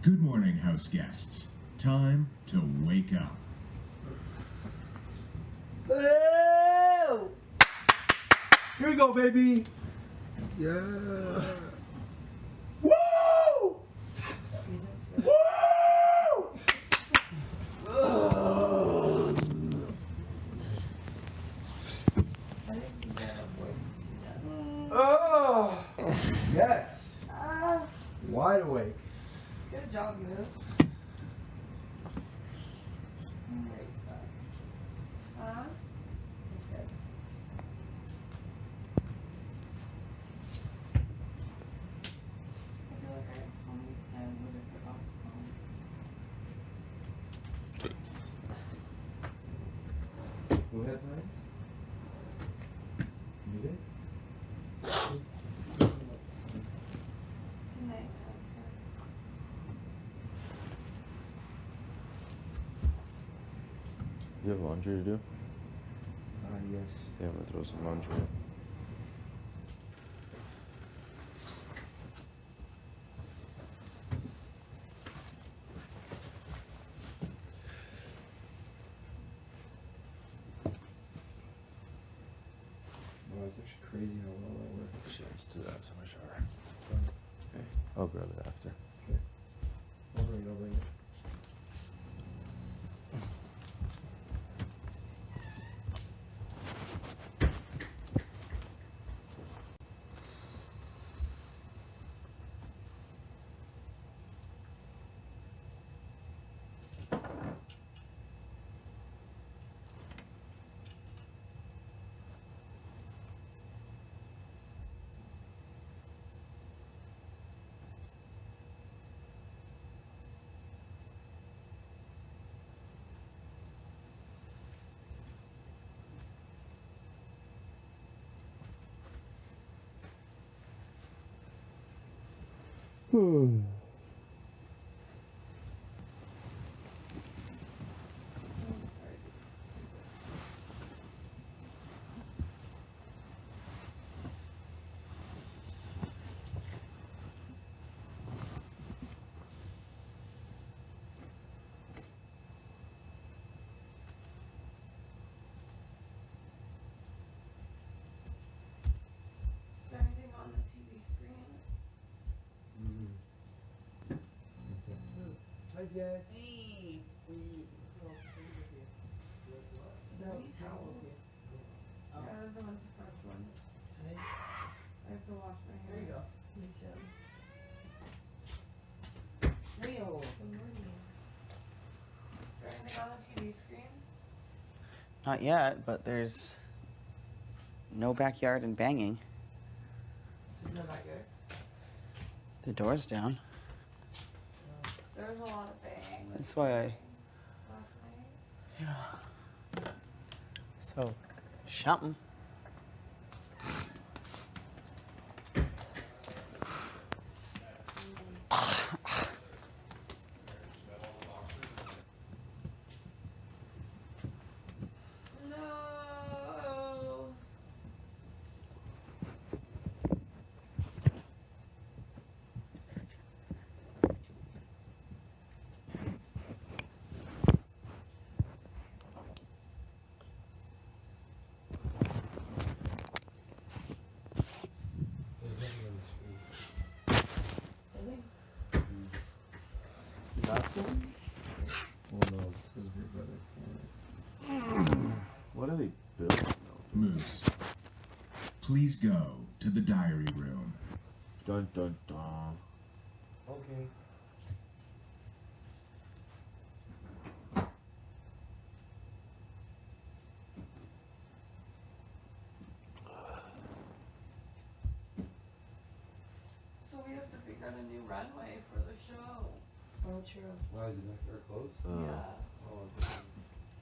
Good morning, house guests. Time to wake up. Oh! Here we go, baby. Yeah. Woo! Woo! Oh! Yes. Wide awake. Good job, Moose. Great stuff. Okay. I feel like I had so many plans with it for alcohol. Who had plans? You did? Good night, house guys. You have laundry to do? Yes. Yeah, I'm gonna throw some laundry in. Wow, it's actually crazy how well that works. Shit, let's do that after my shower. Okay. I'll grab it after. Okay. I'll bring it. Is there anything on the TV screen? Hi, Jack. Hey. Those towels. I have the one first one. I have to wash my hair. There you go. Me too. Leo. Good morning. Is there anything on the TV screen? Not yet, but there's no backyard and banging. Is that good? The door's down. There was a lot of bang. That's why I. Last night. Yeah. So, something. No. What are they building? Moose, please go to the diary room. Dun dun dun. Okay. So we have to figure out a new runway for the show. Oh, true. Why is it back there closed? Yeah. Oh,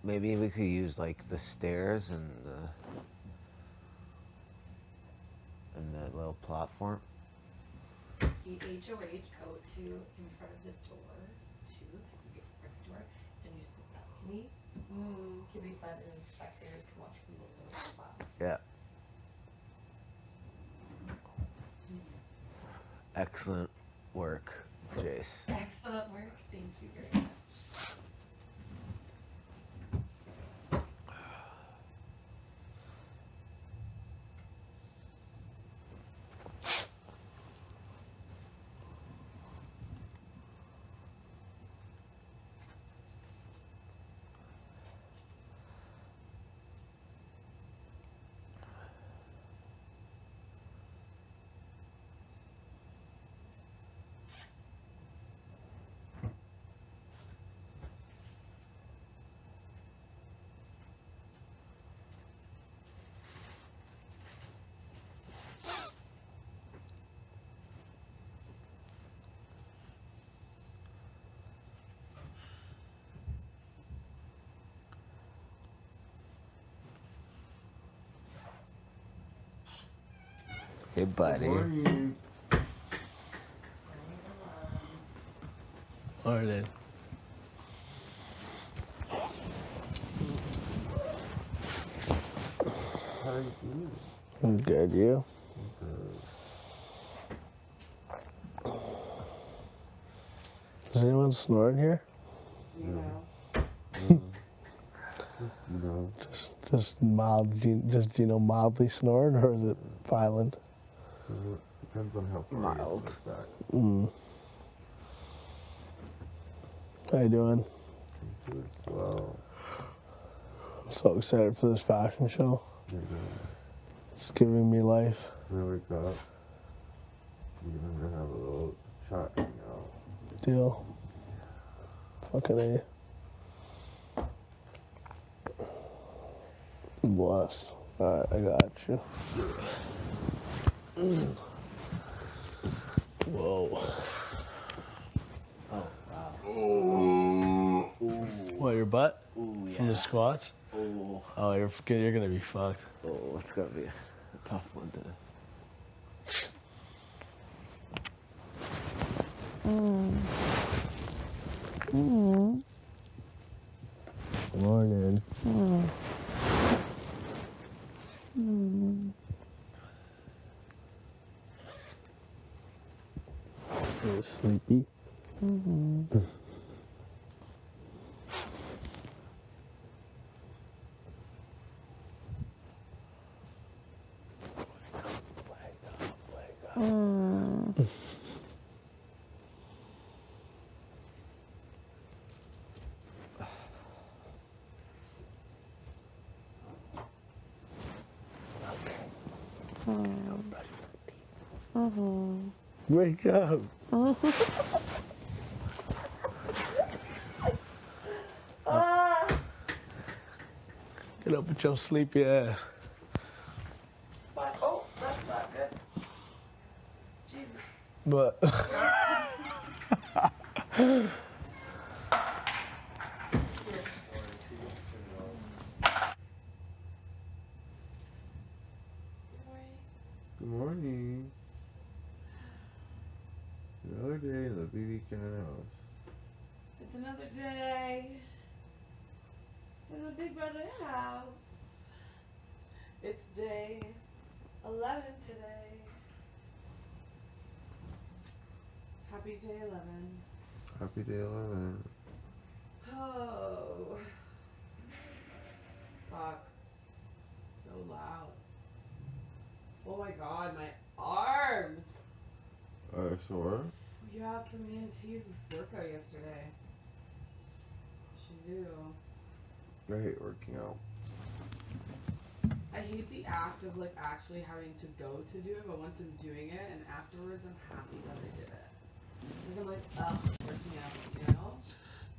Maybe we could use like the stairs and that little platform. The HOH go to in front of the door to the express door and use the balcony. Can be fun and inspectors can watch from the little spot. Yeah. Excellent work. Jace. Excellent work. Thank you very much. Hey, buddy. Morning. Morning. How are you doing? I'm good, you? Is anyone snoring here? You know. You know. Just mild, mildly snoring, or is it violent? Depends on how far Mild. it's back. How you doing? Good. Well, I'm so excited for this fashion show. you're It's giving me life. gonna wake up. You're gonna have a little chat, you know. Deal. Fucking A. Blessed. Alright, I got you. Whoa. Oh, wow. What, your butt? Ooh, yeah. From the squats? Oh, Oh, you're gonna be fucked. oh, it's gonna be a tough one to. Morning. Are you sleepy? Wake up. Get up with your sleepy ass. But, oh, that's not good. Jesus. But Good morning. Another day in the BB Can house. It's another day in the Big Brother house. It's day 11 today. Happy day 11. Happy day 11. Oh. Fuck. So loud. Oh my god, my arms! Sore? Yeah, for me and T's workout yesterday. Shizoo. I hate working out. I hate the act of like actually having to go to do it, but once I'm doing it and afterwards I'm happy that I did it. Because I'm like, ugh, working out, you know?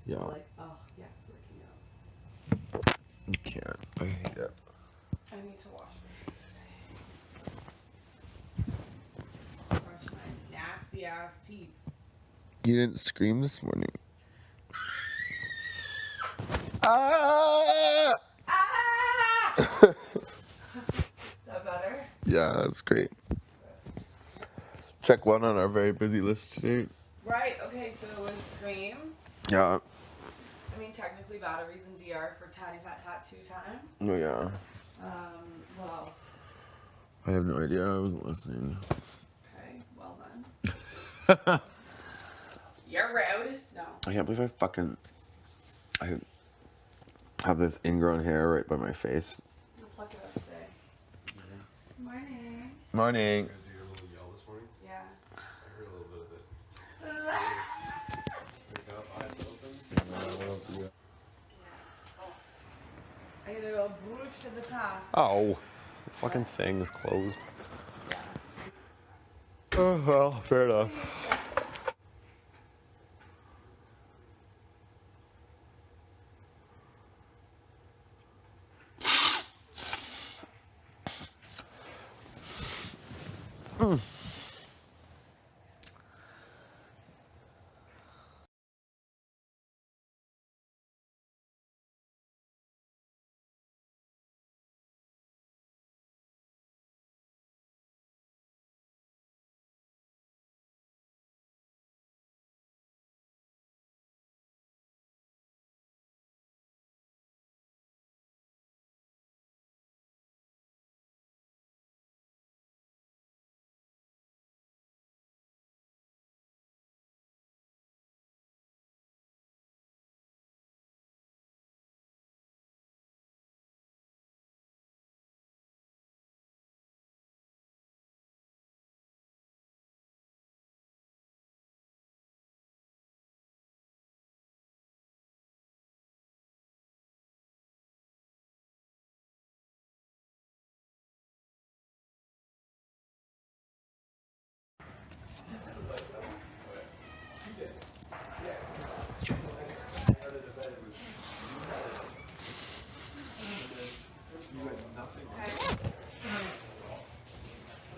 Yeah. Like, oh, yes, working out. You can't. I hate it. I need to wash my feet today. Brush my nasty ass teeth. You didn't scream this morning. Ah! Is that better? Yeah, that's great. Check one on our very busy list today. Right, okay, so it was Scream. Yeah. I mean, technically batteries in DR for Tatty Tat Tat 2 time. Oh, yeah. What else? I have no idea. I wasn't listening. Okay, well then. You're rude. No. I can't believe I have this ingrown hair right by my face. You'll pluck it out today. Morning. Morning. Did you hear a little yell this morning? Yeah. I heard a little bit of it. Wake up, eyes open. I gotta go brush to the top. Oh, the fucking thing is closed. Yeah. Oh, well, fair enough.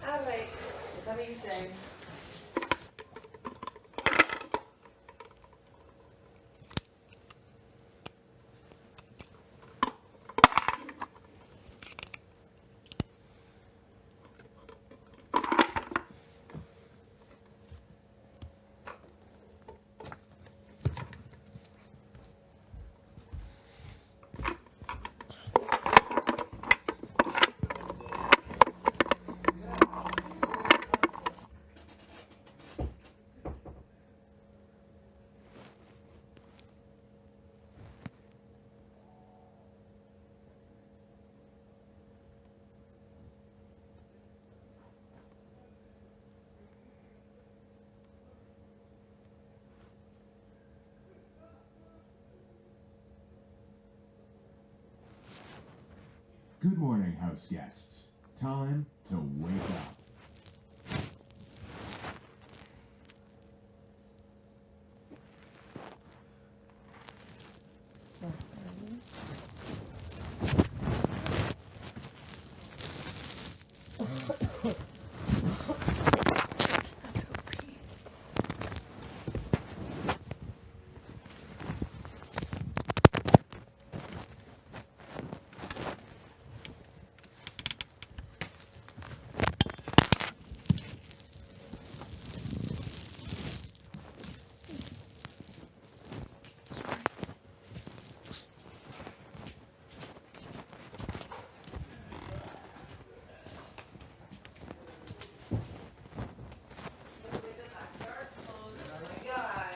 Alright. Tell me you say. Good morning, house guests. Time to wake up.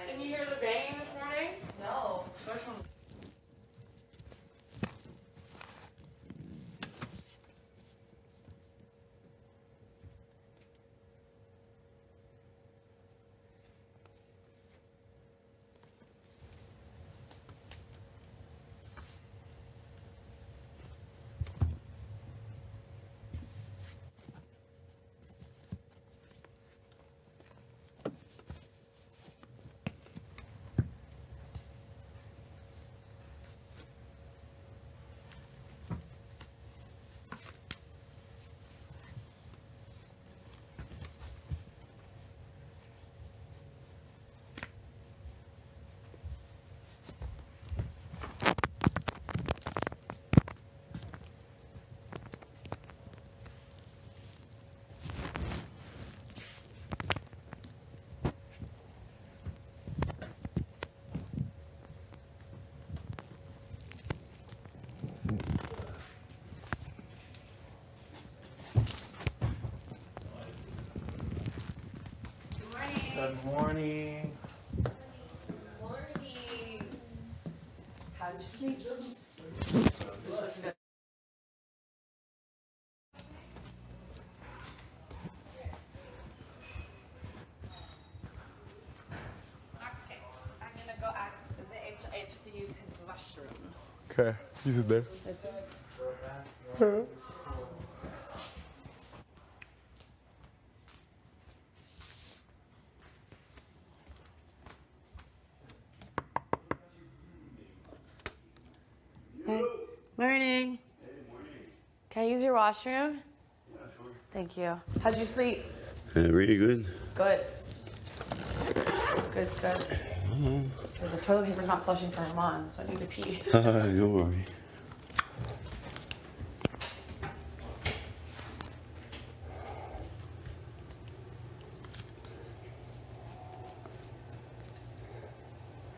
Didn't you hear the banging this morning? No. Good morning. How'd you sleep? Okay, I'm gonna go ask the HOH to use his washroom. Okay, he's in there. Hey. Morning. Can I use your washroom? Yeah, sure. Thank you. How'd you sleep? Really good. Good. Good, good. Because the toilet paper's not flushing for my mom, so I need to pee. Don't worry.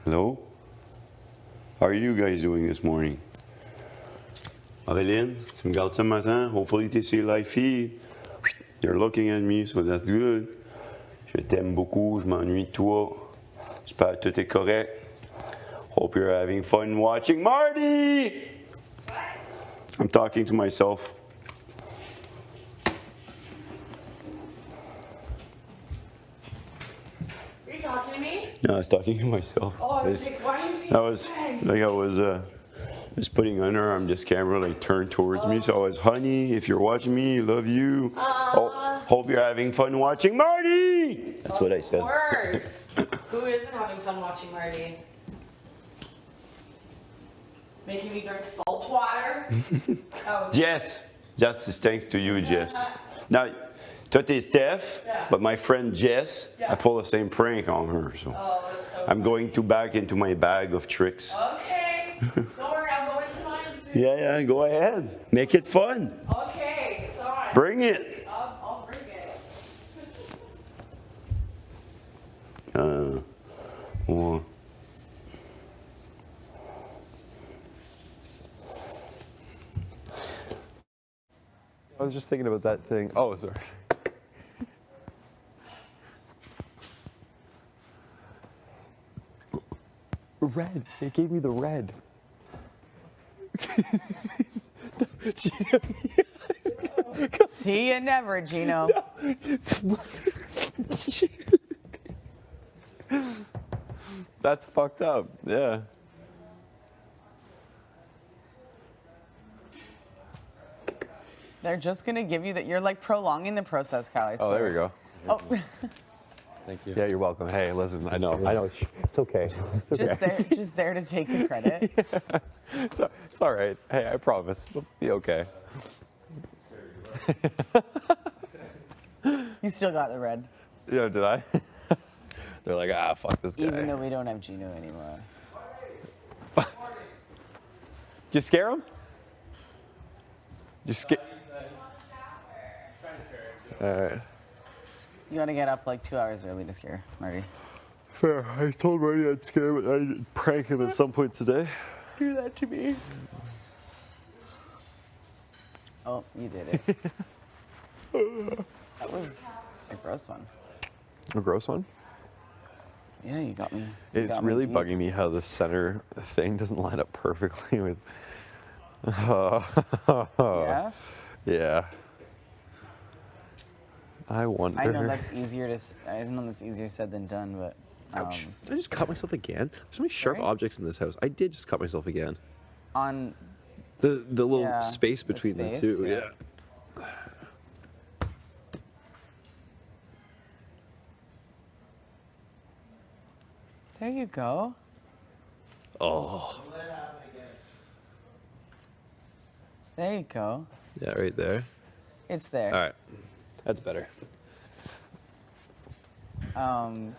Hello? How are you guys doing this morning? Auréline, tu me gardes ce matin? Hopefully t'es sur live feed. You're looking at me, so that's good. Je t'aime beaucoup, je m'ennuie de toi. J'espère que tout est correct. Hope you're having fun watching Marty! I'm talking to myself. Are you talking to me? No, I was talking to myself. Oh, I was like, why are you saying That was like I was putting under arm this camera like turned towards me, so I was, honey, if you're watching me, love you. Hope you're having fun watching Marty. That's what I said. Of course. Who isn't having fun watching Marty? Making me drink salt water? That was Jess, just thanks to you, Jess. Now, toi t'es Steph, Yeah. but my friend Jess, I Yeah. pull the same prank on her, so Oh, that's so I'm going to back into my bag of tricks. Okay. Don't worry, I'm going to mine soon. Yeah, go ahead. Make it fun. Okay, it's on. Bring it. I'll bring it. Well, I was just thinking about that thing. Oh, sorry. Red. They gave me the red. See you never, Gino. That's fucked up. Yeah. They're just gonna give you that. You're like prolonging the process, Cal. I Oh, there we swear. go. Oh, Thank you. Yeah, you're welcome. Hey, listen, I know. It's okay. It's okay. just there to take the credit. It's all right. Hey, I promise. It'll be okay. You still got the red, Yeah, did I? They're like, fuck this guy. even though we don't have Gino anymore. Did you scare him? You scare? All right. You want to get up like 2 hours early to scare Marty. Fair. I told Marty I'd scare him, but I'd prank him at some point today. Do that to me. Oh, you did it. That was a gross one. A gross one? Yeah, you got me. You It's got me really deep. bugging me how the center thing doesn't line up perfectly with. Yeah. Yeah. I wonder. I know that's easier to. I know that's easier said than done, but. Ouch. Did I just cut myself again? There's so many sharp Sorry? objects in this house. I did just cut myself again. On. The little Yeah, space the between the space, two. yeah. Yeah. There you go. Oh. There you go. Yeah, right there. It's there. All right. That's better. Um.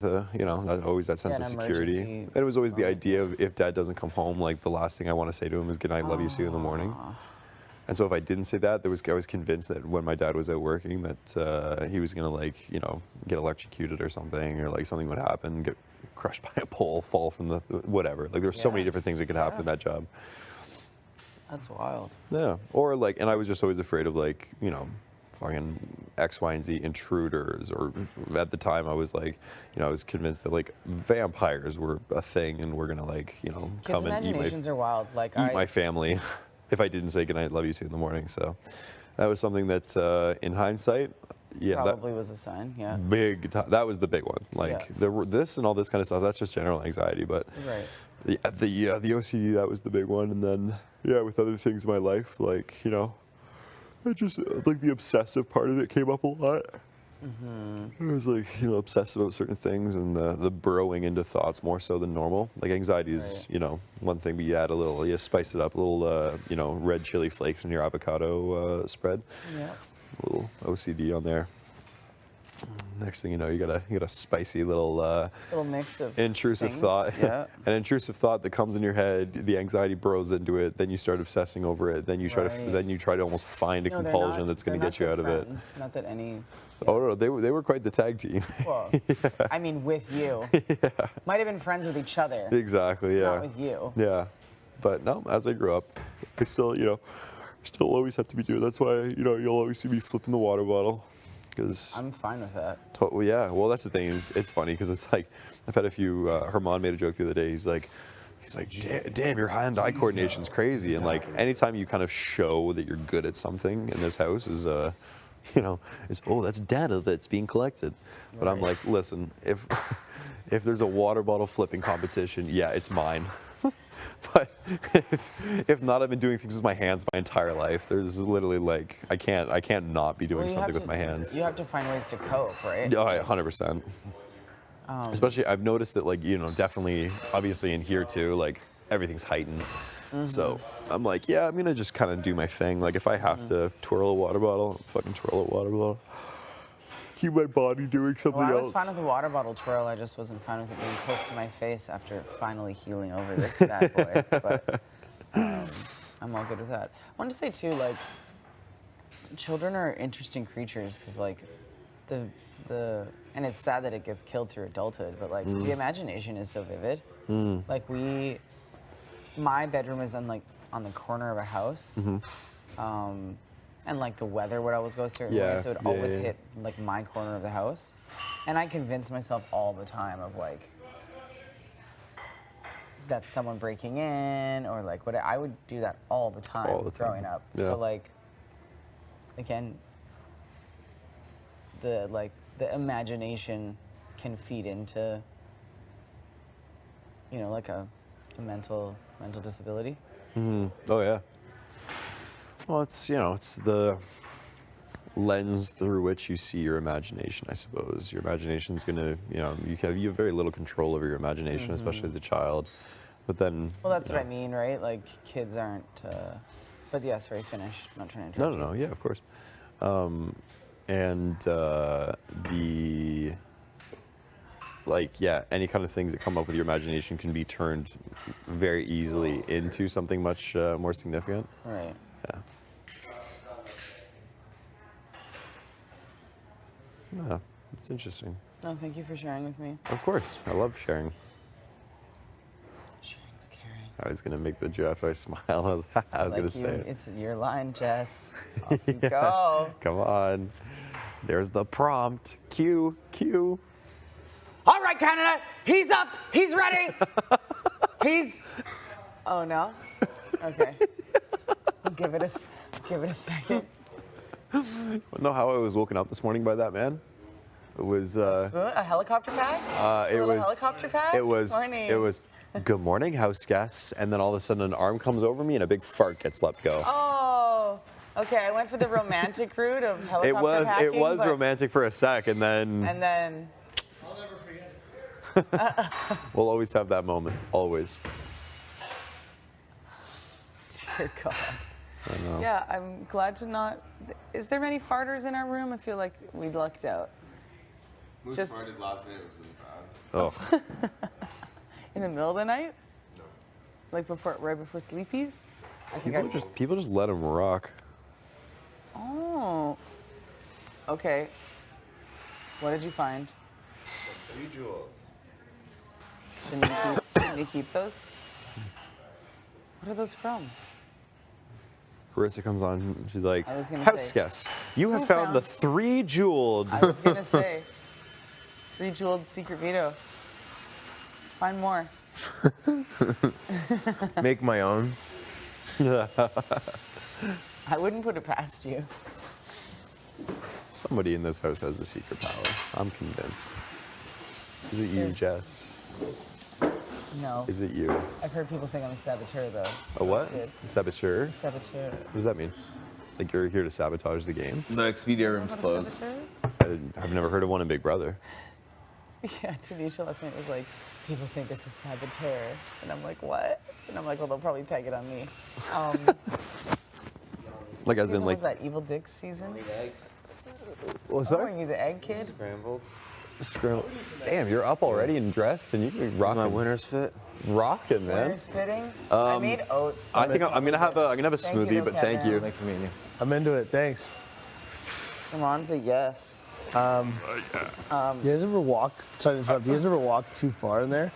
you know, always that sense Yeah, of an security. emergency And it was always the moment. idea of if dad doesn't come home, like the last thing I want to say to him is "Good night, love you, see you in the morning." And so if I didn't say that, I was convinced that when my dad was out working, that he was gonna like, you know, get electrocuted or something, or like something would happen, get crushed by a pole, fall from the whatever. Like there's so many Yeah. different things that could happen Yeah. in that job. That's wild. Yeah. Or like, and I was just always afraid of like, you know, fucking X, Y, and Z intruders. Or at the time, I was like, you know, I was convinced that like vampires were a thing and were gonna like, you know, Kids' come and imaginations are wild. Like eat my family if I didn't say goodnight, love you too in the morning. So that was something that, in hindsight, yeah, probably was a sign. Yeah. that was the big one. Like this and all this kind of stuff. That's just general anxiety, but Right. the OCD, that was the big one. And then yeah, with other things in my life, like, you know, I just like the obsessive part of it came up a lot. I was like, you know, obsessed about certain things, and the burrowing into thoughts more so than normal. Like anxiety is, you know, one thing, but you add a little, you spice it up, a little, you know, red chili flakes in your avocado spread. Yeah. A little OCD on there. Next thing you know, you got a spicy little Little mix of intrusive things. thought. Yeah. An intrusive thought that comes in your head. The anxiety burrows into it. Then you start obsessing over it. Then you try Right. then you try to almost find a No, they're compulsion not- that's going to they're get you not out of good it. friends. Not that any. Oh no, they were quite the tag team. Well, I mean, with you. Might have been friends with each other. Exactly. Yeah. Not with you. Yeah, but no. As I grew up, I still, you know, still always have to be doing. That's why, you know, you'll always see me flipping the water bottle, because. I'm fine with that. Well, yeah. Well, that's the thing. It's funny because it's like I've had a few. Herman made a joke the other day. He's like, damn, your hand-eye coordination's crazy. And like, anytime you kind of show that you're good at something in this house is, you know, is that's data that's being collected. But I'm like, listen, if there's a water bottle flipping competition, yeah, it's mine. But if not, I've been doing things with my hands my entire life. There's literally like I can't not be doing Well, you something have with my hands. You have to find ways to cope, right? Oh, yeah, 100%. Especially, I've noticed that, like, you know, definitely, obviously in here too, like, everything's heightened. So I'm like, yeah, I'm gonna just kind of do my thing. Like, if I have to twirl a water bottle, I'll fucking twirl a water bottle. Keep my body doing something Well, I was else. fine with the water bottle twirl. I just wasn't fine with it being close to my face after finally healing over this bad boy. But I'm all good with that. I wanted to say too, like, children are interesting creatures because, like, the and it's sad that it gets killed through adulthood, but like the imagination is so vivid. Like my bedroom is on the corner of a house. And like the weather would always go a certain way, so it would always hit like my corner of the house. And I convince myself all the time of like that's someone breaking in or like what I would do that all the time, growing up. Yeah. So like again, the imagination can feed into, you know, like a mental disability. Oh yeah. Well, it's, you know, it's the lens through which you see your imagination, I suppose. Your imagination's gonna, you know, you have very little control over your imagination, especially as a child. But then. Well, that's what I mean, right? Like kids aren't. But yeah, sorry, finish. I'm not trying to interrupt. No, yeah, of course. And any kind of things that come up with your imagination can be turned very easily into something much more significant. Right. Yeah. Yeah, it's interesting. No, thank you for sharing with me. Of course, I love sharing. Sharing's caring. I was gonna make the joke, so I smiled. I was gonna say it. It's your line, Jess. Off you go. Come on. There's the prompt. Cue. All right, Canada. He's up. He's ready. He's. Oh no. Okay. Give it a second. Know how I was woken up this morning by that man? It was. A helicopter pad? It was. Helicopter pad? It was. Morning. It was. Good morning, house guests. And then all of a sudden, an arm comes over me and a big fart gets let go. Oh. Okay, I went for the romantic route of helicopter packing. It was but- romantic for a sec, and then. And then. We'll always have that moment. Always. Dear God. I know. Yeah, I'm glad to not. Is there many farters in our room? I feel like we lucked out. Just farted last night was really bad. Oh, in the middle of the night? No. Like right before sleepies? I think people just let him rock. Oh. Okay. What did you find? 3 jewels. Shouldn't you keep those? What are those from? Carissa comes on. She's like, I was gonna house say, guests, you have who found the found- 3 jeweled. I was gonna say, 3 jeweled secret veto. Find more. Make my own. I wouldn't put it past you. Somebody in this house has a secret power. I'm convinced. Is it you, There's- Jess? No. Is it you? I've heard people think I'm a saboteur though. A what? Good. Saboteur? Saboteur. What does that mean? Like you're here to sabotage the game? The Expedia room's Not a closed. saboteur? I've never heard of one in Big Brother. Yeah, Tanisha last night was like, people think it's a saboteur. And I'm like, what? And I'm like, well, they'll probably peg it on me. Like as in Season like. was that Evil Dick season? What's Oh, are you the egg kid? Scrambled. Damn, you're up already and dressed, and you're My rocking. winter's fit. Rocking, man. Winter's fitting? I made oats. I think I'm gonna have a Thank you, smoothie, but thank Kevin. you. Thanks for meeting you. I'm into it. Thanks. Ron's a yes. You guys ever walk? Sorry to interrupt. You guys ever walk too far in there,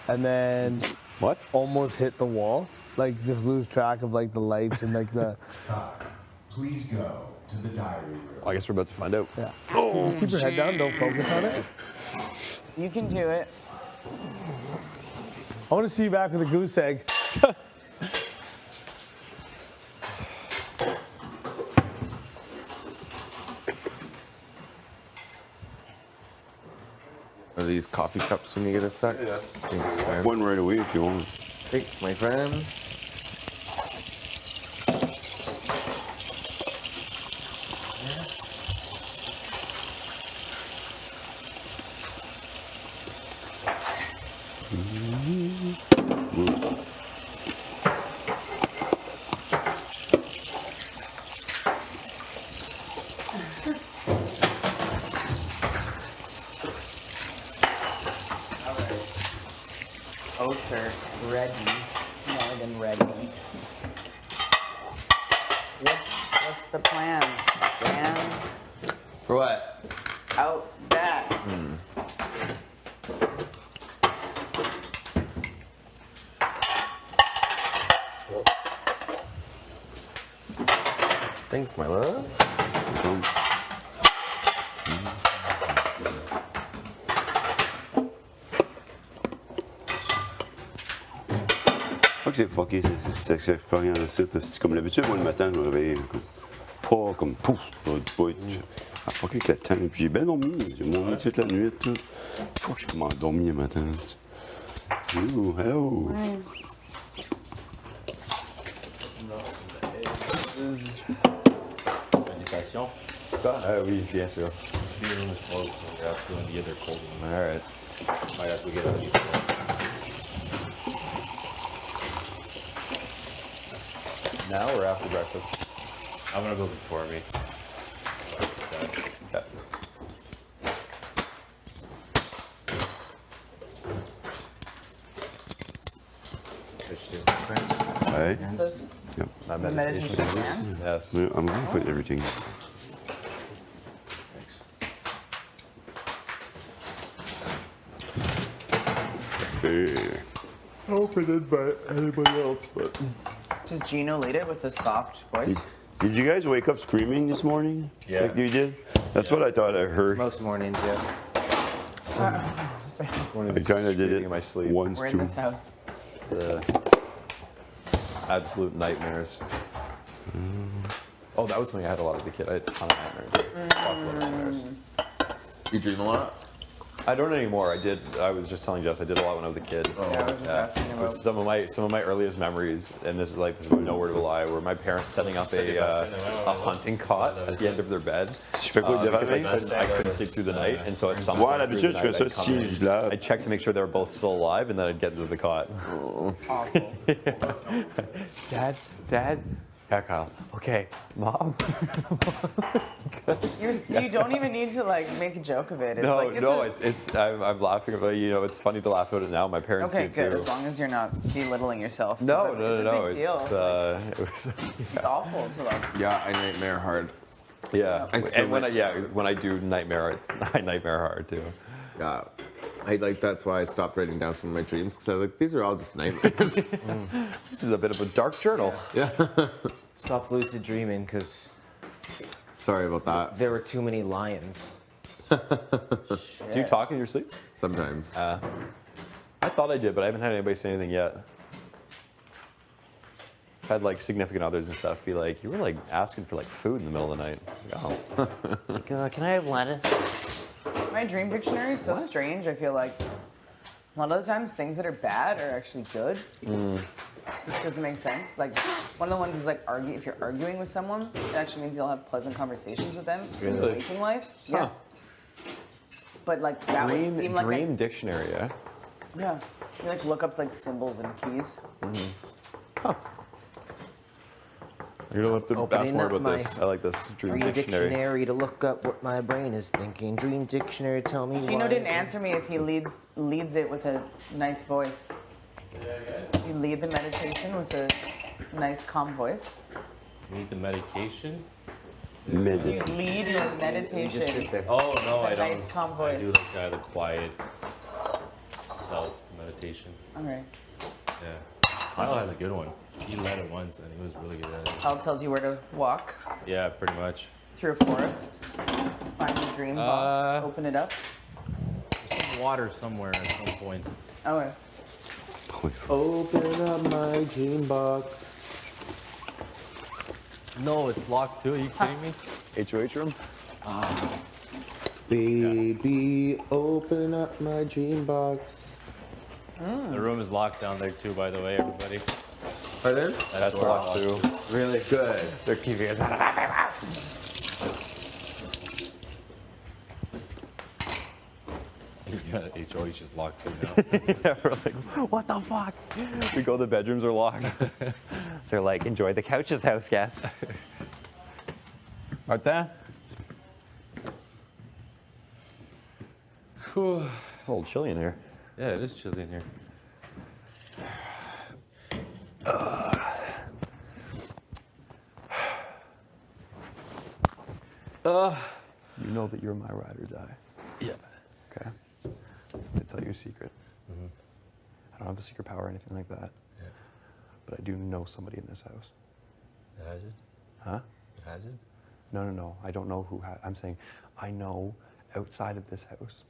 and then What? almost hit the wall? Like just lose track of like the lights and like the. Please go to the diary room. I guess we're about to find out. Yeah. Just keep your head down. Don't focus on it. You can do it. I want to see you back with a goose egg. Are these coffee cups when you get a sec? Yeah. Thanks, man. One right away if you want. Thanks, my friend. Oats are ready. More than ready. What's the plan? Stand For what? out back. Thanks, my love. Je crois que c'est fucké, cette expérience-ci. C'est comme d'habitude, moi, le matin, je me réveille pas comme pouf, je vais pas être. Ah, fucké avec le temps. Puis j'ai bien dormi. J'ai dormi toute la nuit. Tout. Faut que je commence à dormir le matin. Ooh, hello. Invitation. Oui, bien sûr. The room is closed, so we have to go in the other cold room. All right. Right as we get out of here. Now or after breakfast? I'm gonna go before me. Yeah. Fish too. Hey. Those My meditation meditation. hands. Yes. Yeah, I'm gonna put everything. Fair. Opened by anybody else, but. Does Gino lead it with a soft voice? Did you guys wake up screaming this morning? Yeah. Like you did? That's what I thought I heard. Most mornings, yeah. I kind of did it in my sleep. once We're in too. this house. Absolute nightmares. Oh, that was something I had a lot as a kid. I had a ton of nightmares. Fuck nightmares. You dream a lot? I don't anymore. I was just telling Jess I did a lot when I was a kid. Yeah, I was just asking It about. was some of my earliest memories, and this is no word of a lie, were my parents setting up a hunting cot at the end of their bed. Je fais quoi devant Because lui? I couldn't sleep through the night, and so at some Ouais, point through d'habitude, the je fais night, ça I'd come si in, je lave. I'd check to make sure they were both still alive, and then I'd get into the cot. Awful. Dad, Yeah, Kyle. Okay, Mom. You don't even need to like make a joke of it. It's No, like, no, a, I'm laughing about it. You know, it's funny to laugh at it now. My parents okay, do good. too. As long as you're not belittling yourself. 'Cause No, it's no, a no, big no. deal. It was, It's awful to like. Yeah, I nightmare hard. yeah. I still And when like- when I do nightmare, I nightmare hard too. Yeah. That's why I stopped writing down some of my dreams because I was like, these are all just nightmares. This is a bit of a dark journal. yeah. Stop lucid dreaming because Sorry about that. there were too many lions. Do you talk in your sleep? Sometimes. I thought I did, but I haven't had anybody say anything yet. I've had like significant others and stuff be like, you were like asking for like food in the middle of the night. Like, oh. Can I have lettuce? My dream dictionary is so strange. I feel like a lot of the times things that are bad are actually good. This doesn't make sense. Like one of the ones is like if you're arguing with someone, it actually means you'll have pleasant conversations with them in your waking life. Yeah. Huh. But like that would seem like Dream dictionary, eh? yeah. You like look up like symbols and keys. You're gonna have to Opening ask more up about my this. I like this dream Dream dictionary. dictionary to look up what my brain is thinking. Dream dictionary tell me Gino why. didn't answer me if he leads it with a nice voice. You lead the meditation with a nice calm voice. Need the medication? You lead your meditation Just sit there. Oh no, with I a don't. nice calm I do voice. like the quiet self meditation. All right. Yeah. Kyle has a good one. He led it once and he was really good at it. Kyle tells you where to walk Yeah, pretty much. through a forest. Find your dream box. Open it up. There's some water somewhere at some point. Oh, right. Open up my dream box. No, it's locked too. Are you kidding me? HOH room? Baby, open up my dream box. The room is locked down there too, by the way, everybody. Are there? That's locked too. Really good. Their TV is. Yeah, HOH is locked too now. Yeah, we're like, what the fuck? We go, the bedrooms are locked. They're like, enjoy the couches, house guests. Martin? A little chilly in here. Yeah, it is chilly in here. You know that you're my ride or die. Yeah. Okay? I'm gonna tell you a secret. I don't have a secret power or anything like that. Yeah. But I do know somebody in this house. It has it? Huh? It has it? No. I don't know who I'm saying I know outside of this house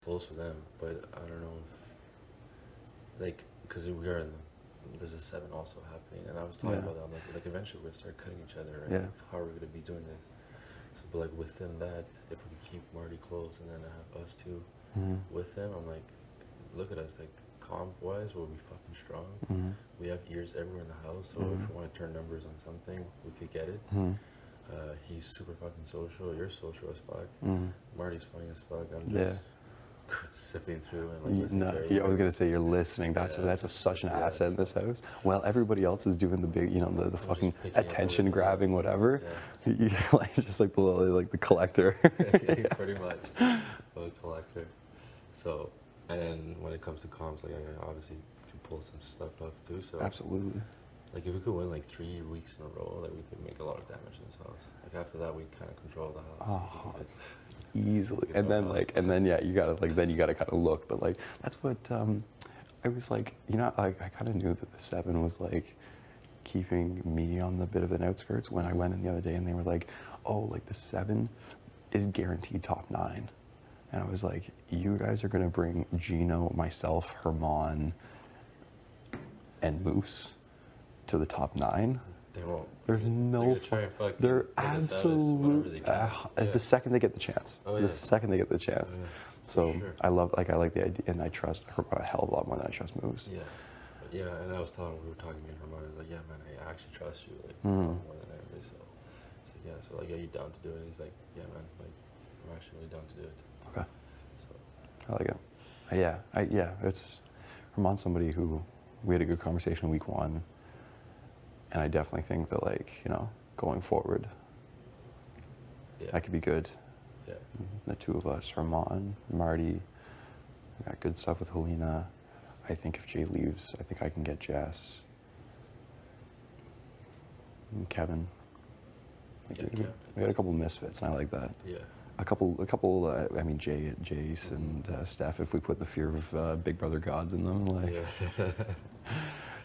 close with them, but I don't know if, like, because there's a 7 also happening, and I was talking about that. I'm like eventually we're gonna start cutting each other, right? Yeah. Like, how are we gonna be doing this? So, but like within that, if we could keep Marty close and then have us two with him, I'm like, look at us, like comp wise, we'll be fucking strong. We have ears everywhere in the house, so if we want to turn numbers on something, we could get it. He's super fucking social. You're social as fuck. Marty's funny as fuck. I'm just sipping through and like listening to I was everybody. gonna say you're listening. That's such an asset in this house. While everybody else is doing the big, the fucking picking up attention everything. grabbing whatever. You like just like the collector. Pretty much a collector. So, and then when it comes to comms, like I obviously can pull some stuff off too. So Absolutely. like if we could win like 3 weeks in a row, like we could make a lot of damage in this house. Like after that, we kind of control the house. Easily. And then you gotta kind of look. But like that's what I was like. I kind of knew that the 7 was like keeping me on the bit of an outskirts when I went in the other day, and they were like, oh, like the 7 is guaranteed top 9. And I was like, you guys are gonna bring Gino, myself, Herman, and Moose to the top 9? They won't. There's no. They're absolute. The second they get the chance. The second they get the chance. So sure. I like the idea, and I trust Herman a hell of a lot more than I trust Moose. Yeah, and I was telling him, we were talking to me and Herman, I was like, yeah, man, I actually trust you, like, more than everybody. So it's like, yeah, so like, are you down to do it? And he's like, yeah, man, like, I'm actually really down to do it. Okay. So I like it. It's Herman's somebody who we had a good conversation week 1. And I definitely think that, like, going forward, that could be good. Yeah. The 2 of us, Herman, Marty, we got good stuff with Helena. I think if Jay leaves, I think I can get Jess. And Kevin. We got a couple of misfits, and I like that. Yeah. A couple. Jace and Steph. If we put the fear of Big Brother gods in them, like. Yeah.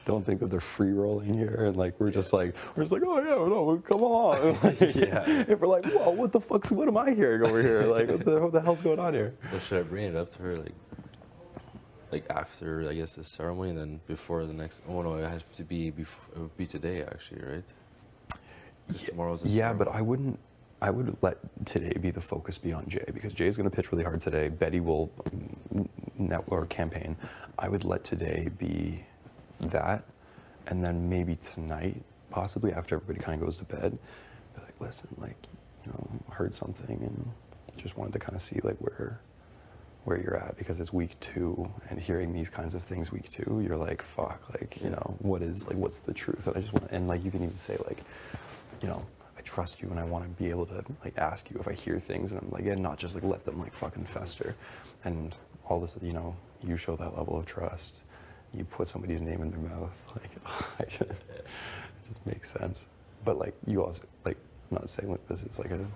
Don't think that they're free rolling here, and like we're just like, oh yeah, no, come on. If we're like, whoa, what am I hearing over here? Like, what the hell's going on here? So should I bring it up to her like after, I guess, the ceremony, and then before the next? Oh no, it has to be before. It would be today, actually, right? 'Cause tomorrow's the ceremony. But I would let today be the focus beyond Jay, because Jay's going to pitch really hard today. Betty will network campaign. I would let today be that, and then maybe tonight, possibly after everybody kind of goes to bed, be like, listen, like, heard something and just wanted to kind of see like where you're at, because it's week 2, and hearing these kinds of things week 2, you're like, fuck, like, what's the truth? And I just want, and like you can even say like, I trust you, and I want to be able to like ask you if I hear things, and I'm like, and not just like let them like fucking fester, and all this, you show that level of trust. You put somebody's name in their mouth, like, it just makes sense. But like, you also, like, I'm not saying like this is like I'm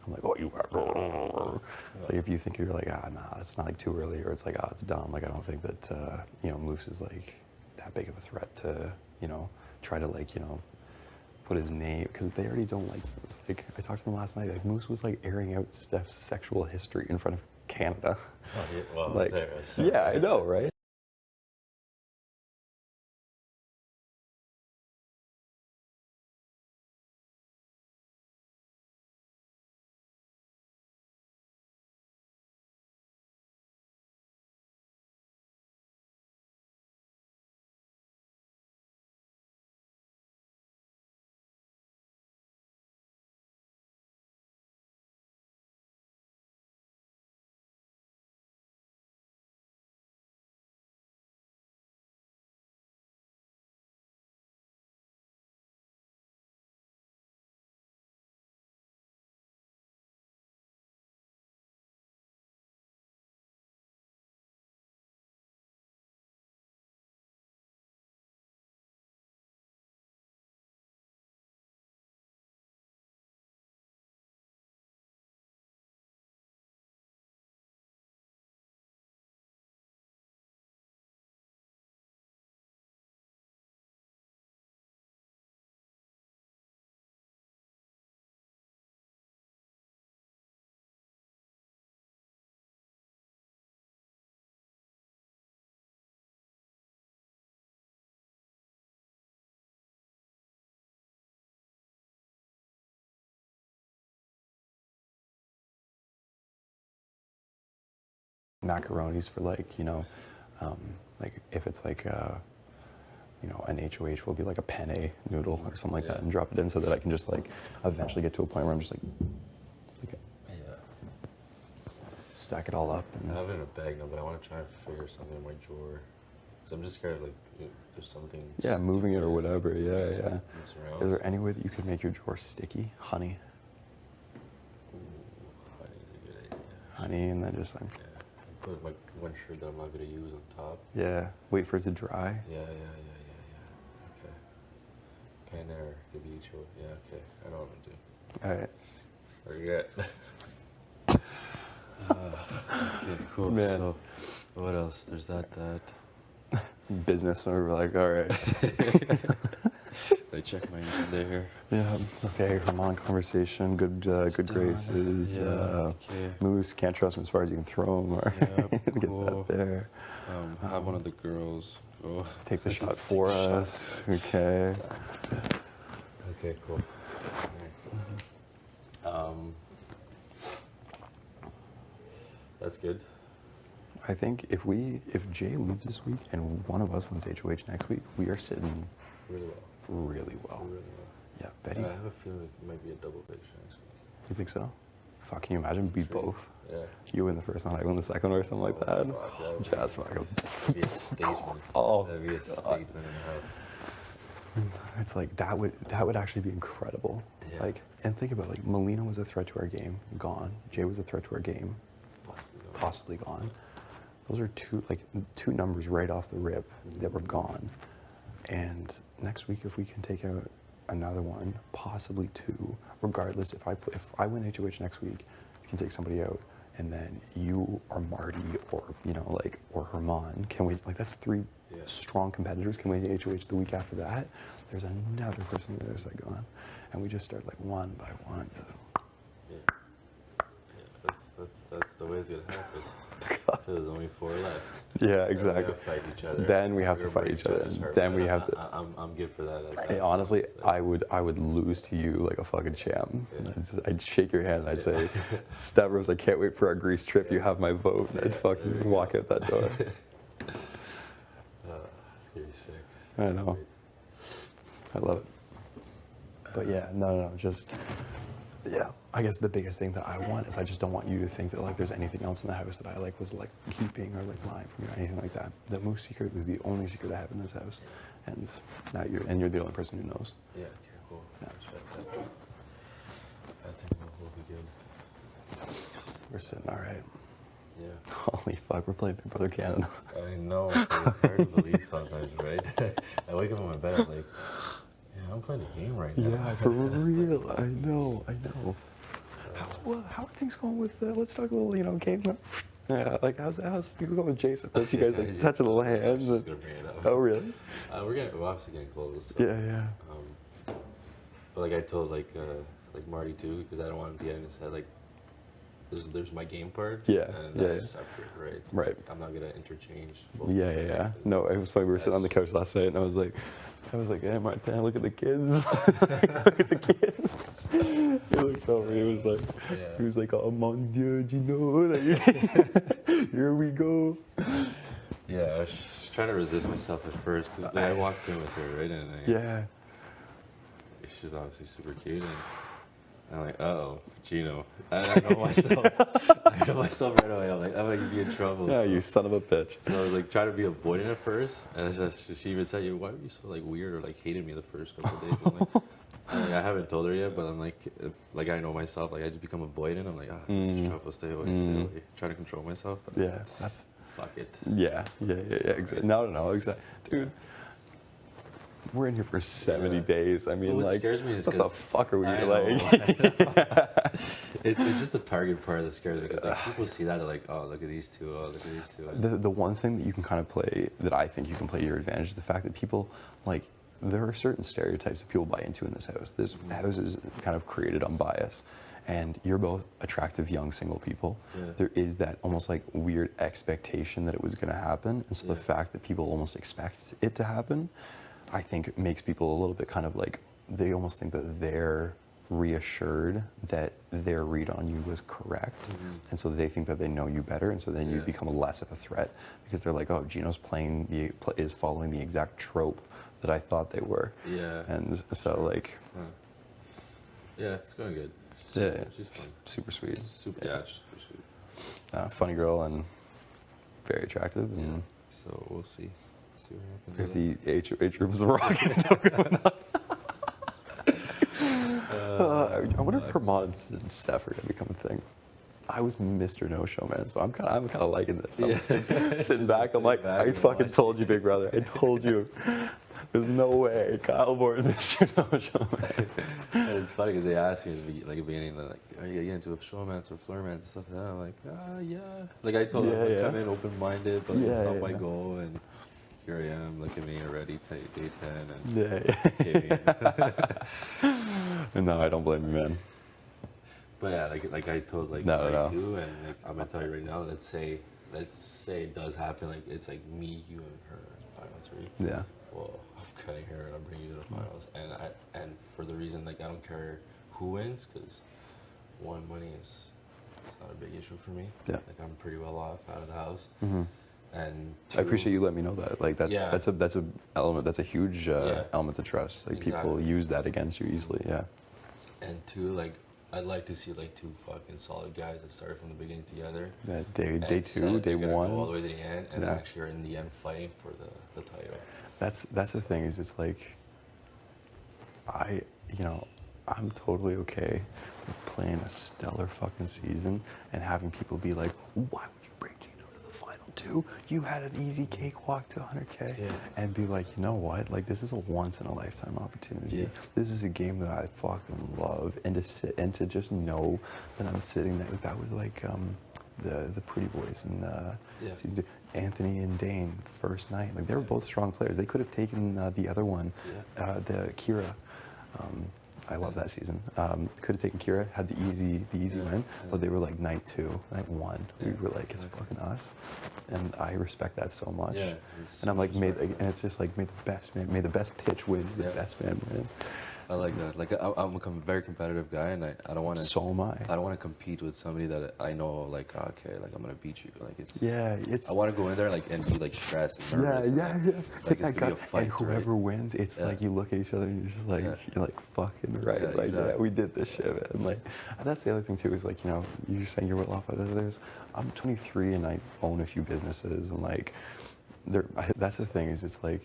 like, oh, you are. It's like if you think you're like, nah, it's not like too early, or it's like, it's dumb. Like, I don't think that, Moose is like that big of a threat to, try to like, put his name, because they already don't like, it's like, I talked to them last night, like Moose was like airing out Steph's sexual history in front of Canada. Oh, yeah, well, Like, I was there. yeah, I know, right? macaronis for like, you know, like if it's like, you know, an HOH will be like a penne noodle or something like that, and drop it in so that I can just like eventually get to a point where I'm just like stack it all up. I have it in a bag now, but I want to try and figure something in my drawer. Because I'm just scared, like, there's something. Yeah, moving it or whatever. Yeah. moves around. Is there any way that you could make your drawer sticky? Honey. Ooh, honey's a good idea. Honey, and then just like. Yeah. Put like one shirt that I'm not going to use on top. Yeah. Wait for it to dry. Yeah. Okay. Kind of the beach. Yeah, okay. I know what I'm going to do. All right. Forget. Okay, cool. Man. So, what else? There's that. Business, and we're like, all right. I check my agenda here. Yeah. Okay. Herman conversation. Good done. graces. Yeah, okay. Moose. Can't trust him as far as you can throw him. Or Yeah, get cool. that there. Have one of the girls go. Take the shot for Take the shot. us. Okay. Okay, cool. That's good. I think if Jay leaves this week and one of us wins HOH next week, we are sitting Really well. really well. Really well. Yeah, Betty. I have a feeling it might be a double picture next week. You think so? Fuck, can you imagine? Be both. Yeah. You win the first one, I win the second one, or something like that. Fuck, that would Just fucking. be a statement. Oh, That'd be a statement in the house. It's like that would actually be incredible. Yeah. Like, and think about it, like Melina was a threat to our game, gone. Jay was a threat to our game, possibly gone. Those are two numbers right off the rip that were gone. And next week, if we can take out another one, possibly two, regardless, if I win HOH next week, you can take somebody out, and then you or Marty or or Herman, can we, like, that's three strong competitors, can win HOH the week after that. There's another person on the other side gone, and we just start like one by one. That's the way it's gonna happen. There's only 4 left. Yeah, exactly. We have to fight each other. Then we have to We're fight gonna each break other. other's heart, Then but we have to. I'm good for that. Hey, honestly, I would lose to you like a fucking champ. Yeah. I'd shake your hand and I'd say, Stavros, I can't wait for our Greece trip. You have my vote. And I'd fucking walk out that door. It's gonna be sick. I know. I love it. But yeah, no, just, yeah. I guess the biggest thing that I want is I just don't want you to think that like there's anything else in the house that I like was like keeping or like lying from you or anything like that. The moose secret was the only secret I have in this house, and now you're the only person who knows. Yeah, okay, cool. Yeah. Respect that. I think we'll be good. We're sitting all right. Yeah. Holy fuck, we're playing Big Brother Canada. I know. It's hard to believe sometimes, right? I wake up in my bed, I'm like, yeah, I'm playing a game right now. Yeah, for real. I know. How are things going with? Let's talk a little, game. Yeah, like how's things going with Jason? You guys like touching little hands. I was just gonna bring it up. Oh really? We're obviously getting close. So, Yeah. But like I told like Marty too, because I don't want him to get in his head like. There's my game part. Yeah, And yeah, that's separate, right? Right. I'm not gonna interchange. Both Yeah. No, it was funny. We were sitting on the couch last night, and I was like, hey, Martin, look at the kids. Look at the kids. He looked over. He was like, oh mon Dieu, Gino, here we go. Yeah, I was trying to resist myself at first because I walked in with her, right, and she's obviously super cute, and I'm like, uh-oh, Gino. And I know myself. I know myself right away. I'm like, I'm gonna be in trouble. Yeah, you son of a bitch. So I was like trying to be avoidant at first, and she even said, "Why are you so like weird or like hated me the first couple of days?" I'm like, I haven't told her yet, but I'm like I know myself. Like I just become avoidant. I'm like, this is trouble. Stay away. Trying to control myself. But Yeah, that's. fuck it. Yeah, exactly. No, exactly, dude. We're in here for 70 days. I mean, What like, scares me is what the fuck are we I like? know. It's just the target part that scares me because like people see that they're like, oh, look at these two. Oh, look at these two. The one thing that you can kind of play, that I think you can play to your advantage, is the fact that people, like, there are certain stereotypes that people buy into in this house. This house is kind of created on bias. And you're both attractive young single people. Yeah. There is that almost like weird expectation that it was going to happen. And so the fact that people almost expect it to happen, I think it makes people a little bit kind of like, they almost think that their reassured that their read on you was correct, and so they think that they know you better, and so then you become less of a threat because they're like, oh, Gino's is following the exact trope that I thought they were. Yeah. And so like, yeah, it's going good. She's fun. Super sweet. Super sweet. Funny girl and very attractive. And So we'll see. See what happens. If the HOH room is a rocket. I wonder if Hermod and Steph are gonna become a thing. I was Mr. No Show, man, so I'm kind of liking this. I'm sitting back. I'm like, I fucking told you, big brother. I told you. There's no way Kyle Borton, Mr. No Show, man. And it's funny because they asked me at the beginning, they're like, are you getting into a showmance or flurmance and stuff like that? I'm like, yeah. Like I told them, I come in open-minded, but it's not my goal. And here I am, look at me already, day 10. And no, I don't blame you, man. But yeah, like I told No. too, and like, I'm gonna tell you right now. Let's say it does happen. Like it's like me, you, and her, final 3. Yeah. Well, I'm cutting her and I'm bringing you to the finals, and for the reason like I don't care who wins, because one, money is it's not a big issue for me. Yeah. Like I'm pretty well off out of the house. And I appreciate you letting me know that. Like that's a element. That's a huge Yeah. element to trust. Like people Exactly. use that against you easily. Yeah. And 2, like I'd like to see like 2 fucking solid guys that started from the beginning together. Yeah, day and 2, said day they're gonna 1. go all the way to the end, and Yeah. actually are in the end fighting for the title. That's the thing is it's like I'm totally okay with playing a stellar fucking season and having people be like, why would you bring Gino to the final 2? You had an easy cakewalk to 100K. Yeah. And be like, you know what? Like this is a once in a lifetime opportunity. Yeah. This is a game that I fucking love, and to sit and to just know that I'm sitting there. That was like the Pretty Boys and season 2. Anthony and Dane first night. Like they were both strong players. They could have taken the other one, the Kira. I love that season. Could have taken Kira, had the easy win, but they were like night 2, night 1. We were like, it's fucking us, and I respect that so much. Yeah, and I'm like, and it's just like, may the best pitch win, the best man win. I like that. Like I'm a very competitive guy, and I don't want to. So am I. I don't want to compete with somebody that I know like okay, like I'm gonna beat you. Like it's. Yeah, it's. I want to go in there like and be like stressed and nervous. Yeah. Like it's gonna be a fight. And whoever right? wins, it's like you look at each other and you're just like, you're like fucking right. Yeah, like exactly. yeah, we did this shit, man. Like that's the other thing too is like you're saying you're well off out of others. I'm 23 and I own a few businesses and like, that's the thing is it's like,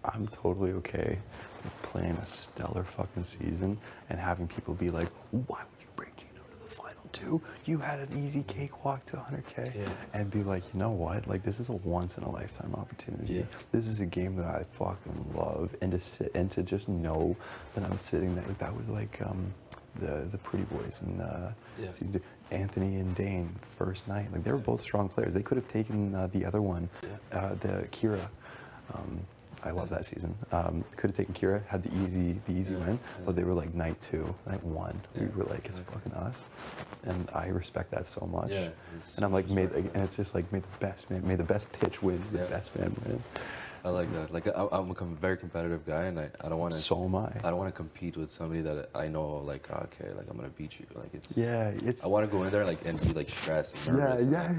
I'm totally okay with playing a stellar fucking season and having people be like, why would you bring Gino to the final 2? You had an easy cakewalk to 100K. Yeah. And be like, you know what? Like this is a once in a lifetime opportunity. Yeah. This is a game that I fucking love, and to sit and to just know that I'm sitting there. That was like the Pretty Boys and season 2. Anthony and Dane first night. Like they were both strong players. They could have taken the other one, the Kira. I love that season. Could have taken Kira, had the easy win, but they were like night 2, night 1. We were like, it's fucking us, and I respect that so much. Yeah, and I'm like, and it's just like, may the best pitch win, the best man win. I like that. Like I'm a very competitive guy, and I don't want to. So am I. I don't want to compete with somebody that I know like okay, like I'm gonna beat you. Like it's. Yeah, it's. I want to go in there like and be like stressed and nervous. Yeah.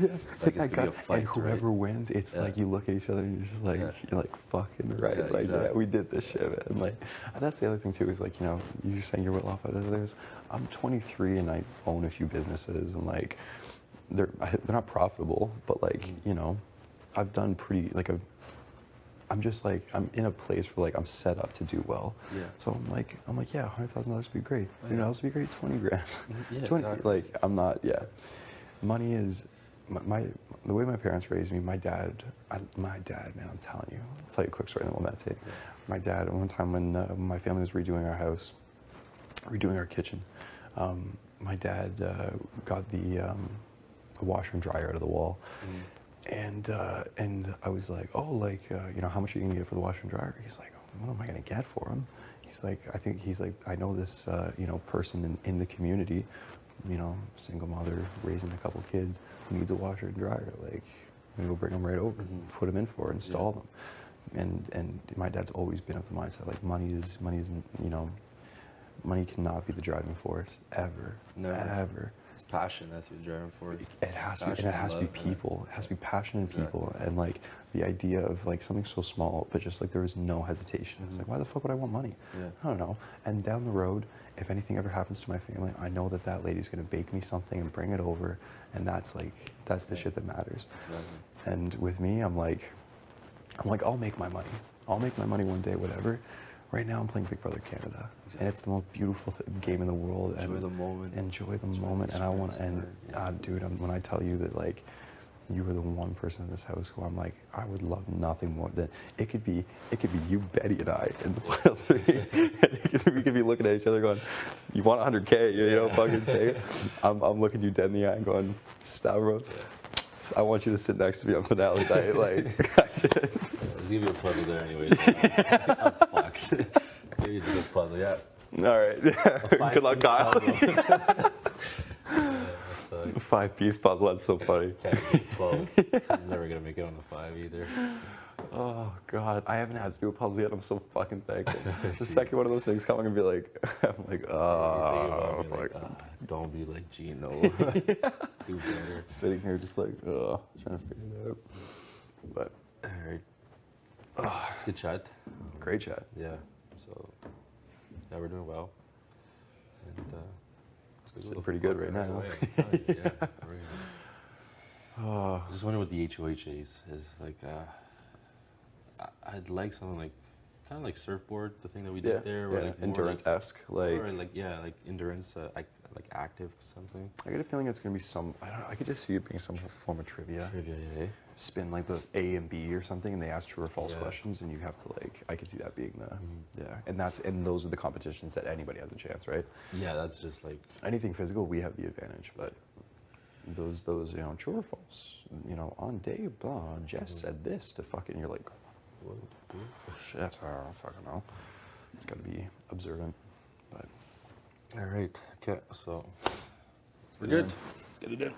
Like it's gonna be a fight. And whoever right? wins, it's like you look at each other and you're just like, you're like fucking right. Yeah, like exactly. yeah, we did this shit, man. Like that's the other thing too is like you're saying you're well off out of others. I'm 23 and I own a few businesses and like they're not profitable, but like I've done pretty like I'm just like I'm in a place where like I'm set up to do well. Yeah. So I'm like yeah, $100,000 would be great. $100,000 would be great. 20 grand. Yeah, 20. exactly. Like I'm not. Yeah. Money is the way my parents raised me. My dad, man. I'm telling you. I'll tell you a quick story and then we'll meditate. Yeah. My dad, one time when my family was redoing our house, redoing our kitchen, my dad got the washer and dryer out of the wall. And I was like, oh, like, how much are you gonna get for the washer and dryer? He's like, what am I gonna get for him? He's like, I know this, person in the community, single mother raising a couple kids who needs a washer and dryer. Like, we go bring them right over, put them in for, install them. and my dad's always been of the mindset like money is you know, money cannot be the driving force ever. Ever. It's passion that's your driving force. It has to be, and it has to be people. It has to be passion in people, and like the idea of like something so small, but just like there is no hesitation. It's like, why the fuck would I want money? Yeah. I don't know. And down the road, if anything ever happens to my family, I know that that lady's gonna bake me something and bring it over, and that's the shit that matters. Exactly. And with me, I'm like, I'll make my money. I'll make my money one day, whatever. Right now, I'm playing Big Brother Canada, and it's the most beautiful game in the world. Enjoy the moment. Enjoy the moment, and I want to. And dude, when I tell you that, like, you were the one person in this house who I'm like, I would love nothing more than it could be you, Betty, and I in the final three. And we could be looking at each other, going, "You want 100K? You know, fucking take it." I'm looking you dead in the eye, and going, Stavros, I want you to sit next to me on finale night, like. Let's give you a puzzle there anyways. I'm fucked. Give you just a puzzle, yeah. All right. Good luck, Kyle. 5-piece puzzle. That's so funny. Can't get 12. I'm never gonna make it on the 5 either. Oh God, I haven't had to do a puzzle yet. I'm so fucking thankful. The second one of those things come, I'm gonna be like, oh, don't be like Gino. Do better. Sitting here just like, trying to figure it out. But all right. It's a good chat. Great chat. Yeah. So yeah, we're doing well. And it's looking pretty good right now. Yeah. I just wonder what the HOH is like. I'd like something like kind of like surfboard, the thing that we did there. Yeah, like endurance-esque, like endurance, like active something. I get a feeling it's gonna be some. I could just see it being some form of trivia. Yeah. Spin like the A and B or something, and they ask true or false questions, and you have to like. I could see that being the and those are the competitions that anybody has a chance, right? Yeah, that's just like anything physical, we have the advantage, but those you know, true or false, you know, on day blah, Jess said this to fucking, you're like, what? Shit, I don't fucking know. It's gotta be observant, but. All right. Okay. So we're good. Let's get it in.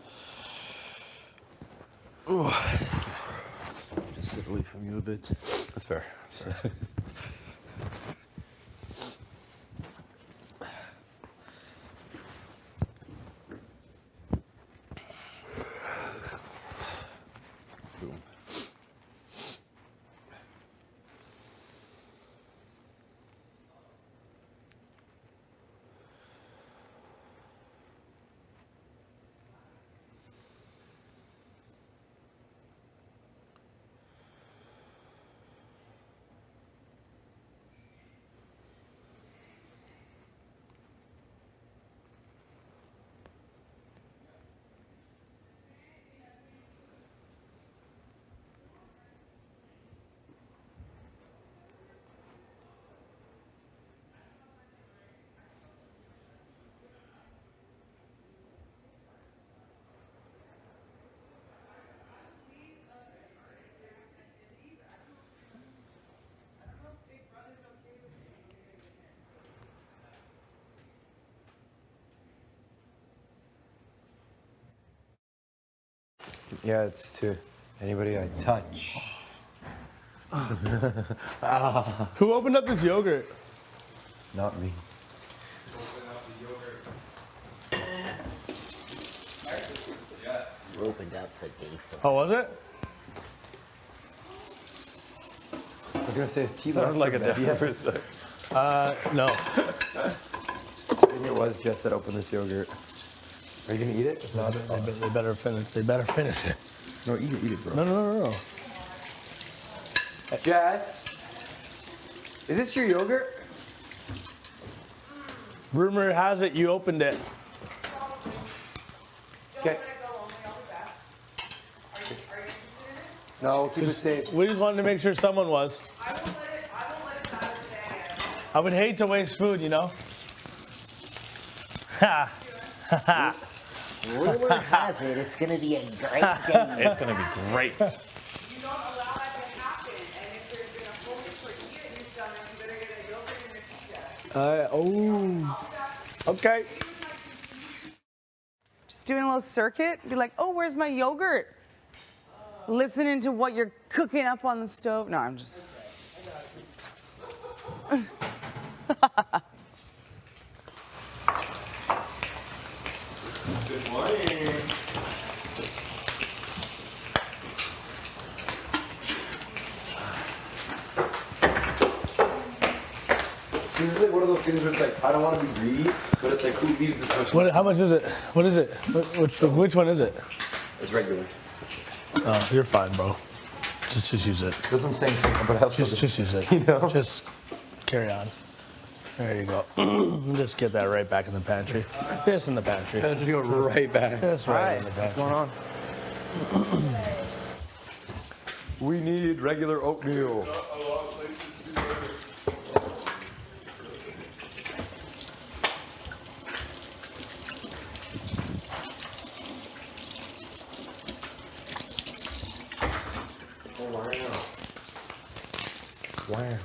Ooh. Just sit away from you a bit. That's fair. Boom. Yeah, it's to anybody I touch. Who opened up this yogurt? Not me. Opened up the gates. Oh, was it? I was gonna say, is tea Sounded like a left dad for for a sec. No. I think it was Jess that opened this yogurt. Are you gonna eat it? If not, They better finish. They better finish it. No, eat it, bro. No. Jess, is this your yogurt? Rumor has it you opened it. Okay. No, keep it safe. We just wanted to make sure someone was. I would hate to waste food, you know? Ha! Rumor has it, it's gonna be a great day. It's gonna be great. You don't allow that to happen, and if there's been a focus for you and you've done it, you better get a yogurt and a tea. Okay. Just doing a little circuit. Be like, oh, where's my yogurt? Listening to what you're cooking up on the stove. No, I'm just. Good morning. See, this is like one of those things where it's like, I don't want to be greedy, but it's like, who leaves this much? How much is it? What is it? Which one is it? It's regular. Oh, you're fine, bro. Just use it. That's what I'm saying, but else Just use it. You know? Just carry on. There you go. Just get that right back in the pantry. Just in the pantry. Just go right back. Just right in the pantry. What's going on? We need regular oatmeal. Wow.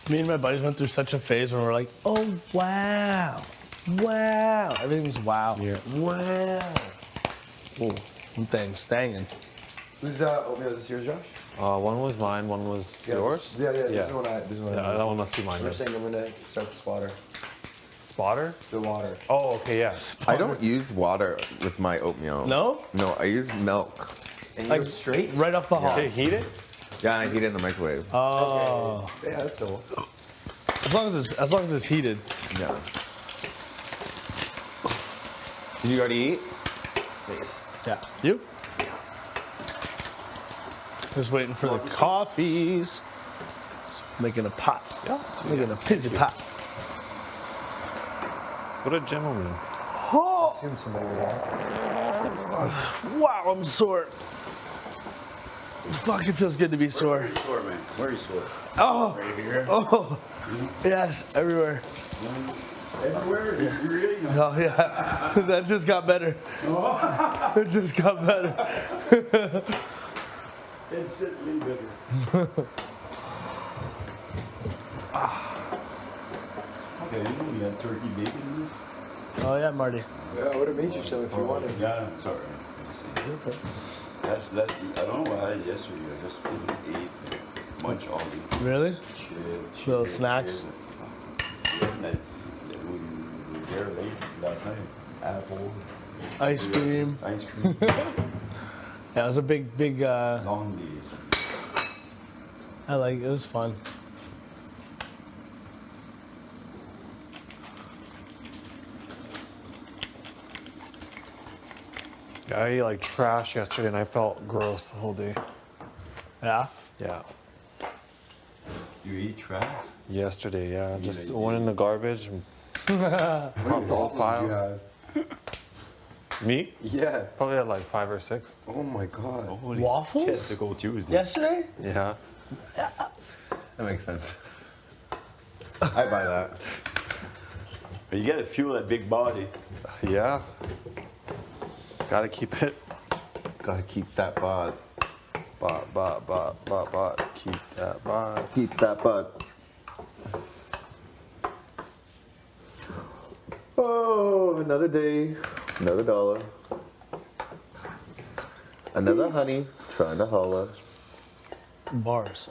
Me and my buddies went through such a phase where we're like, oh, wow. Wow. Everything's wow. Yeah. Wow. Oh, thanks. Stangin'. Who's oatmeal? Is this yours, Josh? One was mine, one was yours. Yeah. This is one I. That one must be mine. We're Then. saying I'm gonna start the spotter. Spotter? The water. Oh, okay, yeah. I don't use water with my oatmeal. No? No, I use milk. And Like, you go straight? Right off the hop. To heat it? Yeah, and I heat it in the microwave. Oh. Okay. Yeah, that's cool. As long as it's heated. Yeah. Did you already eat? Nice. Yeah. You? Just waiting for the coffees. Making a pot. Yeah. Making a pizzy pot. What a gentleman. Oh, Assume somebody would have. wow, I'm sore. Fuck, it feels good to be sore. Where are you sore, man? Where are you sore? Oh, Right here? oh, yes, everywhere. Everywhere? You really? Oh, yeah, that just got better. It just got better. Instantly better. Okay, you got turkey bacon. Oh, yeah, Marty. Yeah, I would have made you some if you wanted. Yeah, sorry. That's, I don't know what I had yesterday. I just ate much all day. Really? Chill, Little snacks? Yeah, we were there late last night. Apple, Ice cream. ice cream, Yeah, it was a big. long days. It was fun. I ate like trash yesterday and I felt gross the whole day. Yeah? Yeah. You eat trash? Yesterday, yeah. You Just like- went in the garbage and popped all file. Me? Yeah. Probably had like 5 or 6. Oh my god. Holy Waffles? Testicle Tuesday. Yesterday? Yeah. That makes sense. I buy that. But you gotta fuel that big body. Yeah. Gotta keep it. Gotta keep that bod. Bot. Keep that bot. Keep that bod. Oh, another day, another dollar. Another honey trying to holler. Bars.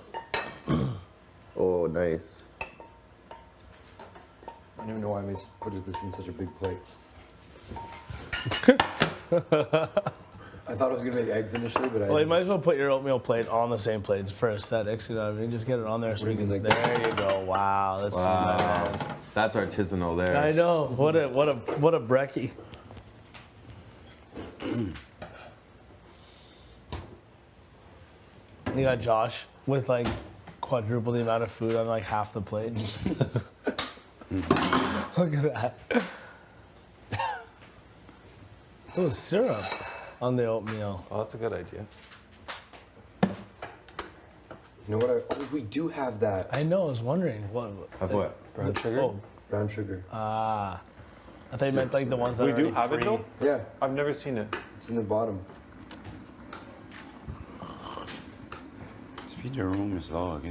Oh, nice. I don't even know why I put this in such a big plate. I thought I was gonna make eggs initially, but Well, you might as well put your oatmeal plate on the same plates for aesthetics. You know what I mean? Just get it on there so we What do can. you mean, like There you go. Wow, that's Wow. That's artisanal there. I know. What a brekkie. You got Josh with like quadruple the amount of food on like half the plate. Look at that. Oh, syrup on the oatmeal. Oh, that's a good idea. You know what? We do have that. I know. I was wondering what. Of what? Brown sugar? Oh, Brown sugar. I thought you meant like the ones that We are do already have it pre- though? Yeah, I've never seen it. it's in the bottom. Speed your room is log, eh?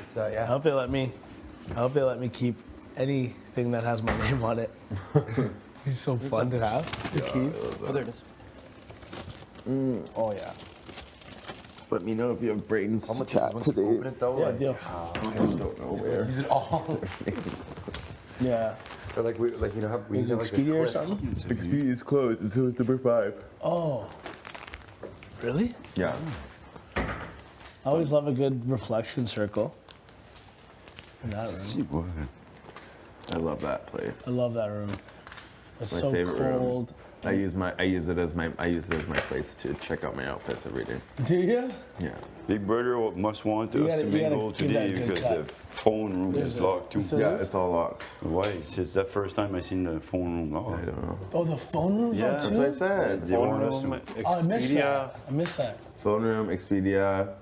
It's I yeah. hope they let me keep anything that has my name on it. It's so fun to have. To keep. Oh, there it is. Oh yeah. Let me know if you have brains How to much chat is once you today. open it though? Yeah, Like, deal. I just don't know where. use it all. Yeah. So like we like you know how we Is have it like a Expedia or cliff. something? Expedia is closed until it's number 5. Oh. Really? Yeah. I always love a good reflection circle. In that room. I love that place. I love that room. It's My so favorite room. cold. I use it as my place to check out my outfits every day. Do you? Yeah. Big brother must want You us gotta- to you gotta mingle give today that good because cut. the phone room There's is a- locked too. So- Yeah, it's all locked. Why? It's the first time I seen the phone room I locked. don't know. Oh, the phone room's Yeah, on That's too? what I said. They want us to. Oh, I missed that. I missed that. Phone room, Expedia, Oh,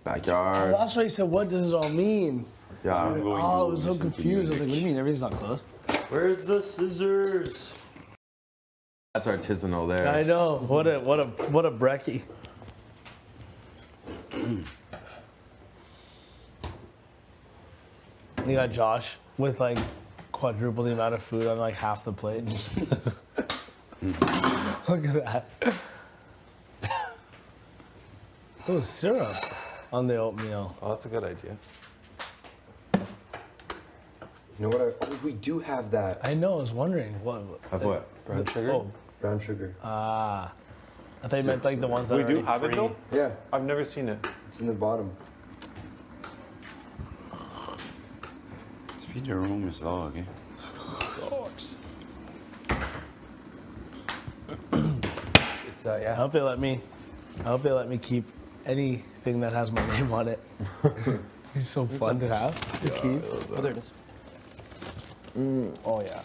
backyard. that's why you said, what does it all mean? Yeah. I'm going Oh, I to was so listen to confused. I was like, what do music. you mean? Everything's not closed. Where's the scissors? That's artisanal there. I know. What a brekkie. You got Josh with like quadruple the amount of food on like half the plate. Look at that. Oh, syrup on the oatmeal. Oh, that's a good idea. You know what? We do have that I know. I was wondering what. Of what? brown sugar. Oh, Brown sugar. I thought you meant like the ones that We are do already have it free. though? Yeah, I've never seen it. it's in the bottom. Speed your room is locked. Eh? Sucks. It's I yeah. hope they let me keep anything that has my name on it. It's so fun to have. To keep. Oh, there it is. Oh yeah.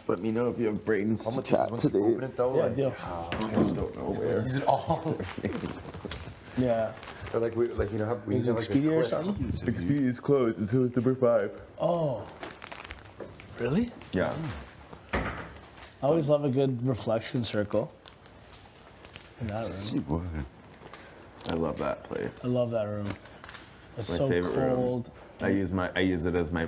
Let me know if you have brains How to much is chat once you today. open it though? Yeah, Like, deal. I just don't know where. use it all. Yeah. So like we like you know how we Is it have like a Expedia or cliff. something? Expedia is closed until it's number 5. Oh. Really? Yeah. I always love a good reflection circle. In that room. I love that place. I love that room. It's My so favorite room. cold. I use it as my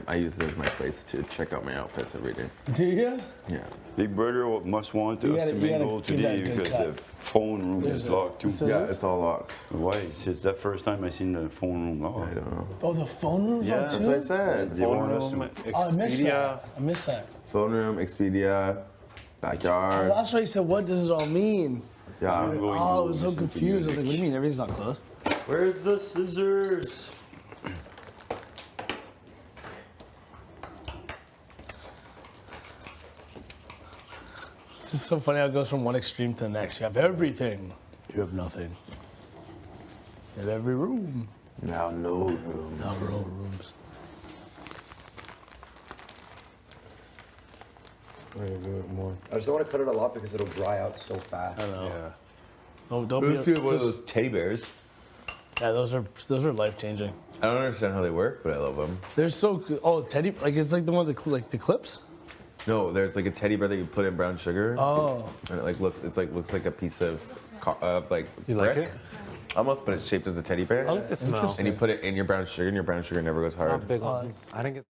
place to check out my outfits every day. Do you? Yeah. Big brother must want You us gotta- to you gotta mingle give that today good because cut. the phone room There's is a- locked too. So- Yeah, it's all locked. Why? It's the first time I seen the phone room I locked. don't know. Oh, the phone room's Yeah, on That's too? what I said. They want us to. Oh, I missed that. I missed that. Phone room, Expedia, Oh, backyard. that's why you said, what does it all mean? Yeah. I'm going to Oh, I was so listen to confused. I was like, what do music. you mean? Everything's not closed. Where's the scissors? It's just so funny how it goes from one extreme to the next. You have everything. You have nothing. You have every room. Now no room. Now we're all rooms. I'm gonna do it more. I just don't want to cut it a lot because it'll dry out so fast. I know. Yeah. Oh, don't Let's be see one of just- those teddy bears. Yeah, those are life changing. I don't understand how they work, but I love them. They're so good. Oh, teddy, like it's like the ones that like the clips. No, there's like a teddy bear that you put in brown sugar, Oh, and it looks like a piece of like You like brick. it? Almost, but it's shaped as a teddy bear. I like the smell. And you put it in your brown sugar, and your brown sugar never goes hard. Not big Oh, on. I didn't get.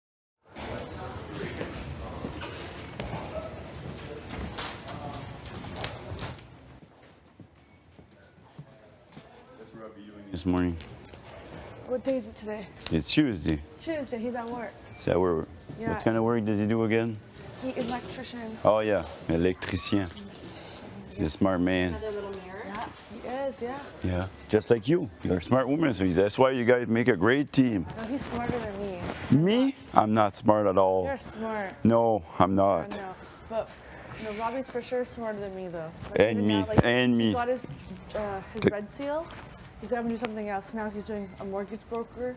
This morning. What day is it today? It's Tuesday. Tuesday. He's at work. Is that where? Yeah. What kind of work does he do again? He electrician. Oh yeah, électricien. He's a smart man. Another little mirror. Yeah, he is. Yeah. Yeah, just like you. You're a smart woman, so that's why you guys make a great team. No, he's smarter than me. Me? I'm not smart at all. You're smart. No, I'm I not. know. But no, Robbie's for sure smarter than me though. And even me, now, like, and he me. got his The- red seal. He's having to do something else now. He's doing a mortgage broker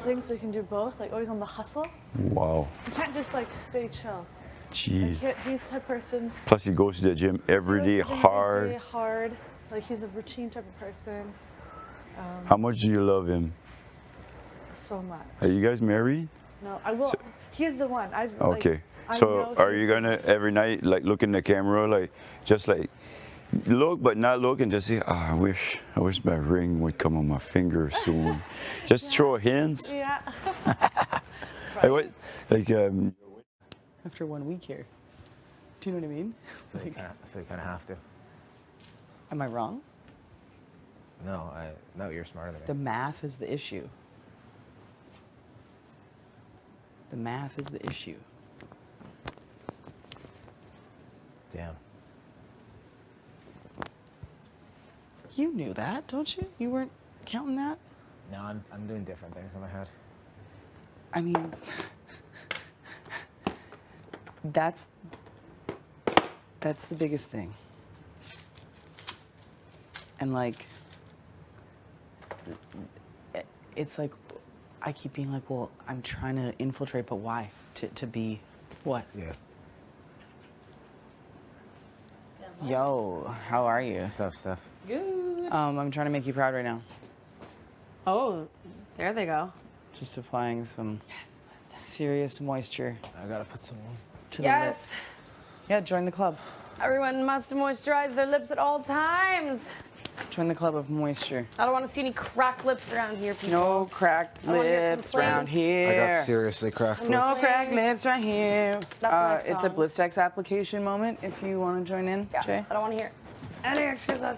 thing, so he can do both. Like always on the hustle. Wow. He can't just like stay chill. Gee. He's the type of person. Plus, he goes to the gym every day He goes to the gym hard. Every day hard. Like he's a routine type of person. How much do you love him? So much. Are you guys married? No, I will. He's the one. I've. Okay. Like, I So, know are he's you the- gonna every night like look in the camera, like just like look but not look and just say, I wish my ring would come on my finger soon. Just throw hints. Yeah. try. Hey, what? Like, After 1 week here. Do you know what I mean? So you kind of have to. Am I wrong? No, you're smarter than me. The math is the issue. The math is the issue. Damn. You knew that, don't you? You weren't counting that? No, I'm doing different things in my head. I mean, that's the biggest thing. And like, it's like, I keep being like, well, I'm trying to infiltrate, but why? To be what? Yeah. Yo, how are you? What's up, Steph? Good. I'm trying to make you proud right now. Oh, there they go. Just applying some serious moisture I gotta put some on. to the lips. Yeah, join the club. Everyone must moisturize their lips at all times. Join the club of moisture. I don't want to see any cracked lips around here, people. No cracked I wanna hear lips around complaints. here. I got seriously cracked. No cracked lips right here. That's the next It's a song. Blistex application moment if you want to join in, Yeah, Jay. I don't want to hear any excuses.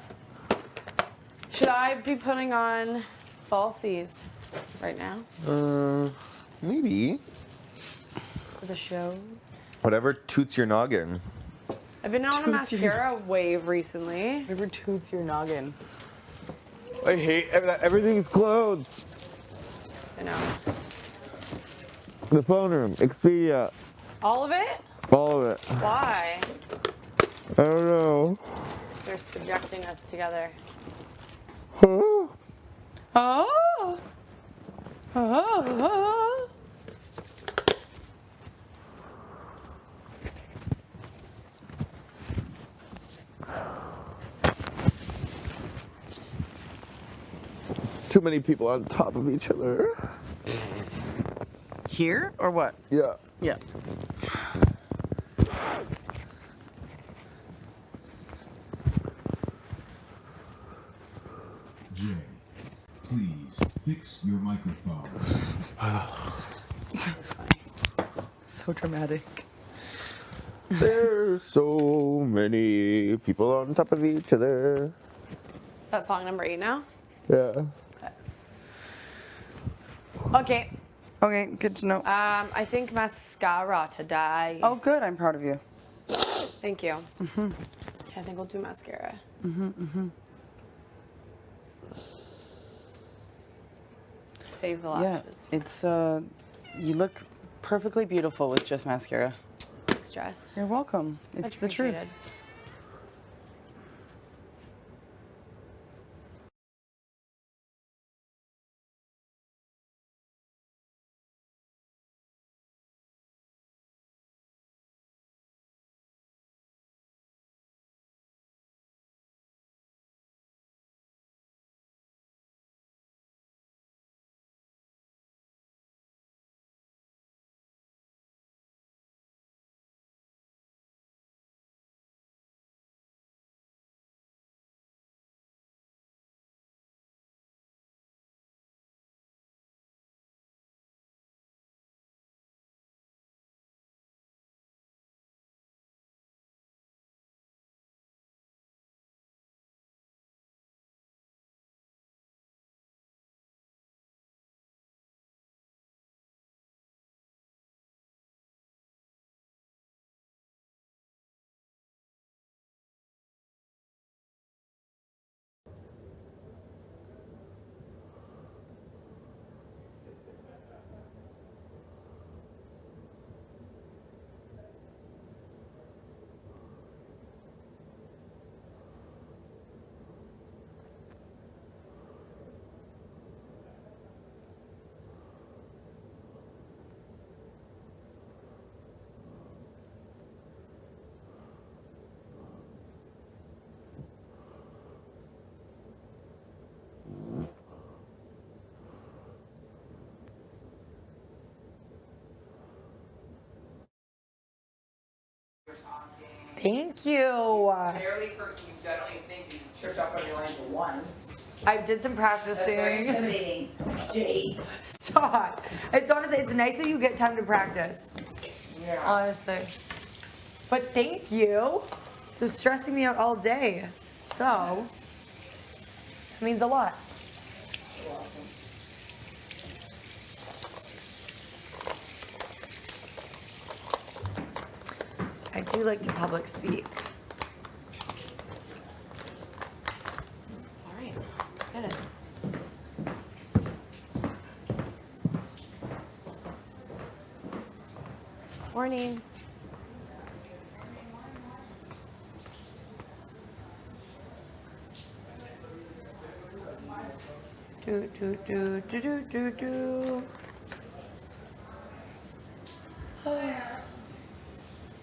Should I be putting on falsies right now Maybe. for the show? Whatever toots your noggin. I've been on a Toots your- mascara wave recently. Whatever toots your noggin. I hate that everything's closed. I know. The phone room, Expedia, All of it? all of it. Why? I don't know. They're subjecting us together. Oh! Oh! Oh! Too many people on top of each other. Here or what? Yeah. Yeah. Jay, please fix your microphone. So dramatic. There's so many people on top of each other. Is that song number 8 now? Yeah. Okay. Okay, good to know. I think mascara today. Oh, good. I'm proud of you. Thank you. I think we'll do mascara. Save the Yeah, lashes. it's you look perfectly beautiful with just mascara. Thanks, Jess. You're welcome. It's the truth. Appreciated. Thank you. Barely for you generally think you tripped up on your ankle once. I did some practicing. Stop. It's honestly, it's nice that you get time to practice. Yeah. Honestly. But thank you. So stressing me out all day. So, it means a lot. You're welcome. I do like to public speak. All right, let's get it. Morning. Do do do do do do do.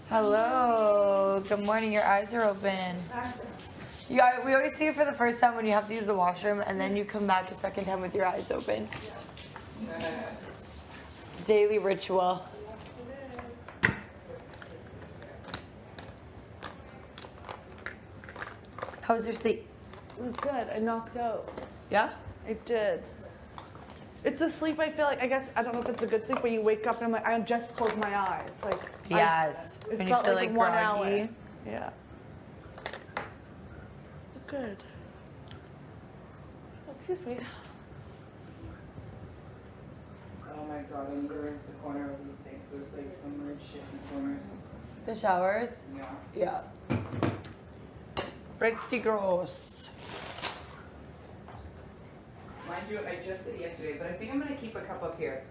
Hello. Good morning. Your eyes are open. Yeah, we always see you for the first time when you have to use the washroom, and then you come back a second time with your eyes open. Daily ritual. How was your sleep? It was good. I knocked out. Yeah? I did. It's a sleep I feel like, I guess, I don't know if it's a good sleep, but you wake up and I'm like, I just closed my eyes. Like, Yes. it When you felt feel like like 1 groggy. hour. Yeah. Good. Oh, excuse me. Oh my god, I need to rinse the corner of these things. There's like some weird shit in the corners. The showers? Yeah. Yeah. Pretty gross. Mind you, I just did it yesterday, but I think I'm gonna keep a cup up here.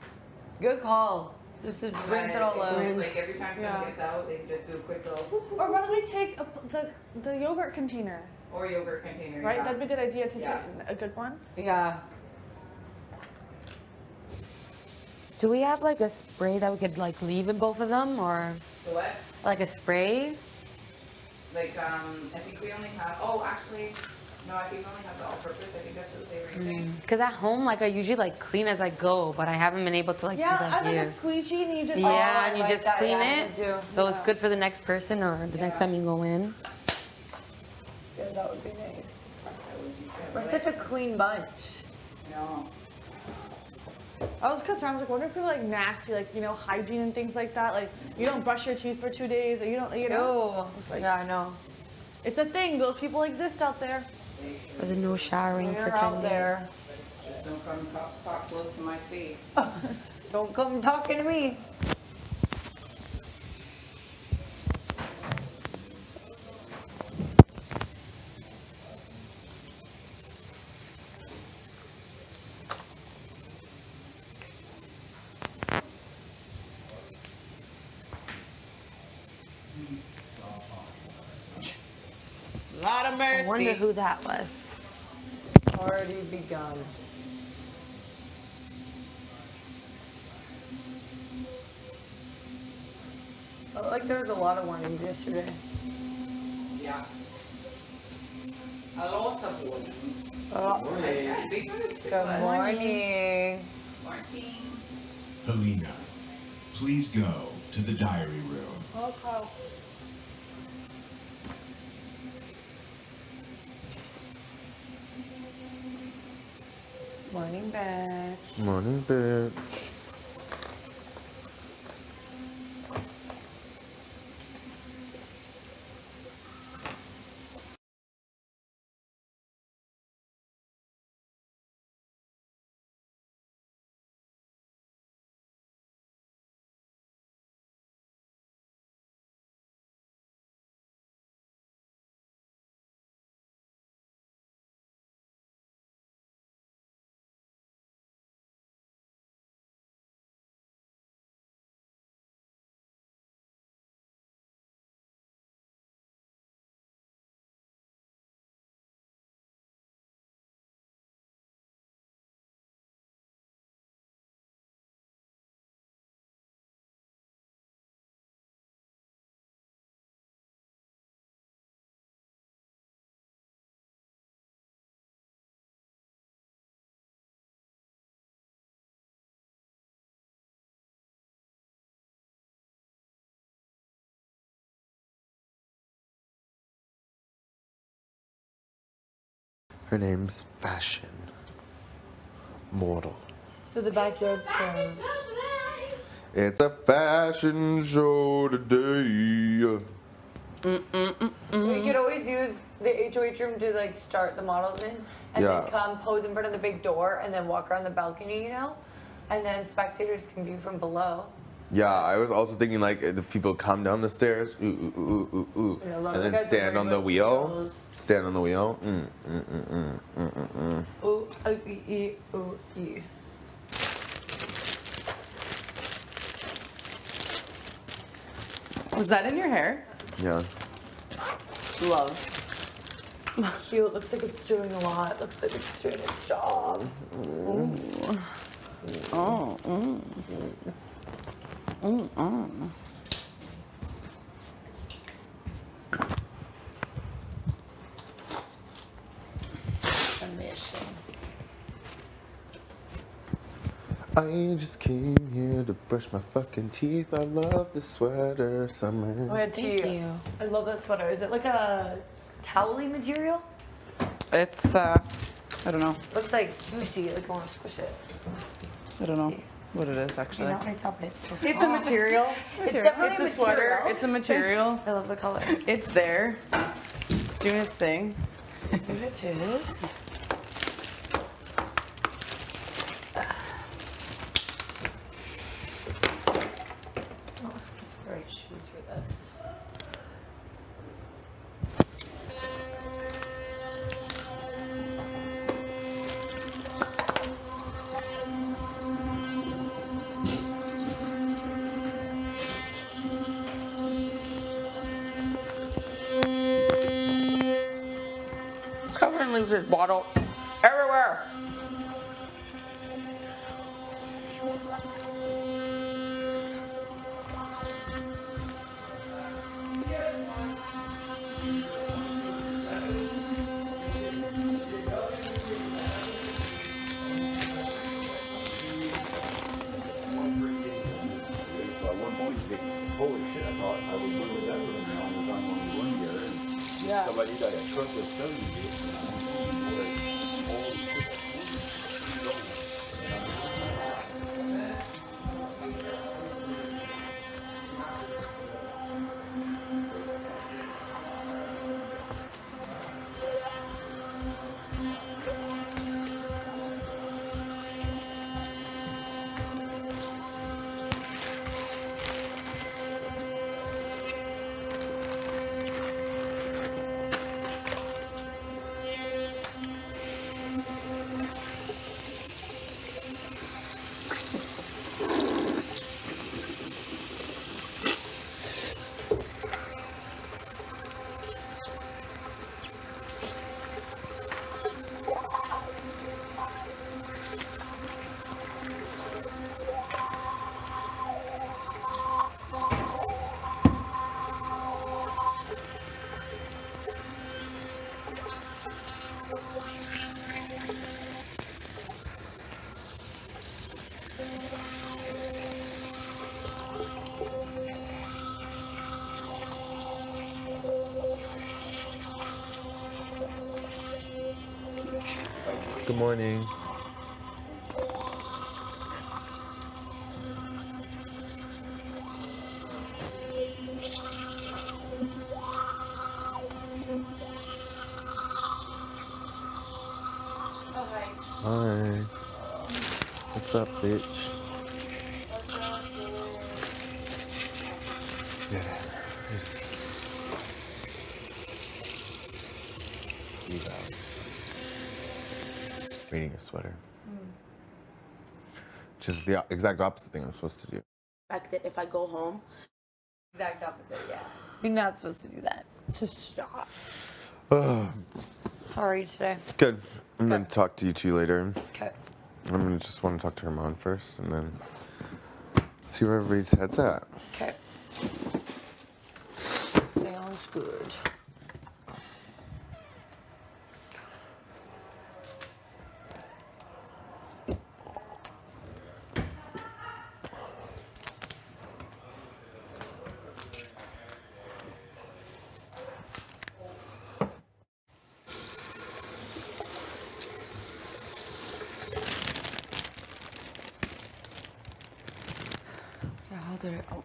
Good call. Just rinse it all out. It's like every time someone gets out, they just do a quick little Or why don't we take the yogurt container? or yogurt container. Right? Yeah. That'd be a good idea to Yeah. take a good one. Yeah. Do we have like a spray that we could like leave in both of them, or The what? like a spray? Like I think we only have. Oh, actually, no. I think we only have the all-purpose. I think that's the flavoring thing. Because at home, like I usually like clean as I go, but I haven't been able to like Yeah, do I that like here. a squeegee and you just Yeah, and you like just that, clean yeah, it, I do. so it's good for the next person or the next time you go in. Yeah, that would be nice. That would be good. We're such a clean bunch. No. I was concerned. I was like, wonder if people like nasty, like hygiene and things like that. Like you don't brush your teeth for 2 days, or you don't, Oh, yeah, I know. It's a thing. Those people exist out there. There's no showering for They're 10 out days. there. Just don't come talk close to my face. Don't come talking to me. Lot of mercy. I wonder who that was. Already begun. Felt like there was a lot of warnings yesterday. Yeah. A lot of warnings. Big one is Good morning. Morning. Helena, please go to the diary room. Okay. Morning, bitch. Morning, bitch. Her name's Fashion Mortal. So the backyard's closed. It's a fashion show today. We could always use the HOH room to like start the models in, and Yeah. then come pose in front of the big door, and then walk around the balcony, you know, and then spectators can view from below. Yeah, I was also thinking like the people come down the stairs, ooh, ooh, ooh, ooh, ooh, Yeah, a lot and of the then guys are stand wearing, on the like, wheel. heels. Stand on the wheel. Ooh, ee, ooh, ee. Was that in your hair? Yeah. Gloves. Cute. Looks like it's doing a lot. Looks like it's doing its job. Ooh. Oh. I just came here to brush my fucking teeth. I love the sweater summer. Oh, yeah, Thank you. I love that sweater. Is it like a towel-y material? It's I don't know. Looks like juicy. Like I want to squish it. I don't know what it is You actually. know what I thought, but it's so It's a soft. material. It's definitely It's a a sweater. material. It's a material. I love the color. It's there. It's doing its thing. It's what it is. Right shoes for this. Kevin leaves his bottle everywhere. Holy shit, I thought I was going with that room and I was on one year and Yeah. somebody got a truck with 70 holy shit. Good morning. Oh, hi. Hi. What's up, bitch? Yeah. Reading a sweater. Which is the exact opposite thing I'm supposed to do. Fact that if I go home, exact opposite. Yeah, you're not supposed to do that. So stop. How are you today? Good. I'm going to talk to you two later. Okay. I'm going to just want to talk to Herman first and then see where everybody's head's at. Okay. Sounds good. did I? Oh.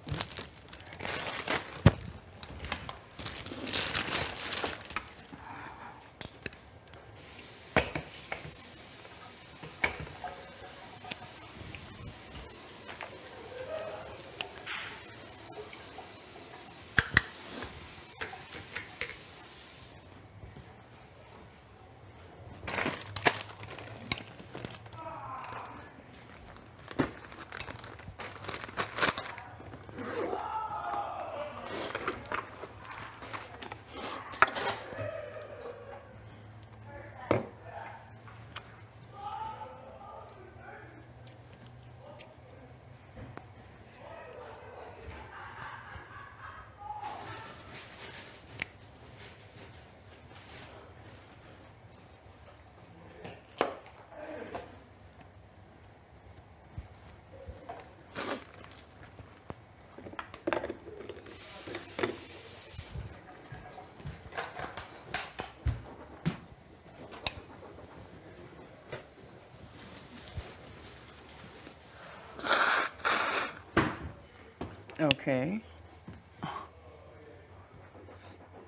Okay.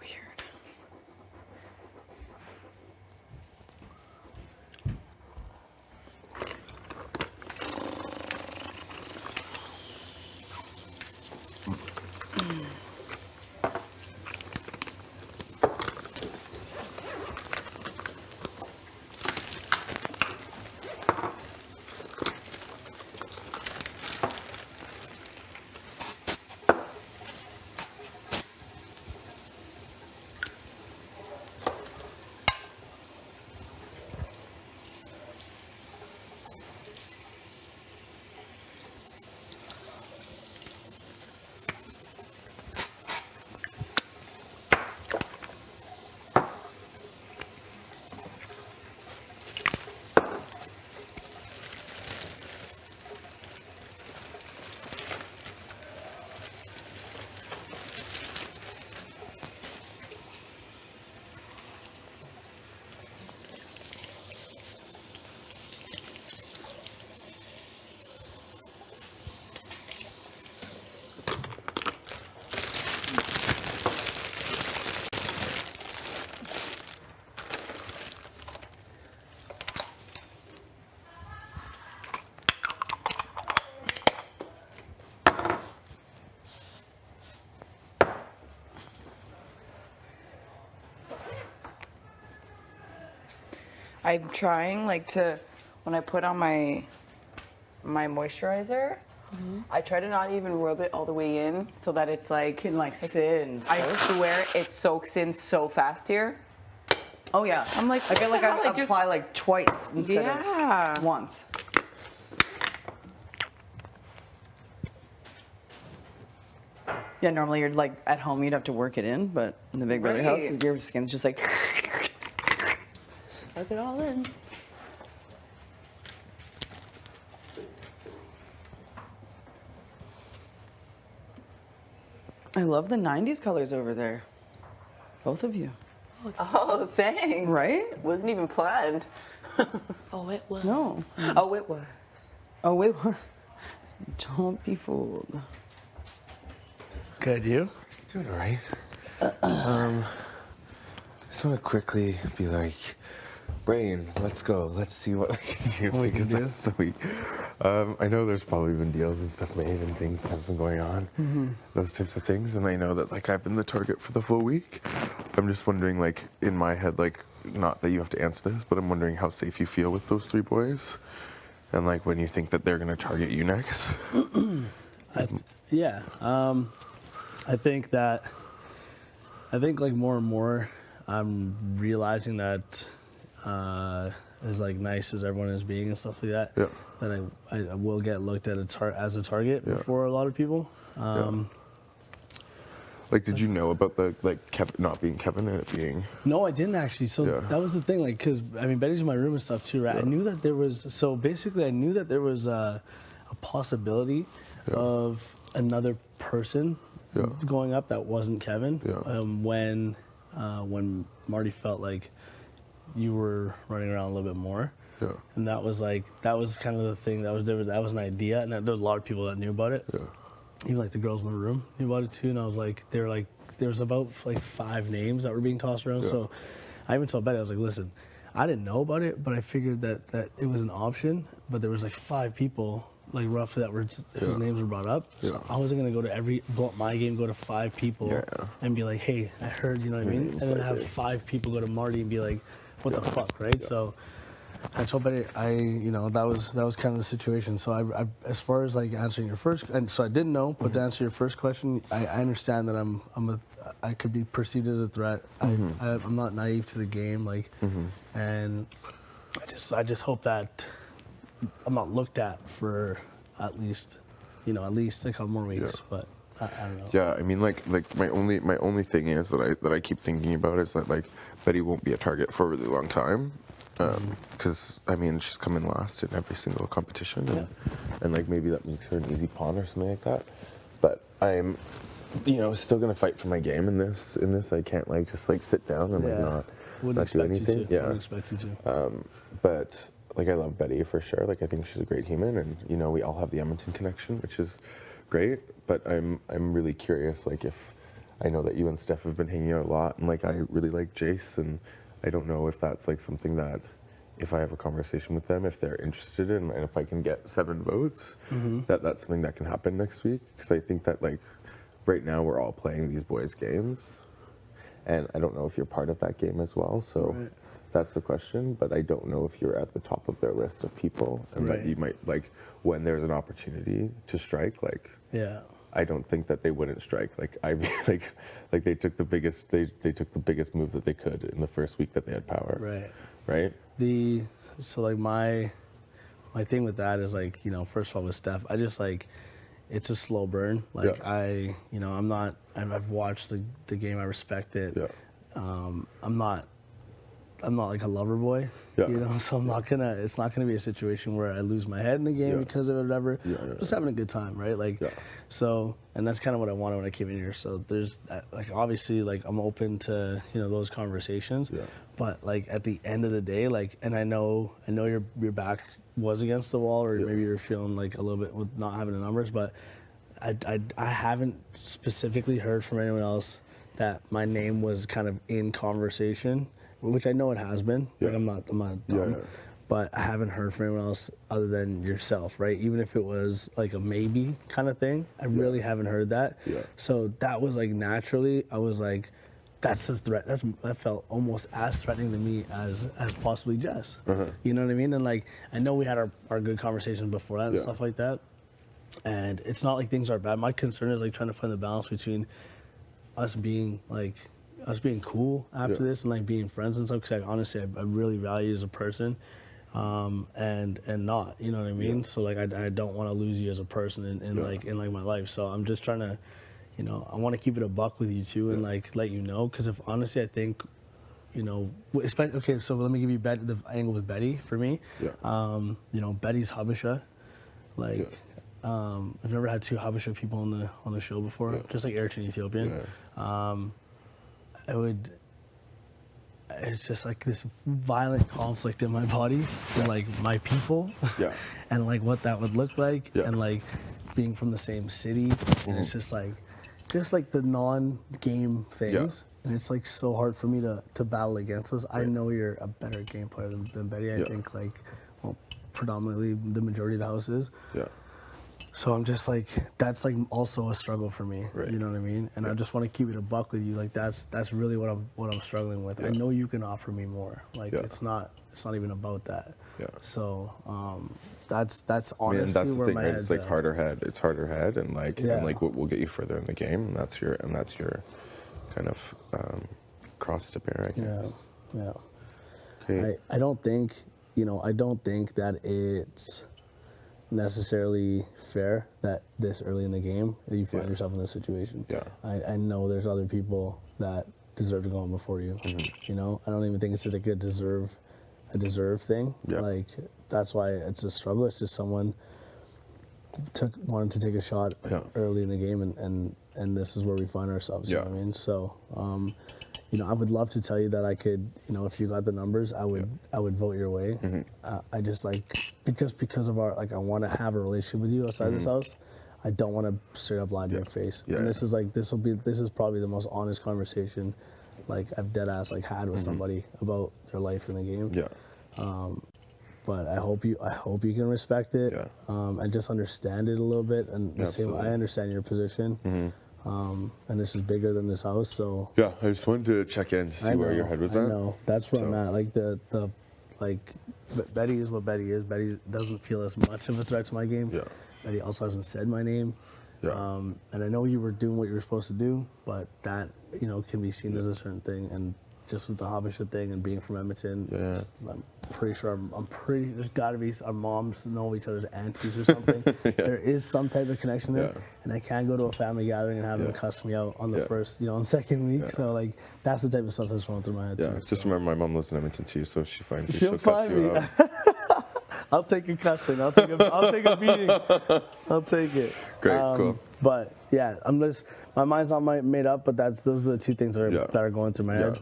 Weird. I'm trying like to, when I put on my moisturizer, I try to not even rub it all the way in so that it's like can like sit and I swear it soaks in so fast here. Oh yeah. I'm like, I feel like I do- apply like twice instead Yeah. of once. Yeah, normally you're like at home you'd have to work it in, but in the Big Brother house, Right. your skin's just like. Suck it all in. I love the 90s colors over there. Both of you. Oh, thanks. Right? Wasn't even planned. Oh, it was. No. Oh, it was. Oh, it was. Don't be fooled. Good, you? Doing all right. Just want to quickly be like, Brain, let's go. Let's see what we can do. Because that's the week. I know there's probably been deals and stuff made and things that have been going on, those types of things. And I know that like I've been the target for the full week. I'm just wondering, like in my head, like not that you have to answer this, but I'm wondering how safe you feel with those three boys, and like when you think that they're gonna target you next. I think like more and more I'm realizing that as like nice as everyone is being and stuff like that, that I will get looked at as a target before a lot of people. Like, did you know about the like Kevin not being Kevin and it being? No, I didn't actually. So that was the thing, like, because I mean, Betty's in my room and stuff too, right? I knew that there was. So basically, I knew that there was a possibility of another person going up that wasn't Kevin. When Marty felt like you were running around a little bit more. And that was kind of the thing that was different. That was an idea, and there were a lot of people that knew about it. even like the girls in the room knew about it too, and I was like, there was about like 5 names that were being tossed around. So I even told Betty, I was like, listen, I didn't know about it, but I figured that it was an option. But there was like 5 people, like roughly, that were whose names were brought up. So I wasn't gonna go to blow up my game, go to 5 people and be like, hey, I heard, you know what I mean? And then have 5 people go to Marty and be like, what the fuck, right? So I told Betty, that was kind of the situation. So I as far as like answering your first, and so I didn't know, but to answer your first question, I understand that I could be perceived as a threat. I'm not naive to the game, like, and I just hope that I'm not looked at for at least a couple more weeks. But I don't know. Yeah, I mean, like my only thing is that I keep thinking about is that like Betty won't be a target for a really long time. Because I mean, she's come in last in every single competition, and like maybe that makes her an easy pawn or something like that. But I'm, still gonna fight for my game in this. I can't like just like sit down and like not do anything. Yeah, wouldn't expect you to. But like I love Betty for sure. Like I think she's a great human, and we all have the Edmonton connection, which is great. But I'm really curious, like if I know that you and Steph have been hanging out a lot, and like I really like Jace, and I don't know if that's like something that, if I have a conversation with them, if they're interested in, and if I can get 7 votes, that's something that can happen next week. Because I think that like right now we're all playing these boys' games, and I don't know if you're part of that game as well. So that's the question. But I don't know if you're at the top of their list of people, and that you might like when there's an opportunity to strike, like I don't think that they wouldn't strike. Like like they took the biggest they took the biggest move that they could in the first week that they had power. Right. So like my thing with that is like, first of all with Steph, I just like, it's a slow burn. Like I've watched the game, I respect it. I'm not like a lover boy, so it's not gonna be a situation where I lose my head in the game because of it or whatever. I'm just having a good time, right? Like, so, and that's kind of what I wanted when I came in here. So there's like, obviously, like I'm open to, those conversations, but like at the end of the day, like, and I know your back was against the wall, or maybe you're feeling like a little bit with not having the numbers, but I haven't specifically heard from anyone else that my name was kind of in conversation, which I know it has been. Like I'm not dumb, but I haven't heard from anyone else other than yourself, right? Even if it was like a maybe kind of thing, I really haven't heard that. So that was like naturally, I was like, that's a threat. That felt almost as threatening to me as possibly Jess. You know what I mean? And like, I know we had our good conversations before that and stuff like that. And it's not like things are bad. My concern is like trying to find the balance between us being cool after this and like being friends and stuff, because honestly I really value you as a person, and not, you know what I mean? So like I don't want to lose you as a person in my life. So I'm just trying to, I want to keep it a buck with you too, and like let you know, because if honestly I think, okay, so let me give you the angle with Betty for me. Betty's Habesha, like I've never had 2 Habesha people on the show before, just like Eritrean Ethiopian. It's just like this violent conflict in my body and like my people and like what that would look like and like being from the same city, and it's just like the non-game things, and it's like so hard for me to battle against those. I know you're a better game player than Betty. I think like, well, predominantly the majority of the house is. So I'm just like, that's like also a struggle for me. You know what I mean? And I just want to keep it a buck with you. Like that's really what I'm struggling with. I know you can offer me more. Like it's not even about that. So that's honestly, and that's the where thing, my right? head's It's like at. harder head. It's harder head, and like what will get you further in the game, and that's your kind of cross to bear, I guess. Okay. I don't think that it's necessarily fair that this early in the game that you find yourself in this situation. I know there's other people that deserve to go on before you. I don't even think it's like a deserve thing. Like that's why it's a struggle. It's just someone wanted to take a shot early in the game, and this is where we find ourselves. You know what I mean? So I would love to tell you that I could, if you got the numbers, I would vote your way. I just like, because of our, like, I want to have a relationship with you outside this house. I don't want to straight up lie to your face. Yeah, And this is like this is probably the most honest conversation like I've dead ass like had with somebody about their life in the game. Yeah. But I hope you can respect it and just understand it a little bit. And the same, I understand your position. And this is bigger than this house, so yeah. I just wanted to check in to see where your head was at. I know that's where I'm at. Like the like Betty is what Betty is. Betty doesn't feel as much of a threat to my game. Yeah. Betty also hasn't said my name. Yeah. And I know you were doing what you were supposed to do, but that can be seen as a certain thing. And just with the Habesha thing and being from Edmonton, I'm pretty sure there's got to be our moms know each other's aunties or something. There is some type of connection there, and I can't go to a family gathering and have them cuss me out on the first, and second week. So like that's the type of stuff that's going through my head too. Just remember, my mom lives in Edmonton too, so if she finds you, she'll cuss you out. I'll take a cussing. I'll take a beating. I'll take it. Great, cool. But yeah, my mind's not made up, but those are the two things that are going through my head.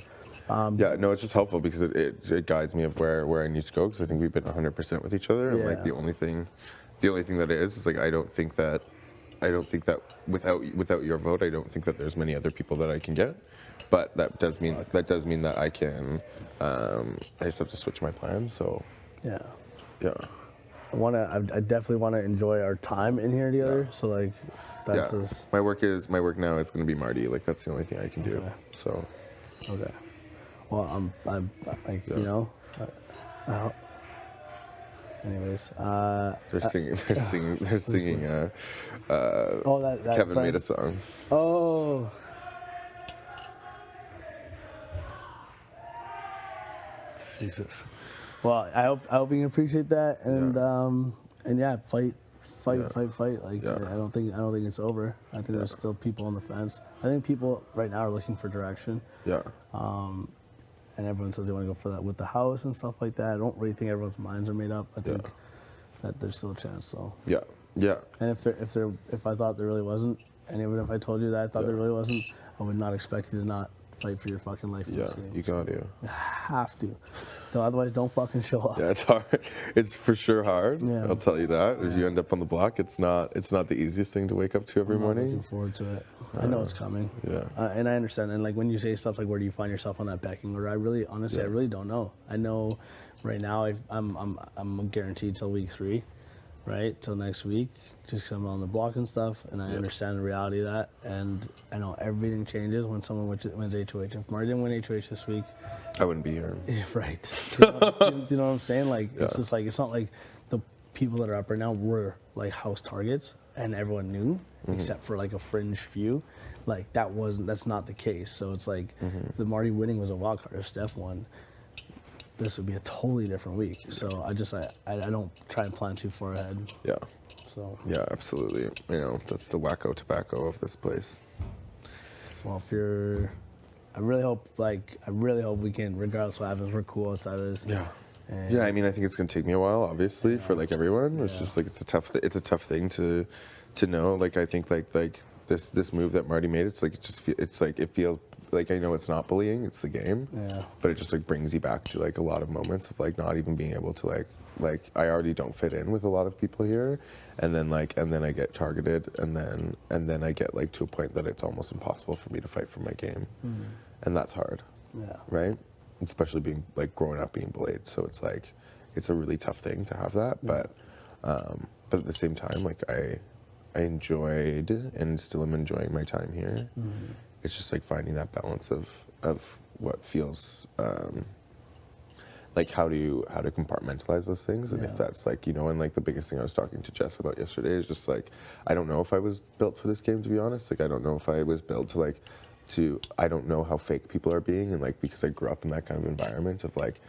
No, it's just helpful because it guides me of where I need to go, because I think we've been 100% with each other. And like the only thing that it is like I don't think that without your vote, I don't think that there's many other people that I can get. But that does mean that I can. I just have to switch my plan. So yeah. I definitely want to enjoy our time in here together. So like that's my work now is going to be Marty. Like that's the only thing I can do. So okay. Well, I'm like anyways, they're singing. That Kevin made a song. Oh. Jesus. Well, I hope you can appreciate that, and fight. Like I don't think it's over. I think there's still people on the fence. I think people right now are looking for direction. Yeah. And everyone says they want to go for that with the house and stuff like that. I don't really think everyone's minds are made up. I think that there's still a chance. So. Yeah. And if I thought there really wasn't, and even if I told you that I thought there really wasn't, I would not expect you to not fight for your fucking life in this game. You got to. You have to. So otherwise, don't fucking show up. Yeah, it's hard. It's for sure hard. Yeah. I'll tell you that. If you end up on the block, it's not the easiest thing to wake up to every morning. Looking forward to it. I know it's coming. Yeah. And I understand. And like when you say stuff like, "Where do you find yourself on that pecking order?" I really, honestly, I really don't know. I know, right now, I'm guaranteed till week 3, right? Till next week, just 'cause I'm on the block and stuff, and I understand the reality of that. And I know everything changes when someone wins HOH. If Marty didn't win HOH this week, I wouldn't be here. Right. Do you know what I'm saying? Like it's just like it's not like the people that are up right now were like house targets and everyone knew, except for like a fringe few. Like that's not the case. So it's like the Marty winning was a wild card. If Steph won, this would be a totally different week. So I don't try and plan too far ahead. Yeah. So. Yeah, absolutely. That's the wacko tobacco of this place. Well, I really hope we can, regardless of what happens, we're cool outside of this. Yeah. And I mean, I think it's gonna take me a while, obviously, for like everyone. It's just like it's a tough thing to know. Like I think like this move that Marty made, it's like it feels like, I know it's not bullying, it's the game. Yeah. But it just like brings you back to like a lot of moments of like not even being able to like I already don't fit in with a lot of people here, and then I get targeted, and then I get like to a point that it's almost impossible for me to fight for my game, and that's hard. Yeah. Right. Especially being like growing up being bullied, so it's like it's a really tough thing to have that, but at the same time, like I enjoyed and still am enjoying my time here. It's just like finding that balance of what feels like how to compartmentalize those things, and if that's like, and like the biggest thing I was talking to Jess about yesterday is just like I don't know if I was built for this game, to be honest. Like I don't know if I was built to I don't know how fake people are being, and like because I grew up in that kind of environment of like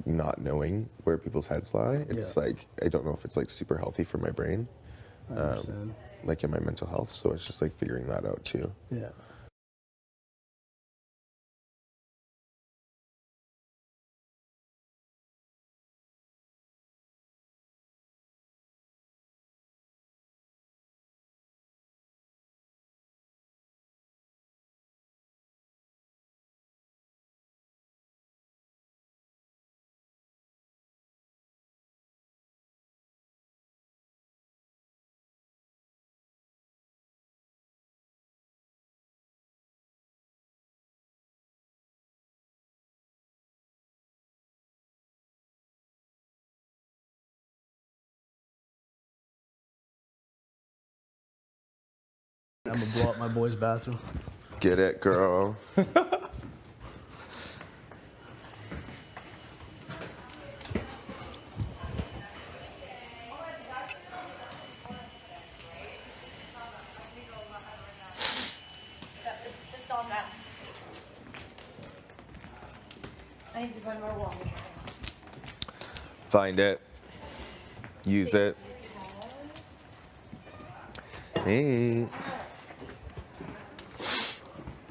not knowing where people's heads lie. It's like I don't know if it's like super healthy for my brain, like in my mental health. So it's just like figuring that out too. Yeah. gonna blow up my boy's bathroom. Get it, girl. It's all done. I need to find my wall. Find it. Use it. Hey.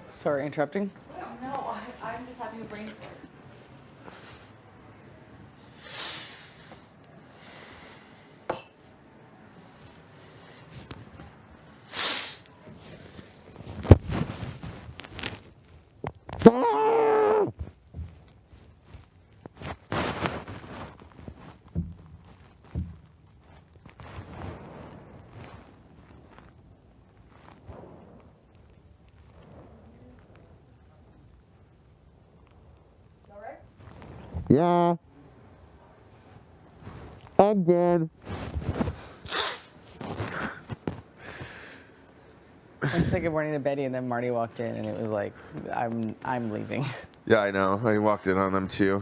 Sorry, interrupting. No, I'm just having a brain fart. Yeah. I'm good. I just said good morning to Betty, and then Marty walked in, and it was like, I'm leaving. Yeah, I know. I walked in on them too.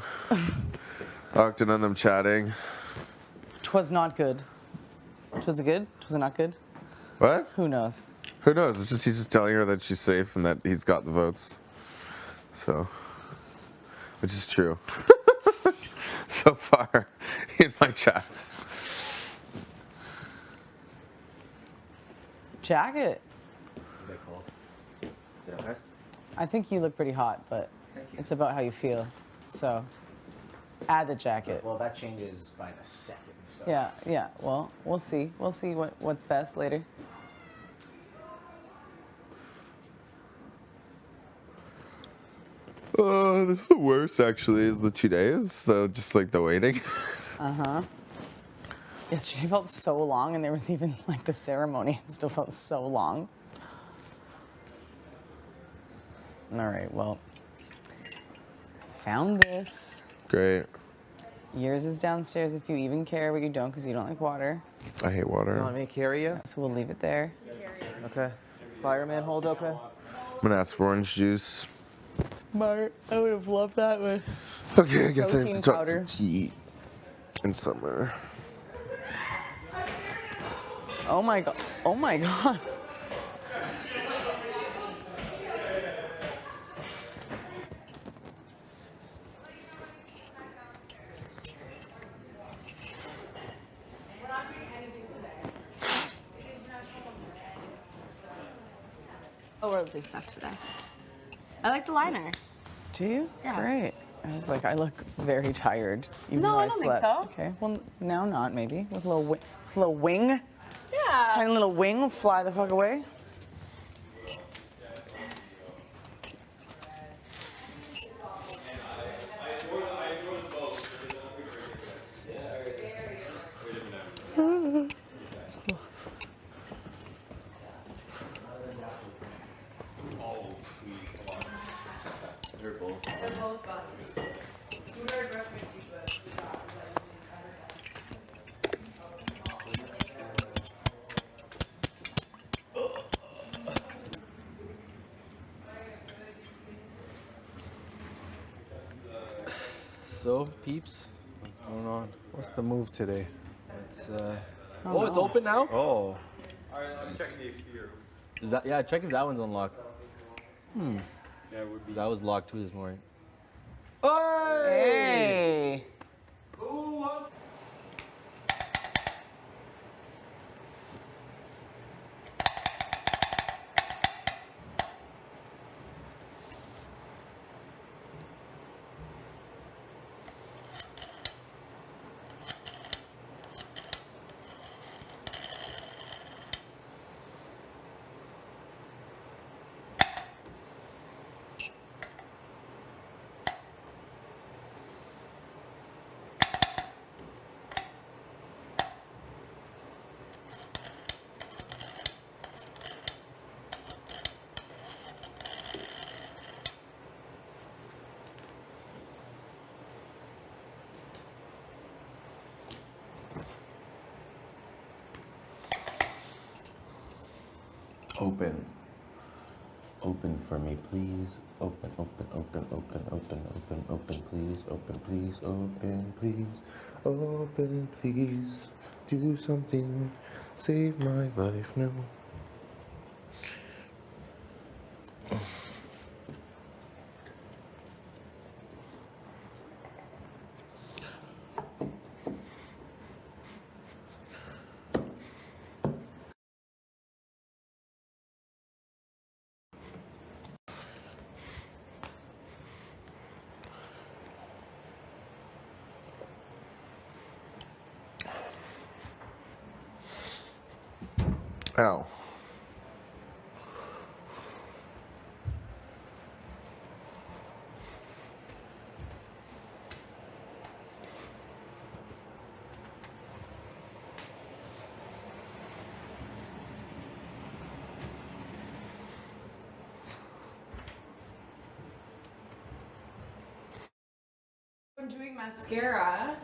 Walked in on them chatting. Twas not good. Was it good? Was it not good? What? Who knows? Who knows? It's just he's just telling her that she's safe and that he's got the votes. So, which is true. So far in my chats. Jacket. They cold. Is it okay? I think you look pretty hot, but it's about how you feel. So, add the jacket. Well, that changes by the second. So. Yeah. Well, we'll see. We'll see what's best later. This is the worst actually, is the 2 days. So just like the waiting. Uh-huh. Yesterday felt so long, and there was even like the ceremony. It still felt so long. All right, well, found this. Great. Yours is downstairs if you even care, but you don't because you don't like water. I hate water. You want me to carry you? So we'll leave it there. Okay. Fireman hold okay? I'm gonna ask for orange juice. Smart. I would have loved that with Okay, I guess I have protein to talk powder. to T in summer. Oh my god. Oh my god. Oh, we're doing stuff today. I like the liner. Do you? Yeah. Great. I was like, I look very tired. Even No, though I don't think slept. so. Okay, well, now not maybe. With a little wing. Yeah. Tiny little wing will fly the fuck away. They're both fun. They're both fun. We already brushed my teeth, but we got So, peeps, what's going on? What's the move today? It's oh, it's open now? Oh. All right, I'm checking the exterior. Is that, yeah, check if that one's unlocked. Yeah, it would be. That was locked too this morning. Hey! Who wants? open. Open for me, please. Open, open, open, open, open, open, open, please. Open, please, open, please. Open, please. Do something. Save my life now. Ow. I'm doing mascara.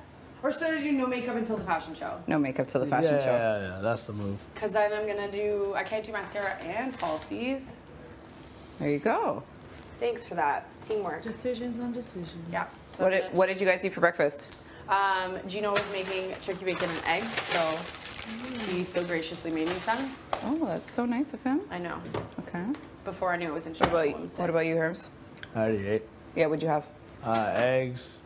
Or should I do no makeup until the fashion show? No makeup till the fashion show. Yeah, that's the move. Because then I'm going to do, I can't do mascara and falsies. There you go. Thanks for that. Teamwork. Decisions on decisions. Yeah. So What did you guys eat for breakfast? Gino was making turkey bacon and eggs, so he so graciously made me some. Oh, that's so nice of him. I know. Okay. Before I knew it was What International about, Women's Day. what about you, Herms? I already ate. Yeah, what'd you have? Eggs.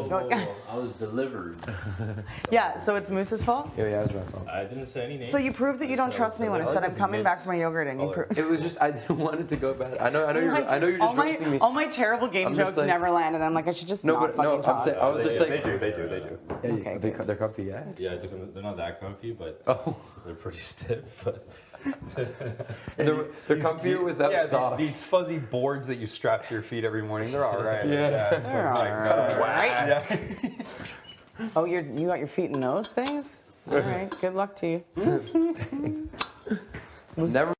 I was delivered. Yeah, so it's Moose's fault? Yeah, it was my fault. I didn't say any names. So you proved that you don't trust me when I said I'm coming back for my yogurt, and you proved. It was just I didn't want it to go bad. I know you're just roasting me. All my terrible game I'm jokes just like- never landed. I'm like, I should just not fucking talk. I was just like, They do. yeah, Okay, they're comfy, yeah. Yeah, they're not that comfy, but they're pretty stiff. But They're comfier without socks. These fuzzy boards that you strap to your feet every morning, they're all right. They're all right. Oh, you got your feet in those things? All right, good luck to you. Never.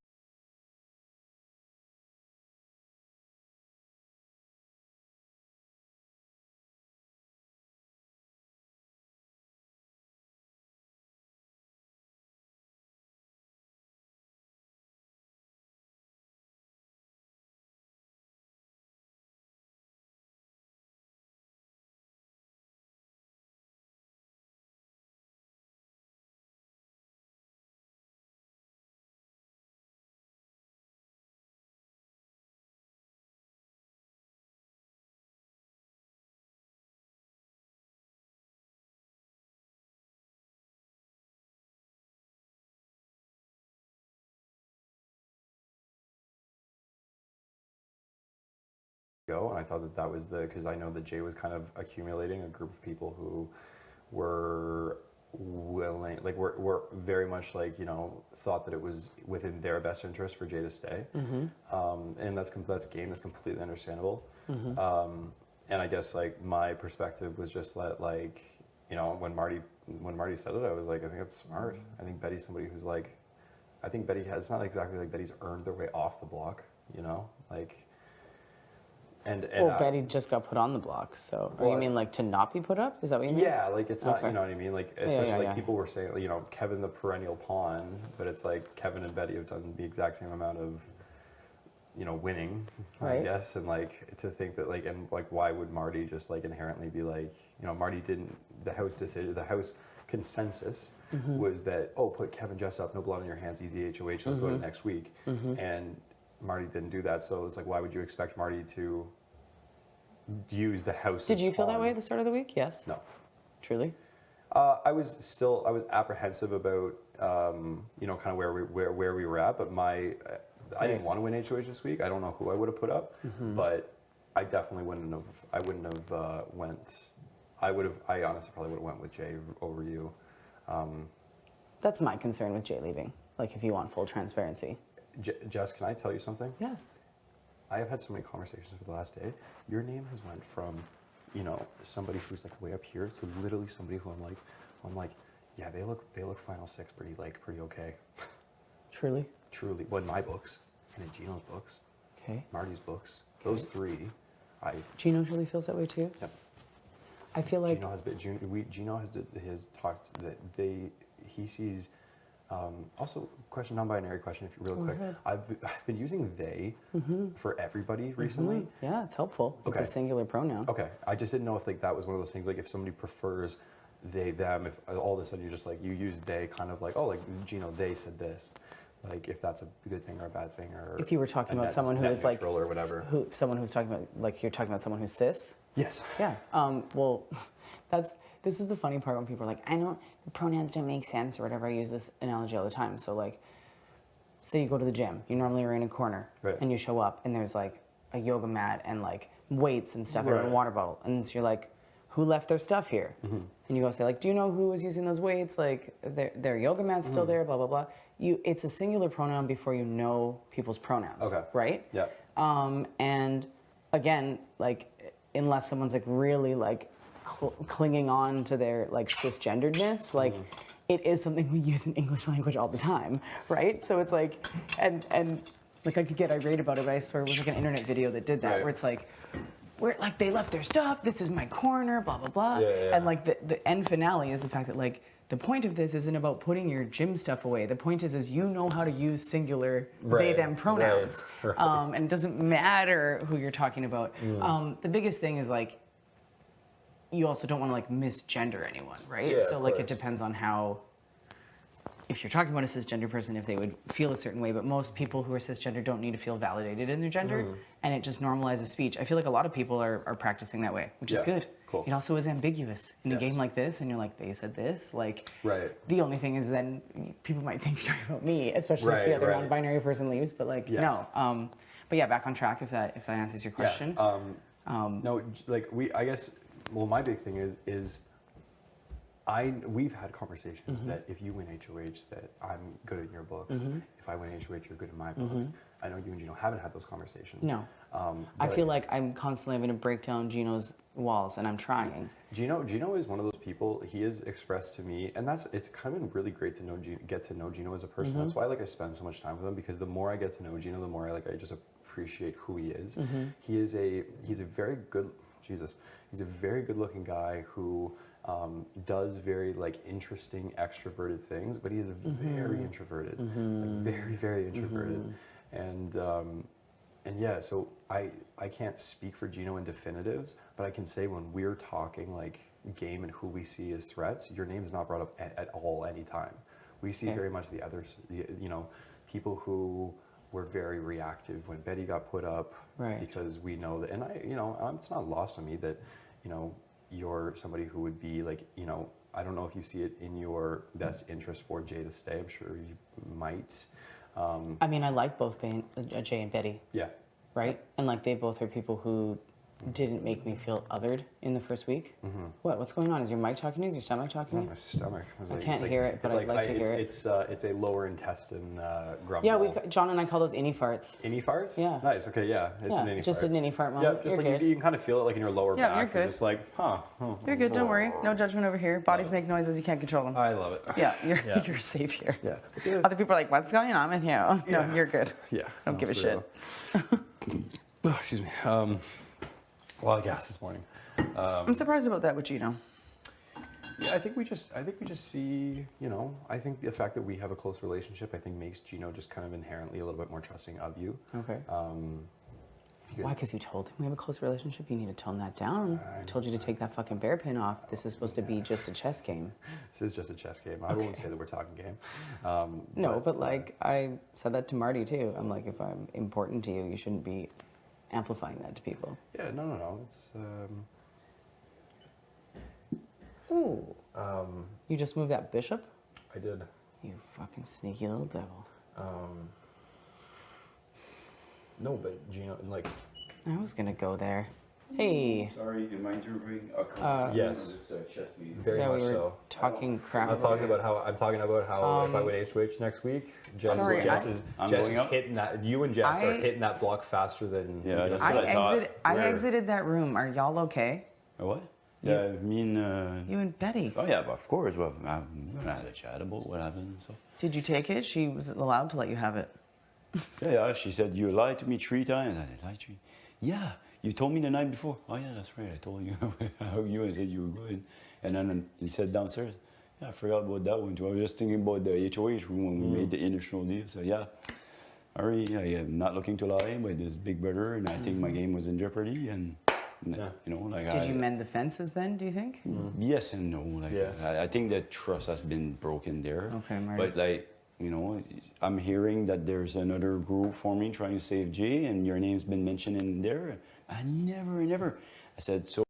And I thought that was because I know that Jay was kind of accumulating a group of people who were willing, like were very much like, thought that it was within their best interest for Jay to stay. And that's game, that's completely understandable. And I guess like my perspective was just that, like, when Marty said it, I was like, I think that's smart. I think Betty's somebody who's like, I think Betty has, it's not exactly like Betty's earned their way off the block, like. And well, Betty just got put on the block, so you mean like to not be put up? Is that what you mean? Yeah, like it's not, you know what I mean? Like, especially like people were saying, Kevin the perennial pawn, but it's like Kevin and Betty have done the exact same amount of, winning, I guess, and like to think that like, and like why would Marty just like inherently be like, Marty didn't, the House consensus was that, put Kevin Jessup, no blood on your hands, easy HOH, let's go to next week, and Marty didn't do that, so it's like, why would you expect Marty to use the house. Did as you feel that pawn. way at the start of the week? Yes. No. Truly? I was apprehensive about, you know, kind of where we were at, but I didn't want to win HOH this week. I don't know who I would have put up, but I definitely wouldn't have. I honestly probably would have went with Jay over you. That's my concern with Jay leaving. Like, if you want full transparency. Jess, can I tell you something? Yes. I have had so many conversations for the last day. Your name has went from, you know, somebody who's like way up here to literally somebody who I'm like, yeah, they look Final Six pretty okay. Truly? Truly. Well, in my books, and in Gino's books, Okay. Marty's books, those three, Gino really feels that way too? Yep. I feel like Gino has talked that he sees. Also, question, non-binary question, if real quick. ahead. I've been using they for everybody recently. Yeah, it's helpful. Okay. It's a singular pronoun. Okay, I just didn't know if like that was one of those things, like if somebody prefers they them, if all of a sudden you're just like you use they, kind of like, oh, like Gino, they said this, like if that's a good thing or a bad thing, or If you were talking about someone who is like or whatever. Someone who's talking about, like, you're talking about someone who's cis. Yes. Yeah. Well, this is the funny part when people are like, I don't, the pronouns don't make sense or whatever. I use this analogy all the time. So like, say you go to the gym, you normally are in a corner, Right. and you show up and there's like a yoga mat and like weights and stuff and a Right. water bottle, and so you're like, who left their stuff here? And you go say like, do you know who was using those weights? Like their yoga mat's still there, blah blah blah. It's a singular pronoun before you know people's pronouns. Okay. Right? Yeah. And again, like, unless someone's like really like clinging on to their like cisgenderedness, like it is something we use in English language all the time, right? So it's like, and like I could get irate about it, but I swear it was like an internet video that did that, Right. where it's like, where like they left their stuff, this is my corner, blah blah blah. Yeah. And like the end finale is the fact that like the point of this isn't about putting your gym stuff away. The point is you know how to use singular they Right. them pronouns. Right. And it doesn't matter who you're talking about. The biggest thing is like, you also don't want to like misgender anyone, right? Yeah, So of like it course. depends on how, if you're talking about a cisgender person, if they would feel a certain way, but most people who are cisgender don't need to feel validated in their gender, and it just normalizes speech. I feel like a lot of people are practicing that way, which is Yeah, good. cool. It also is ambiguous in a Yes. game like this, and you're like, they said this, like, Right. the only thing is then people might think you're talking about me, especially if the Right, other right. non-binary person leaves, but like, Yes. no. But yeah, back on track if that answers your question. Yeah. No, like I guess. Well, my big thing is we've had conversations that if you win HOH, that I'm good in your books. If I win HOH, you're good in my books. I know you and Gino haven't had those conversations. No. I feel like I'm constantly having to break down Gino's walls, and I'm trying. Gino is one of those people. He has expressed to me, and it's kind of been really great to get to know Gino as a person. That's why I spend so much time with him, because the more I get to know Gino, the more I just appreciate who he is. He's a very good He's a very good-looking guy who does very interesting extroverted things, but he is very introverted, very very introverted, and yeah. So I can't speak for Gino in definitives, but I can say when we're talking like game and who we see as threats, your name's not brought up at all anytime. We see very much the others, people who were very reactive when Betty got put up, Right. because we know that, and it's not lost on me that, you're somebody who would be like, I don't know if you see it in your best interest for Jay to stay. I'm sure you might. I mean, I like both Jay and Betty, Yeah. right? And like they both are people who didn't make me feel othered in the first week. What's going on? Is your mic talking to you? Is your stomach talking to you? My stomach. I can't hear it, but I'd like to hear it. It's a lower intestine grumble. Yeah, John and I call those innie farts. Innie farts? Yeah. Nice. Okay. Yeah. It's an innie just fart. an innie fart Yeah. moment. Just You're like good. you can kind of feel it like in your lower Yeah, back. you're good. Just like, huh. You're good. Don't worry. No judgment over here. Bodies make noises. You can't control them. I love it. Yeah, you're safe here. Yeah. Other people are like, "What's going on with you?" No, you're good. Yeah. Don't give a shit. Oh, excuse me. A lot of gas this morning. I'm surprised about that with Gino. Yeah, I think we just see, I think the fact that we have a close relationship, I think makes Gino just kind of inherently a little bit more trusting of you. Okay. Why? Because you told him we have a close relationship? You need to tone that down. I told you to take that fucking bear pin off. This is supposed to be just a chess game. This is just a chess game. I won't say that we're talking game. No, but like I said that to Marty too. I'm like, if I'm important to you, you shouldn't be amplifying that to people. Yeah, no. It's Ooh. You just moved that bishop? I did. You fucking sneaky little devil. No, but Gino, like. I was gonna go there. Hey. Sorry, am I interrupting a conversation? Yes. Very yeah, much we were so. talking crap. I'm talking about how if I win HOH next week, Jess is hitting that. You and Jess are hitting that block faster than. Yeah, that's what I thought. I exited that room. Are y'all okay? What? Yeah, I mean. You and Betty. Oh yeah, but of course. Well, I'm gonna have a chat about what happened. So. Did you take it? She was allowed to let you have it. Yeah. She said you lied to me 3 times. I lied to you. Yeah. You told me the night before. Oh yeah, that's right. I told you how you and said you were good. And then he said downstairs. Yeah, I forgot about that one too. I was just thinking about the HOH room when we made the initial deal. So yeah, I'm not looking to lie, but this big brother, and I think my game was in jeopardy. And you know, like Did you mend the fences then? Do you think? Yes and no. Like I think that trust has been broken there. Okay, Marty. But like. You know, I'm hearing that there's another group forming trying to save Jay, and your name's been mentioned in there. I never. I said, so.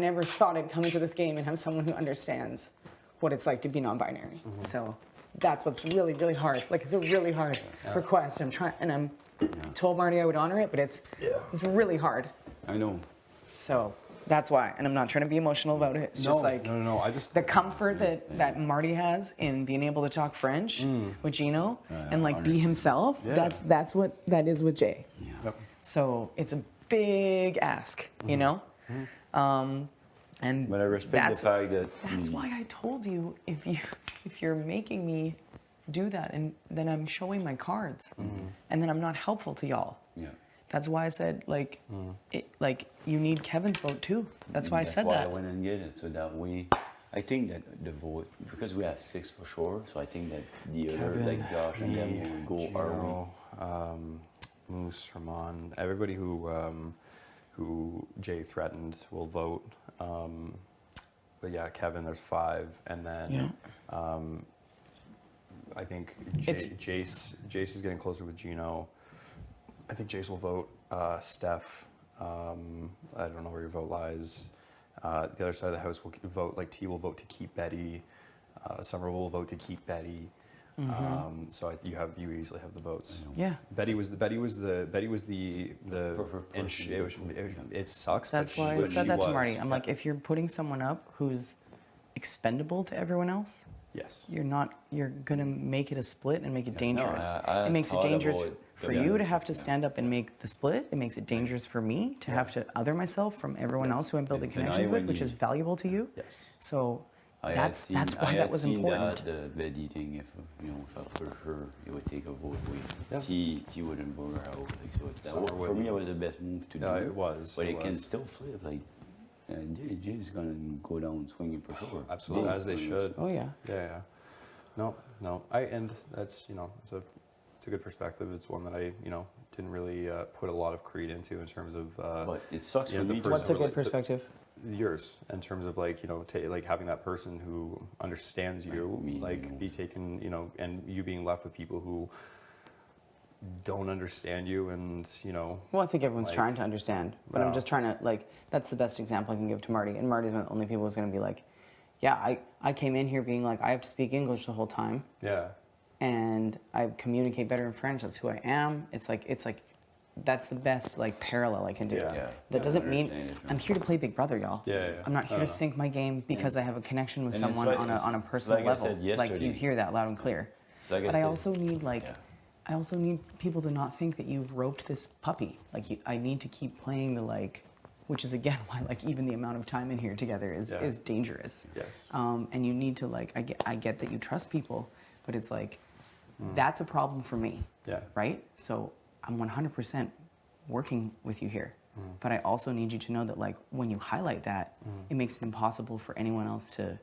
I never thought I'd come into this game and have someone who understands what it's like to be non-binary. So that's what's really, really hard. Like, it's a really hard request. I'm told Marty I would honor it, but it's really hard. I know. So that's why. And I'm not trying to be emotional about it. It's just like No. I just the comfort that Marty has in being able to talk French with Gino and like be himself. Yeah. That's what that is with Jay. Yep. So it's a big ask, you know? And But I respect the fact that that's why I told you if you're making me do that, and then I'm showing my cards, and then I'm not helpful to y'all. Yeah. That's why I said like you need Kevin's vote too. That's why I said That's that. why I went and get it, so that way, I think that the vote, because we have 6 for sure, so I think that the other, Kevin, like Josh and them will go our way. Gino, Moose, Herman, everybody who Jay threatened will vote. But yeah, Kevin, there's 5, and then I think Jace is getting closer with Gino. I think Jace will vote. Steph, I don't know where your vote lies. The other side of the house will vote. Like T will vote to keep Betty. Summer will vote to keep Betty. So you easily have the votes. Yeah. Betty was the and it sucks. That's why I said that to Marty. I'm like, if you're putting someone up who's expendable to everyone else, yes, you're gonna make it a split and make it dangerous. I it makes it dangerous for you to to have to stand up and make the split. It makes it dangerous for me to have to other myself from everyone else who I'm building connections with, which is valuable to you. Yes. So that's why that was important. I had seen the Betty thing, if for her, it would take a vote away. T wouldn't vote her out. Like, so for me, it was the best move to do. No, it was. But it can still flip. Like, Jay's gonna go down swinging for sure. Absolutely, as they should. Oh yeah. Yeah. No. And that's it's a good perspective. It's one that I didn't really put a lot of creed into in terms of. But it sucks for me. What's a good perspective? Yours, in terms of like like having that person who understands you, be taken, and you being left with people who don't understand you, and Well, I think everyone's trying to understand, but I'm just trying to that's the best example I can give to Marty, and Marty's one of the only people who's going to be like, yeah, I came in here being like, I have to speak English the whole time. Yeah. And I communicate better in French. That's who I am. It's like that's the best parallel I can do. Yeah. That doesn't mean I'm here to play Big Brother, y'all. Yeah. I'm not here to sync my game because I have a connection with someone on a personal level. Like you hear that loud and clear. But I also need people to not think that you've roped this puppy. I need to keep playing which is again why even the amount of time in here together is dangerous. Yes. And you need to I get that you trust people, but it's that's a problem for me. Yeah. Right? So I'm 100% working with you here. But I also need you to know that when you highlight that, it makes it impossible for anyone else to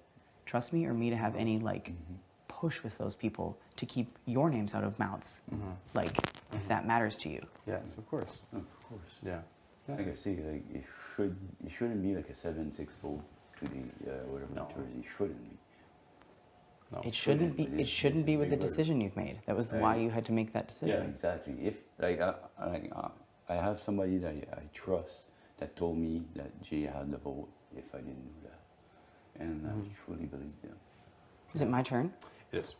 trust me or me to have any push with those people to keep your names out of mouths. If that matters to you. Yes, of course. Of course. Yeah. Like I say, it shouldn't be a 7-6 vote to the whatever majority. It shouldn't be. No. It shouldn't be. It shouldn't be with the decision you've made. That was why you had to make that decision. Yeah, exactly. If I have somebody that I trust that told me that Jay had the vote if I didn't know that, and I truly believe them. Is it my turn? It is.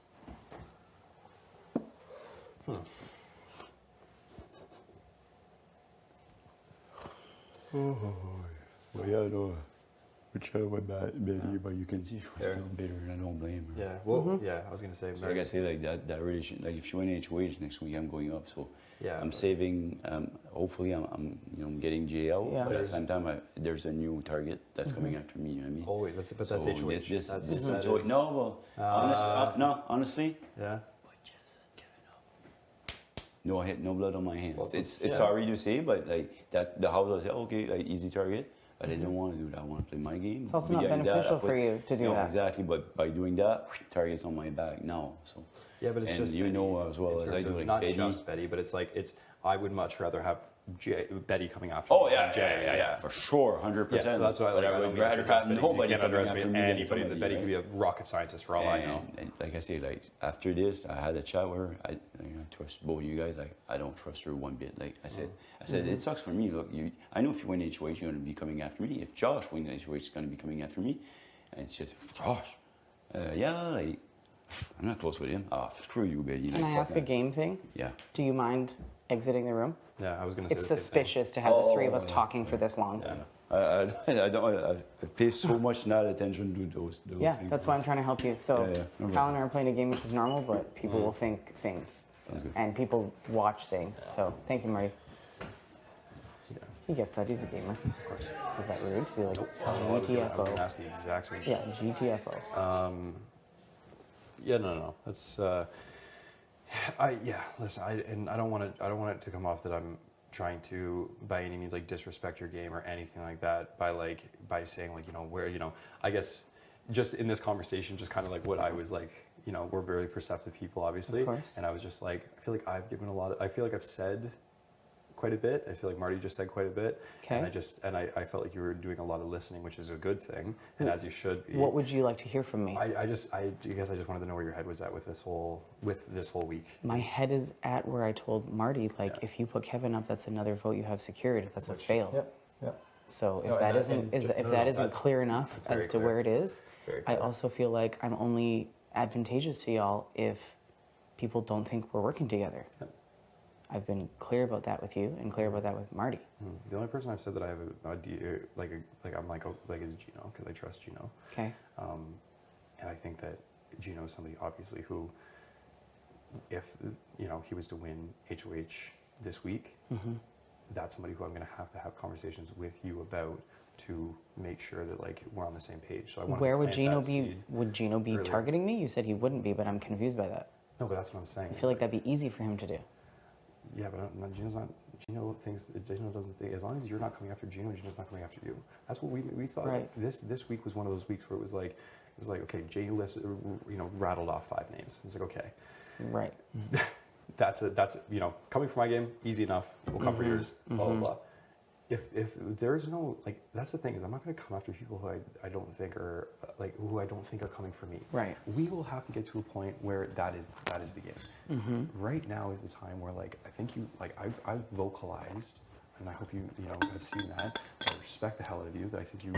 Well, yeah, no. Which went Betty, but you can see she was still bitter, and I don't blame her. Yeah. Well, yeah. I was gonna say. So like I say, that relation, if she went HOH next week, I'm going up. So yeah, I'm saving. Hopefully, I'm getting Jay out. Yeah, but at the same time, there's a new target that's coming after me. You know what I mean? Always. That's HOH. This HOH. No, well, honestly. Yeah. No blood on my hands. Well, it's sorry to say, but that the house was okay, easy target. But I didn't want to do that. I want to play my game. It's also not beneficial for you to do that. Exactly. But by doing that, target's on my back now. So. Yeah, but it's and just you Betty, know as well as I do. Not Betty. just Betty, but it's I would much rather have Betty coming after. Oh me yeah, than Jay. yeah, for sure, 100%. Yeah, so that's why But I I don't would mean to rather suggest have Betty, 'cause nobody you can't coming underestimate after me than anybody. somebody, Betty right? could be a rocket scientist for all I know. And like I say, like after this, I had a chat with her. I trust both of you guys. I don't trust her one bit. Like I said, it sucks for me. Look, I know if you win HOH, you're going to be coming after me. If Josh wins HOH, he's going to be coming after me. And it's just Josh. Yeah, like, I'm not close with him. Screw you, Betty. Can I ask a game thing? Yeah. Do you mind exiting the room? Yeah, I was going to say It's the same suspicious to have the three of us talking for this long. Yeah. I pay so much not attention to those Yeah, things. that's why I'm trying to help you. So, No Kyle and I are playing a game which is normal, but people will think things. And people watch things. So, thank you, Marty. He gets that. He's a gamer. Of course. Was that rude? To be like, I was going to GTFO. ask the exact same Yeah, GTFO. Yeah, no. That's listen, I don't want it to come off that I'm trying to by any means like disrespect your game or anything like that by saying like, I guess just in this conversation, just kind of like what I was like, we're very perceptive people, obviously. Of course. And I was just like, I feel like I've given I feel like I've said quite a bit. I feel like Marty just said quite a bit. Okay. And I felt like you were doing a lot of listening, which is a good thing, and as you should be. What would you like to hear from me? I guess I just wanted to know where your head was at with this whole week. My head is at where I told Marty, like, if you put Kevin up, that's another vote you have secured. That's a fail. Yep. So if No, that and isn't that's- clear enough that's very as to clear. where it is, Very I clear. also feel like I'm only advantageous to y'all if people don't think we're working together. Yep. I've been clear about that with you and clear about that with Marty. The only person I've said that I have is Gino, because I trust Gino. Okay. And I think that Gino is somebody obviously who, if he was to win HOH this week, that's somebody who I'm going to have conversations with you about to make sure that like we're on the same page. So I want Where to would plant Gino that be? seed Would Gino be earlier. targeting me? You said he wouldn't be, but I'm confused by that. No, but that's what I'm saying. I feel like that'd be easy for him to do. Yeah, but Gino doesn't think, as long as you're not coming after Gino, Gino's not coming after you. That's what we thought. Right. This week was one of those weeks where it was like, okay, Jay rattled off 5 names. It was like, okay. Right. That's coming from my game, easy enough. We'll come for yours, blah, blah, blah. If there's no, that's the thing, is I'm not going to come after people who I don't think are, who I don't think are coming for me. Right. We will have to get to a point where that is the game. Right now is the time where, I think I've vocalized, and I hope you have seen that. I respect the hell out of you, that I think you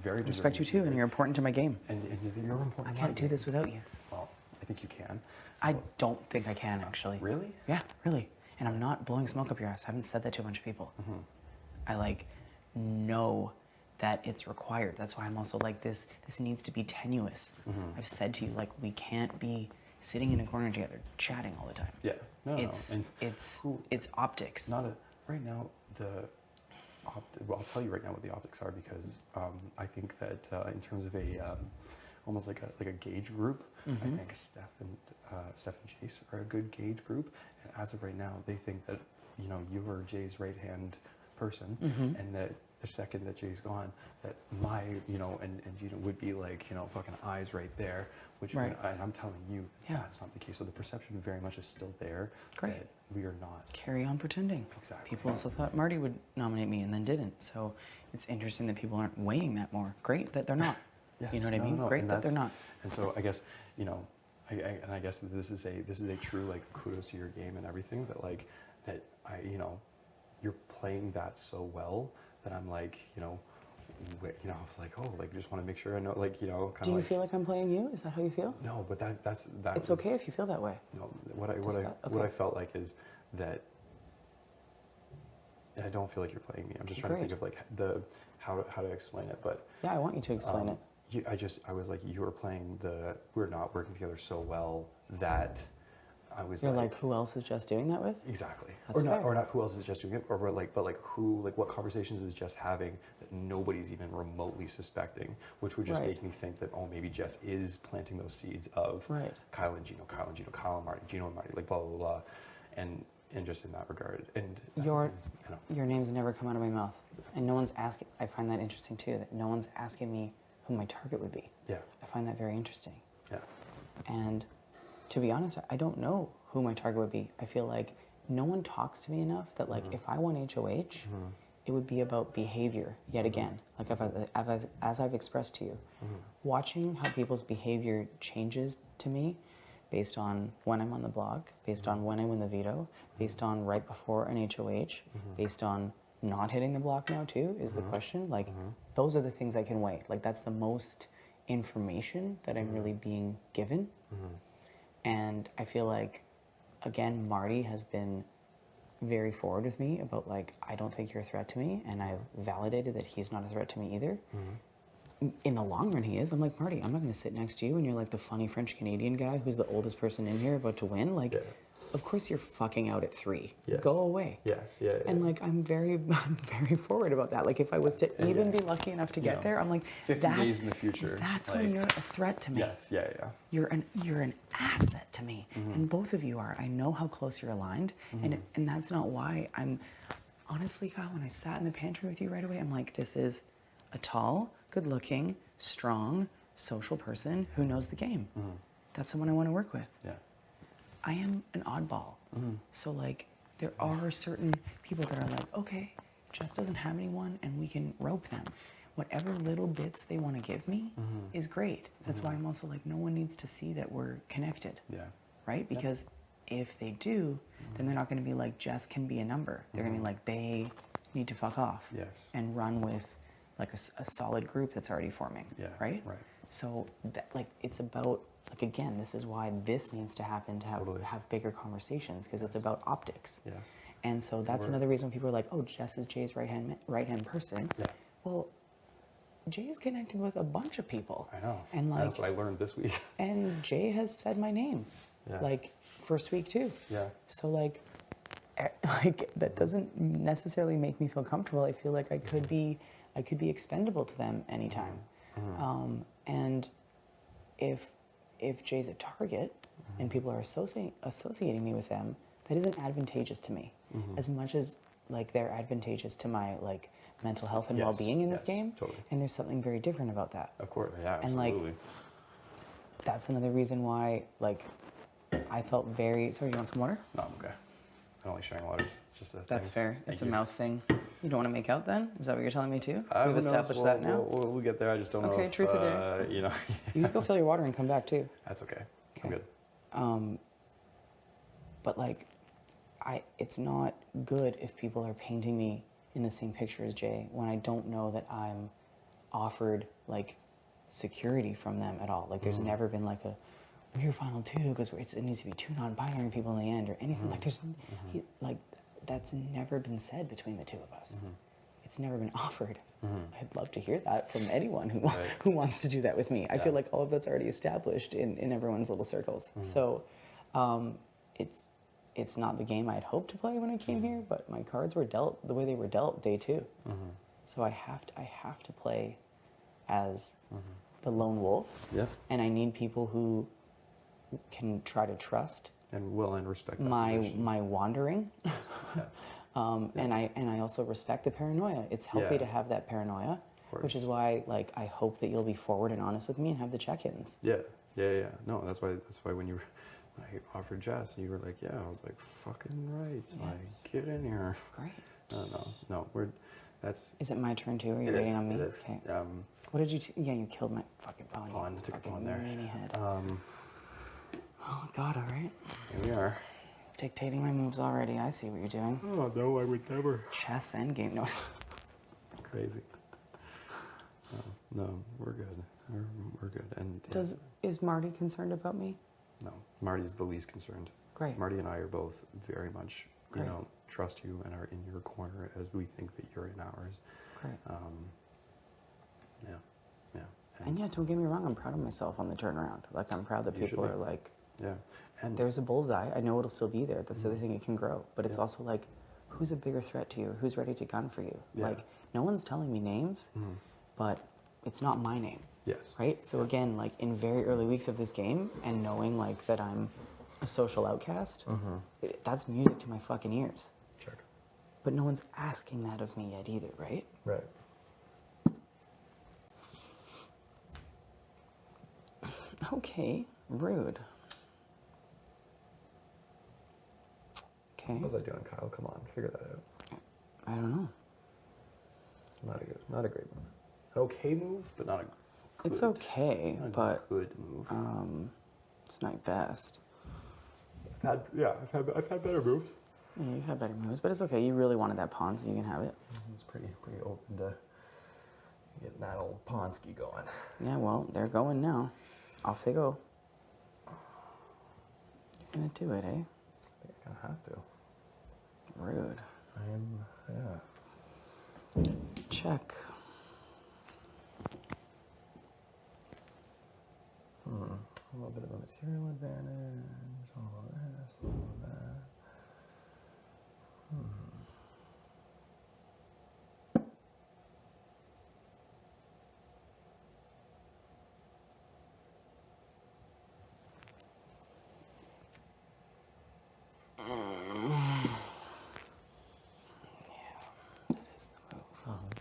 very I respect you too, and you're important to my game. And you're important. I to can't my do game. this without you. Well, I think you can. I don't think I can, actually. Really? Yeah, really. And I'm not blowing smoke up your ass. I haven't said that to a bunch of people. I know that it's required. That's why I'm also this needs to be tenuous. I've said to you, we can't be sitting in a corner together chatting all the time. Yeah. No. It's optics. Right now, I'll tell you right now what the optics are, because I think that in terms of almost like a gauge group, I think Steph and Jace are a good gauge group, and as of right now, they think that you are Jay's right hand person, and that the second that Jay's gone, that my and Gino would be fucking eyes right there, which Right. I'm telling you, Yeah. that's not the case. So the perception very much is still there. Great. That we are not. Carry on pretending. Exactly. People also thought Marty would nominate me and then didn't. So it's interesting that people aren't weighing that more. Great that they're not. Yes. You know what I mean? No, Great and that they're not. And so I guess I guess that this is a true kudos to your game and everything, that you're playing that so well that I'm I was like, oh, just want to make sure I know, kind Do you feel like I'm playing you? Is that how you feel? No, but that's It's okay if you feel that way. No, what I felt like is that I don't feel like you're playing me. I'm just trying to think of how to explain it, but Yeah, I want you to explain it. I was like, you were playing we're not working together so well that I was You're like, who else is Jess doing that with? Exactly. That's fair. Or not who else is Jess doing it, but what conversations is Jess having that nobody's even remotely suspecting, which would just Right. make me think that, oh, maybe Jess is planting those seeds of Right. Kyle and Gino, Kyle and Marty, Gino and Marty, blah, blah, blah. And just in that regard. And Your name's never come out of my mouth. And no one's asking, I find that interesting too, that no one's asking me who my target would be. Yeah. I find that very interesting. Yeah. And to be honest, I don't know who my target would be. I feel like no one talks to me enough that like if I want HOH, it would be about behavior yet again. Like as I've expressed to you, watching how people's behavior changes to me based on when I'm on the block, based on when I win the veto, based on right before an HOH, based on not hitting the block now too, is the question. Like those are the things I can weigh. Like that's the most information that I'm really being given. And I feel like, again, Marty has been very forward with me about like, I don't think you're a threat to me, and I've validated that he's not a threat to me either. In the long run, he is. I'm like, Marty, I'm not going to sit next to you and you're like the funny French Canadian guy who's the oldest person in here about to win. Like, of course you're fucking out at 3. Go away. And like, I'm very forward about that. Like, if I was to even be lucky enough to get there, I'm like, 50 days in the future. That's like, when you're a threat to me. You're an asset to me, and both of you are. I know how close you're aligned, and that's not why I'm. Honestly, Kyle, when I sat in the pantry with you right away, I'm like, this is a tall, good-looking, strong, social person who knows the game. That's someone I want to work with. I am an oddball. So like, there are certain people that are like, okay, Jess doesn't have anyone and we can rope them. Whatever little bits they want to give me is great. That's why I'm also like, no one needs to see that we're connected. Right? Because if they do, then they're not going to be like, Jess can be a number. They're going to be like, they need to fuck off and run with like a solid group that's already forming. Right? So that, like, it's about, like, again, this is why this needs to happen to have bigger conversations, because it's about optics. And so that's another reason when people are like, oh, Jess is Jay's right-hand person. Well, Jay is connected with a bunch of people. I know. And like, that's what I learned this week. And Jay has said my name, like, first week too. So like that doesn't necessarily make me feel comfortable. I feel like I could be expendable to them anytime. And if Jay's a target and people are associating me with them, that isn't advantageous to me as much as like they're advantageous to my like mental health and well-being in this game. And there's something very different about that. Of course, yeah, and absolutely. like that's another reason why like I felt very. Sorry, you want some water? No, I'm okay. I don't like sharing waters. It's just a That's thing. fair. Thank It's a you. mouth thing. You don't want to make out then? Is that what you're telling me too? Who We've knows? established that now. We'll get there. I just don't know. Okay, if, truth or dare. You know. You can go fill your water and come back too. That's okay. I'm good. But like, it's not good if people are painting me in the same picture as Jay when I don't know that I'm offered like security from them at all. Like, there's never been like a we're final 2 because it needs to be 2 non-binary people in the end or anything. Like, there's like that's never been said between the 2 of us. It's never been offered. I'd love to hear that from anyone who wants to do that with me. I feel like all of that's already established in everyone's little circles. So it's not the game I'd hoped to play when I came here, but my cards were dealt the way they were dealt day 2. So I have to play as the lone wolf. And I need people who can try to trust and will and respect that my wandering. And I also respect the paranoia. It's healthy to have that paranoia, which is why like I hope that you'll be forward and honest with me and have the check-ins. Yeah. No, that's why when I offered Jess, you were like, yeah, I was like, fucking right. Like, get in here. Great. No, that's. Is it my turn too? Are you waiting on me? It is. Okay. What did you? Yeah, you killed my fucking pawn. Pawn, took a pawn there. Meanie head. Oh God! All right. Here we are. Dictating my moves already. I see what you're doing. Oh no, I would never. Chess endgame. No. Crazy. No, we're good. We're good. And is Marty concerned about me? No, Marty's the least concerned. Great. Marty and I are both very much, trust you and are in your corner as we think that you're in ours. Great. Yeah. And yeah, don't get me wrong, I'm proud of myself on the turnaround. Like, I'm proud that people are like, and there's a bullseye. I know it'll still be there. That's the other thing, it can grow. But it's also like, who's a bigger threat to you? Who's ready to gun for you? Like, no one's telling me names, but it's not my name. Right? So again, like in very early weeks of this game and knowing like that I'm a social outcast, that's music to my fucking ears. Sure. But no one's asking that of me yet either, right? Right. Okay, rude. Okay. What was I doing, Kyle? Come on, figure that out. I don't know. Not a great move. An okay move, but not a good. It's okay, not a but good move. it's not best. I've had better moves. Yeah, you've had better moves, but it's okay. You really wanted that pawn, so you can have it. It's pretty open to getting that old Ponsky going. Yeah, well, they're going now. Off they go. You're gonna do it, eh? I think I kind of have to. Rude. Yeah. Check. A little bit of a material advantage, all of this, all of that. Yeah, that is the move.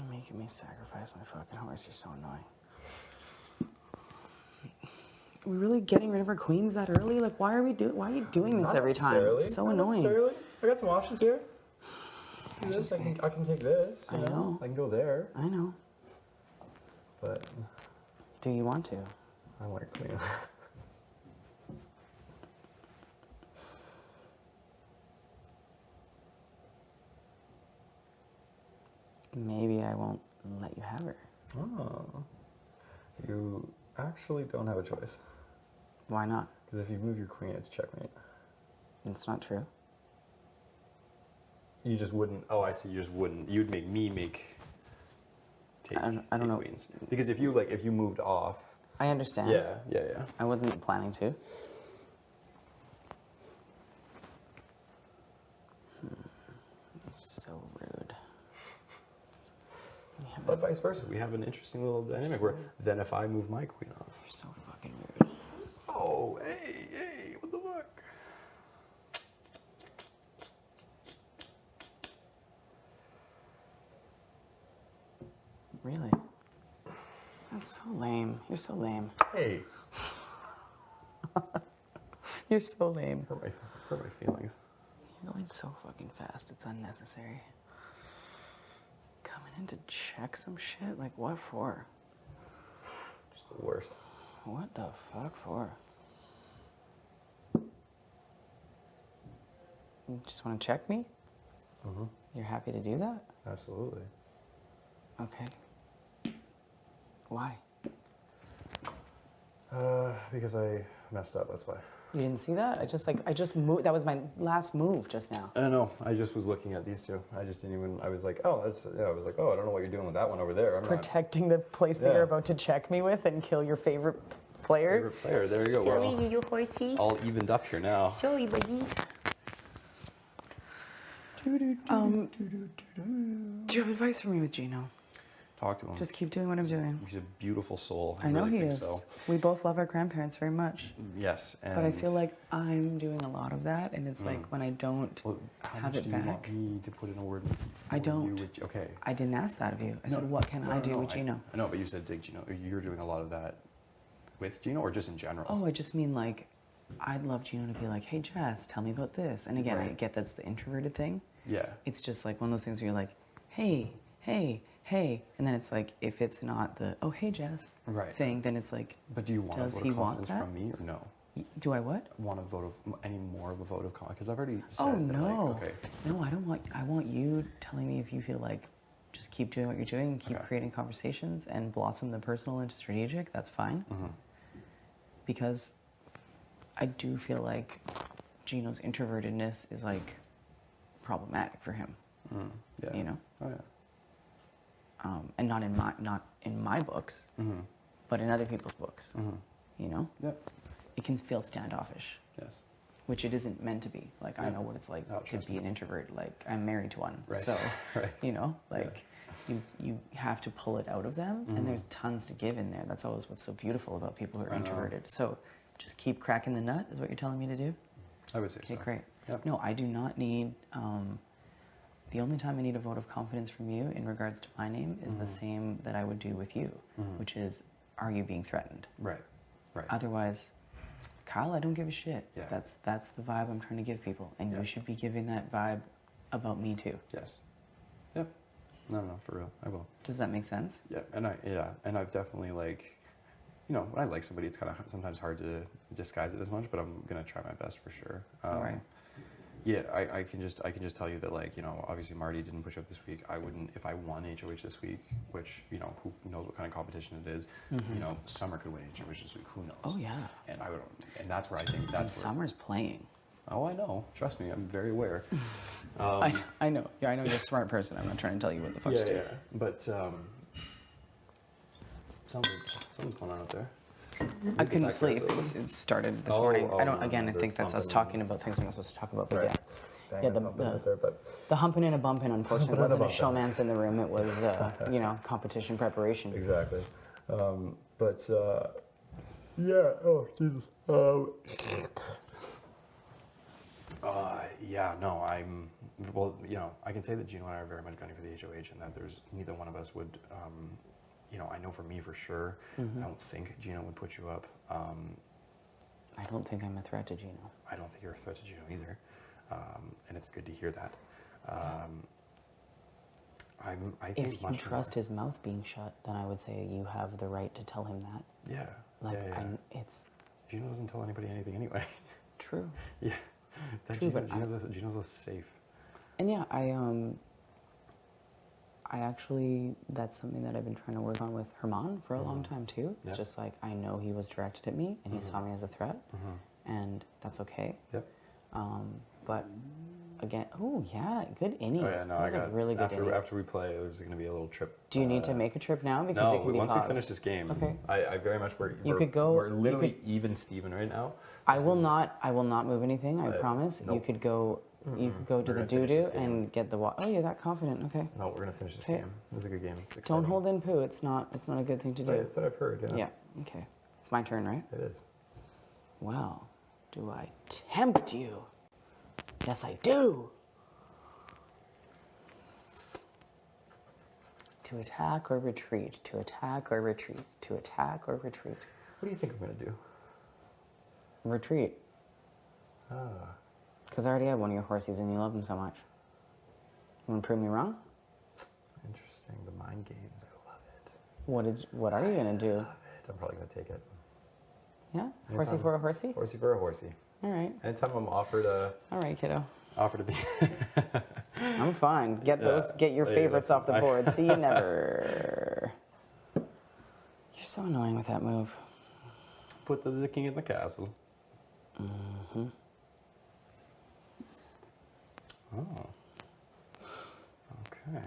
Making me sacrifice my fucking horse. You're so annoying. Are we really getting rid of our queens that early? Like, why are you doing this every time? It's so annoying. I got some options here. I can take this. I know. I can go there. I know. But do you want to? I want your queen. Maybe I won't let you have her. Oh. You actually don't have a choice. Why not? Because if you move your queen, it's checkmate. It's not true. You just wouldn't. Oh, I see. You just wouldn't. You'd make me take I don't know. queens. Because if you moved off. I understand. Yeah. I wasn't planning to. It's so rude. But vice versa, we have an interesting little dynamic where then if I move my queen off. You're so fucking rude. Oh, hey, what the fuck? Really? That's so lame. You're so lame. Hey. You're so lame. Hurt my feelings. You're going so fucking fast. It's unnecessary. Coming in to check some shit? Like, what for? Just the worst. What the fuck for? You just want to check me? Mm-hmm. You're happy to do that? Absolutely. Okay. Why? Because I messed up, that's why. You didn't see that? I just moved. That was my last move just now. I know. I just was looking at these two. I just didn't even. I was like, oh, that's. Yeah. I was like, oh, I don't know what you're doing with that one over there. I'm Protecting the place that you're about to check me with and kill your favorite player. Favorite player. There you go. Sorry, you horsey. All evened up here now. Sorry, buddy. Do you have advice for me with Gino? Talk to him. Just keep doing what I'm doing. He's a beautiful soul. I know really he think is. So. We both love our grandparents very much. Yes. And But I feel like I'm doing a lot of that, and it's like when I don't have it do you back. want me to put in a word? I don't. You with, okay. I didn't ask that of you. I said, what can I do with Gino? I know, but you said dig Gino. You're doing a lot of that with Gino, or just in general? Oh, I just mean like, I'd love Gino to be like, hey, Jess, tell me about this. And again, I get that's the introverted thing. Yeah. It's just like one of those things where you're like, hey, and then it's like, if it's not the, oh, hey, Jess thing, then it's like, but do you want does a vote he of want confidence that? from me or no? Do I what? Want a vote of, any more of a vote of confidence? Because I've already said Oh, that, no. like, okay. No, I want you telling me if you feel like just keep doing what you're doing and keep creating conversations and blossom the personal into strategic, that's fine. Mm-hmm. Because I do feel like Gino's introvertedness is like problematic for him. Yeah. You know? Oh, yeah. And not in my books, but in other people's books. You know? Yep. It can feel standoffish. Yes. Which it isn't meant to be. Like, I know what it's like to be an introvert. Like, I'm married to one. Right. So, you know, like, you have to pull it out of them, and there's tons to give in there. That's always what's so beautiful about people who are introverted. So, just keep cracking the nut, is what you're telling me to do? I would say so. Okay, great. Yep. No, I do not need the only time I need a vote of confidence from you in regards to my name is the same that I would do with you, which is, are you being threatened? Right. Right. Otherwise, Kyle, I don't give a shit. Yeah. That's the vibe I'm trying to give people, and you should be giving that vibe about me too. Yes. Yep. No, for real. I will. Does that make sense? Yeah. And I've definitely like, you know, when I like somebody, it's kind of sometimes hard to disguise it as much, but I'm gonna try my best for sure. All right. Yeah, I can just tell you that, like, you know, obviously Marty didn't push up this week. I wouldn't if I won HOH this week, which, you know, who knows what kind of competition it is. You know, Summer could win HOH this week. Who knows? Oh yeah. And that's where I think that's where, Summer's playing. Oh, I know. Trust me, I'm very aware. I know. Yeah, I know you're a smart person. I'm not trying to tell you what the fuck to do. Yeah. But something's going on up there. I couldn't sleep. It started this morning. I don't. Again, I think that's us talking about things we're not supposed to talk about. But yeah, the humping and a bumping. Unfortunately, wasn't a showman's in the room. It was, you know, competition preparation. Exactly. Yeah. Oh Jesus. Yeah. No. Well, you know, I can say that Gino and I are very much gunning for the HOH, and that there's neither one of us would. You know, I know for me for sure. I don't think Gino would put you up. I don't think I'm a threat to Gino. I don't think you're a threat to Gino either, and it's good to hear that. I think if you trust his mouth being shut, then I would say you have the right to tell him that. Yeah. Like, yeah. it's Gino doesn't tell anybody anything anyway. True. Yeah. True, but Gino's safe. And yeah, I actually, that's something that I've been trying to work on with Herman for a long time too. It's just like, I know he was directed at me and he saw me as a threat, and that's okay. Yep. But again, oh yeah, good inning. Oh yeah, no, that was a really good inning. After we play, there's going to be a little trip. Do you need to make a trip now because it can be once paused? we finish this game, Okay. I very much we're literally even Steven right now. I will not move anything. I promise. Nope. You could go. You could go to the doo-doo and get the water. Oh, you're that confident. Okay. No, we're gonna finish this game. It was a good game. It's exciting. Don't hold in poo. It's not a good thing to do. That's what I've heard. Yeah. Yeah. Okay. It's my turn, right? It is. Well, do I tempt you? Yes, I do. To attack or retreat. To attack or retreat. To attack or retreat. What do you think I'm gonna do? Retreat. Ah. Because I already have one of your horses and you love them so much. You want to prove me wrong? Interesting. The mind games. I love it. What are you going to do? I love it. I'm probably going to take it. Yeah? Horsey for a horsey? Horsey for a horsey. All right. Anytime I'm offered a... All right, kiddo. Offered to be... I'm fine. Get your favorites off the board. See you never. You're so annoying with that move. Put the king in the castle. Mm-hmm. Oh. Okay.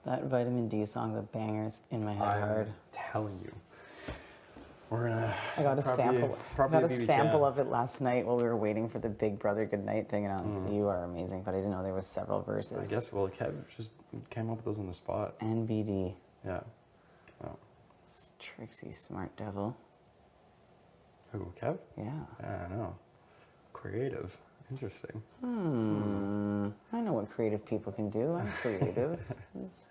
That vitamin D song, the bangers in my head hard. I'm telling you. We're gonna. I got a sample. I got a sample of it last night while we were waiting for the Big Brother Goodnight thing, and you are amazing. But I didn't know there was several verses. I guess. Well, Kev just came up with those on the spot. NBD. Yeah. Oh. It's Trixie, smart devil. Who? Kev? Yeah. Yeah, I know. Creative. Interesting. I know what creative people can do. I'm creative. It's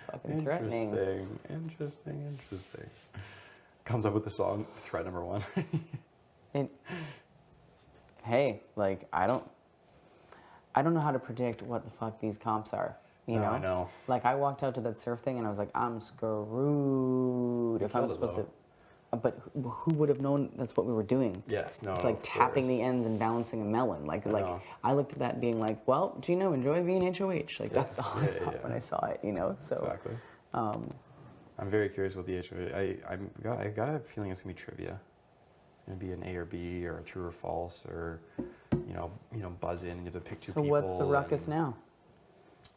fucking threatening. Interesting. Comes up with the song, threat number 1. Hey, like, I don't know how to predict what the fuck these comps are. You No, know? I know. Like I walked out to that surf thing and I was like, I'm screwed if I'm killed it, supposed though. to. But who would have known that's what we were doing? Yes, no, It's like of tapping course. the ends and balancing a melon. Like know. I looked at that and being like, well, Gino, enjoy being HOH. Like that's all I Yeah, thought yeah. when I saw it, you know? So Exactly. I'm very curious what the HOA. I got a feeling it's gonna be trivia. It's gonna be an A or B or a true or false or, you know, buzz in and you have to pick two So people. what's the ruckus and now?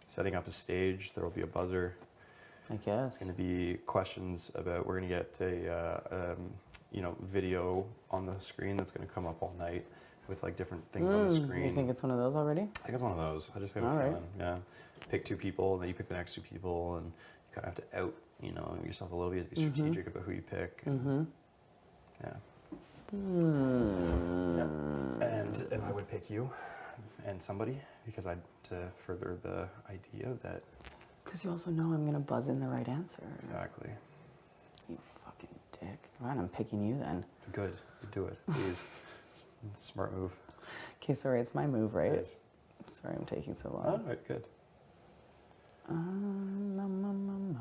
Setting up a stage. There will be a buzzer. I guess. It's gonna be questions about. We're gonna get a video on the screen that's gonna come up all night with like different things on the screen. You think it's one of those already? I think it's one of those. I just got a All right. feeling. Yeah. Pick two people, and then you pick the next two people, and you kind of have to out, yourself a little bit, be strategic about who you pick. And, yeah. Yeah. And I would pick you and somebody because to further the idea that. Because you also know I'm gonna buzz in the right answer. Exactly. You fucking dick. Right, I'm picking you then. Good. You do it, please. Smart move. Okay, sorry, it's my move, right? It is. Sorry, I'm taking so long. All right, good. We're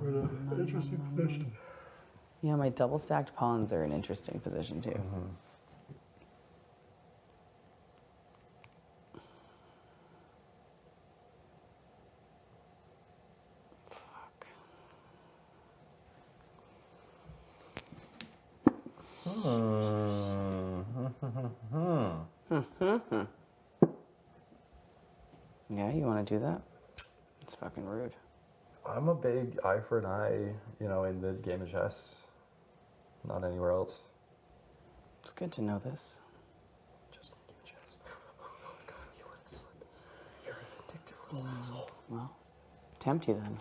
in an interesting position. Yeah, my double stacked pawns are in an interesting position too. Fuck. Yeah, you want to do that? It's fucking rude. I'm a big eye for an eye, in the game of chess. Not anywhere else. It's good to know this. Just in the game of chess. Oh my god, you let it slip. You're a vindictive little asshole. Well, tempt you then.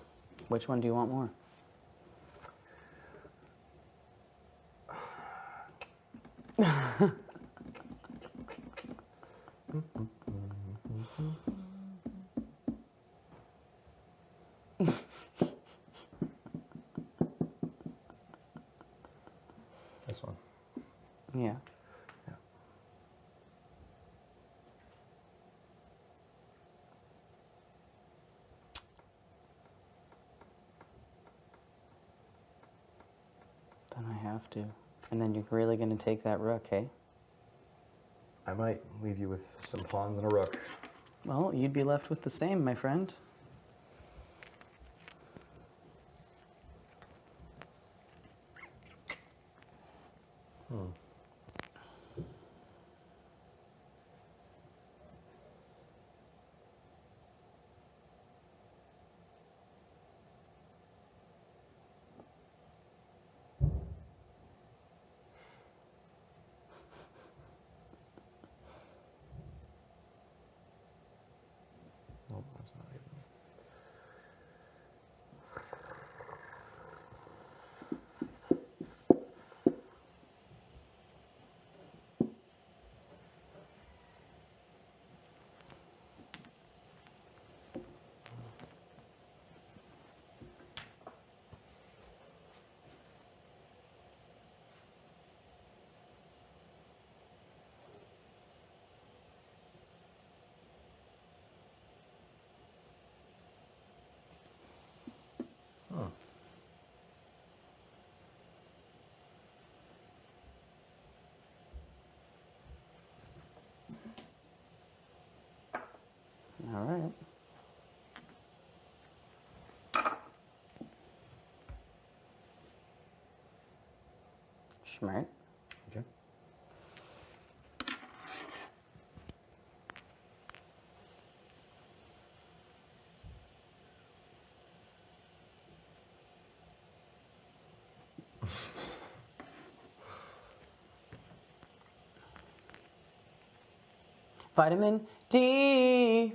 Which one do you want more? This one. Yeah. Yeah. Then I have to. And then you're really going to take that rook, hey? I might leave you with some pawns and a rook. Well, you'd be left with the same, my friend. Nope, that's not even. All right. Smart. Okay. Vitamin D.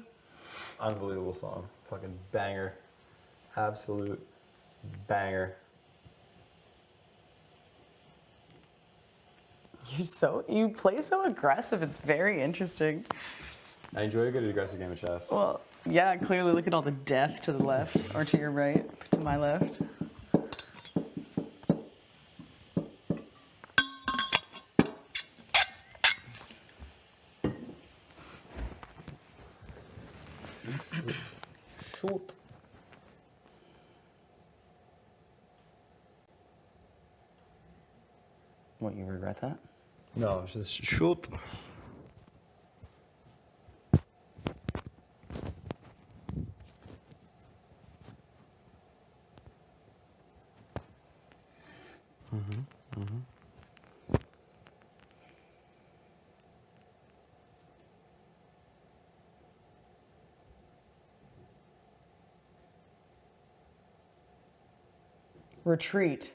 Unbelievable song. Fucking banger. Absolute banger. You play so aggressive. It's very interesting. I enjoy a good aggressive game of chess. Well, yeah, clearly look at all the death to the left or to your right, to my left. Shoot. Don't you regret that? No, it's just shoot. Retreat.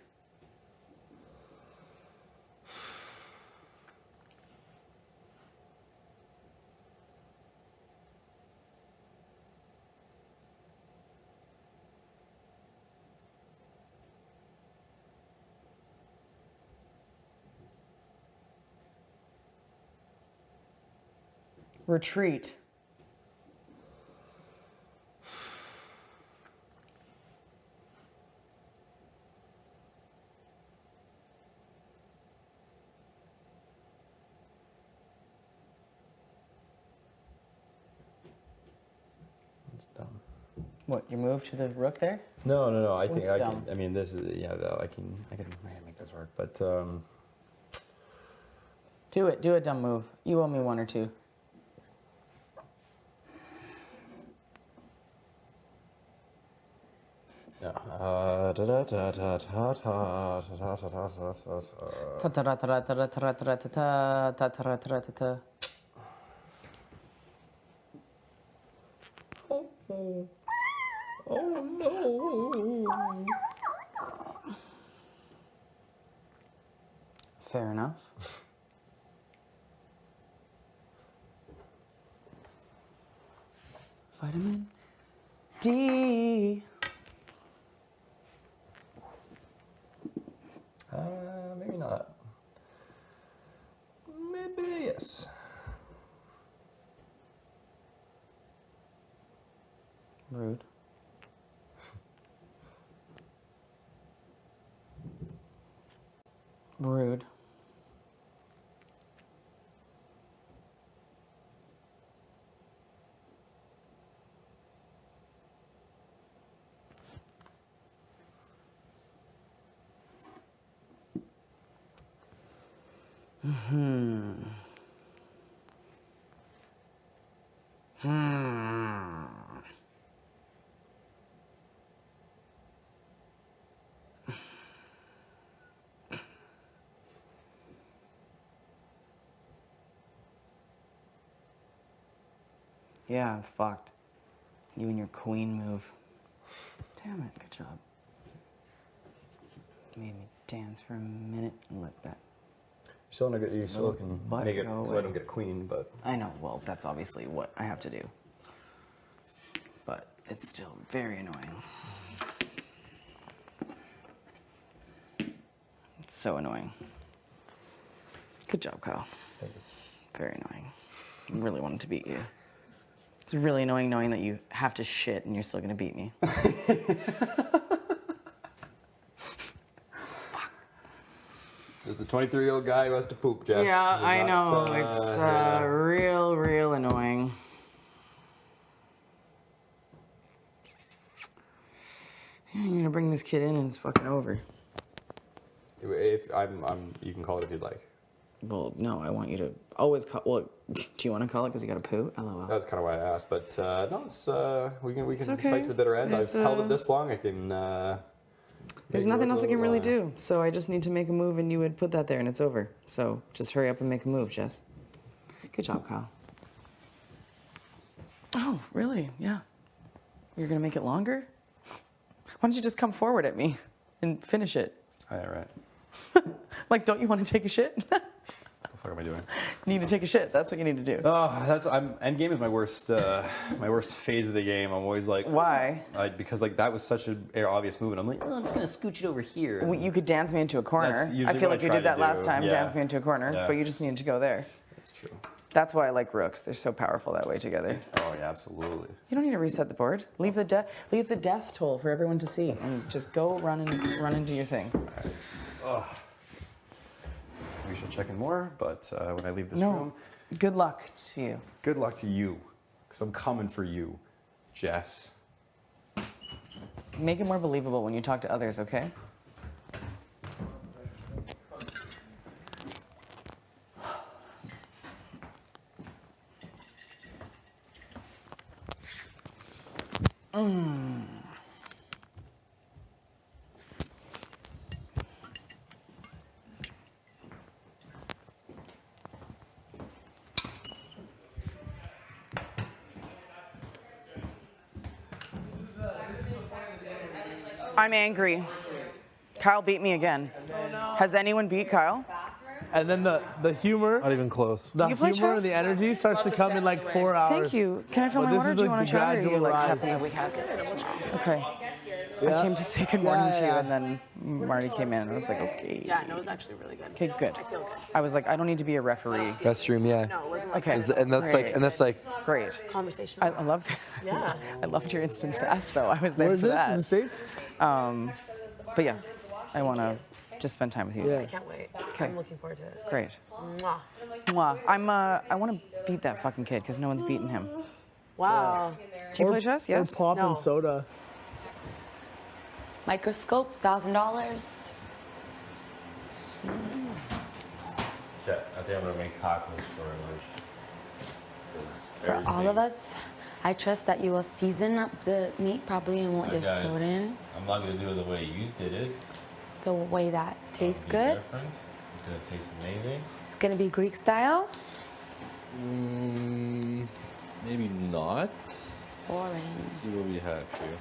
Retreat. It's dumb. What, your move to the rook there? No. I think What's I dumb? can. I mean, this is I can make this work, but Do a dumb move. You owe me one or two. yeah. Ta-ta-ra-ta-ra-ta-ra-ta-ra-ta-ta, Oh no! Fair enough. Vitamin D. Maybe not. Maybe yes. Rude. Rude. Yeah, I'm fucked. You and your queen move. Damn it, good job. Made me dance for a minute and let that. You still can butt make it go so I away. don't get a queen, but I know, well, that's obviously what I have to do. But it's still very annoying. It's so annoying. Good job, Kyle. thank you. Very annoying. I really wanted to beat you. It's really annoying knowing that you have to shit and you're still gonna beat me. There's the 23-year-old guy who has to poop, Jess. Yeah, He's I know. not, It's yeah. real annoying. Yeah, you're gonna bring this kid in and it's fucking over. If you can call it if you'd like. Well, no, I want you to always call. Well, do you want to call it because you got to poo? LOL. That's kind of why I asked, but no, it's we can okay. fight to the bitter end. There's, I've held it this long. I can. There's nothing else I can really do, so I just need to make a move, and you would put that there, and it's over. So just hurry up and make a move, Jess. Good job, Kyle. Oh, really? Yeah. You're gonna make it longer? Why don't you just come forward at me and finish it? Oh, yeah, right. Like, don't you want to take a shit? What the fuck am I doing? You need to take a shit. That's what you need to do. Oh, endgame is my worst phase of the game. I'm always like, why? Because like that was such an obvious move, and I'm like, oh, I'm just gonna scooch it over here. Well, you could dance me into a corner. That's I usually feel what like I you try did that to last do. time, Yeah. dance me into a corner, Yeah. but you just needed to go there. That's true. That's why I like rooks. They're so powerful that way together. Oh yeah, absolutely. You don't need to reset the board. Leave the death toll for everyone to see, and just go run and do your thing. Ugh. We should check in more, but when I leave this No. room, Good luck to you. good luck to you, because I'm coming for you, Jess. Make it more believable when you talk to others, okay? I'm angry. Kyle beat me again. Has anyone beat Kyle? And then the humor. Not even close. The Do you play humor chess? and the energy starts to come in like 4 hours. Thank you. Can I fill But my this water? is Do you the want to try it? Or gradual you like rise. happy that we have it? Okay. Yeah. I came to say good morning to you, Yeah. and then Marty came in, and I was like, okay. Yeah, no, it was actually really good. Okay, good. I feel good. I was like, I don't need to be a referee. Best stream, yeah. No, it wasn't like Okay. And that's like, Great. conversation. I loved. Yeah. I loved your instant sass, though. I was there Where is for this? that. In the States? But yeah, I want to just spend time with you. I can't wait. Okay. I'm looking forward to it. Great. Mwah. Mwah. I want to beat that fucking kid because no one's beaten him. Wow. Do you play chess? Yes. Or pop No. and soda. Microscope, $1,000. Yeah, I think I'm gonna make tacos for lunch. 'Cause For all of us, I trust that you will season up the meat properly and won't I just got throw it in I'm not gonna do it the way you did it. the way that tastes It'll be good. Different. It's gonna taste amazing. It's gonna be Greek style. Maybe not. Boring. Let's see what we have here.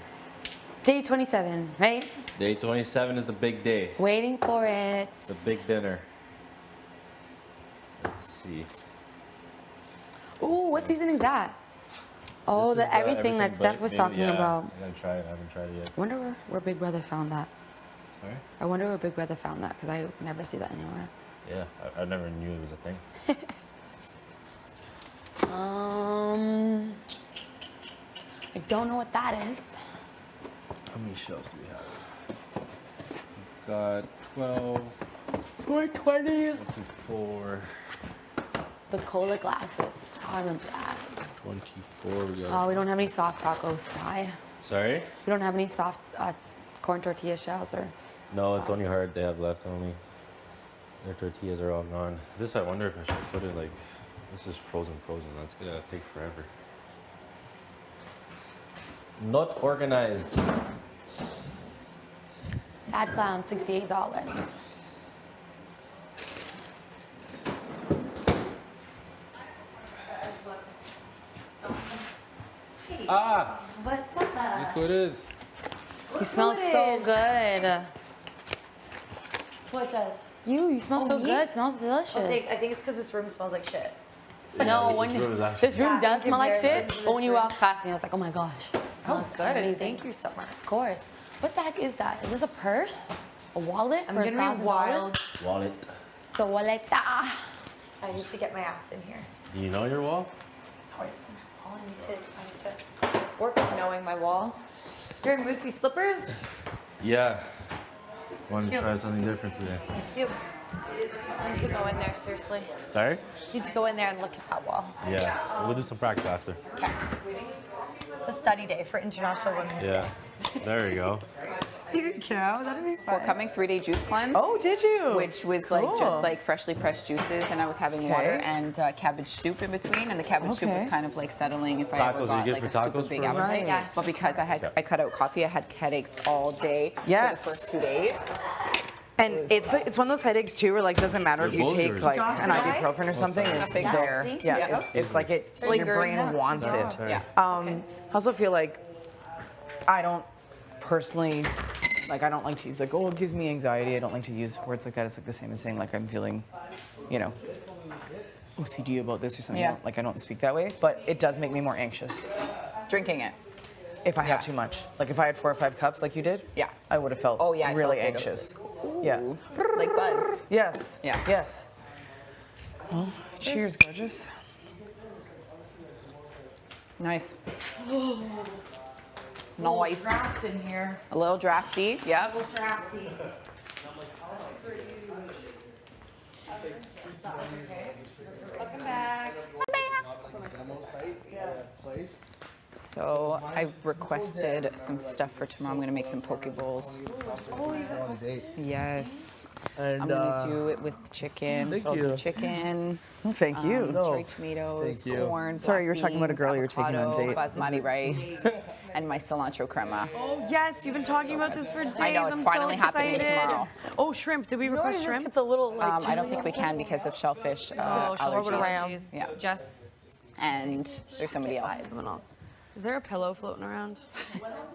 Day 27, right? Day 27 is the big day. Waiting for it. It's the big dinner. Let's see. Ooh, what seasoning is that? Oh, This is the everything that but Steph was maybe- talking yeah, about. I'm gonna try it. I haven't tried it yet. I wonder where Big Brother found that. Sorry? I wonder where Big Brother found that because I never see that anywhere. Yeah, I never knew it was a thing. I don't know what that is. How many shells do we have? We've got 12. 420. 24. The cola glasses. I remember that. 24. We got. Oh, we don't have any soft tacos, Sai. Sorry? We don't have any soft corn tortilla shells or. No, it's only hard they have left only. Their tortillas are all gone. This, I wonder if I should put it like. This is frozen. That's gonna take forever. Not organized. Sad clown, $68. Ah! What's up? Look who it is. You smell so good. What does? You smell so me? good. Smells delicious. Oh, thanks. I think it's because this room smells like shit. No, this room is actually- this room Yeah, does in smell like comparison shit, to but when this you room. walked past me, I was like, oh my gosh. Oh, Smells good. amazing. Thank you so much. Of course. What the heck is that? Is this a purse? A wallet? I'm for gonna be $1,000? wild. Wallet. It's a wallet. I need to get my ass in here. Do you know your wall? Wait, I need to work on knowing my wall. You're in Moosey slippers? Yeah. Wanted to Cute. try something different today. Thank you. I need to go in there, seriously. Sorry? I need to go in there and look at that wall. Yeah. We'll do some practice after. Okay. A study day for International Women's Day. Yeah. There you go. You go. That'd be fun. Forthcoming 3-day juice cleanse. Oh, did you? Which was like Cool. just like freshly pressed juices, and I was having water Okay. and cabbage soup in between, and the cabbage soup was Okay. kind of like settling if I Tacos, ever are you got good like for a super tacos big for lunch? appetite. Right. Yes. But because I cut out coffee, I had headaches all day Yes. for the first 2 days. And it's one of those headaches too, where like doesn't matter if They're you both take yours. like Josh an and I? ibuprofen or something, sorry. it's Yeah. there. See? Yeah, Yeah. it's like your Lingers. brain wants it. Sorry. Yeah. I also feel like I don't personally like I don't like to use like, oh, it gives me anxiety. I don't like to use words like that. It's like the same as saying like I'm feeling, you know, OCD about this or something. Yeah. Like I don't speak that way, but it does make me more anxious Drinking it. if I have Yeah. too much. Like if I had 4 or 5 cups like you did, Yeah. I would have felt Oh, yeah, I really felt it. anxious. Yeah. Like buzzed. Yes. Yeah. Yes. Well, cheers, gorgeous. Nice. Nice. Draft in here. A little drafty. Yep. Drafty. Welcome back. So I requested some stuff for tomorrow. I'm gonna make some poke bowls. Yes. And, I'm gonna do it with chicken. thank So I'll do you. chicken. Thank you. Cherry tomatoes, Thank you. corn. Sorry, you were black talking about a beans, girl you were taking on a avocado, date. Basmati rice, and my cilantro crema. Oh yes, you've been talking about this for days. I know, it's I'm finally so happening excited. tomorrow. Oh, shrimp. Did we request shrimp? It's a little like. I don't think we can because of shellfish allergies. Yeah. Jess. And there's somebody else. Someone else. Is there a pillow floating around?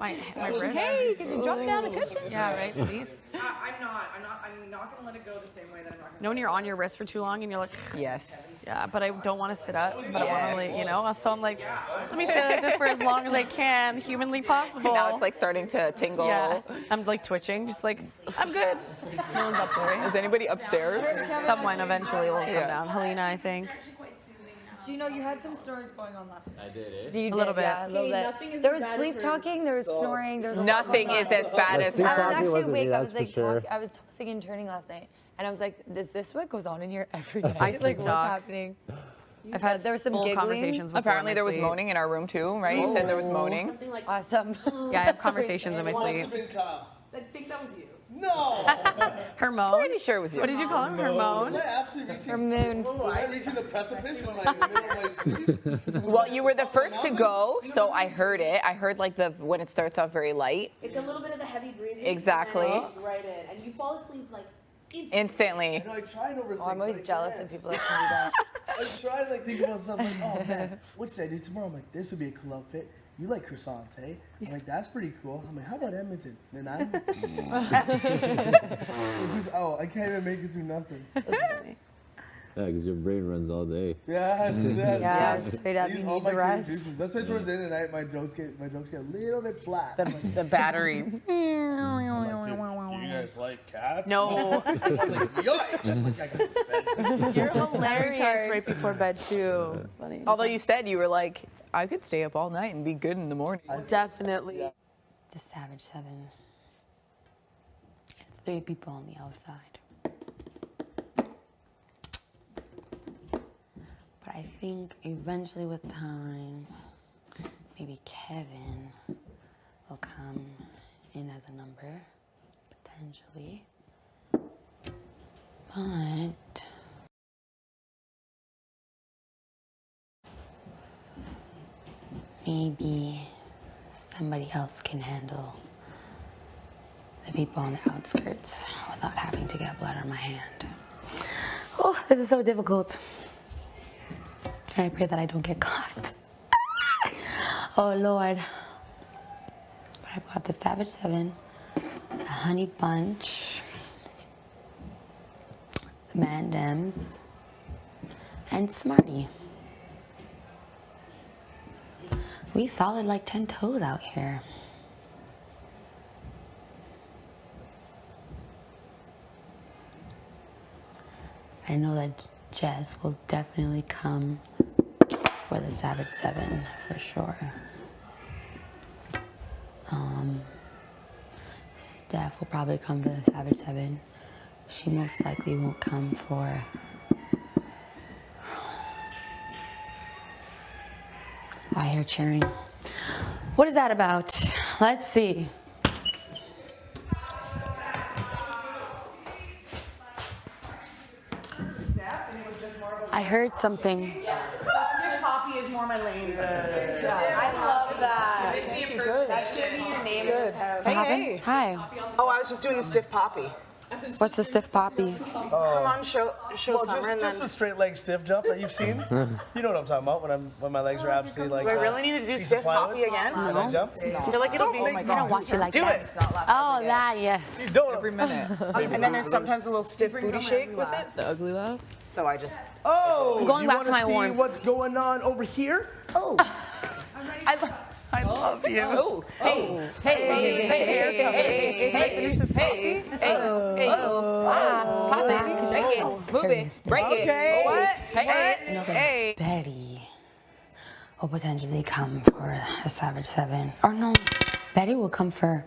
my wrist. Hey, did you drop down a cushion? Yeah, right. Please. I'm not gonna let it go the same way that I'm not You know when you're on your wrist for too long and you're like, yes. Yeah, but I don't want to sit up, but I want to, like, you know. So I'm like, let me sit like this for as long as I can, humanly possible. Now it's like starting to tingle. Yeah, I'm like twitching, just like I'm good. No one's up there. Is anybody upstairs? Someone eventually will come down. Helena, I think. Do you know you had some snores going on last night? I did, eh? You A little did, bit. yeah, a little bit. There was sleep talking, there was snoring, there was a Nothing lot is going as on. bad as Sleep I was talking actually wasn't me, awake. I that's was like, for sure. I was tossing and turning last night, and I was like, "Is this what goes on in here every day? I Like, sleep what's talk. happening?" I've had there was some full giggling. conversations before. Apparently in my there was sleep. moaning in our room too, right? You said there was moaning. Awesome. Yeah, I have conversations in my sleep. I think that was you. No. Her moan. Pretty sure it was you. What did you call him? Her moan. Was I absolutely reaching? Her moon. Was I reaching the precipice in my middle of my sleep? Well, you were the first to go, so I heard it. I heard like when it starts off very light. It's a little bit of the heavy breathing. Exactly. And then right in, and you fall asleep like Instantly. I know, I try and overthink. Oh, I'm always but I jealous can't. of people that can do that. I try and like think about something like, oh man, what should I do tomorrow? I'm like, this would be a cool outfit. You like croissants, hey? I'm like, that's pretty cool. I'm like, how about Edmonton? And I'm oh, I can't even make it through nothing. Yeah, because your brain runs all day. Yeah, Yeah, straight up, I use you all need my the rest. creative juices. That's why towards the end of the night, my jokes get a little bit flat. The battery. Do you guys like cats? No. I'm like, yikes! I'm like, I go to bed. You're hilarious right before bed too. It's funny. Although you said you were like, I could stay up all night and be good in the morning. Definitely. The Savage 7. 3 people on the outside. But I think eventually with time, maybe Kevin will come in as a number, potentially. But maybe somebody else can handle the people on the outskirts without having to get blood on my hand. Oh, this is so difficult. And I pray that I don't get caught. Oh, Lord. But I've got the Savage 7, the Honey Bunch, the Mandems, and Smarty. We solid like 10 toes out here. I know that Jess will definitely come for the Savage 7 for sure. Steph will probably come for the Savage 7. She most likely won't come for I hear cheering. What is that about? Let's see. I heard something. Stiff poppy is more my lane. I love that. That should be your name in this house. What happened? Hi. Oh, I was just doing the stiff poppy. What's the stiff poppy? Come on, show Well, Summer, and just then. the straight leg stiff jump that you've seen. You know what I'm talking about when my legs are absolutely like. Do I really need to do piece of stiff plywood. poppy again? And I jump. I feel like it'll be. I don't watch you like Do that. it. Oh, that, yes. You don't. Every minute. And then there's sometimes a little stiff booty shake with it. The ugly laugh. So I just. Oh, I'm going you back want to my see warmth. what's going on over here? Oh. I love you. Oh, hey, hey, finish this poppy. Pop it. Shake it. Move it. Break it. What? You know that Betty will potentially come for a Savage 7. Or no, Betty will come for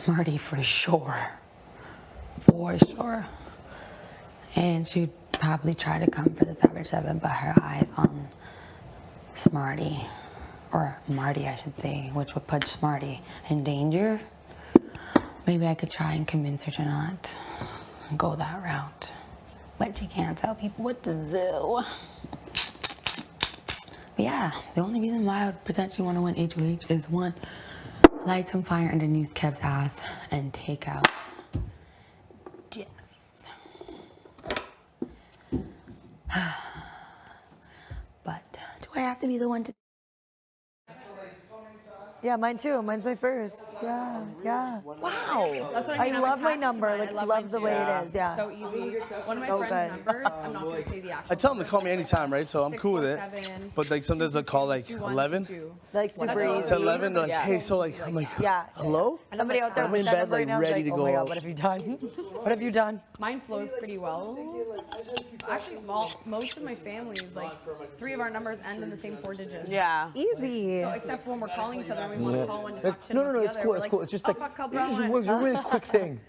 Marty for sure. For sure. And she'd probably try to come for the Savage 7, but her eyes on Smarty. Or Marty, I should say, which would put Smarty in danger. Maybe I could try and convince her to not go that route. But you can't tell people what to do. But yeah, the only reason why I would potentially want to win HOH is one, light some fire underneath Kev's ass and take out Jess. But do I have to be the one to? Yeah, mine too. Mine's my first. Yeah, yeah. Wow. That's what I mean. I I'm love my attached to number. mine. Like, I love love mine the too. way it is. Yeah. So easy. One of my So friends' good. numbers, I'm not going to say the actual. I tell them to call me anytime, right? So I'm cool with it. 647, But like sometimes they'll call like 11. Like super easy. To 11, they're like, Yeah. hey, so like, I'm like, Yeah. hello? Somebody out there I'm with in that bed, number like, right now is ready like, to oh go my God, out. what have you done? What have you done? Mine flows pretty well. Actually, most of my family is like 3 of our numbers end in the same 4 digits. Yeah. Easy. So except when we're calling each other, we want to call one to talk shit No, about no, the it's other. cool. We're It's cool. It's just like fuck, call it just Brown. was a really quick thing.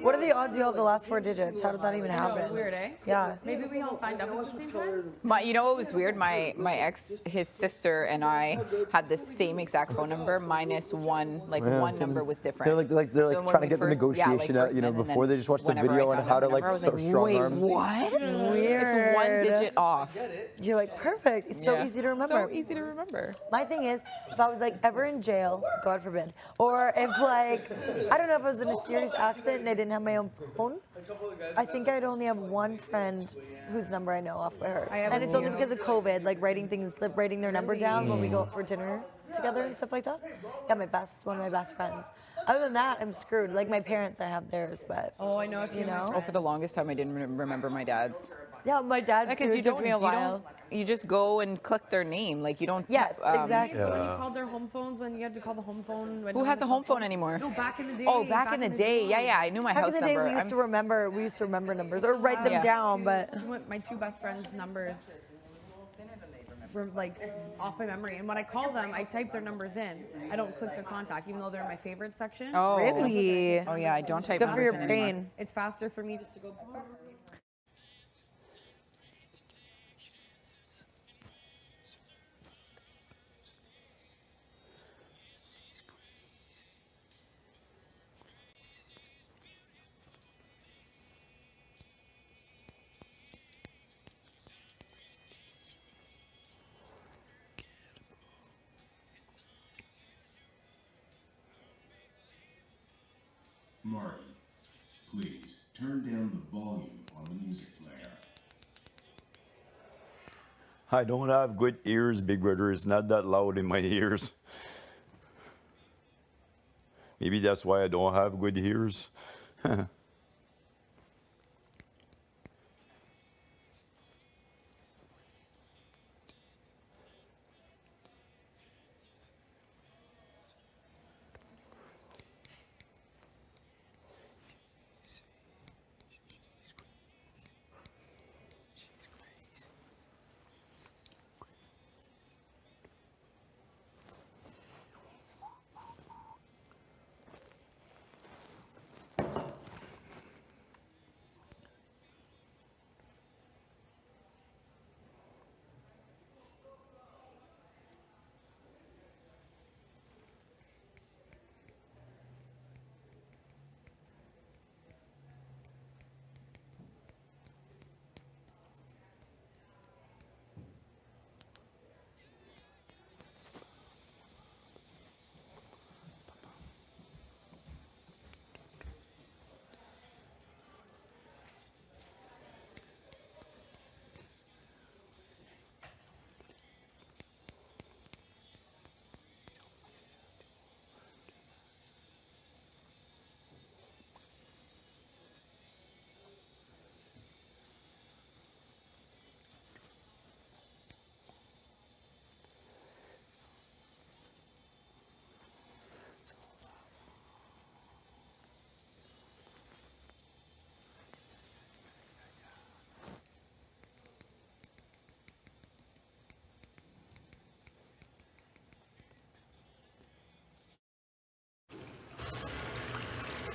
What are the odds you have the last 4 digits? How did that even I know, happen? it's weird, eh? Yeah. Maybe we all signed up at the same time. You know what was weird? My ex, his sister, and I had the same exact phone number minus one. Like Yeah, one number was different. They're like So when trying to we get the first- yeah, negotiation like out, you know, first men, and before then they just watch the whenever video I on found how out to the like number, I was start strong wait, arm. what? It's one Weird. digit off. You're like, perfect. It's so Yeah. easy to remember. So easy to remember. My thing is, if I was like ever in jail, God forbid, or if like, I don't know if I was in a serious accident and I didn't have my own phone, I think I'd only have one friend whose number I know off by heart. I have And a it's only few. because of COVID, like writing their number down when we go out for dinner together and stuff like that. Yeah, one of my best friends. Other than that, I'm screwed. Like my parents, I have theirs, but Oh, I know if you know. Oh, for the longest time, I didn't remember my dad's. Yeah, my dad's Because too. you It took don't, me a while. you just go and click their name. Like you don't. Yes, exactly. When you called their home phones, when you had to call the home phone. When Who no has one a home cell phone anymore? No, back in the day. Oh, back in the day. Yeah, yeah. I knew my Back house in the day, number. we used to remember numbers or write them Yeah. down, but My 2 best friends' numbers were like off by memory, and when I call them, I type their numbers in. I don't click their contact, even though they're in my favorite section. Oh. really? Oh yeah, I don't type Good for your numbers in anymore. brain. It's faster for me just to go. Marty, please turn down the volume on the music player. I don't have good ears, big brother. It's not that loud in my ears. Maybe that's why I don't have good ears.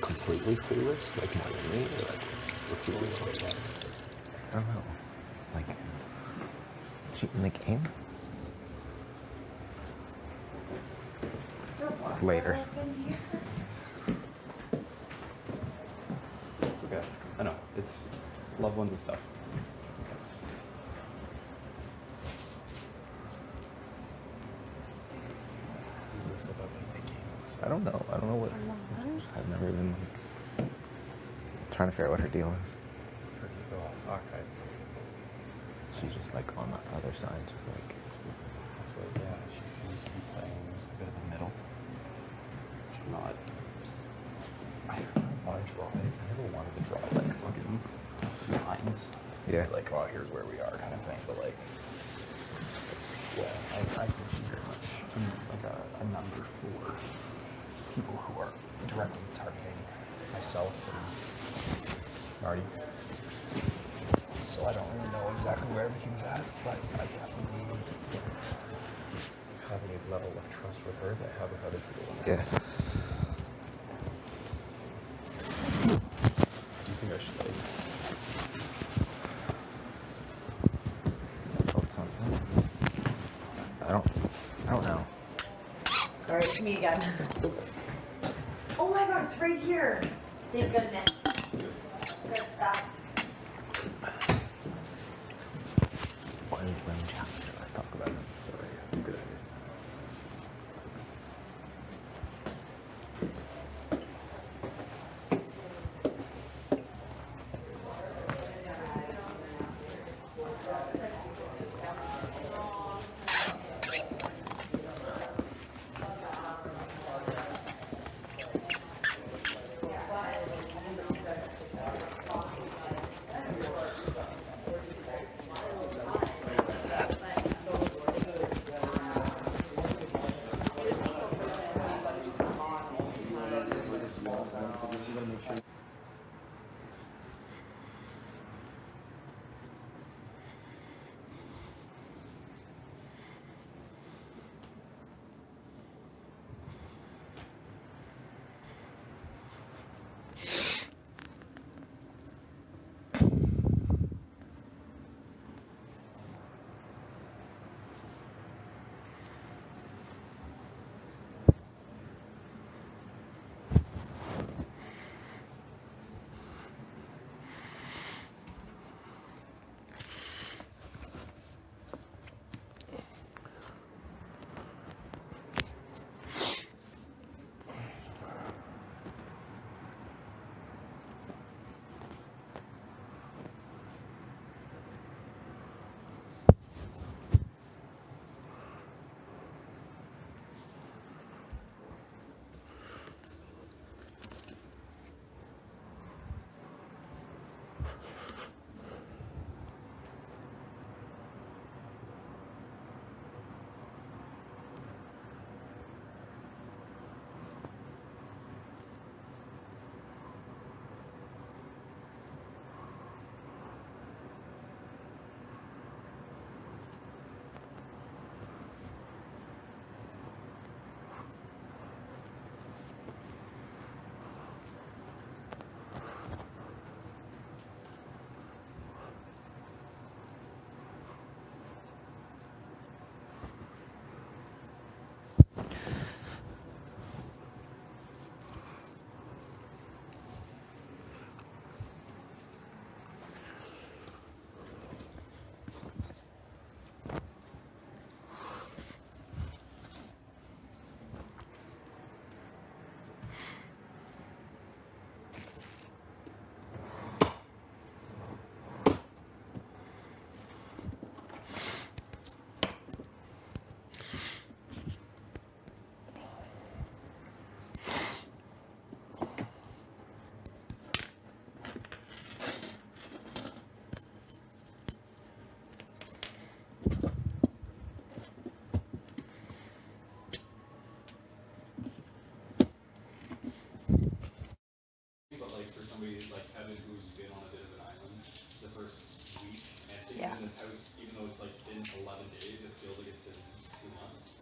Completely clueless, like Miami, or like repeatedly like that. I don't know. Like cheating the game. Later. a, I know, it's loved ones and stuff. That's, I don't know. I don't know what. I've never even trying to figure out what her deal is. fuck, She's just like on the other side, just like. that's what, yeah, she seems to be playing a bit of the middle. She's not. I want to draw it. I never wanted to draw like fucking lines. Yeah. Like, oh, here's where we are kind of thing, but like, it's, yeah, I think she's very much like a number for people who are directly targeting myself and Marty. So I don't really know exactly where everything's at, but I definitely don't have any level of trust with her that I have with other people. Yeah. Do you think I should like Oh, something. I don't know. Sorry, me again. Oh my god, it's right here. Thank goodness. Good stuff. Let's talk about it. Okay, yeah, good idea.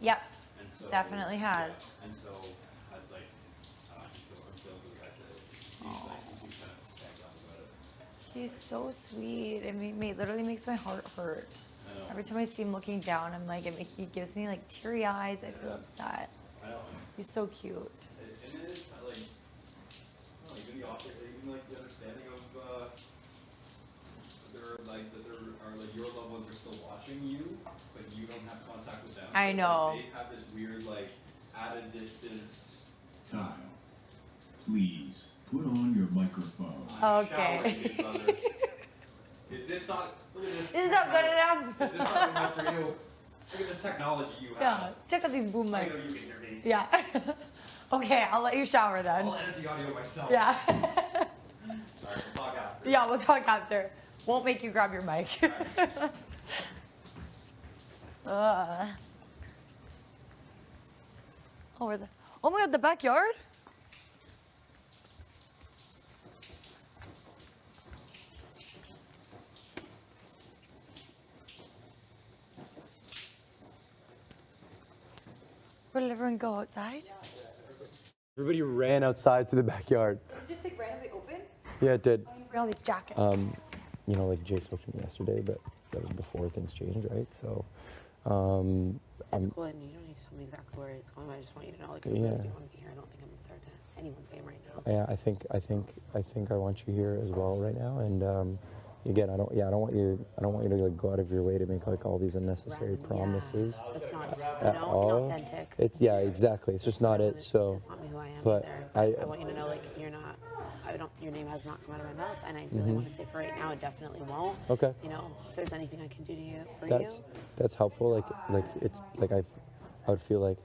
Yep, definitely has. And so that's like, he feels the fact that he seems kind of stacked up about it. He's so sweet. It literally makes my heart hurt. Every time I see him looking down, I'm like, he gives me like teary eyes. I feel upset. He's so cute. And it is like, even the understanding of like that there are like your loved ones are still watching you, but you don't have contact with them. I know. They have this weird like at a distance. Kyle, please put on your microphone. Okay. Is this not? Look at this. This is not good enough. Is this not good enough for you? Look at this technology you have. Yeah, check out these boom I mics. know you can hear me. Yeah. Okay, I'll let you shower then. I'll edit the audio myself. Yeah. Alright, we'll talk after. Yeah, we'll talk after. Won't make you grab your mic. Oh, where the? Oh my God, the backyard. Where did everyone go outside? Everybody ran outside to the backyard. Did it just like randomly open? Yeah, it did. All these jackets. You know, like Jay spoke to me yesterday, but that was before things changed, right? So, It's cool, and you don't need to tell me exactly where it's going. I just want you to know, like, I really do want to be here. I don't think I'm a threat to anyone's game right now. yeah, I think I want you here as well right now. And again, I don't want you to like go out of your way to make like all these unnecessary promises. That's not, at all. inauthentic. It's exactly. It's just not it. So, That's not me who I am but either. I want you to know, like, you're not. Your name has not come out of my mouth, and I really want to say for right now, it definitely won't. Okay. You know, if there's anything I can do to you for that's helpful. Like it's like I would feel like,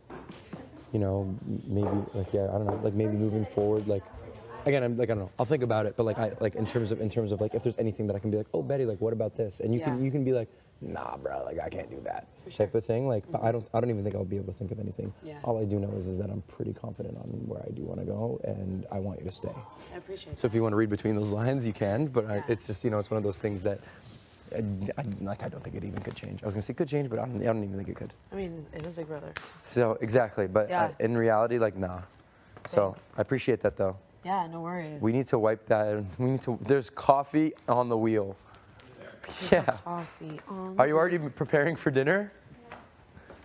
you know, maybe like I don't know, like maybe moving forward, like again, I'm like I don't know, I'll think about it, but like I like in terms of like if there's anything that I can be like, oh Betty, like what about this, and you can be like, nah, bro, like I can't do that type of thing. Like, but I don't even think I'll be able to think of anything. Yeah. All I do know is that I'm pretty confident on where I do want to go, and I want you to stay. I appreciate So if you want to read between those lines, you can. But it's just it's one of those things that I don't think it even could change. I was gonna say could change, but I don't even think it could. I mean, it's his big brother. So exactly, but in reality, like nah. So I appreciate that though. Yeah, no worries. We need to wipe that. There's coffee on the wheel. Yeah. Coffee on. Are you already preparing for dinner?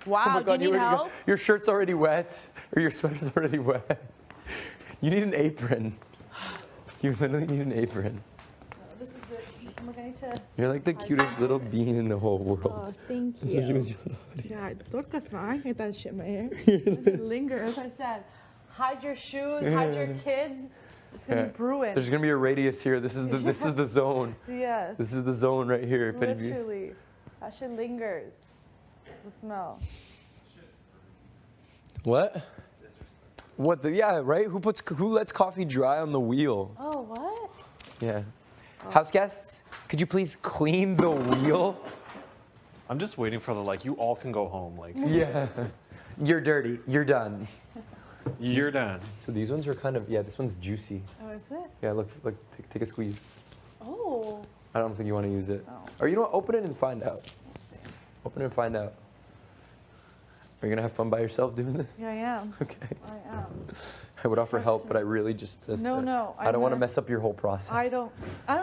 Wow, Oh my God, do you need help? Your shirt's already wet, or your sweater's already wet. You need an apron. You literally need an apron. This is it. I'm going to. You're like the cutest little bean in the whole world. Oh, thank That's you. what you're gonna do. Yeah, tocas, man. I hate that shit in my hair. It lingers. As I said, hide your shoes, hide your kids. It's gonna be brewing. There's gonna be a radius here. This is the zone. Yes. This is the zone right here. If any of you- Literally, that shit lingers. The smell. What? What the right? Who lets coffee dry on the wheel? Oh, what? Yeah. House guests, could you please clean the wheel? I'm just waiting for the you all can go home Yeah. You're dirty. You're done. You're done. So these ones are kind of this one's juicy. Oh, is it? Yeah, look, take a squeeze. Oh. I don't think you want to use it. Or you know what? Open it and find out. Open it and find out. Are you gonna have fun by yourself doing this? Yeah, I am. Okay. I am. I would offer help, but I really just No. I don't want to mess up your whole process. I don't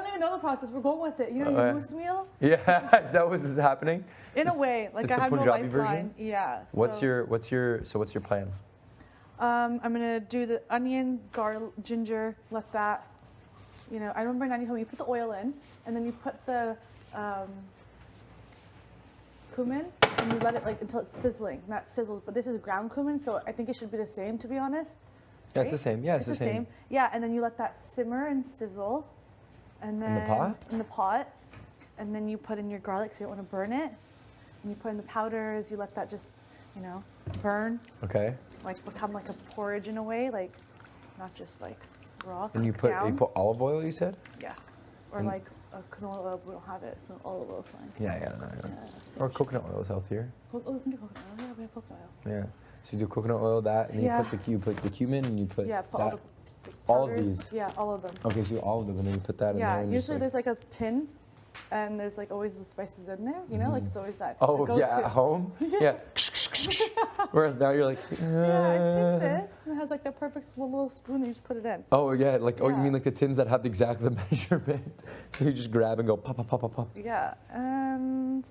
even know the process. We're going with it. You know your moose meal? Yeah, is that what's happening? In a way, like it's I the have no Punjabi lifeline. version? Yeah. What's your plan? I'm gonna do the onions, garlic, ginger. Let that. I remember Nanny told me you put the oil in, and then you put the cumin, and you let it until it's sizzling. And that sizzles, but this is ground cumin, so I think it should be the same, to be honest. Yeah, it's the same. Yeah, it's the same. Yeah, and then you let that simmer and sizzle, and then In the pot? In the pot, and then you put in your garlic, so you don't want to burn it. And you put in the powders. You let that just, burn. Okay. Become like a porridge in a way, not just raw. And you put olive oil, you said? Yeah, or And- a canola oil. We don't have it, so olive oil's fine. Yeah. Or coconut oil is healthier. We can do coconut oil. Yeah, we have coconut oil. Yeah. So you do coconut oil, that, and then Yeah. you put the cumin, and you put Put that. all All of powders. these. Yeah, all of them. Okay, so all of them, and then you put that in there. Yeah, And usually just, there's a tin, and there's always the spices in there. It's always that. Oh the yeah, go-to. at home. Yeah. Whereas now you're like. Yeah, I take this, and it has the perfect little spoon, and you just put it in. Oh yeah, you mean the tins that have the exact measurement? So you just grab and go pop, pop, pop, pop, pop. Yeah, and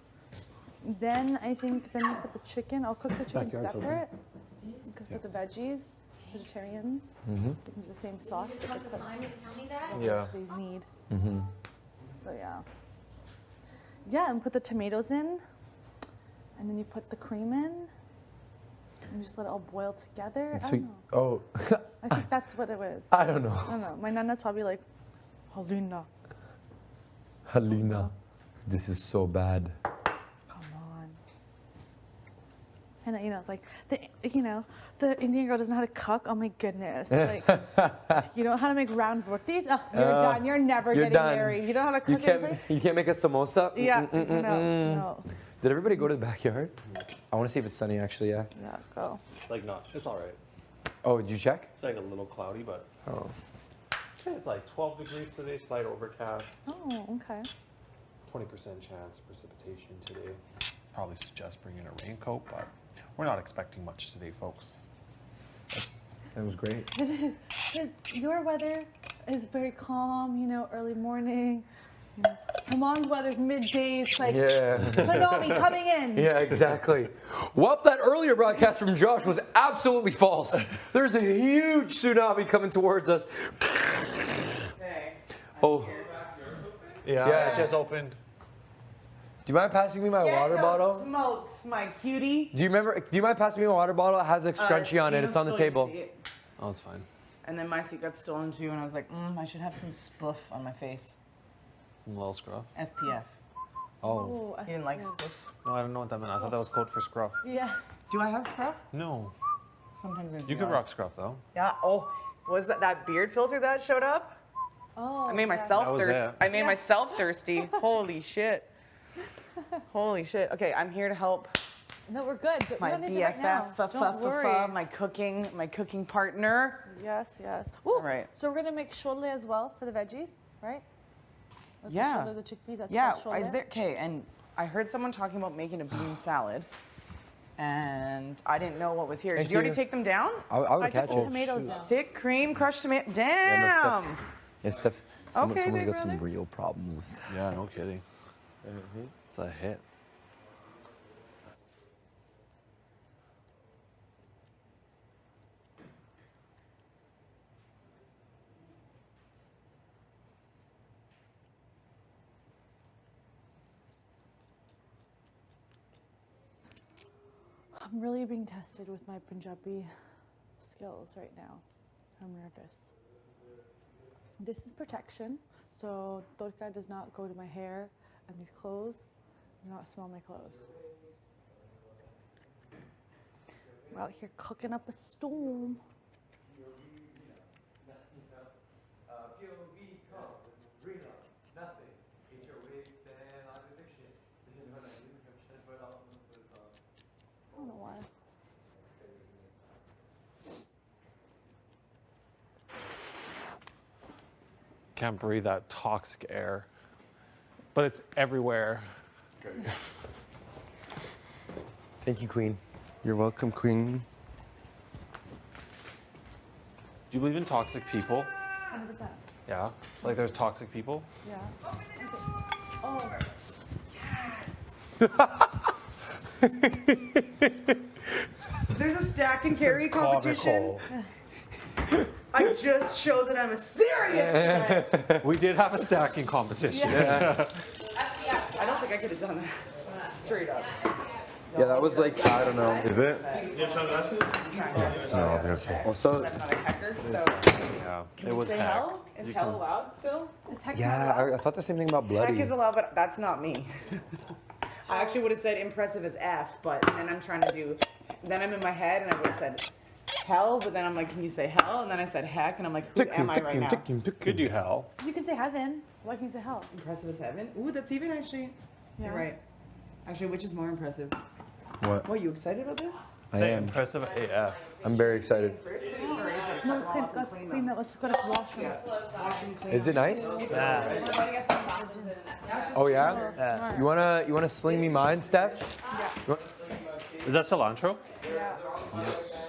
then I think you put the chicken. I'll cook the chicken Backyard's open. separate because with the veggies, vegetarians, Mhm. they can use the same sauce. But they put Tell me that? Yeah. they need. Mhm. So yeah. Yeah, and put the tomatoes in, and then you put the cream in, and just let it all boil together. I Sweet. don't know. Oh. I think that's what it was. I don't know. I don't know. My nana's probably like, Halina. Halina, this is so bad. And you know, it's like the Indian girl doesn't know how to cook. Oh my goodness! Like, you don't know how to make round rotis. Oh, you're done. You're never getting married. You don't know how to cook anything. You can't make a samosa. Yeah. No. Did everybody go to the backyard? I want to see if it's sunny. Actually, yeah. Yeah. Go. It's like not. It's all right. Oh, did you check? It's like a little cloudy, but. Oh. It's like 12 degrees today, slight overcast. Oh, okay. 20% chance of precipitation today. Probably suggest bringing a raincoat, but we're not expecting much today, folks. That was great. It is. Your weather is very calm. You know, early morning. You know, Hamon's weather's midday. It's like tsunami coming in. Yeah, exactly. Well, that earlier broadcast from Josh was absolutely false. There's a huge tsunami coming towards us. Oh. Yeah, it just opened. Do you mind passing me my water bottle? Smokes, my cutie. Do you mind passing me my water bottle? It has a scrunchie on it. It's on the table. Oh, it's fine. And then my seat got stolen too, and I was like, I should have some spoof on my face. Some little scruff. SPF. Oh. You didn't like spoof? No, I don't know what that meant. I thought that was code for scruff. Yeah. Do I have scruff? No. Sometimes I do. You could rock scruff though. Yeah. Oh, was that beard filter that showed up? Oh. I made myself thirsty. it. I made myself thirsty. Holy shit. Holy shit. Okay, I'm here to help. No, we're good. My we don't need to right now. Don't worry. my cooking partner. Yes, yes. Ooh, All right. So we're gonna make chole as well for the veggies, right? That's Yeah. The chole, the chickpeas. That's Yeah. called chole. Is there? Okay, and I heard someone talking about making a bean salad, and I didn't know what was here. Did you already take them down? I would catch took the it. tomatoes down. Thick cream, crushed tomato. Damn. Yeah, Steph. Someone's big got some brother. real problems. Yeah, no kidding. It's a hit. I'm really being tested with my Punjabi skills right now. I'm nervous. This is protection, so todka does not go to my hair, and these clothes do not smell my clothes. We're out here cooking up a storm. I don't know why. Can't breathe that toxic air, but it's everywhere. Thank you, Queen. You're welcome, Queen. Do you believe in toxic people? 100%. Yeah. Like there's toxic people? Yeah. Oh. Yes. There's a stack and This carry is competition. comical. I just showed that I'm a serious threat. We did have a stacking competition. I don't think I could have done that. Straight up. Yeah, that was like, I don't know. Is it? You have sunglasses? No, I'll be okay. Also, I'm not a hacker, so. Yeah, Can it we was say hack. hell? Is You hell can- allowed still? Is heck yeah, not allowed? I thought the same thing about bloody. Heck is allowed, but that's not me. I actually would have said impressive as F, but then I'm trying to do, then I'm in my head and I would have said hell, but then I'm like, can you say hell? And then I said heck, and I'm like, who am I right now? Could do hell. You can say heaven. Why can't you say hell? Impressive as heaven? Ooh, that's even actually. Yeah. You're right. Actually, which is more impressive? What? What, you excited about this? I Say am. impressive AF. I'm very excited. No, let's clean that. Let's go to washroom. Is it nice? Oh yeah? You wanna sling me mine, Steph? Yeah. Is that cilantro? Yeah. Yes.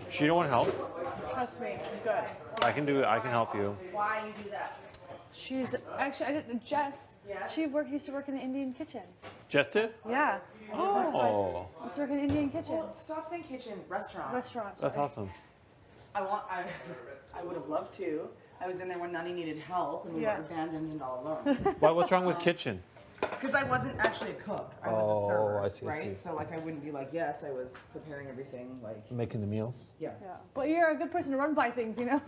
She don't want help? Trust me, I'm good. I can do it. I can help you. Why you do that? She's actually, I didn't. Jess. She used to work in the Indian kitchen. Just did? Yeah. Oh. Used to work in the Indian kitchen. Well, stop saying kitchen, restaurant. Restaurant. That's awesome. I would have loved to. I was in there when Nani needed help and we Yeah. were abandoned and all alone. Why? What's wrong with kitchen? Because I wasn't actually a cook. I was Oh, a server, I see, I right? see. So like I wouldn't be like, yes, I was preparing everything. Like Making the meals. yeah. Yeah. But you're a good person to run by things, you know.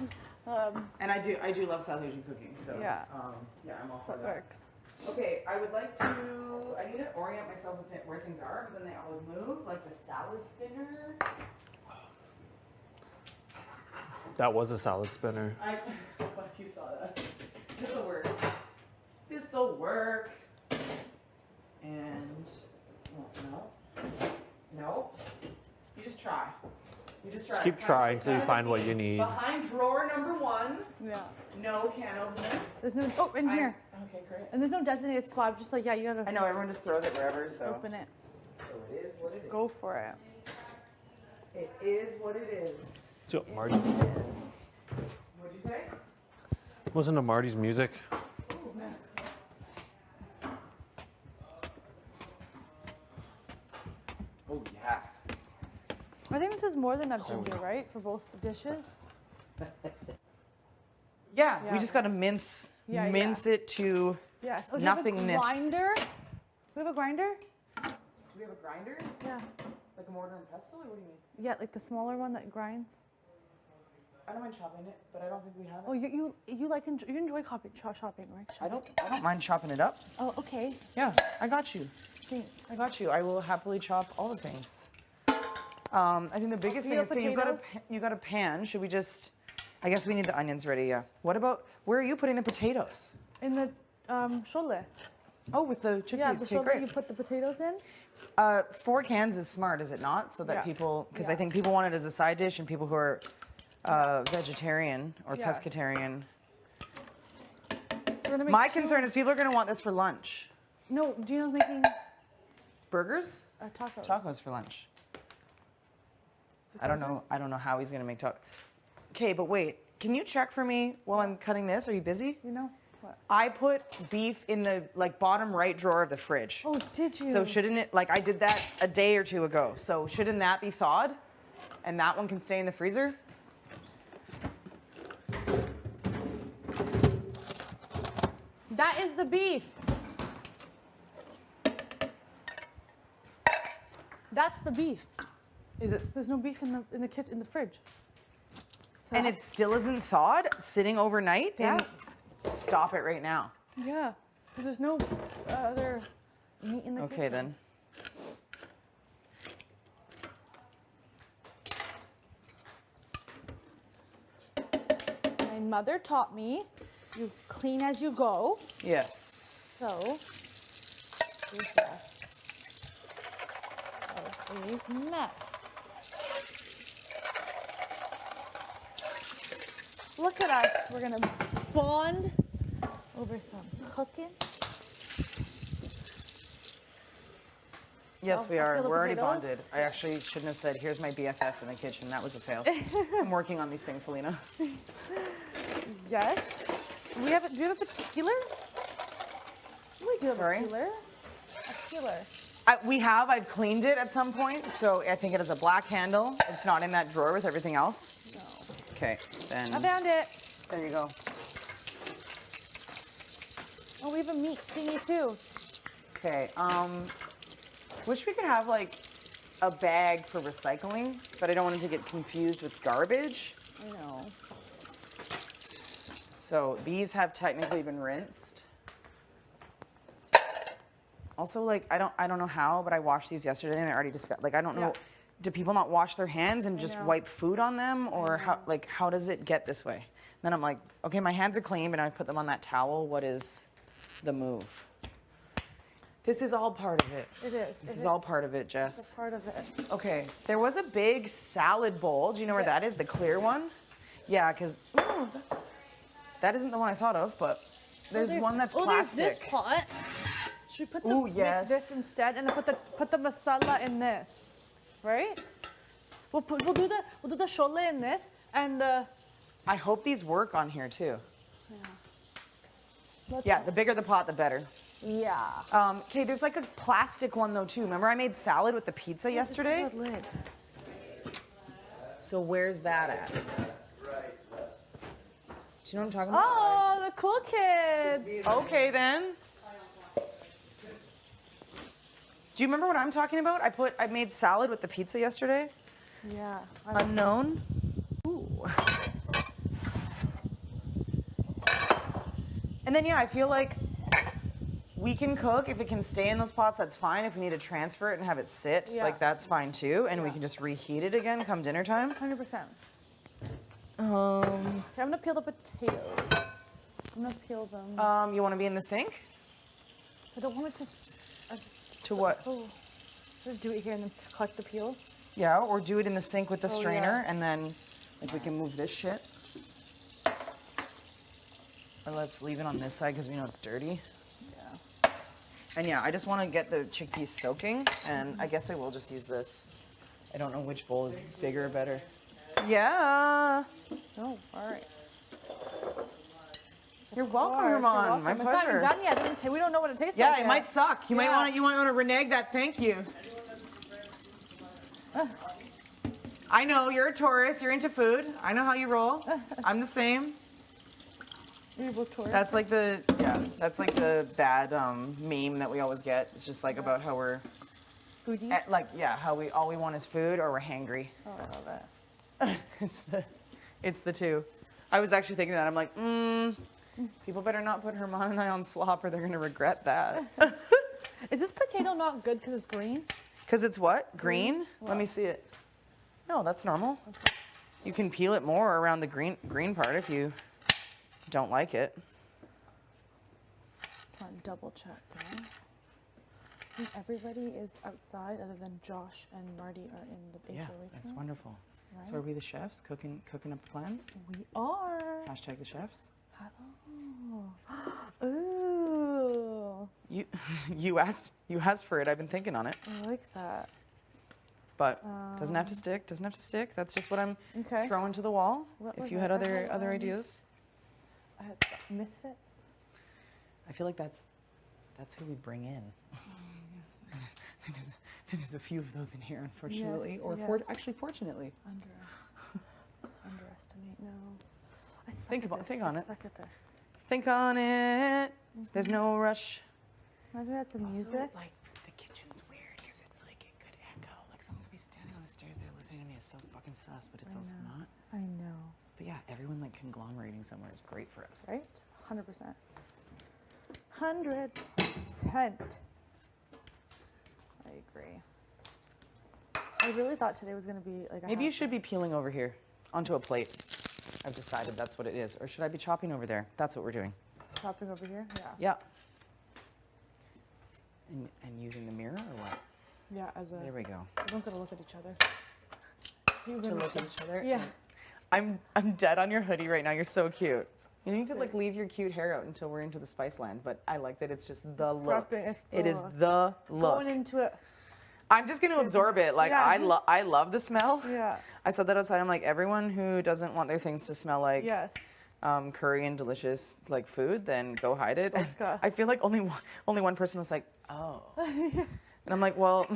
And I do love South Asian cooking. So Yeah. yeah, I'm all for That that. works. Okay, I would like to. I need to orient myself with where things are, but then they always move, like the salad spinner. That was a salad spinner. What you saw that? This will work. This will work. And no. You just try. You just try. Keep trying till you find what you need. Behind drawer number 1. Yeah. No can opener. There's no. Oh, in here. Okay, great. And there's no designated spot. I'm just like, yeah, you gotta. I know everyone just throws it wherever, so. Open it. So it is what it is. Go for it. It is what it is. So Marty. What'd you say? Listen to Marty's music. Ooh, nice. Oh yeah. I think this is more than enough ginger, right, for both dishes? Yeah, Yeah. we just gotta mince Yeah, it to Yes. Oh, do nothingness. You have a grinder? We have a grinder? Do we have a grinder? Yeah. Like a mortar and pestle, or what do you mean? Yeah, like the smaller one that grinds. I don't mind chopping it, but I don't think we have it. Oh, you like you enjoy shopping, right? I don't mind chopping it up. Oh, okay. Yeah, I got you. Thanks. I got you. I will happily chop all the things. I think the biggest Do thing you is have okay, you got a pan. Should we just? I guess we need the onions ready. Yeah. What about where are you putting the potatoes? In the shole. Oh, with the chickpeas. Yeah, the Okay, shole great. you put the potatoes in. 4 cans is smart, is it not? So that Yeah. people, because I think people want it as a side dish, and people who are vegetarian or Yeah. pescatarian. So we're gonna make My two- concern is people are going to want this for lunch. No, Gino's making Burgers? tacos. Tacos for lunch. I don't know how he's going to make tacos. Okay, but wait. Can you check for me while I'm cutting this? Are you busy? You know what? I put beef in the bottom right drawer of the fridge. Oh, did you? So shouldn't it, I did that a day or 2 ago. So shouldn't that be thawed? And that one can stay in the freezer? That is the beef. That's the beef. Is it? There's no beef in the kitchen in the fridge. And it still isn't thawed, sitting overnight? Yeah. Then stop it right now. Yeah, because there's no other meat in the kitchen. Okay, then. My mother taught me, you clean as you go. Yes. So, here's the rest of a mess. Look at us. We're gonna bond over some cooking. Yes, Oh, we are. feel the We're already potatoes? bonded. I actually shouldn't have said, here's my BFF in the kitchen. That was a fail. I'm working on these things, Helena. Yes. Do you have a peeler? We do Sorry? have a peeler. A peeler. I've cleaned it at some point, so I think it has a black handle. It's not in that drawer with everything else. No. Okay, then. I found it. There you go. Oh, we have a meat thingy too. Okay, wish we could have a bag for recycling, but I don't want it to get confused with garbage. I know. So these have technically been rinsed. Also, I don't know how, but I washed these yesterday and I already discussed. I don't know. Yeah. Do people not wash their hands and just know. wipe food on them, or how does it get this way? Then I'm like, okay, my hands are clean, but I put them on that towel. What is the move? This is all part of it. It is. This It is all part of it, Jess. It's a part of it. Okay, there was a big salad bowl. Do you know where that is? The clear one? Yeah, because that isn't the one I thought of, but there's one that's plastic. There's this pot. Should we put Ooh, make yes. this instead and then put the masala in this, right? We'll do the shole in this and the. I hope these work on here too. Yeah. Yeah, the bigger the pot, the better. Yeah. Okay, there's a plastic one though too. Remember I made salad with the pizza yesterday? This is a lid. So where's that at? you know what I'm talking about? Oh, the cool kids. Okay then. Do you remember what I'm talking about? I made salad with the pizza yesterday. Yeah. Unknown. Ooh. And then yeah, I feel like we can cook. If it can stay in those pots, that's fine. If we need to transfer it and have it sit, Yeah. like that's fine too. And we can just reheat it again come dinner time. 100%. Um, Okay, I'm gonna peel the potatoes. I'm gonna peel them. You want to be in the sink? So I don't want it to. I just. To what? Oh. Just do it here and then collect the peel. Yeah, or do it in the sink with the Oh, strainer, yeah. and then like we can move this shit. Or let's leave it on this side because we know it's dirty. Yeah. And yeah, I just want to get the chickpeas soaking, and I guess I will just use this. I don't know which bowl is bigger or better. Yeah. Oh, all right. You're welcome, You're Herman. welcome. My It's pleasure. not even done yet. It doesn't we don't know what it tastes Yeah, like it yet. might suck. You might want to renege that thank you. I know you're a Taurus. You're into food. I know how you roll. I'm the same. You're both Taurus. That's like the bad meme that we always get. It's just like about how we're foodies. How we all we want is food or we're hangry. Oh, I love that. It's the two. I was actually thinking that. I'm like, people better not put Herman and I on slop or they're gonna regret that. Is this potato not good because it's green? Because it's what? Green? What? Let me see it. No, that's normal. Okay. You can peel it more around the green part if you don't like it. Come on, double check. Right? I think everybody is outside other than Josh and Marty are in the HOH That's room. wonderful. Right. So are we the chefs cooking up the plans? We are. Hashtag the chefs. Oh. Ooh. You asked for it. I've been thinking on it. I like that. But doesn't have to stick. Doesn't have to stick. That's just what I'm throwing to the wall. What if was you it? had I other had, ideas. I had Misfits. I feel like that's who we bring in. There's a few of those in here, unfortunately, actually fortunately. Underestimate. No. I suck Think at this. think on I it. suck at this. Think on it. There's no rush. Imagine I had some music. Like the kitchen's weird because it's like it could echo. Like someone could be standing on the stairs there listening to me. It's so fucking sus, but it's also not. I know. But yeah, everyone like conglomerating somewhere is great for us. Right? 100%. 100%. I agree. I really thought today was going to be like. Maybe you should be peeling over here onto a plate. I've decided that's what it is. Or should I be chopping over there? That's what we're doing. Chopping over here? Yeah. Yeah. And using the mirror or what? Yeah, as a. There we go. We don't gotta look at each other. To look at each other? Yeah. I'm dead on your hoodie right now. You're so cute. You know, you could like leave your cute hair out until we're into the Spice Land, but I like that it's just the look. It is the look. Going into it. I'm just going to absorb it. Like, Yeah. I love the smell. Yeah. I said that outside. I'm like, everyone who doesn't want their things to smell like curry and delicious like food, then go hide it. And I feel like only one person was like, oh. And I'm like, well,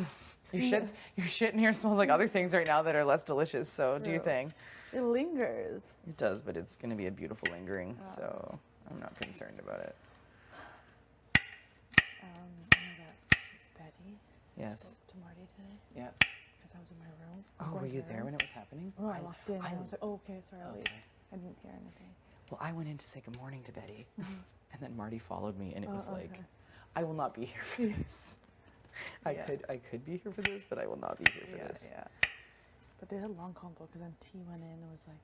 your shit in here smells like other things right now that are less delicious. So do your thing. It lingers. It does, but it's going to be a beautiful lingering. So I'm not concerned about it. Betty. Yes. Spoke to Marty today. Yeah. Because I was in my room. Oh, were you there when it was happening? Oh, I walked in and I was like, oh, okay, sorry, I'll leave. Okay. I didn't hear anything. Well, I went in to say good morning to Betty, and then Marty followed me, and it was like, okay. I will not be here for this. I could be here for this, but I will not be here for this. Yeah. But they had a long convo because then T went in and was like,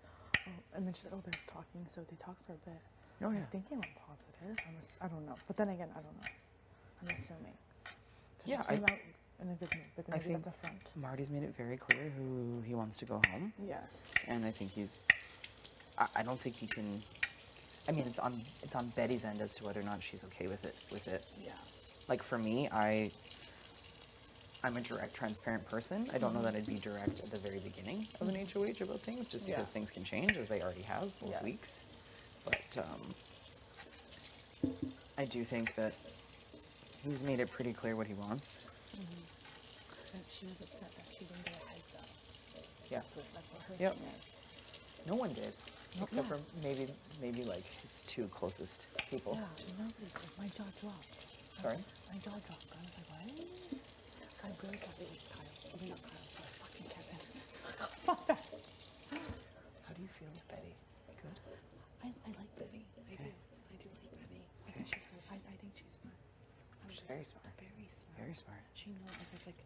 oh, and then she's like, oh, they're talking. So they talked for a bit. Oh, yeah. I think it went positive. I don't know. But then again, I don't know. I'm assuming. Yeah, she came out in a good mood, but then I maybe think that's a front. Marty's made it very clear who he wants to go home. Yeah. And I think I don't think he can. I mean, it's on Betty's end as to whether or not she's okay with it. Yeah. Like for me, I'm a direct, transparent person. I don't know that I'd be direct at the very beginning of an HOH about things, just because things can change, as they already have for weeks. But I do think that he's made it pretty clear what he wants. And she was upset that she didn't get a heads up. Yeah. That's what her Yep. thing is. No one did. Except for maybe like his two closest people. Yeah, nobody did. My jaw dropped. Sorry? My jaw dropped. I was like, what? I really thought it was Kyle. I mean, not Kyle, sorry, fucking Kevin. How do you feel with Betty? Good? I like Betty. I do like Betty. I think she's smart. She's very smart. Very smart. Very smart. She knows, like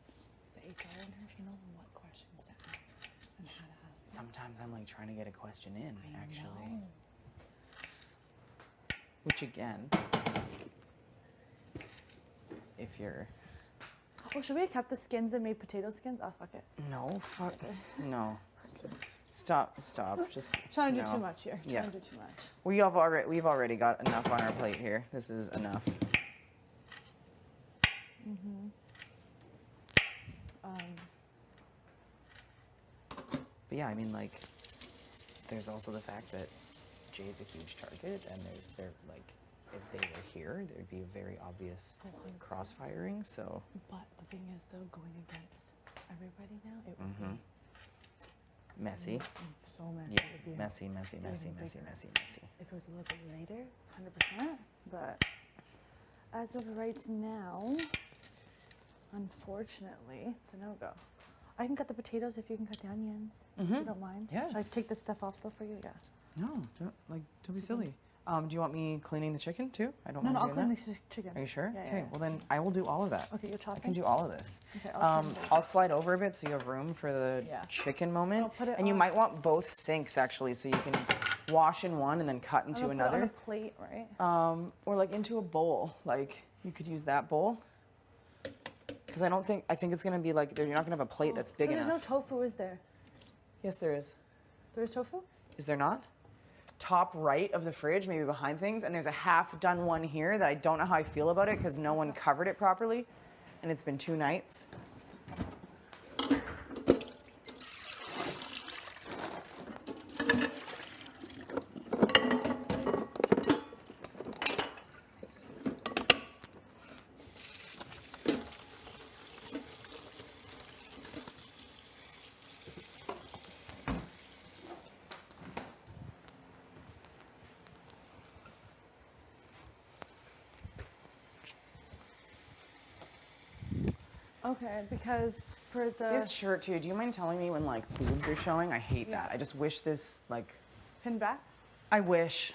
the HR in her, she knows what questions to ask and how to ask them. Sometimes I'm like trying to get a question in, actually. know. Which again, if you're Oh, should we have kept the skins and made potato skins? Oh, fuck it. no, fuck, no, stop, just Trying to do no. too much here. Yeah. Trying to do too much. We've already got enough on our plate here. This is enough. Mm-hmm. But yeah, I mean, like, there's also the fact that Jay's a huge target, and they're like, if they were here, there'd be a very obvious crossfiring. So. But the thing is, though, going against everybody now, it would Mhm. be Messy. So messy. Yeah, It'd be messy. even Messy. bigger. If it was a little bit later, 100%. But as of right now, unfortunately, it's a no-go. I can cut the potatoes if you can cut the onions. If you don't mind. Should I Yes. take this stuff off though for you? Yeah. No, don't be silly. Do you want me cleaning the chicken too? I don't No, mind I'll doing clean that. the chicken. Are you sure? Yeah, Okay, yeah. well then I will do all of that. Okay, you're I chopping? can do all of this. Okay, I'll trim I'll slide over a bit so you have room for the Yeah. chicken moment. I'll put it And you on- might want both sinks actually, so you can wash in one and then cut into I'm gonna another. put it on a plate, right? Or like into a bowl. Like you could use that bowl. Because I think it's gonna be like you're not gonna have a plate that's big There's enough. no tofu, is there? Yes, there is. There is tofu? Is there not? Top right of the fridge, maybe behind things, and there's a half done one here that I don't know how I feel about it because no one covered it properly, and it's been 2 nights. Okay, because for the This shirt too, do you mind telling me when like boobs are showing? I hate that. I just wish this like pin back. I wish.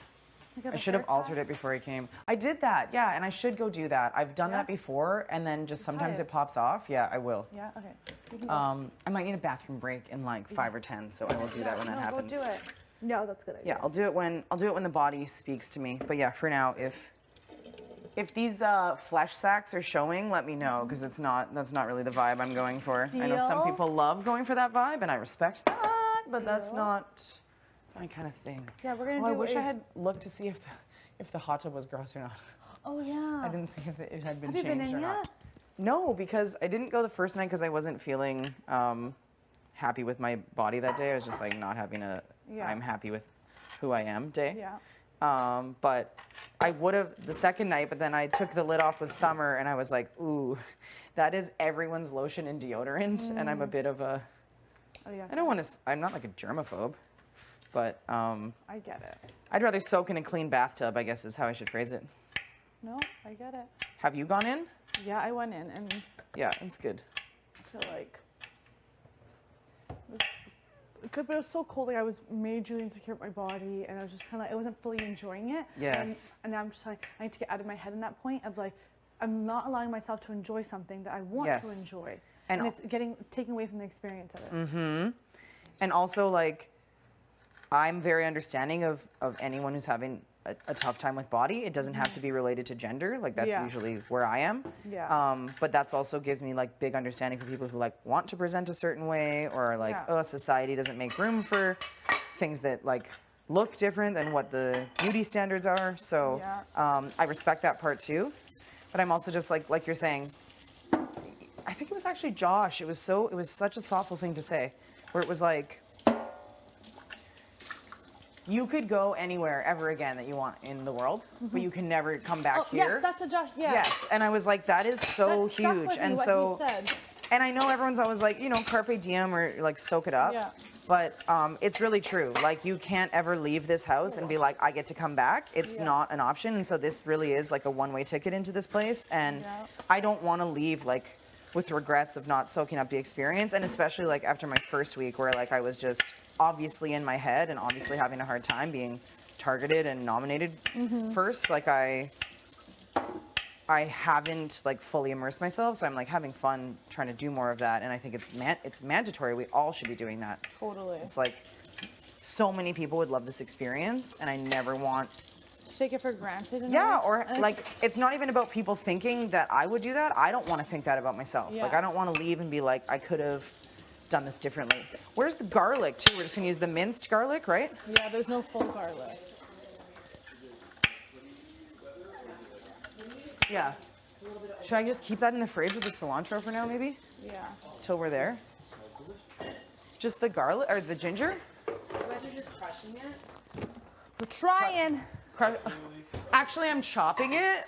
Like a I should have hair tie? altered it before I came. I did that, yeah, and I should go do that. I've done that before, and then just sometimes tie it it. pops off. Yeah, I will. Yeah. Okay. You can go. I might need a bathroom break in like 5 or 10, so I will do that when that no, happens. Go do it. No, that's a good idea. Yeah, I'll do it when the body speaks to me. But yeah, for now, if these flesh sacks are showing, let me know because that's not really the vibe I'm going for. I know some Deal. people love going for that vibe, and I respect that, but that's Deal. not my kind of thing. Yeah, we're gonna I do wish I a- had looked to see if the hot tub was gross or not. Oh yeah. I didn't see if it had been Have you changed been in or not. yet? No, because I didn't go the first night because I wasn't feeling happy with my body that day. I was just like not having a Yeah. I'm happy with who I am day. Yeah. But I would have the second night, but then I took the lid off with Summer and I was like, ooh, that is everyone's lotion and deodorant. And I'm a bit of a, Oh yeah. I don't want to, I'm not like a germaphobe, but I get it. I'd rather soak in a clean bathtub, I guess is how I should phrase it. No, I get it. Have you gone in? Yeah, I went in and Yeah, it's good. I feel like but it was so cold. Like I was majorly insecure with my body, and I was just kind of like I wasn't fully enjoying it. Yes. And I'm just like I need to get out of my head in that point of like I'm not allowing myself to enjoy something that I want to Yes. enjoy, And and it's taken away from the experience of it. Mm-hmm. And also, like, I'm very understanding of anyone who's having a tough time with body. It doesn't have to be related to gender. Like, that's Yeah. usually where I am. Yeah. But that's also gives me, like, big understanding for people who, like, want to present a certain way or, like, Yeah. oh, society doesn't make room for things that, like, look different than what the beauty standards are. So Yeah. I respect that part, too. But I'm also just, like you're saying, I think it was actually Josh. It was such a thoughtful thing to say, where it was like, you could go anywhere ever again that you want in the world, but you can never come back here. Yes, that's a Josh. Yeah. Yes, and I was like, that is so That stuck huge, with me, and what so, he said. and I know everyone's always like, you know, carpe diem or like soak it up, Yeah. But it's really true. Like, you can't ever leave this house and be like, I get to come back. It's not an option. And so this really is like a one-way ticket into this place. And I don't want to leave like with regrets of not soaking up the experience. And especially like after my first week where like I was just obviously in my head and obviously having a hard time being targeted and nominated first. Like I haven't like fully immersed myself, so I'm like having fun trying to do more of that, and I think it's mandatory. We all should be doing that. Totally. It's like so many people would love this experience, and I never want take it for granted. Yeah, or like it's not even about people thinking that I would do that. I don't want to think that about myself. Yeah. Like I don't want to leave and be like I could have done this differently. Where's the garlic too? We're just gonna use the minced garlic, right? Yeah, there's no full garlic. Yeah. Should I just keep that in the fridge with the cilantro for now, maybe? Yeah. Till we're there. Just the garlic or the ginger? You guys are just crushing it? We're trying. Actually, I'm chopping it.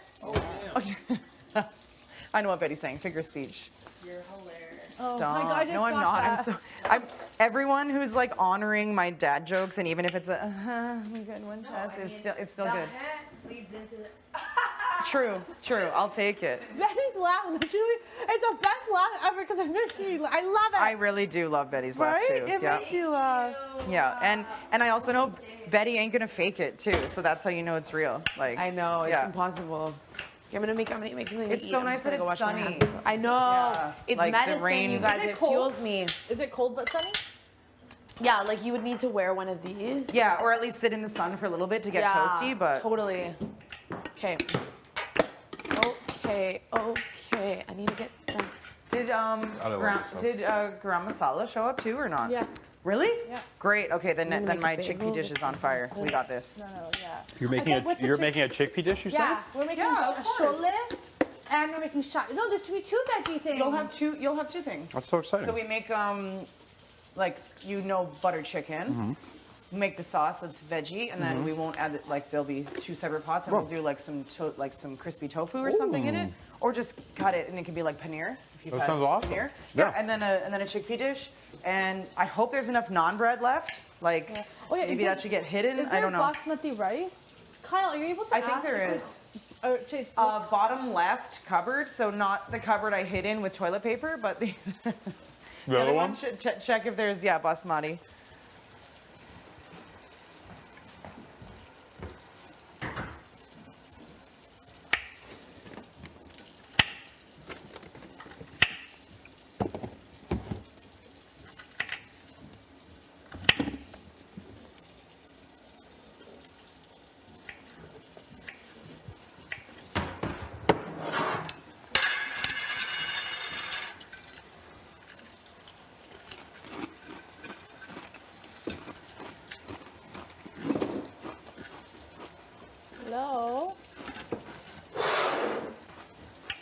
I know what Betty's saying. Figure of speech. You're hilarious. Oh Stop. my God, I just No, I'm got not. that. Everyone who's like honoring my dad jokes, and even if it's a good one, Tess, it's still good. Leads into the True. I'll take it. Betty's laugh, literally, it's the best laugh ever because it makes me, I love it. I really do love Betty's laugh Right? too. It Yeah. makes you laugh. Yeah, and I also know Betty ain't gonna fake it too, so that's how you know it's real. Like I know, it's yeah. impossible. I'm gonna make something to It's eat. so I'm nice just gonna that go it's wash my sunny. hands. I know. Yeah. It's Like the medicine, rain- you guys. Is it It cold? fuels me. Is it cold but sunny? Yeah, like you would need to wear one of these. Yeah, or at least sit in the sun for a little bit to get Yeah, toasty, but totally. Okay. Okay. I need to get some. Did garam masala show up too or not? Yeah. Really? Yeah. Great. Okay, then gonna make my a bagel chickpea dish is on fire. We got this. No, yeah. You're making a chickpea dish, you said? Yeah, we're making Yeah, a of course. chole and we're making shot. No, there's to be two veggie things. You'll have two things. That's so exciting. So we make like butter chicken. We make the sauce that's veggie, and then we won't add it. Like there'll be two separate pots, and we'll do like some crispy tofu or something in it, or just cut it, and it can be like paneer. If you've That had sounds awesome. paneer. Yeah. And then a chickpea dish, and I hope there's enough naan bread left. Like Oh, yeah, maybe that should get hidden. Is I there don't know. basmati rice? Kyle, are you able to I think ask there if is. Oh, Chase, Bottom left cupboard, so not the cupboard I hid in with toilet paper, but the, The other one? Check if there's basmati. hello?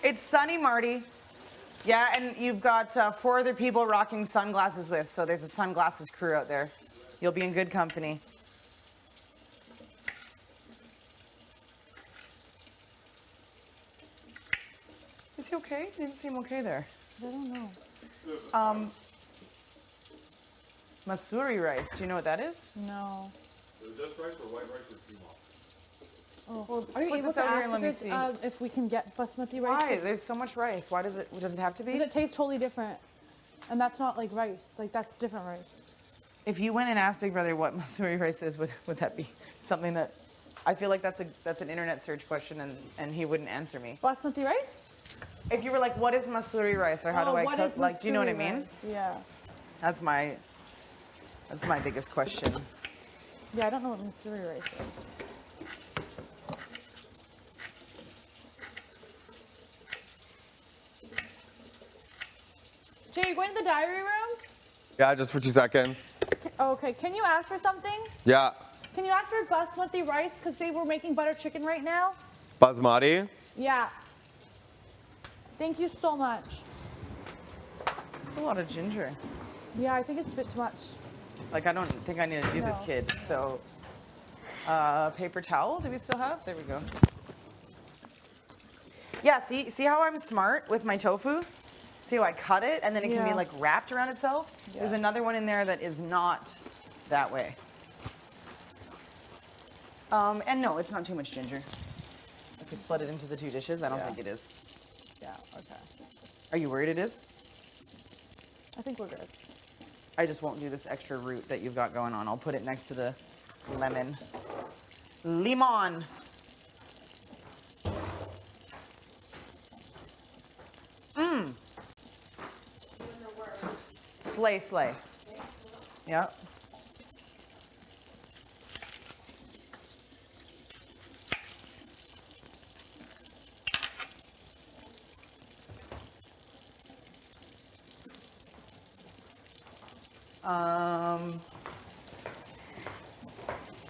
It's sunny, Marty. Yeah, and you've got 4 other people rocking sunglasses with, so there's a sunglasses crew out there. You'll be in good company. Is he okay? He didn't seem okay there. I don't know. Masuri rice, do you know what that is? No. Is it just rice or white rice or quinoa? Oh. Are you Put able this to out here ask and let me if, see. if we can get basmati rice? Why? There's so much rice. Why does it have to be? Because it tastes totally different. And that's not like rice. Like that's different rice. If you went and asked Big Brother what Masuri rice is, would that be something that I feel like that's an internet search question and he wouldn't answer me. Basmati rice? If you were like, what is Masuri rice or how do I what cook? is Like, do you know what I Masuri mean? rice? Yeah. That's my biggest question. Yeah, I don't know what Masuri rice is. Jay, you going to the diary room? Yeah, just for 2 seconds. Okay, can you ask for something? Yeah. Can you ask for basmati rice? Because they were making butter chicken right now. Basmati? Yeah. Thank you so much. It's a lot of ginger. Yeah, I think it's a bit too much. Like, I don't think I need to do this, No. kid. So, paper towel, do we still have? There we go. Yeah, see how I'm smart with my tofu? See how I cut it, and then it can be Yeah. like wrapped around itself? Yeah. There's another one in there that is not that way. And no, it's not too much ginger. If we split it into the 2 dishes, I don't think it is. Yeah, okay. Are you worried it is? I think we're good. I just won't do this extra root that you've got going on. I'll put it next to the lemon. Limon. Mmm. Slay. Yep.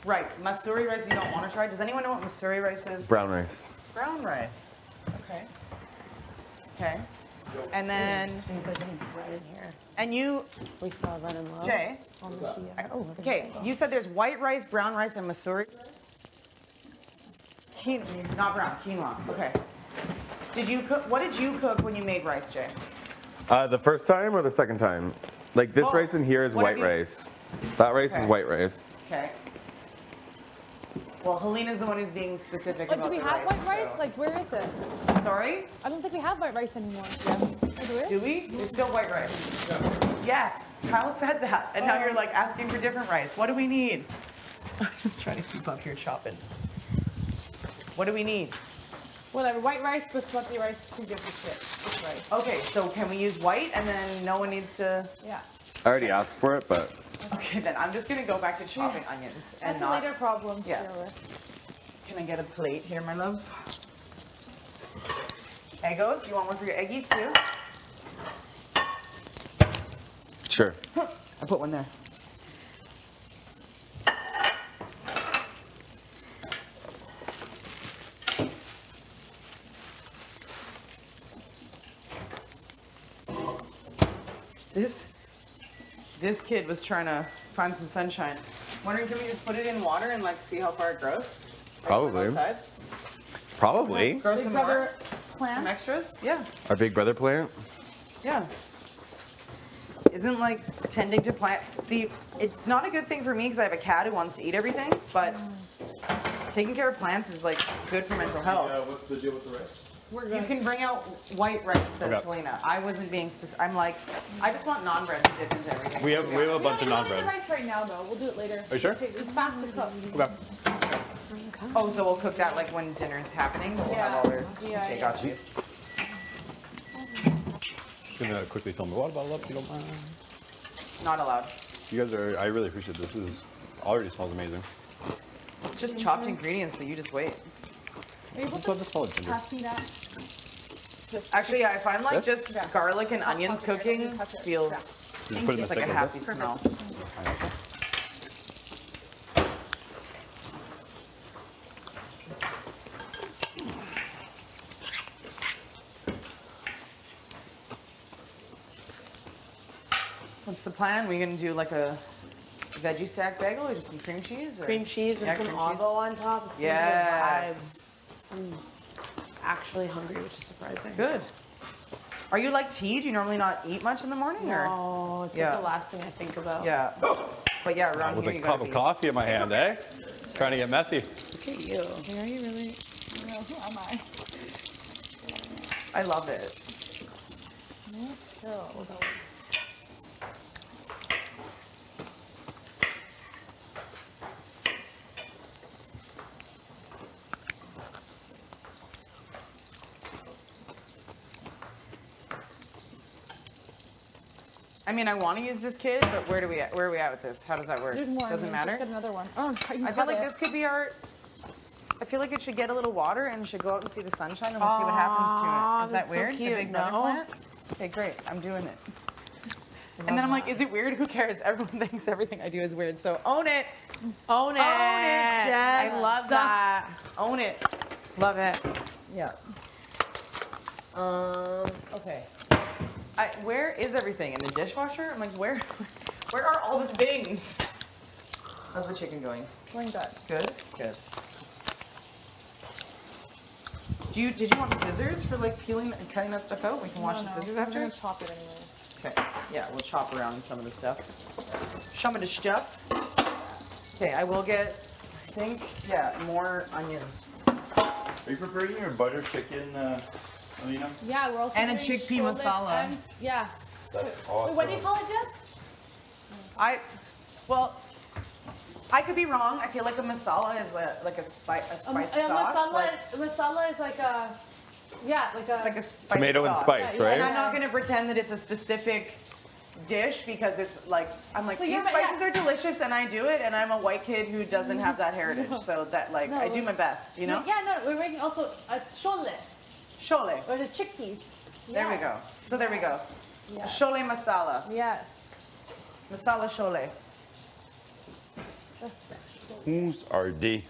Right, Masuri rice you don't want to try. Does anyone know what Masuri rice is? Brown rice. Brown rice. Okay. Okay. And then. And you. We fell right in love. Jay. Okay, you said there's white rice, brown rice, and Masuri. Not brown, quinoa. Okay. Did you cook? What did you cook when you made rice, Jay? The first time or the second time? Like this rice in here is What white have you- rice. That rice Okay. is white rice. Okay. Well, Helena's the one who's being specific Like, about do we the have rice. white rice? Like, where is it? Sorry? I don't think we have white rice anymore. Yes. Do we? There's still white rice. Yes, Kyle said that. And now you're like asking for different rice. What do we need? I'm just trying to keep up here chopping. What do we need? Whatever. White rice, basmati rice, who gives a shit? It's rice. Okay, so can we use white and then no one needs to? Yeah. I already asked for it, but Okay, then I'm just gonna go back to chopping onions and That's not. a later problem to Yeah. deal with. Can I get a plate here, my love? Eggos, you want one for your eggies too? sure. I put one there. This kid was trying to find some sunshine. Wondering, can we just put it in water and like see how far it grows? Probably. Outside? Probably. Grow Big some brother more. plant? Some extras? Yeah. Our big brother plant. Yeah. Isn't like tending to plant. See, it's not a good thing for me because I have a cat who wants to eat everything, but taking care of plants is like good for mental health. What's the deal with the rice? You can bring out white rice, says Okay. Helena. I wasn't being specific. I'm like, I just want naan bread to dip into everything. We have a bunch of naan We don't bread. need rice right now, though. We'll do it later. Are you sure? It's fast to cook. Okay. Oh, so we'll cook that like when dinner's happening? We'll have all their. Yeah, Okay, yeah. got you. Just gonna quickly fill my water bottle up if you don't mind. Not allowed. You guys are. I really appreciate this. This is already smells amazing. It's just chopped ingredients, so you just wait. Are you able Just let to this solid ginger. pass me that? Actually, yeah, I find like This? just garlic and onions cooking feels Just put it in it's the like a stick like happy this? smell. What's the plan? We gonna do like a veggie stack bagel or just some cream cheese? Or? Cream cheese and Yeah, some cream avo cheese. on top. It's gonna be a vibe. Yes. I'm actually hungry, which is surprising. Good. Are you like tea? Do you normally not eat much in the morning? Or? No, it's Yeah. like the last thing I think about. Yeah. But yeah, around With here a you cup gotta of be. coffee in my hand, eh? Trying to get messy. Look at you. Are you really? No, who am I? I love it. I mean, I want to use this kid, but where are we at with this? How does that work? There's more. Doesn't matter. Just get another one. Oh, you I can feel cut like it. this could be our. I feel like it should get a little water and should go out and see the sunshine, and we'll see what happens to it. Is that that's so weird? cute, The big brother no? plant? Okay, great. I'm doing it. And then I'm like, is it weird? Who cares? Everyone thinks everything I do is weird. So own it. Own it. Own it, Jess. I love that. Own it. Love it. Yeah. Okay. Where is everything? In the dishwasher? I'm like, where are all the things? How's the chicken going? Going good. Good? Good. Did you want scissors for like peeling and cutting that stuff out? We can watch the scissors after. I'm gonna chop it anyways. Okay. Yeah, we'll chop around some of the stuff. Some of the stuff. Okay, I will get, I think, yeah, more onions. Are you preparing your butter chicken, Alina? Yeah, we're also And a doing chickpea shole masala. and- yeah. That's Wait, awesome. what do you call it, Jess? Well, I could be wrong. I feel like a masala is like a spicy sauce. Masala is like a, it's like a spicy Tomato and sauce. spice, Yeah, right? and I'm not going to pretend that it's a specific dish because it's like, I'm like, So these you're- spices are delicious and I do it, and I'm a white kid who doesn't have that heritage. So that, like, No, I do my best, you know? Yeah, no, we're making also a shole. Shole. Or the chickpeas. There we go. So there we go. Yeah. Shole masala. Yes. Masala shole. Whose are they?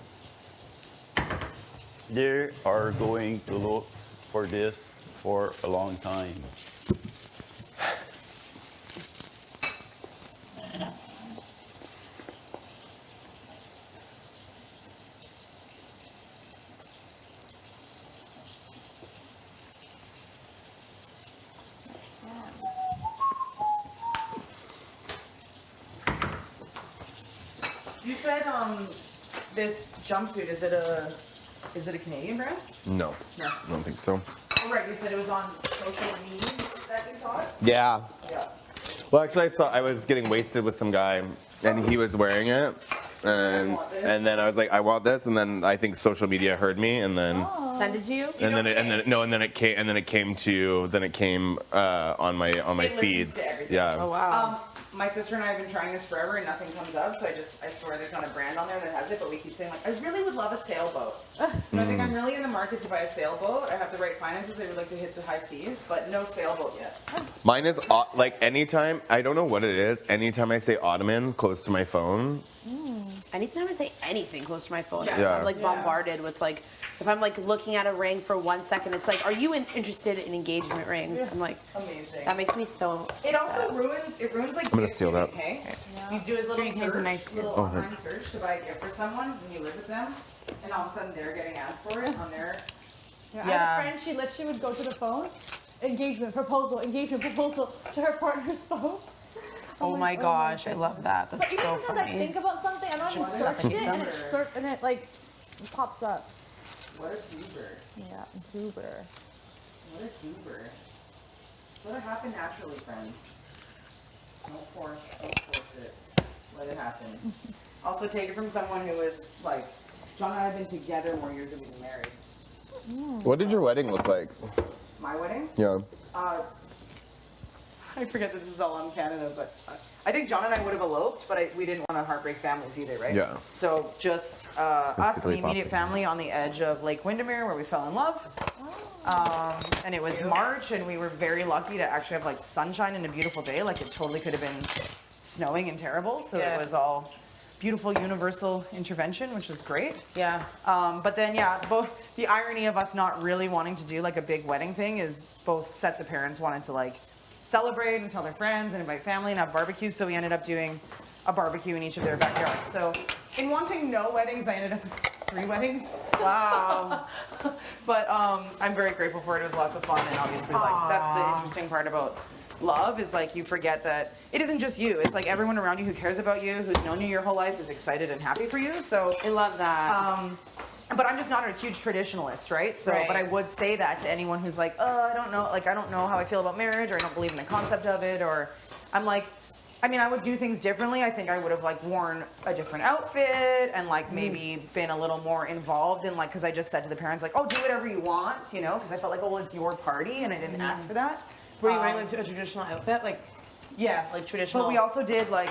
They are going to look for this for a long time. You said this jumpsuit, is it a Canadian brand? No, No. I don't think so. Oh right, you said it was on social media that you saw it? Yeah. Yeah. Well, actually, I was getting wasted with some guy, and he was wearing it, and then I was like, I want this, and then I think social media heard me, and then Send it to you? and then it came on my It listens feeds. to everything. Yeah. Oh, wow. My sister and I have been trying this forever and nothing comes up, so I swear there's not a brand on there that has it, but we keep saying like, I really would love a sailboat. And I think I'm really in the market to buy a sailboat. I have the right finances, I would like to hit the high seas, but no sailboat yet. Mine is like anytime, I don't know what it is, anytime I say ottoman close to my phone. Anytime I say anything close to my phone, Yeah. I'm like bombarded with like, if I'm like looking at a ring for 1 second, it's like, are you interested in engagement rings? I'm like, amazing. That makes me so. It also ruins like I'm gonna seal that. okay? You do a little Here, here's a search, knife, too. little Oh, online here. search to buy a gift for someone when you live with them, and all of a sudden they're getting asked for it on their. Yeah. I had a friend, she literally would go to the phone, engagement proposal to her partner's phone. Oh my gosh, I love that. That's But even so sometimes I funny. think about something, I don't even Just search sucking it, and thunder. it like pops up. What a goober. Yeah, goober. What a goober. Let it happen naturally, friends. Don't force it. Let it happen. Also, take it from someone who is like, John and I have been together more years than we've been married. What did your wedding look like? My wedding? Yeah. I forget that this is all on Canada, but I think John and I would have eloped, but we didn't want to heartbreak families either, right? Yeah. So just us and the Basically immediate popular. family on the edge of Lake Windermere where we fell in love. And it was March, and we were very lucky to actually have like sunshine and a beautiful day. Like it totally could have been snowing and terrible. So Yeah. it was all beautiful universal intervention, which was great. Yeah. But then, yeah, both the irony of us not really wanting to do like a big wedding thing is both sets of parents wanted to like celebrate and tell their friends and invite family and have barbecues. So we ended up doing a barbecue in each of their backyards. So in wanting no weddings, I ended up with 3 weddings. Wow. But I'm very grateful for it. It was lots of fun, and obviously, like that's the interesting part about love is like you forget that it isn't just you. It's like everyone around you who cares about you, who's known you your whole life, is excited and happy for you. So I love that. But I'm just not a huge traditionalist, right? So, Right. but I would say that to anyone who's like, I don't know, like I don't know how I feel about marriage, or I don't believe in the concept of it, or I'm like, I mean, I would do things differently. I think I would have like worn a different outfit and like maybe been a little more involved in like, because I just said to the parents like, oh, do whatever you want, you know, because I felt like, oh, well, it's your party, and I didn't ask for that. Were you wearing like a traditional outfit? Like, yes, like traditional. But we also did like,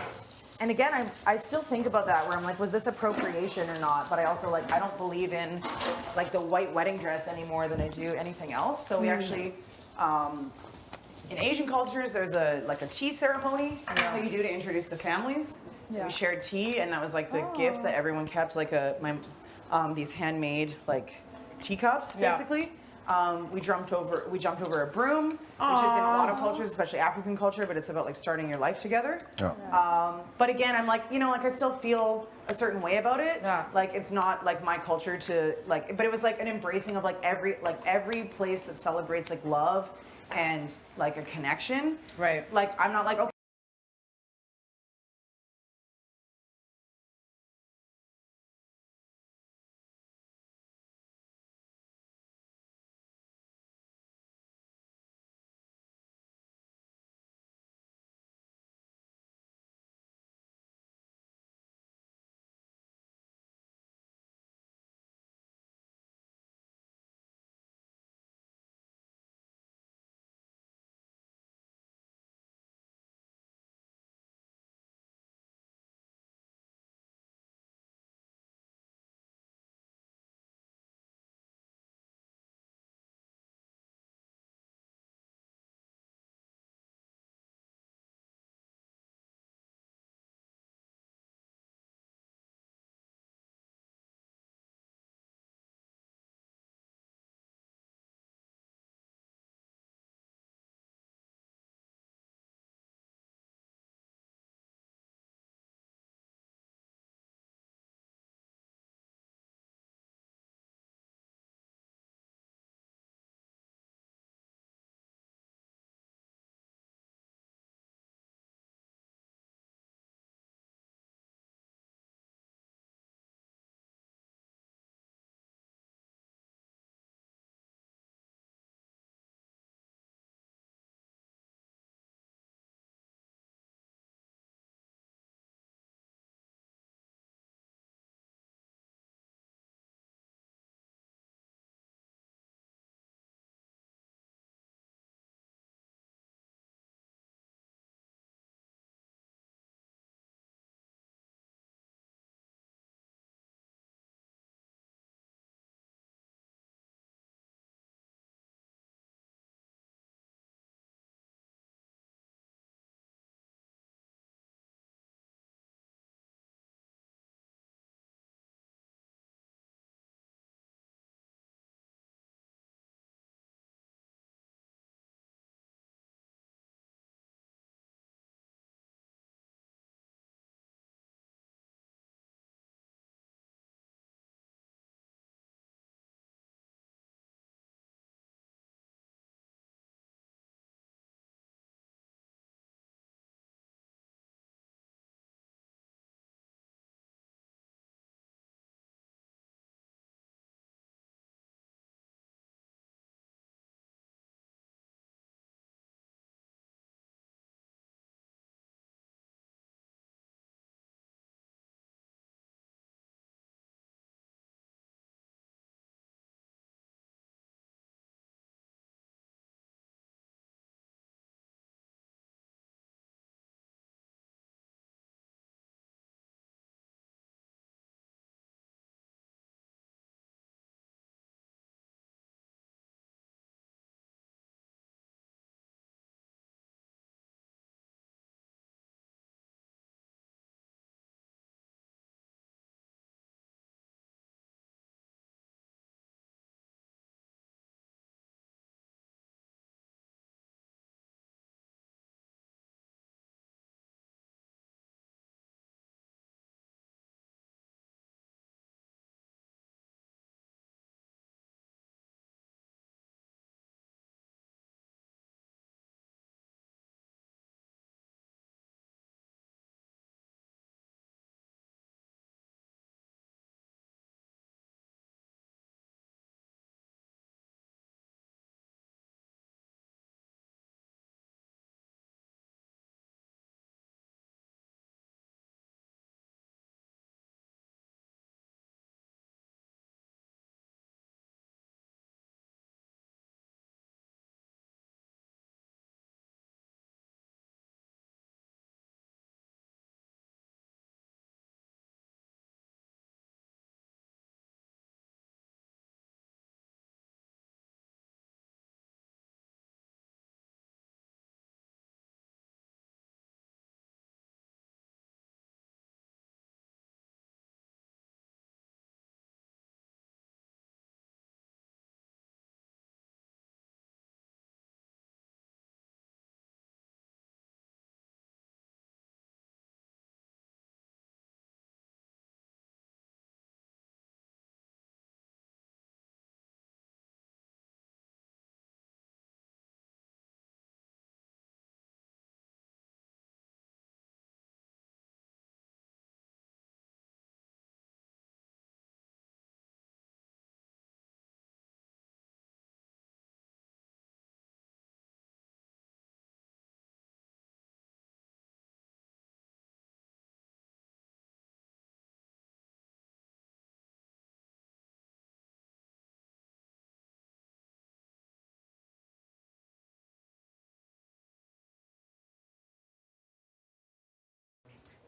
and again, I still think about that where I'm like, was this appropriation or not? But I also like, I don't believe in like the white wedding dress any more than I do anything else. So we actually, in Asian cultures, there's a tea ceremony that you do to introduce the families. So we shared tea, and that was like the gift that everyone kept, like these handmade like teacups, Yeah. basically. We jumped over a broom, which is in a lot of cultures, especially African culture, but it's about like starting your life together. But again, I'm like, like I still feel a certain way about it. Like it's not like my culture to like, but it was like an embracing of like every place that celebrates like love and like a connection. Right. Like I'm not like, okay.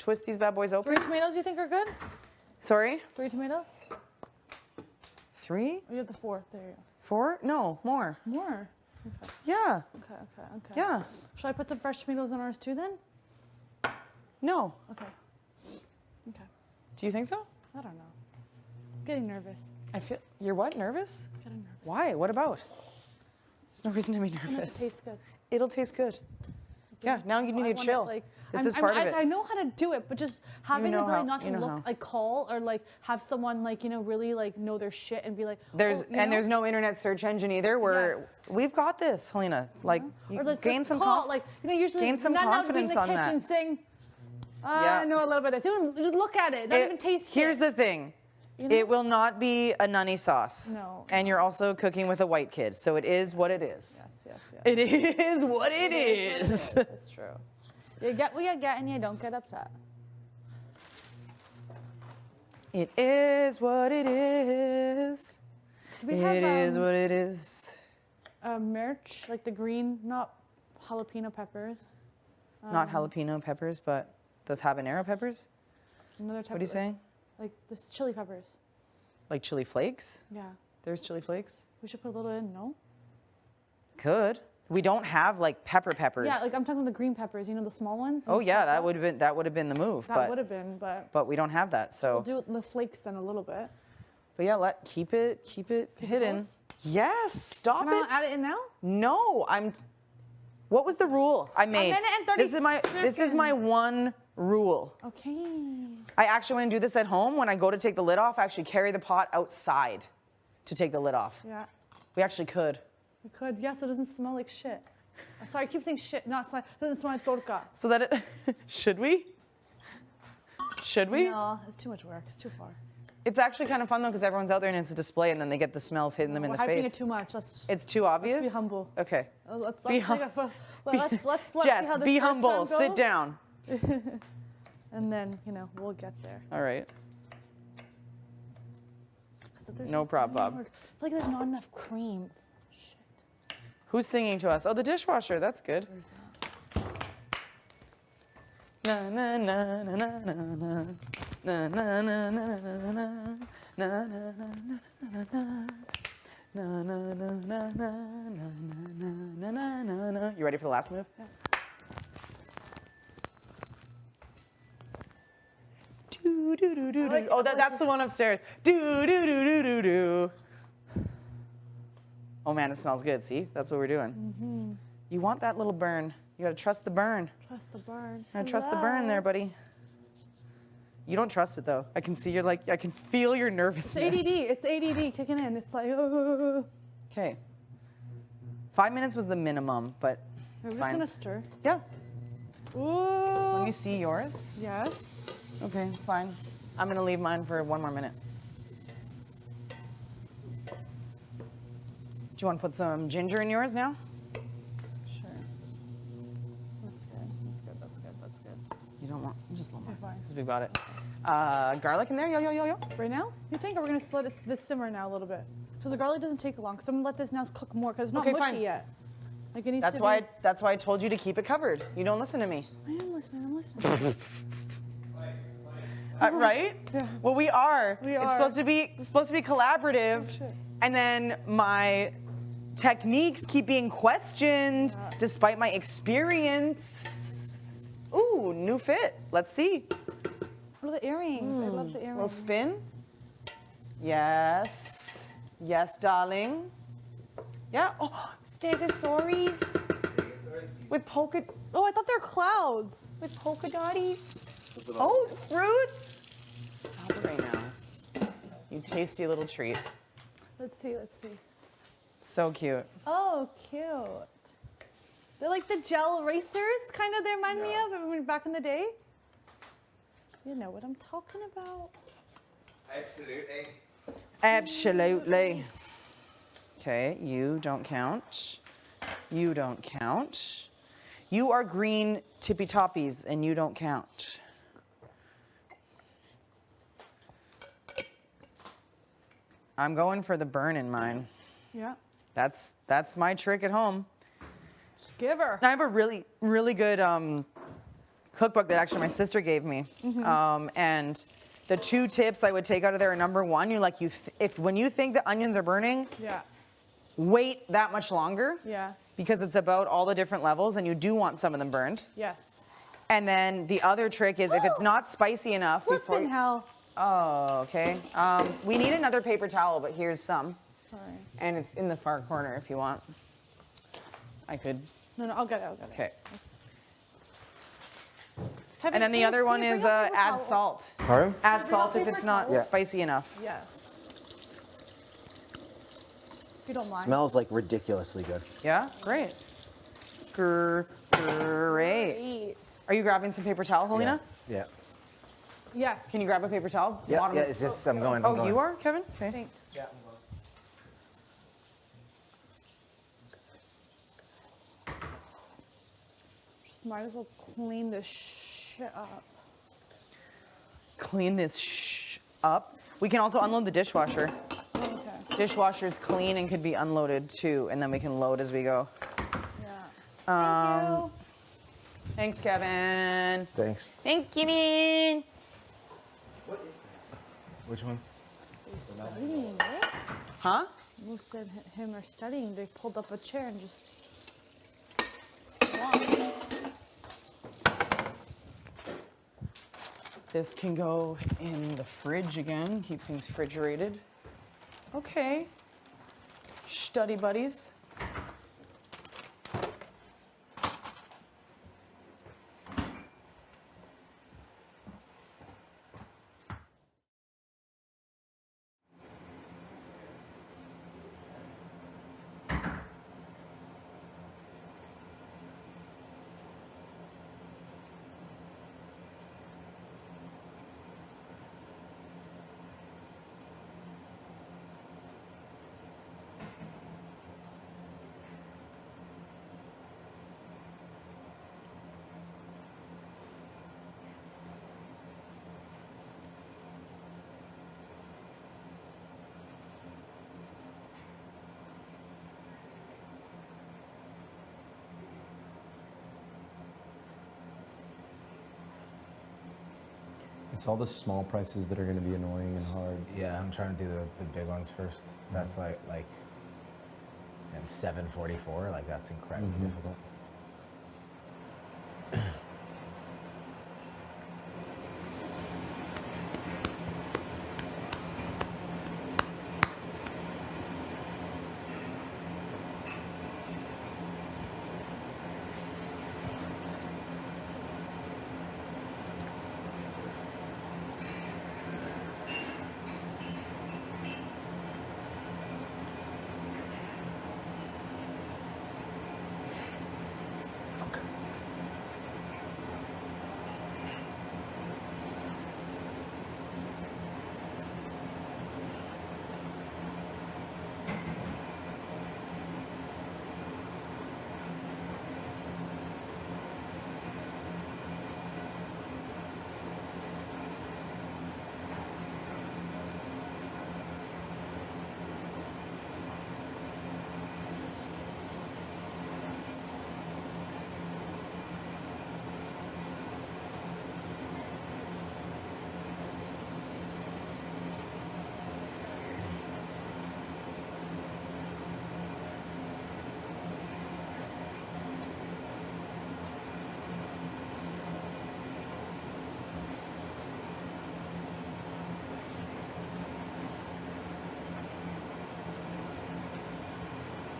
twist these bad boys open. 3 tomatoes you think are good? Sorry? 3 tomatoes? 3? Or you have the 4. There you go. 4? No, more. More? Okay. Yeah. Okay. Yeah. Should I put some fresh tomatoes on ours too then? No. Okay. Okay. Do you think so? I don't know. I'm getting nervous. I feel, you're what, nervous? Getting nervous. Why? What about? There's no reason to be I know it nervous. tastes good. It'll taste good. Yeah, now you need to chill. This is part of it. I know how to do it, but just having the know ability how- not to you know look how. like call or like have someone like really like know their shit and be like There's oh, you know? there's no internet search engine either. Where we've got this, Helena. Like, you or like gain some call, like usually gain some not confidence out to be on in the kitchen that. saying Yeah. I know a little bit of this. Just look at it. Not even taste Here's it. the thing. You know? It will not be a nunny sauce. No. And you're also cooking with a white kid, so it is what it is. Yes. It is what it is. It's true. You get what you get and you don't get upset. It is what it is. Do we have, It is what it is. Merch, like the green, not jalapeno peppers. Not jalapeno peppers, but those habanero peppers? Another type What are you saying? Like this chili peppers. Like chili flakes? Yeah. There's chili flakes? We should put a little in, no? Could. We don't have like peppers. Yeah, like I'm talking about the green peppers, the small ones. Oh yeah, that would have been the move. That would have been, but we don't have that, so. We'll do the flakes then a little bit. But yeah, keep it hidden. Yes, stop Can it. I add it in now? No, what was the rule I made? minute and 30 This is my one rule. Okay. I actually want to do this at home. When I go to take the lid off, I actually carry the pot outside to take the lid off. Yeah. We actually could. We could, yes, it doesn't smell like shit. Sorry, I keep saying shit, not smell. It doesn't smell like torca. So that it, should we? Should we? No, it's too much work. It's too far. It's actually kind of fun though, because everyone's out there and it's a display, and then they get the smells hitting them in We're the hyping face. it too much. It's too obvious. Let's be humble. Okay. Let's Be take let's see Jess, how this be first humble. time Sit goes. down. And then, we'll get there. All right. 'Cause if there's No not problem, any Bob. work- I feel like there's not enough cream. Who's singing to us? Oh, the dishwasher. That's good. Na na na na na na na na na na na na na na. You ready for the last move? Yeah. Do do do do do. Oh, that's the one upstairs. Do do do do do do. Oh man, it smells good. See, that's what we're doing. Mm-hmm. You want that little burn. You gotta trust the burn. Trust the burn. I trust the burn there, buddy. You don't trust it though. I can see you're like, I can feel your nervousness. It's ADD kicking in. It's like, Okay. 5 minutes was the minimum, but we're it's just fine. gonna stir. Yeah. Ooh. Let me see yours. Yes. Okay, fine. I'm gonna leave mine for 1 more minute. Do you want to put some ginger in yours now? Sure. That's good. That's good. You don't want, just a little more, fine. because we've got it. Garlic in there, yo. Right now? You think? Or we're gonna let this simmer now a little bit? Because the garlic doesn't take long. Because I'm gonna let this now cook more. Because it's not Okay, mushy fine. yet. Like it needs That's to why. be. That's why I told you to keep it covered. You don't listen to me. I am listening. I'm listening. Right? Yeah. Well, we are. We It's are. supposed to be collaborative. Oh, shit. And then my techniques keep being questioned despite my experience. Ooh, new fit. Let's see. What are the earrings? I love the earrings. Little spin. Yes. Yes, darling. Yeah. Oh, stegosaurus. With polka. Oh, I thought they were clouds. With polka dotties. Oh, fruits. Stop it right now. You tasty little treat. Let's see. So cute. Oh, cute. They're like the gel erasers, kind of. They remind me of back in the day. You know what I'm talking about. Absolutely. Okay, you don't count. You don't count. You are green tippy toppies and you don't count. I'm going for the burn in mine. Yeah. That's my trick at home. Just give her. I have a really good cookbook that actually my sister gave me. And the 2 tips I would take out of there are number 1, when you think the onions are burning, Yeah. wait that much longer. Yeah. Because it's about all the different levels and you do want some of them burned. Yes. And then the other trick is if it's not spicy enough Flippin' hell. Oh, okay. We need another paper towel, but here's some. Sorry. And it's in the far corner if you want. I could. No, I'll get it. Okay. Kevin, And then the can- other can one you is bring a paper add towel? salt. Pardon? Add salt if paper it's not towel? spicy enough. Yeah. If you don't mind. Smells like ridiculously good. Yeah? Great. Great. Are you grabbing some paper towel, Helena? Yeah. Yes. Can you grab a paper towel? Yeah, Bottom- yeah, it's just, I'm going. Oh, you are, Kevin? Okay. Thanks. Yeah. Just might as well clean this shit up. Clean this up. We can also unload the dishwasher. Okay. Dishwasher's clean and could be unloaded too, and then we can load as we go. Yeah. Thanks, Kevin. Thanks. Thank you, man. Which one? They're studying, right? Huh? Most of him are studying. They pulled up a chair and just. This can go in the fridge again, keep things refrigerated. Okay. Study buddies. It's all the small prices that are going to be annoying and hard. Yeah, I'm trying to do the big ones first. That's like and 744. Like that's incredibly difficult.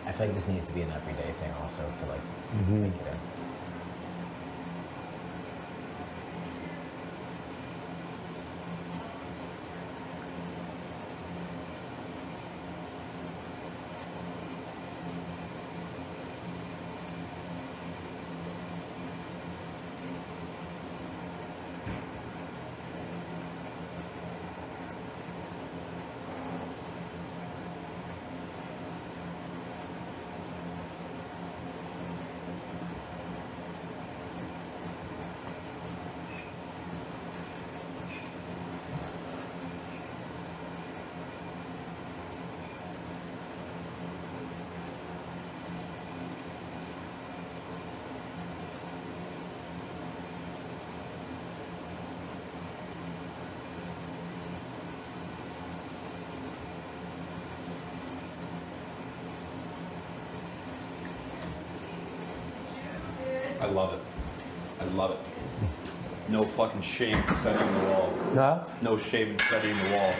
I feel like this needs to be an everyday thing also to like make it in. love it. I love it. No fucking shame in studying the wall. No? No shame in studying the wall.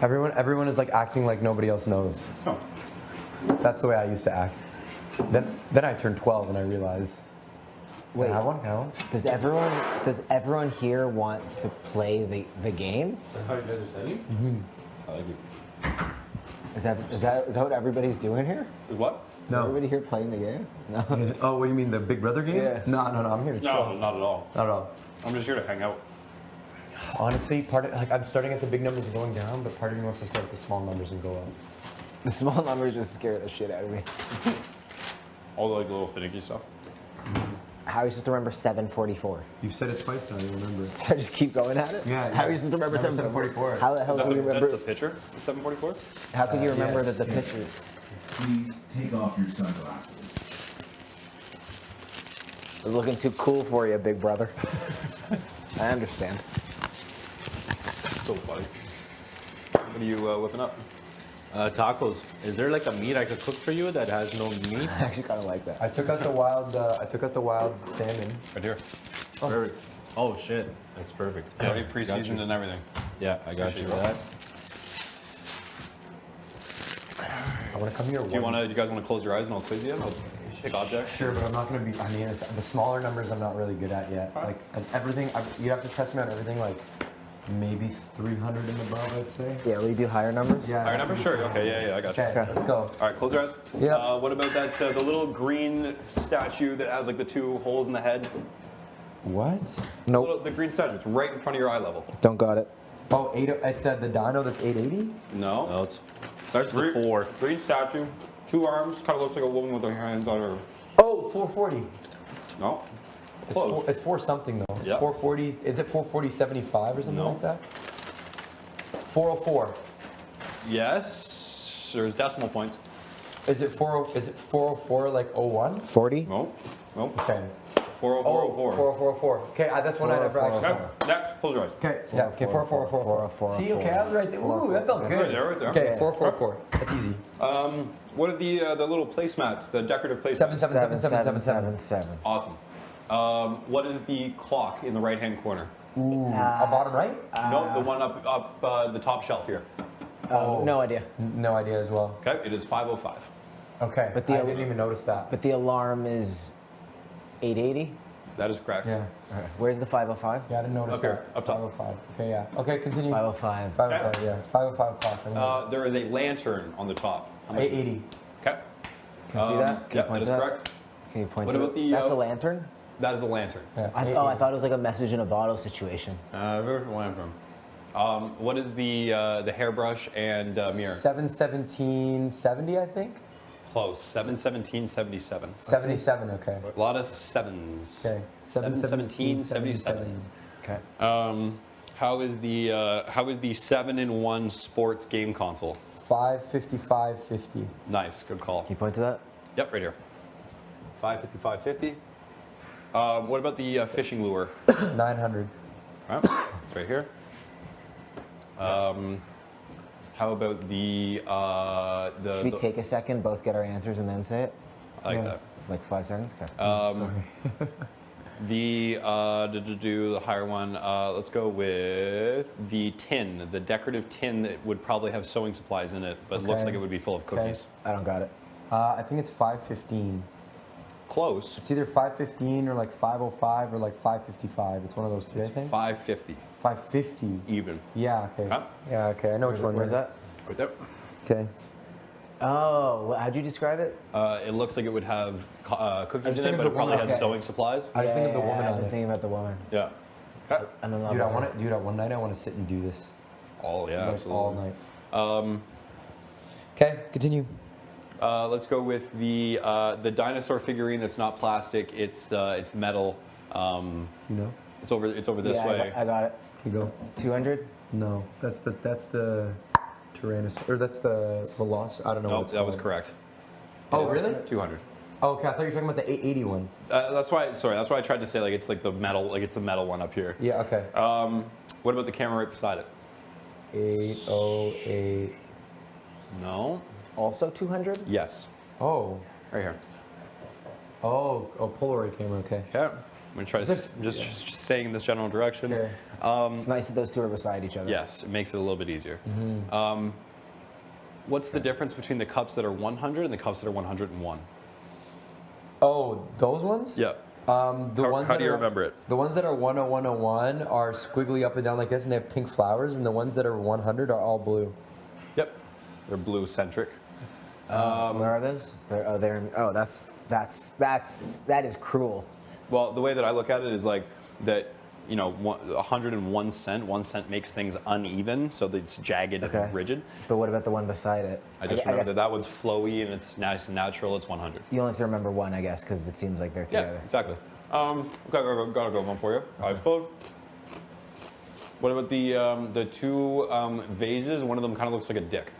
Everyone is like acting like nobody else knows. Oh. That's the way I used to act. Then I turned 12 and I realized. Wait, Can I have one? Can I have one? Does everyone here want to play the game? That's how you guys are studying? Mm-hmm. I like it. Is that what everybody's doing here? What? No. Is everybody here playing the game? No. Oh, what do you mean, the Big Brother game? Yeah. No, I'm here to chill. No, not at all. Not at all. I'm just here to hang out. Honestly, I'm starting at the big numbers and going down, but part of me wants to start at the small numbers and go up. The small numbers just scare the shit out of me. All the like little finicky stuff. How are you supposed to remember 744? You've said it twice now, you remember. So just keep going at it? Yeah. How are you supposed to remember 744? How the hell do you remember? That's the pitcher, 744? How could you remember yes, that the yes. pitcher? Please take off your sunglasses. It's looking too cool for you, big brother. I understand. So funny. What are you whipping up? Tacos. Is there like a meat I could cook for you that has no meat? I actually kind of like that. I took out the wild salmon. Right here. Perfect. Oh shit, that's perfect. Already Got pre-seasoned you. and everything. Yeah, I got you for that. I want to come here. Do you guys want to close your eyes and I'll quiz you? I'll pick objects. Sure, but I'm not going to be. I mean, the smaller numbers I'm not really good at yet. Like and everything, you have to test me on everything. Like maybe 300 and above, I'd say. Yeah, we do higher numbers? Yeah. Higher numbers? Sure. Okay, yeah, I got you. Okay, let's go. All right, close your eyes. Yeah. What about that, the little green statue that has like the two holes in the head? What? Nope. The green statue, it's right in front of your eye level. Don't got it. Oh, it's the dino that's 880? No. No, it starts with 4. Green statue, 2 arms, kind of looks like a woman with her hands on her. Oh, 440. No. It's 4 something though. It's Yep. 440. Is it 440.75 or something No. like that? 404. Yes, there's decimal points. Is it 404 like 01? 40? No. Nope. Okay. 40404. 4404. Okay, that's one I never actually. Okay, next, close your eyes. Okay, yeah, okay, 444. See, okay, I was right there. Ooh, that felt good. Right there. Okay, 444. That's easy. What are the little placemats, the decorative placemats? 77777. Awesome. What is the clock in the right-hand corner? Ooh, a bottom right? No, the one up the top shelf here. No idea. No idea as well. Okay, it is 5:05. Okay, But I didn't even notice that. But the alarm is 880? That is correct. Yeah. Okay. Where's the 505? Yeah, I didn't notice Up here, that. up top. 505. Okay, yeah. Okay, continue. 505. 505, yeah. 505 clock. There is a lantern on the top. How much- 880. Okay. Can you see that? Can you Yeah, point that is to that? correct. Can you point What to about it? the, That's a lantern? That is a lantern. Yeah. I thought it was like a message in a bottle situation. Where's the lantern? What is the hairbrush and mirror? 71770, I think. Close. 71777. 77, okay. A lot of sevens. Okay. 71777. Okay. How is the 7-in-1 sports game console? 55550. Nice, good call. Can you point to that? Yep, right here. 55550. What about the fishing lure? 900. All right, it's right here. How about the Should we take a second, both get our answers, and then say it? I like that. Like 5 seconds? Okay. Sorry. The higher one. Let's go with the tin, the decorative tin that would probably have sewing supplies in it, but looks Okay. like it would be full of cookies. I don't got it. I think it's 515. Close. It's either 515 or like 505 or like 555. It's one of those three, I think. 550. 550. Even. Yeah, okay. Huh? Yeah, okay. I know which one. Where's that? Right there. Okay. Oh, how'd you describe it? It looks like it would have cookies just in think it, of but it the probably woman. has Okay. sewing supplies. I just think of the woman I've on been it. thinking about the woman. Yeah. Okay. I'm in love Dude, with her. Dude, at one night I want to sit and do this. Oh yeah, Like, absolutely. all night. Um, Okay, continue. let's go with the dinosaur figurine that's not plastic. It's metal. You know? It's over this Yeah, way. I got it. You go. 200? No, that's the Tyrannosaurus, or that's the Velociraptor. I don't know. No, what it's that was called. correct. Oh, It is really? 200. Oh, okay, I thought you were talking about the 880 one. That's why. Sorry, that's why I tried to say like it's like the metal, like it's the metal one up here. Yeah, okay. What about the camera right beside it? 808. No. Also 200? Yes. Oh. Right here. Oh, Polaroid camera. Okay. Okay. I'm gonna try to just staying in this general direction. Okay. It's nice that those two are beside each other. Yes, it makes it a little bit easier. What's the difference between the cups that are 100 and the cups that are 101? Oh, those ones? Yeah. The ones how that do you are, remember it? The ones that are 101 are squiggly up and down like this, and they have pink flowers, and the ones that are 100 are all blue. Yep. They're blue centric. Where are those? That is cruel. Well, the way that I look at it is like that. 101 cent. 1 cent makes things uneven, so that it's jagged and rigid. But what about the one beside it? I just remember that one's flowy and it's nice and natural. It's 100. You only have to remember one, I guess, because it seems like they're together. Yeah, exactly. Gotta go one for you. Eyes closed. What about the two vases? One of them kind of looks like a dick.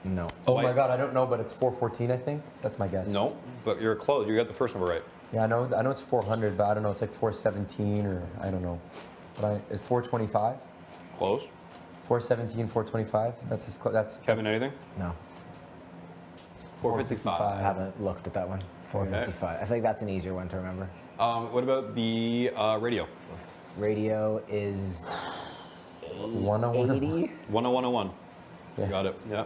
No. Oh my God, I don't know, but it's 414, I think. That's my guess. No, but you're close. You got the first number right. Yeah, I know it's 400, but I don't know. It's like 417 or I don't know. But it's 425. Close. 417, 425. That's Kevin, anything? No. 455. I haven't looked at that one. 455. I think that's an easier one to remember. What about the radio? Radio is 101. 101. Yeah. Got it. Yeah.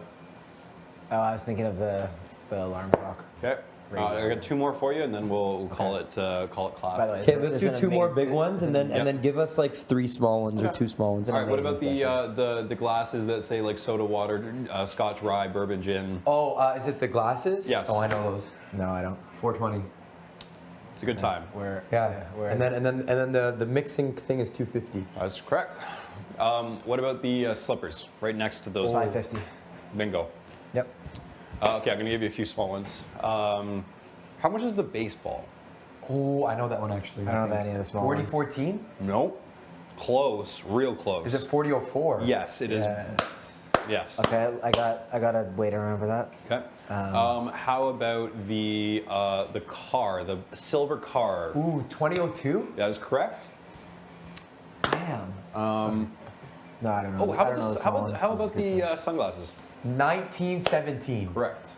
Oh, I was thinking of the alarm clock. Okay. I got two more for you, and then we'll call it class. By the way, Okay, let's do two more big ones, and then give us like 3 small ones or 2 small ones. All right. What about the glasses that say like soda water, Scotch rye, bourbon gin? Oh, is it the glasses? Yes. Oh, I know those. No, I don't. 420. It's a good time. And then the mixing thing is 250. That's correct. What about the slippers right next to those? 550. Bingo. Yep. Okay, I'm gonna give you a few small ones. How much is the baseball? Oh, I know that one actually. I don't know any of the small 4014? Nope. Close, real close. Is it 4004? Yes, it is. Yes. Okay, I got a way to remember that. Okay. How about the car, the silver car? Ooh, 2002? That is correct. Damn. No, I don't know. Oh, how about the sunglasses? 1917. Correct.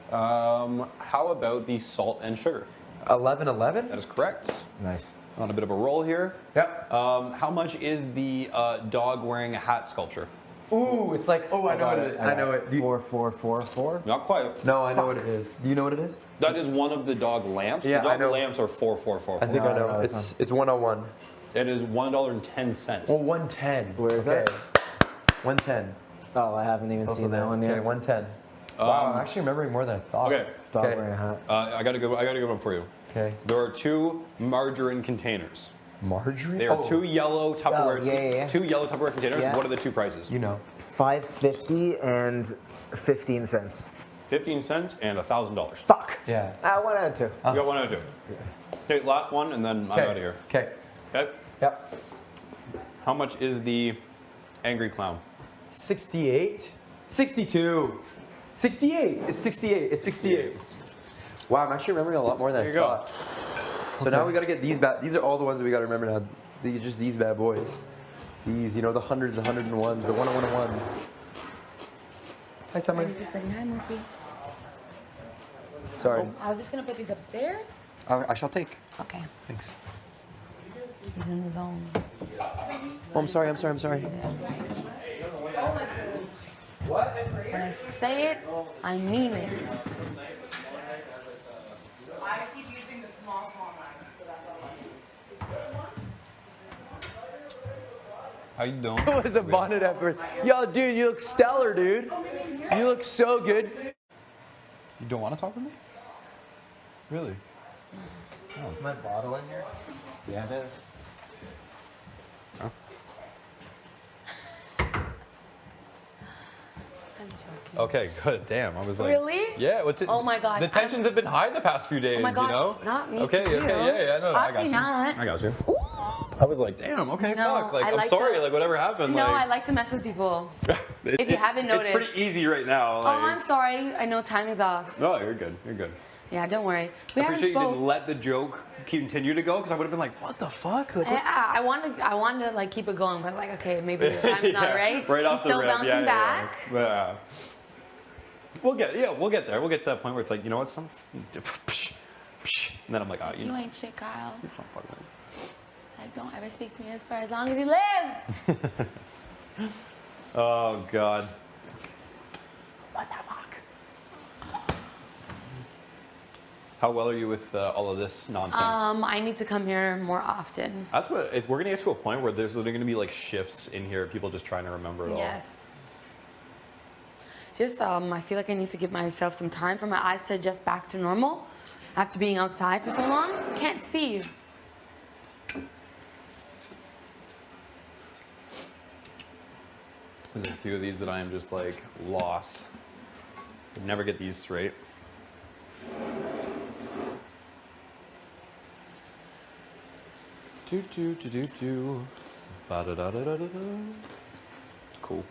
How about the salt and sugar? 1111? That is correct. Nice. On a bit of a roll here. Yep. How much is the dog wearing a hat sculpture? Ooh, it's like, I know what it is. I know it. 4444? Not quite. No, I know what it is. Do you know what it is? That is one of the dog lamps. Yeah, the dog I know. lamps are 444. I think I know. It's 101. It is $1.10. Oh, 110. Where is that? 110. Oh, I haven't even seen that one yet. Okay, 110. Wow, I'm actually remembering more than I thought. Okay. Dog wearing a hat. I got a good one for you. Okay. There are 2 margarine containers. Margarine? They are 2 yellow Tupperware. yeah. 2 yellow Tupperware containers. Yeah. What are the 2 prices? You know. 550 and 15 cents. 15 cents and $1,000. Fuck. Yeah. One out of 2. You got 1 out of 2. Okay, last one, and then I'm out of here. Okay. Okay. Yep. How much is the angry clown? 68. 62. 68. It's 68. It's 68. Wow, I'm actually remembering a lot more than I thought. So now we got to get these bad. These are all the ones that we got to remember now. Just these bad boys. These, the hundreds, the 101s, the 101s. Hi, Summer. I'm just like, hi, Mufi. Sorry. I was just gonna put these upstairs. I shall take. Okay. Thanks. He's in the zone. Oh, I'm sorry. What? When I say it, I mean it. I keep using the small knives, so that's all I use. How you doing? It was a bonnet at birth. Yo, dude, you look stellar, dude. You look so good. You don't want to talk with me? Really? Oh. Is my bottle in here? Yeah, it is. Okay, good. Damn, I was like, Really? Yeah. What's it? Oh my God. The tensions have been high the past few days. Oh my gosh, you know? not me Okay, too. okay, yeah, no, I got Obviously you. not. I got you. I was like, damn. Okay, No, fuck. Like, I I'm like sorry. to- Like, whatever happened. No, I like, like to mess with people. If you haven't noticed. it's pretty easy right now. Oh, Like, I'm sorry. I know timing's off. No, you're good. You're good. Yeah, don't worry. I We haven't appreciate you spoke. didn't let the joke continue to go because I would have been like, what the fuck? Like, what's- I wanted to like keep it going, but like, okay, maybe the time's not Yeah, right. Right off He's the still rip. bouncing Yeah. back. We'll get there. We'll get to that point where it's like, you know what? Psh, and then I'm like, oh, You ain't shit, Kyle. you don't fuck with me. Like, don't ever speak to me for as long as you live. Oh God. What the fuck? How well are you with all of this nonsense? I need to come here more often. That's what we're gonna get to a point where there's gonna be like shifts in here, people just trying to remember it all. Yes. Just I feel like I need to give myself some time for my eyes to adjust back to normal after being outside for so long. Can't see. There's a few of these that I am just like lost. Could never get these straight. Ba-da-da-da-da-da-da. Cool.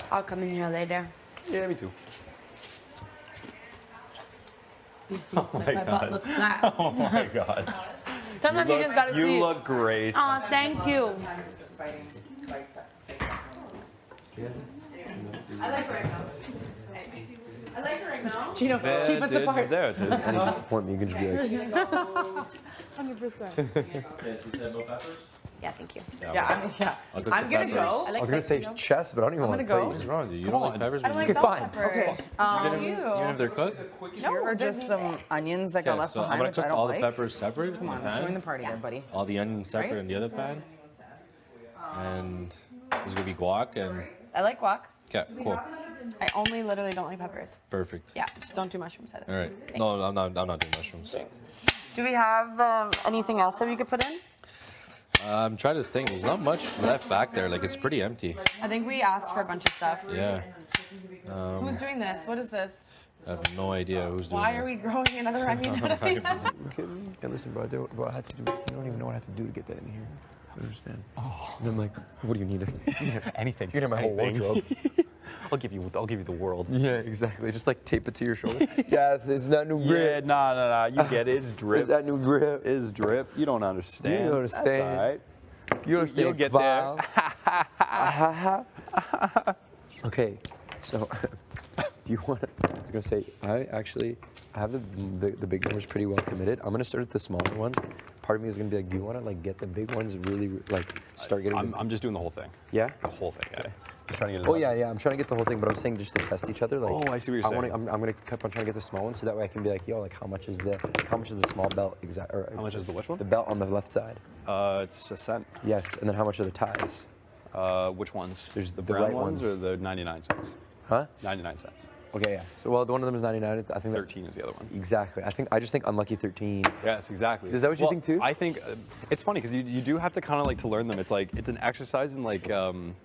I'll come in here later. Yeah, me too. Make Oh my my God. butt look flat. Oh my God. Sometimes you just gotta see. You look great. Oh, thank you. I like right now. I like right now. Gino, keep us apart. There it is. Any disappointment, you can just be like, 100%. Okay, so you said no peppers? Yeah, thank you. I'll cook I'm the gonna peppers. go. I was gonna say chest, but I don't even I'm want to gonna play go. you. What's wrong with you? You Come don't on. like peppers? I don't like Okay, bell fine. peppers. Even if they're cooked? No, or just some onions that got Okay, left so I'm behind, gonna which I cook don't all like. the peppers separate Come in on, the pan. join the party there, buddy. All the onions separate Right? in the other pan. And there's gonna be guac and. I like guac. Okay, cool. I only literally don't like peppers. Perfect. Yeah, just don't do mushrooms. All right. No, I'm not doing mushrooms. Do we have anything else that we could put in? I'm trying to think. There's not much left back there. Like, it's pretty empty. I think we asked for a bunch of stuff. Yeah. Who's doing this? What is this? I have no idea who's doing Why it. are we growing another onion out of here? Okay, listen, bro, I had to do it. You don't even know what I had to do to get that in here. I don't understand. Oh. And I'm like, what do you need? Anything. You know my whole Anything. wardrobe. I'll give you the world. Yeah, exactly. Just like tape it to your shoulder. Yes, it's that new drip. Yeah, nah. You get it. It's drip. It's that new drip. It's drip. You don't understand. You don't understand. That's all right. You don't understand. You'll get Val. Okay, so do you want to? I was gonna say I have the big numbers pretty well committed. I'm gonna start at the smaller ones. Part of me is gonna be like, do you want to like get the big ones really like start getting? I'm just doing the whole thing. Yeah. The whole thing. Yeah. Just trying to get it Oh done. yeah. I'm trying to get the whole thing, but I'm saying just to test each other. Like, Oh, I see what you're saying. I'm gonna keep on trying to get the small one, so that way I can be like, yo, like how much is the small belt exact? Or How much is the which one? The belt on the left side. It's a cent. Yes, and then how much are the ties? Which ones? There's the the brown white ones ones. or the 99 cents? Huh? 99 cents. Okay, yeah. So well, the one of them is 99. I think 13 is the other one. Exactly. I just think unlucky 13. Yes, exactly. Is that what you think too? I think it's funny because you do have to kind of like to learn them. It's like it's an exercise in like when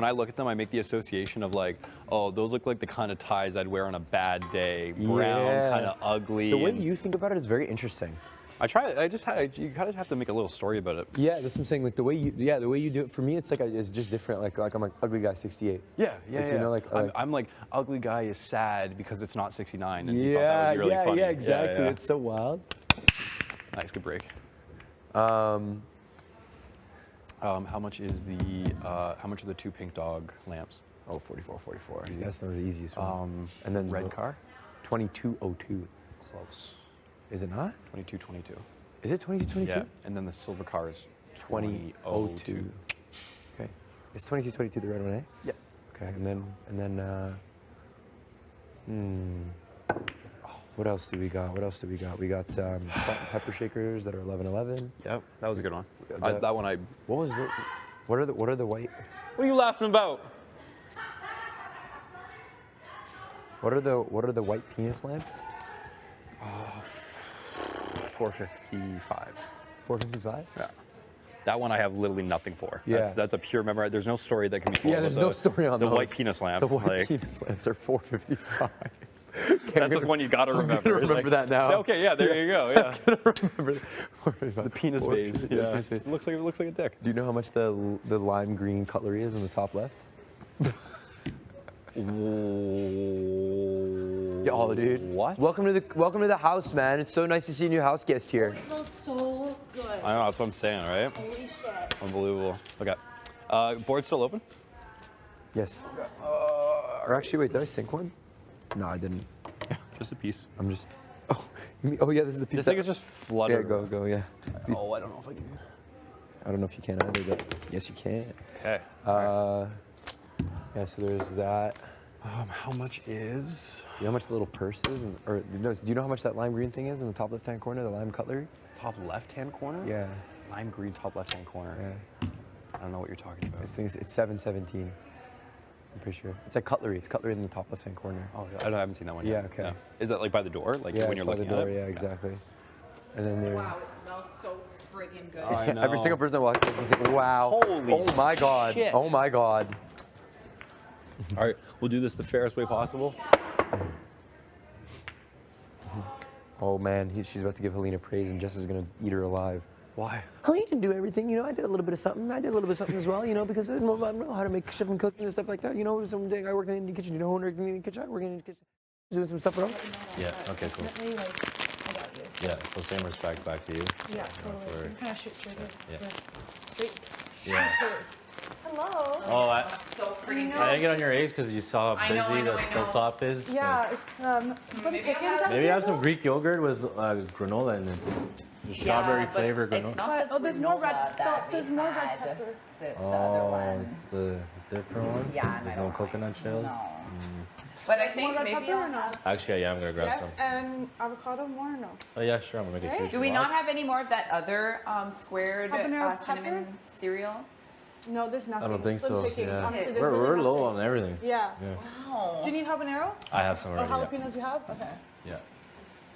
I look at them, I make the association of like, oh, those look like the kind of ties I'd wear on a bad day, brown, kind of ugly. The way and you think about it is very interesting. you kind of have to make a little story about it. Yeah, that's what I'm saying. Like the way you do it. For me, it's like it's just different. Like I'm like ugly guy 68. Yeah. You know, like I'm like ugly guy is sad because it's not 69, and he thought that would be really funny. Yeah, exactly. Yeah. It's so wild. Nice, good break. How much are the two pink dog lamps? Oh, 44. That's the easiest one. And then red car? 2202. Close. Is it not? 2222. Is it 2222? Yeah. And then the silver car is 2002. Okay. Is 2222 the red one, eh? Yeah. Okay. And then what else do we got? We got salt and pepper shakers that are 1111. Yep, that was a good one. What are the white? What are you laughing about? What are the white penis lamps? 455. 455? Yeah. That one I have literally nothing for. Yeah. That's a pure memory. There's no story that can be told. Yeah, there's about no story on the those. white penis lamps. The white like, penis lamps are 455. That's just one you gotta remember. I'm gonna remember that now. Okay, yeah, there you go. Yeah. I'm gonna remember the penis vase. Yeah. It looks like a dick. Do you know how much the lime green cutlery is in the top left? Oh, dude. What? Welcome to the house, man. It's so nice to see a new house guest here. It smells so good. I know, that's what I'm saying, right? Holy shit. Unbelievable. Okay. Board still open? Yes. Or actually, wait, did I sink one? No, I didn't. Just a piece. I'm just. Oh yeah, this is the piece. This thing is just fluttering. Yeah, go, yeah. Oh, I don't know if I can. I don't know if you can either, but yes, you can. Okay. Yeah, so there's that. How much is? You know how much the little purse is? Or no, do you know how much that lime green thing is in the top left-hand corner, the lime cutlery? Top left-hand corner? Yeah. Lime green top left-hand corner. Yeah. I don't know what you're talking about. I think it's 717. I'm pretty sure. It's like cutlery. It's cutlery in the top left-hand corner. Oh, I haven't seen that one Yeah, yet. okay. No. Is that like by the door? Like Yeah, when you're it's by looking the door, at it? yeah, exactly. And then there's... Wow, it smells so friggin' good. I know. Every single person that walks in is like, wow. Holy oh my God. shit. Oh my God. All right, we'll do this the fairest way possible. Oh man, she's about to give Helena praise and Jess is gonna eat her alive. Why? Helena didn't do everything, you know, I did a little bit of something. I did a little bit of something as well, you know, because I know how to make stuff and cooking and stuff like that. You know, someday I worked in the Indian kitchen, you know, who worked in the Indian kitchen? I worked in the kitchen, doing some stuff around. Yeah, okay, cool. Definitely, like, I got you. Yeah, so same respect back to you. Yeah, For- totally. You kind of shoot through Yeah. Wait. Yeah. Hello. Oh, I freaking didn't get on your eggs because you saw how I know, busy I know, the I know. stovetop is. Yeah, it's Slim Pickens. Maybe have some Greek yogurt with granola in it. The strawberry flavored granola. But, there's more red. There's more red pepper. Oh, it's the different one? Yeah, and There's I no don't coconut shells? But I think More red maybe pepper I'll or no? have. Actually, yeah, I'm gonna grab Yes, some. and avocado more or no? Oh yeah, sure, I'm gonna make a Right? huge Do we block. not have any more of that other squared Habanero cinnamon pepper? cereal? No, there's nothing. I don't think Slim so. Pickings. Yeah. Honestly, there's We're really low nothing. on everything. Yeah. Wow. Do you need habanero? I have some Or already. jalapenos you have? Okay. Yeah.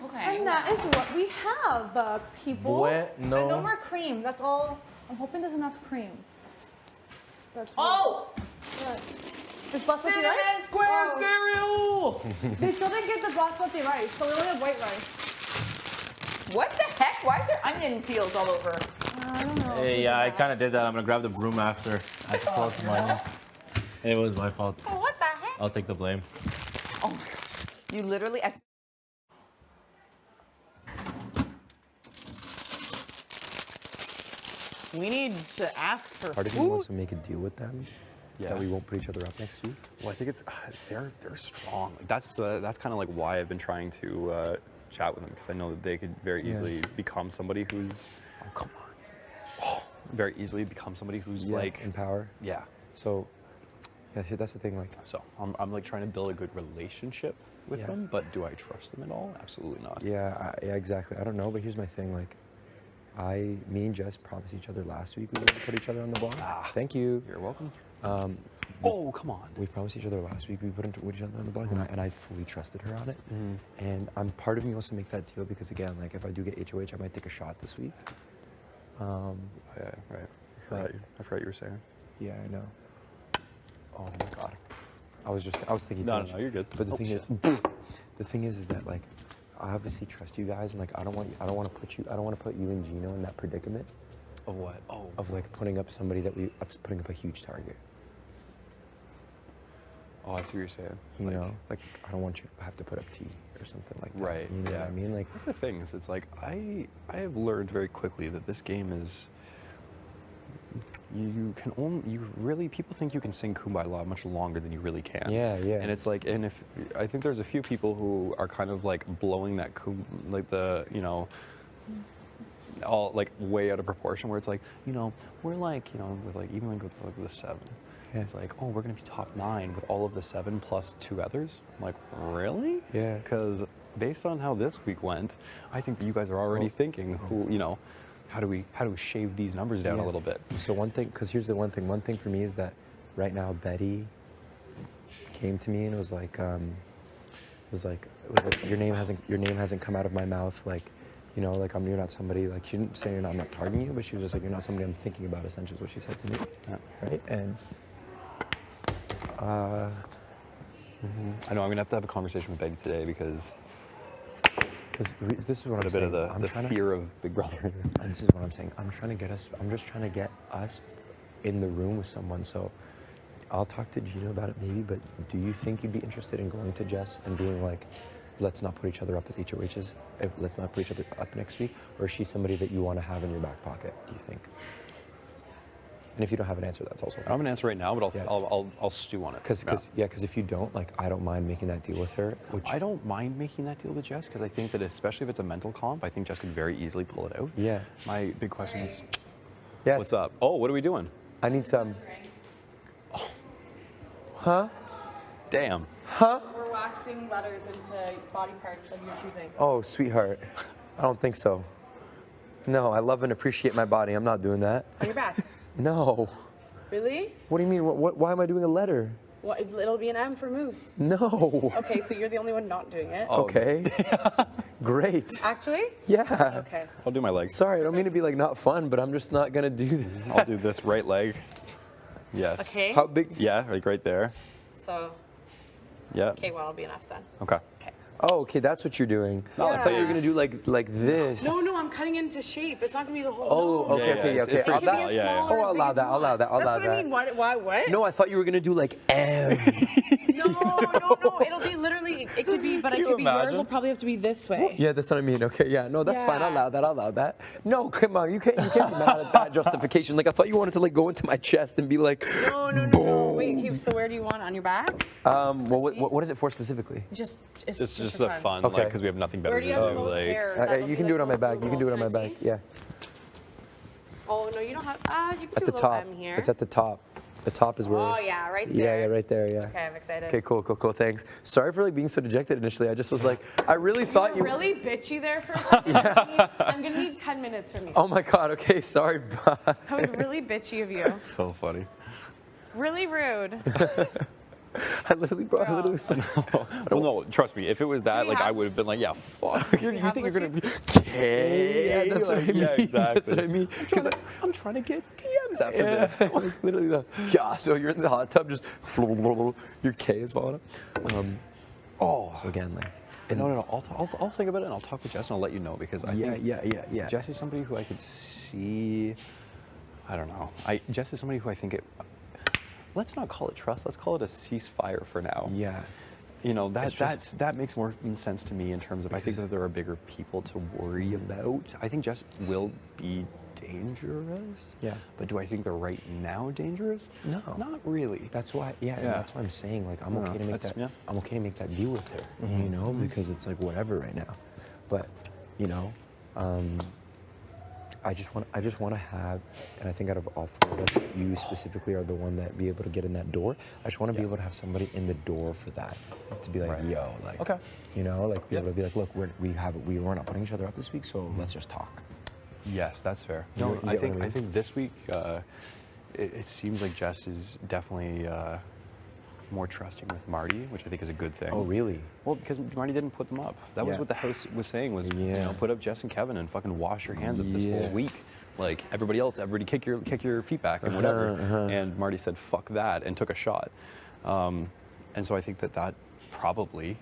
Okay. And that is what we have, people. Bueno. And no more cream. That's all. I'm hoping there's enough cream. That's Oh! What? There's basmati Cinnamon rice? squared Oh. They still didn't get the basmati rice, so we only have white rice. What the heck? Why is there onion peels all over? I don't know. Hey, yeah, I kind of did that. I'm gonna grab the broom after I close my onions. It was my fault. Oh, what the heck? I'll take the blame. Oh my gosh. You literally. We need to ask for Part of me food. wants to make a deal with them that we won't put each other up next week. Well, I think it's they're strong. Like, that's kind of like why I've been trying to chat with them, because I know that they could very easily become somebody who's very easily become somebody who's like in power. Yeah. So yeah, see, that's the thing. Like, so I'm like trying to build a good relationship with Yeah. them, but do I trust them at all? Absolutely not. yeah, exactly. I don't know, but here's my thing. Like, me and Jess promised each other last week we were gonna put each other on the block. Thank you. You're welcome. Oh, come on. We promised each other last week we put each other on the block, and I fully trusted her on it. And part of me wants to make that deal because, again, like, if I do get HOH, I might take a shot this week. Yeah, right. I forgot you were saying. Yeah, I know. Oh my God. I was thinking. No, too much. no, you're good. But Oh, the thing is that, like, I obviously trust you guys, and like I don't want to put you and Gino in that predicament. Of what? Oh. Of like putting up somebody putting up a huge target. Oh, I see what you're saying. You know, like I don't want you to have to put up T or something like that. Right. You know yeah. what I mean? Like, that's the thing. Is it's like I have learned very quickly that this game is. People think you can sing Kumbaya much longer than you really can. Yeah, yeah. And it's like, and if I think there's a few people who are kind of like blowing that all like way out of proportion, where it's like, we're like, with like even like with the 7. Yeah. It's like, oh, we're gonna be top 9 with all of the 7 plus 2 others. I'm like, really? Yeah. Because based on how this week went, I think that you guys are already thinking, how do we shave these numbers down a little bit? So one thing, because here's the one thing. One thing for me is that right now Betty came to me and was like, your name hasn't come out of my mouth, like, like you're not somebody, like, she didn't say I'm not targeting you, but she was just like, you're not somebody I'm thinking about, essentially is what she said to me. Yeah. Right? And I know I'm gonna have to have a conversation with Betty today because this is what I'm a bit saying. of the fear of Big Brother. And this is what I'm saying. I'm just trying to get us in the room with someone. So I'll talk to Gino about it maybe, but do you think you'd be interested in going to Jess and being like, let's not put each other up as HOHs, let's not put each other up next week? Or is she somebody that you want to have in your back pocket, do you think? And if you don't have an answer, that's also I don't have an answer right now, but I'll stew on it. Because if you don't, like, I don't mind making that deal with her. Which I don't mind making that deal with Jess because I think that especially if it's a mental comp, I think Jess could very easily pull it out. Yeah. My big question is, yes. what's up? Oh, what are we doing? I need some. Huh? Damn. Huh? We're waxing letters into body parts of your choosing. Oh, sweetheart. I don't think so. No, I love and appreciate my body. I'm not doing that. On your back. No. Really? What do you mean? Why am I doing a letter? Well, it'll be an M for moose. No. Okay, so you're the only one not doing it. Okay. Great. Actually? Yeah. Okay. I'll do my legs. Sorry, I don't mean to be like not fun, but I'm just not gonna do this. I'll do this right leg. Yes. Okay. How big? Yeah, like right there. So. Yeah. Okay, well, it'll be enough then. Okay. Oh, okay, that's what you're doing. Yeah. I thought you were gonna do like this. No, I'm cutting into shape. It's not gonna be the whole. Oh, no. okay. It could be a smaller, Oh, I'll allow that. I'll allow that. I'll That's allow what that. I mean. What? No, I thought you were gonna do like M. No. It'll be literally. It could be, but it could be. Yours will probably have to be this way. Yeah, that's what I mean. Okay, yeah, no, that's fine. I'll Yeah. allow that. No, come on, you can't be mad at that justification. Like I thought you wanted to like go into my chest and be like, No. Wait. Okay. So where do you want on your back? well, what is it for specifically? It's just for a fun, Okay. like, because we have nothing better Where to do do. you have the most Like, hair? That'll you be, can like, do it on my most back. You can do it on my Can I back. see? Yeah. Oh no, you don't have. You can At do the a little top. M here. It's at the top. The top is where. Oh yeah, right Yeah, there. right there. Yeah. Okay, I'm excited. Okay, cool. Thanks. Sorry for like being so dejected initially. I just was like, I really thought You were really bitchy there for a second. I'm gonna need 10 minutes from you. Oh my God. Okay, sorry. Bye. That was really bitchy of you. so funny. Really rude. I literally was like, Well, no, trust me. If it was that, like, I would have been like, yeah, fuck. You think you're gonna be yeah, that's what I mean. Yeah, exactly. That's what I mean. Because I'm trying to get DMs after yeah, this. like, literally the so you're in the hot tub, just your K is falling up. So again, like. No. I'll think about it and I'll talk with Jess and I'll let you know because I think yeah. Jess is somebody who I could see. I don't know. Jess is somebody who I think let's not call it trust. Let's call it a ceasefire for now. Yeah. You know, that makes more sense to me in terms of I think that there are bigger people to worry about. I think Jess will be dangerous. Yeah. But do I think they're right now dangerous? No. Not really. That's why. Yeah. And that's why I'm saying like I'm okay to make that. Yeah. I'm okay to make that deal with her. You know, because it's like whatever right now. But you know, I just want to have, and I think out of all four of us, you specifically are the one that be able to get in that door. I just want to be able to have somebody in the door for that, to be like, yo, like, okay, you know, like be able to be like, look, we were not putting each other out this week, so let's just talk. Yes, that's fair. You No, get I what I think mean? I think this week it seems like Jess is definitely more trusting with Marty, which I think is a good thing. Oh, really? Well, because Marty didn't put them up. That was Yeah. what the house was saying was, you know, put up Jess and Kevin and fucking wash your hands of this whole week. Like everybody else, everybody kick your feet back and whatever. And Marty said, fuck that, and took a shot. And so I think that probably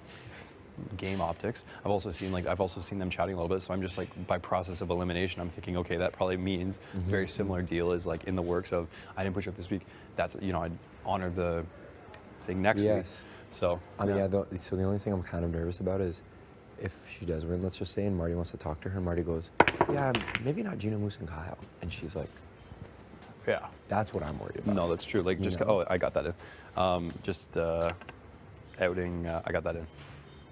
game optics. I've also seen them chatting a little bit. So I'm just like, by process of elimination, I'm thinking, okay, that probably means very similar deal is like in the works of I didn't push up this week. That's, you know, I'd honor the thing next week. So I mean, so the only thing I'm kind of nervous about is if she does win, let's just say, and Marty wants to talk to her, and Marty goes, yeah, maybe not Gina, Moose, and Kyle. And she's like, yeah. That's what I'm worried about. No, that's true. Like, just, oh, I got that in. Outing, I got that in.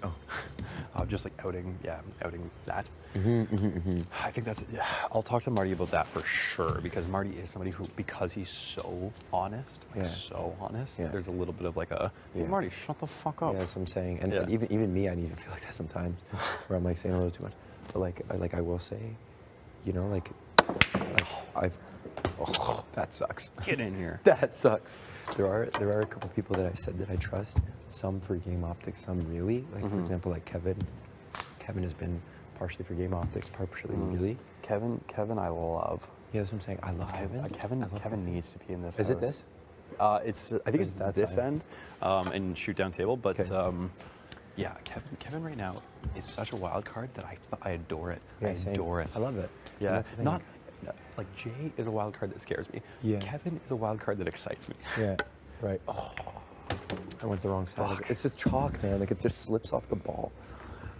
Oh. Just like outing that. I think that's, I'll talk to Marty about that for sure, because Marty is somebody who, because he's so honest, there's a little bit of like hey, Marty, shut the fuck up. Yeah, that's what I'm saying. And even me, I need to feel like that sometimes, where I'm like saying a little too much. But like I will say, you know, like that sucks. Get in here. That sucks. There are a couple people that I said that I trust. Some for game optics, some really. Like for example, like Kevin. Kevin has been partially for game optics, partially really. Kevin, I love. Yeah, that's what I'm saying. I love Kevin. Kevin needs to be in this. Is it this? I think it's this end, and shoot down table. But yeah, Kevin right now is such a wild card that I adore it. Yeah, I adore it. I love it. Yeah, And that's the thing. not like Jay is a wild card that scares me. Yeah. Kevin is a wild card that excites me. Yeah, right. Oh, I went the wrong side of it. It's just chalk, man. Like it just slips off the ball.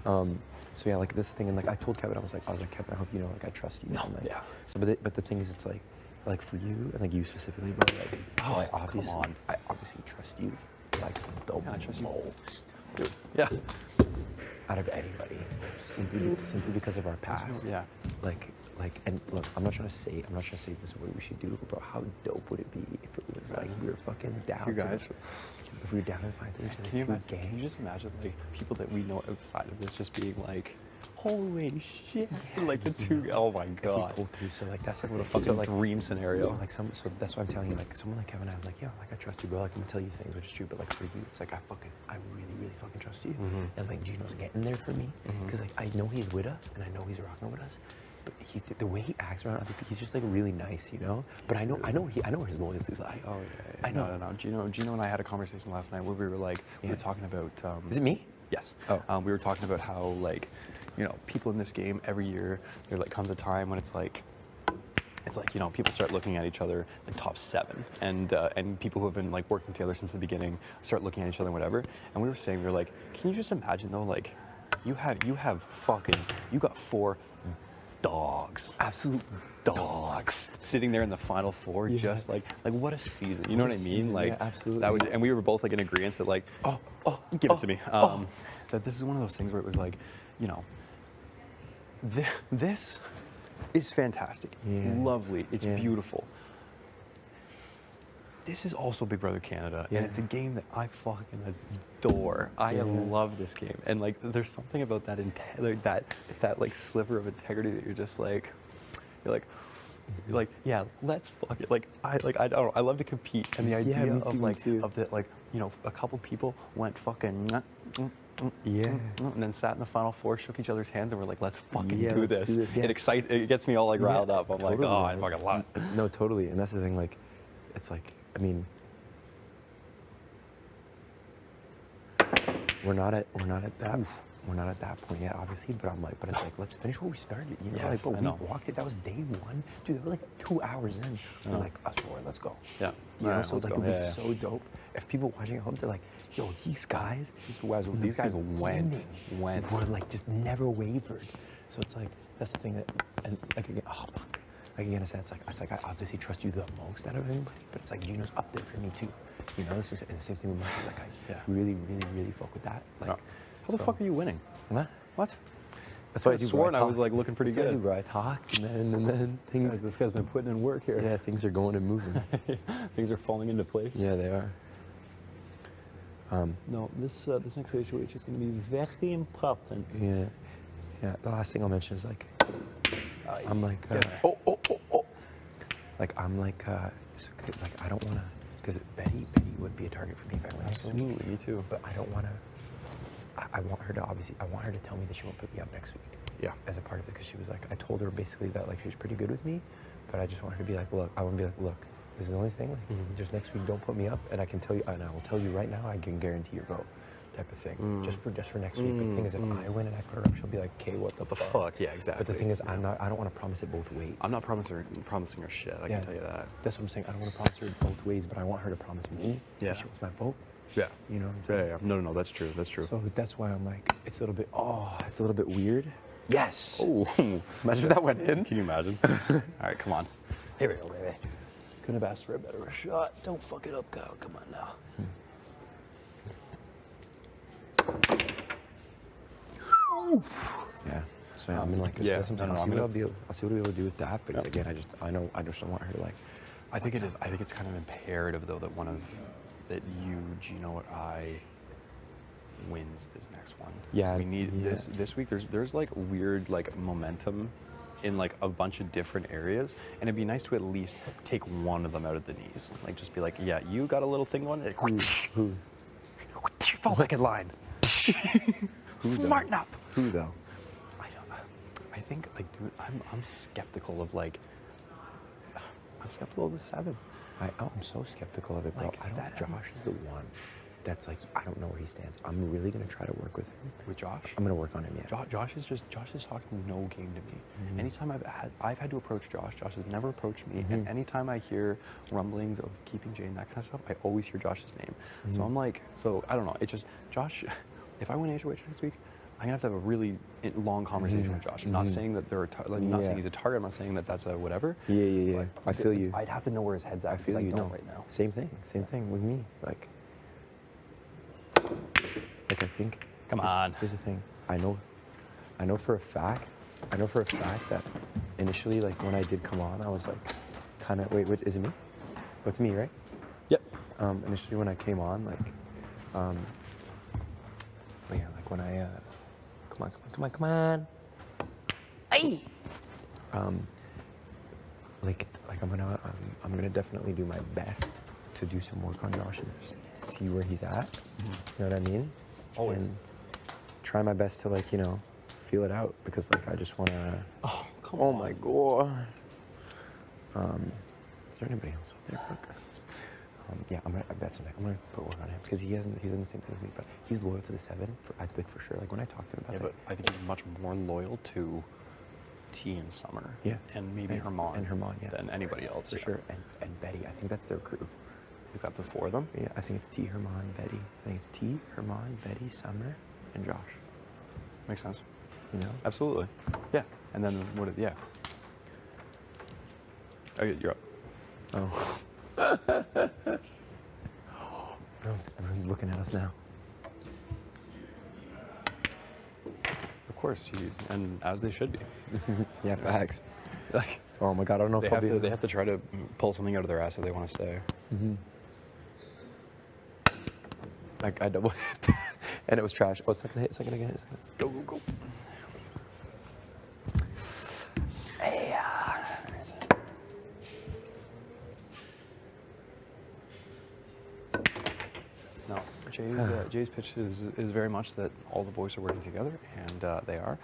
So yeah, like this thing, and like I told Kevin, I was like, Kevin, I hope you know, like I trust you. No, and, like, yeah. So, but the thing is, it's like, like for you and like you specifically, bro, like Oh, I obviously, come on. I obviously trust you like the most, dude. Yeah. Out of anybody, simply because of our past. Yeah. Like, and look, I'm not trying to say this is what we should do, but bro, how dope would it be if it was like we were fucking down? You guys. If we were down to fight each other. Can you just imagine like people that we know outside of this just being like, holy shit, like the two, oh my god. If we pull through, so like that's like what a fucking dream scenario. So, like so that's why I'm telling you, like someone like Kevin, I'm like, yeah, like I trust you, bro. Like I'm gonna tell you things, which is true, but like for you, it's like I really fucking trust you, and like Gino's getting there for me, because like I know he's with us, and I know he's rocking with us, but he's the way he acts around other people, he's just like really nice, you know. But I know where his loyalty's like. Oh yeah. I know. No. Gino and I had a conversation last night where we were like, we were talking about. Is it me? Yes. Oh. We were talking about how like, you know, people in this game every year there like comes a time when it's like, you know, people start looking at each other like top 7, and people who have been like working together since the beginning start looking at each other and whatever. And we were like, can you just imagine though, like, you got 4 dogs, absolute dogs, sitting there in the final 4, just like what a season, you know what I mean? Like, absolutely. That was, and we were both like in agreement that like, give it to me. That this is one of those things where it was like, you know, this is fantastic, lovely, it's beautiful. This is also Big Brother Canada, and it's a game that I fucking adore. I love this game, and like, there's something about that that like sliver of integrity that you're just like, you're like, yeah, let's fuck it. Like I don't know. I love to compete, and the idea of like you know, a couple people went fucking. And then sat in the final 4, shook each other's hands, and we're like, let's fucking do this. It gets me all like riled up. I'm like, oh, I fucking love it. No, totally. And that's the thing, like, it's like, I mean, we're not at that point yet, obviously, but I'm like, but it's like, let's finish what we started, you know? Yes, like, but I we know. walked it, that was day 1. Dude, that was like 2 hours in. We're like, us 4, let's go. Yeah. You know, Yeah, so it's like, let's it'd go. be so dope if people watching at home, they're like, yo, these guys, These guys went. were like, just never wavered. So it's like, that's the thing that, and like, again, like again, it's like I obviously trust you the most out of anybody, but it's like Gino's up there for me too. You know, this is the same thing with Mikey. Like I really fuck with that. Like, how the fuck are you winning? What? That's why I do. Sworn I was like looking pretty good. I do, bro. I talk, and then things. This guy's been putting in work here. Yeah, things are going and moving. Things are falling into place. Yeah, they are. No, this next HOH is going to be very important. Yeah. The last thing I'll mention is like, I'm like, like I'm like, like I don't want to, because Betty would be a target for me if I went. Absolutely, me too. But I don't want to. I want her to tell me that she won't put me up next week. Yeah. As a part of it, because she was like, I told her basically that like she's pretty good with me, but I just want her to be like, look, I want to be like, look, this is the only thing. Like, just next week, don't put me up, and I can tell you, and I will tell you right now, I can guarantee your vote, type of thing. Just for next week. But the thing is, if I win and I put her up, she'll be like, okay, what the fuck? Yeah, exactly. But the thing is, I don't want to promise it both ways. I'm not promising her shit. I can tell you that. That's what I'm saying. I don't want to promise her both ways, but I want her to promise me that she wants my vote. Yeah. You know. Yeah. No, that's true. That's true. So that's why I'm like, it's a little bit weird. Yes. Oh, imagine if that went in. Can you imagine? All right, come on. Here we go, baby. Couldn't have asked for a better shot. Don't fuck it up, Kyle. Come on now. Yeah. So I mean, like, so that's something. I'll see what I'll be able to do with that. But it's, again, I just don't want her to like. I think it is. I think it's kind of imperative though that you, Gino, and I wins this next one. Yeah. We need this week. There's like weird like momentum in like a bunch of different areas, and it'd be nice to at least take one of them out of the knees. Like just be like, yeah, you got a little thing going. Who? Fall back in line. Smarten up. Who though? I don't know. I think like, dude, I'm skeptical of like. I'm skeptical of the 7. I'm so skeptical of it, bro. Josh is the one that's like, I don't know where he stands. I'm really gonna try to work with him. With Josh? I'm gonna work on him, yeah. Josh is talking no game to me. Anytime I've had to approach Josh has never approached me. And anytime I hear rumblings of keeping Jane, that kind of stuff, I always hear Josh's name. So I'm like, I don't know. It's just Josh. If I win HOH next week, I'm gonna have to have a really long conversation with Josh. I'm not saying that they're not saying he's a target. I'm not saying that that's a whatever. Yeah. I feel you. I'd have to know where his head's at. I feel because you. I don't No, right now. Same thing with me. Like I think. Come on. Here's the thing. I know for a fact that initially, like when I did come on, I was like, kind of wait, is it me? Oh, it's me, right? Yep. Initially when I came on, like, like when I, come on. Hey. Like I'm gonna definitely do my best to do some work on Josh and just see where he's at. You know what I mean? Always. And try my best to like, feel it out because like I just wanna. Oh, come on. on. My god. Is there anybody else out there? Fuck. Yeah, I'm gonna put work on him because he's in the same thing with me, but he's loyal to the 7 I think for sure. Like when I talk to him about but I think he's much more loyal to T and Summer. Yeah. And maybe Herman. Yeah. Than anybody else. For sure. And Betty. I think that's their crew. I think that's the 4 of them? Yeah, I think it's T, Herman, Betty. I think it's T, Herman, Betty, Summer, and Josh. Makes sense. Absolutely. Yeah. And then yeah. Okay, you're up. Oh. Everyone's looking at us now. Of course, and as they should be. Yeah, facts. Like, oh my god, I don't know they if they have to try to pull something out of their ass if they want to stay. Like I double hit, and it was trash. Oh, it's not gonna hit. Go. No, Jay's pitch is very much that all the boys are working together, and they are.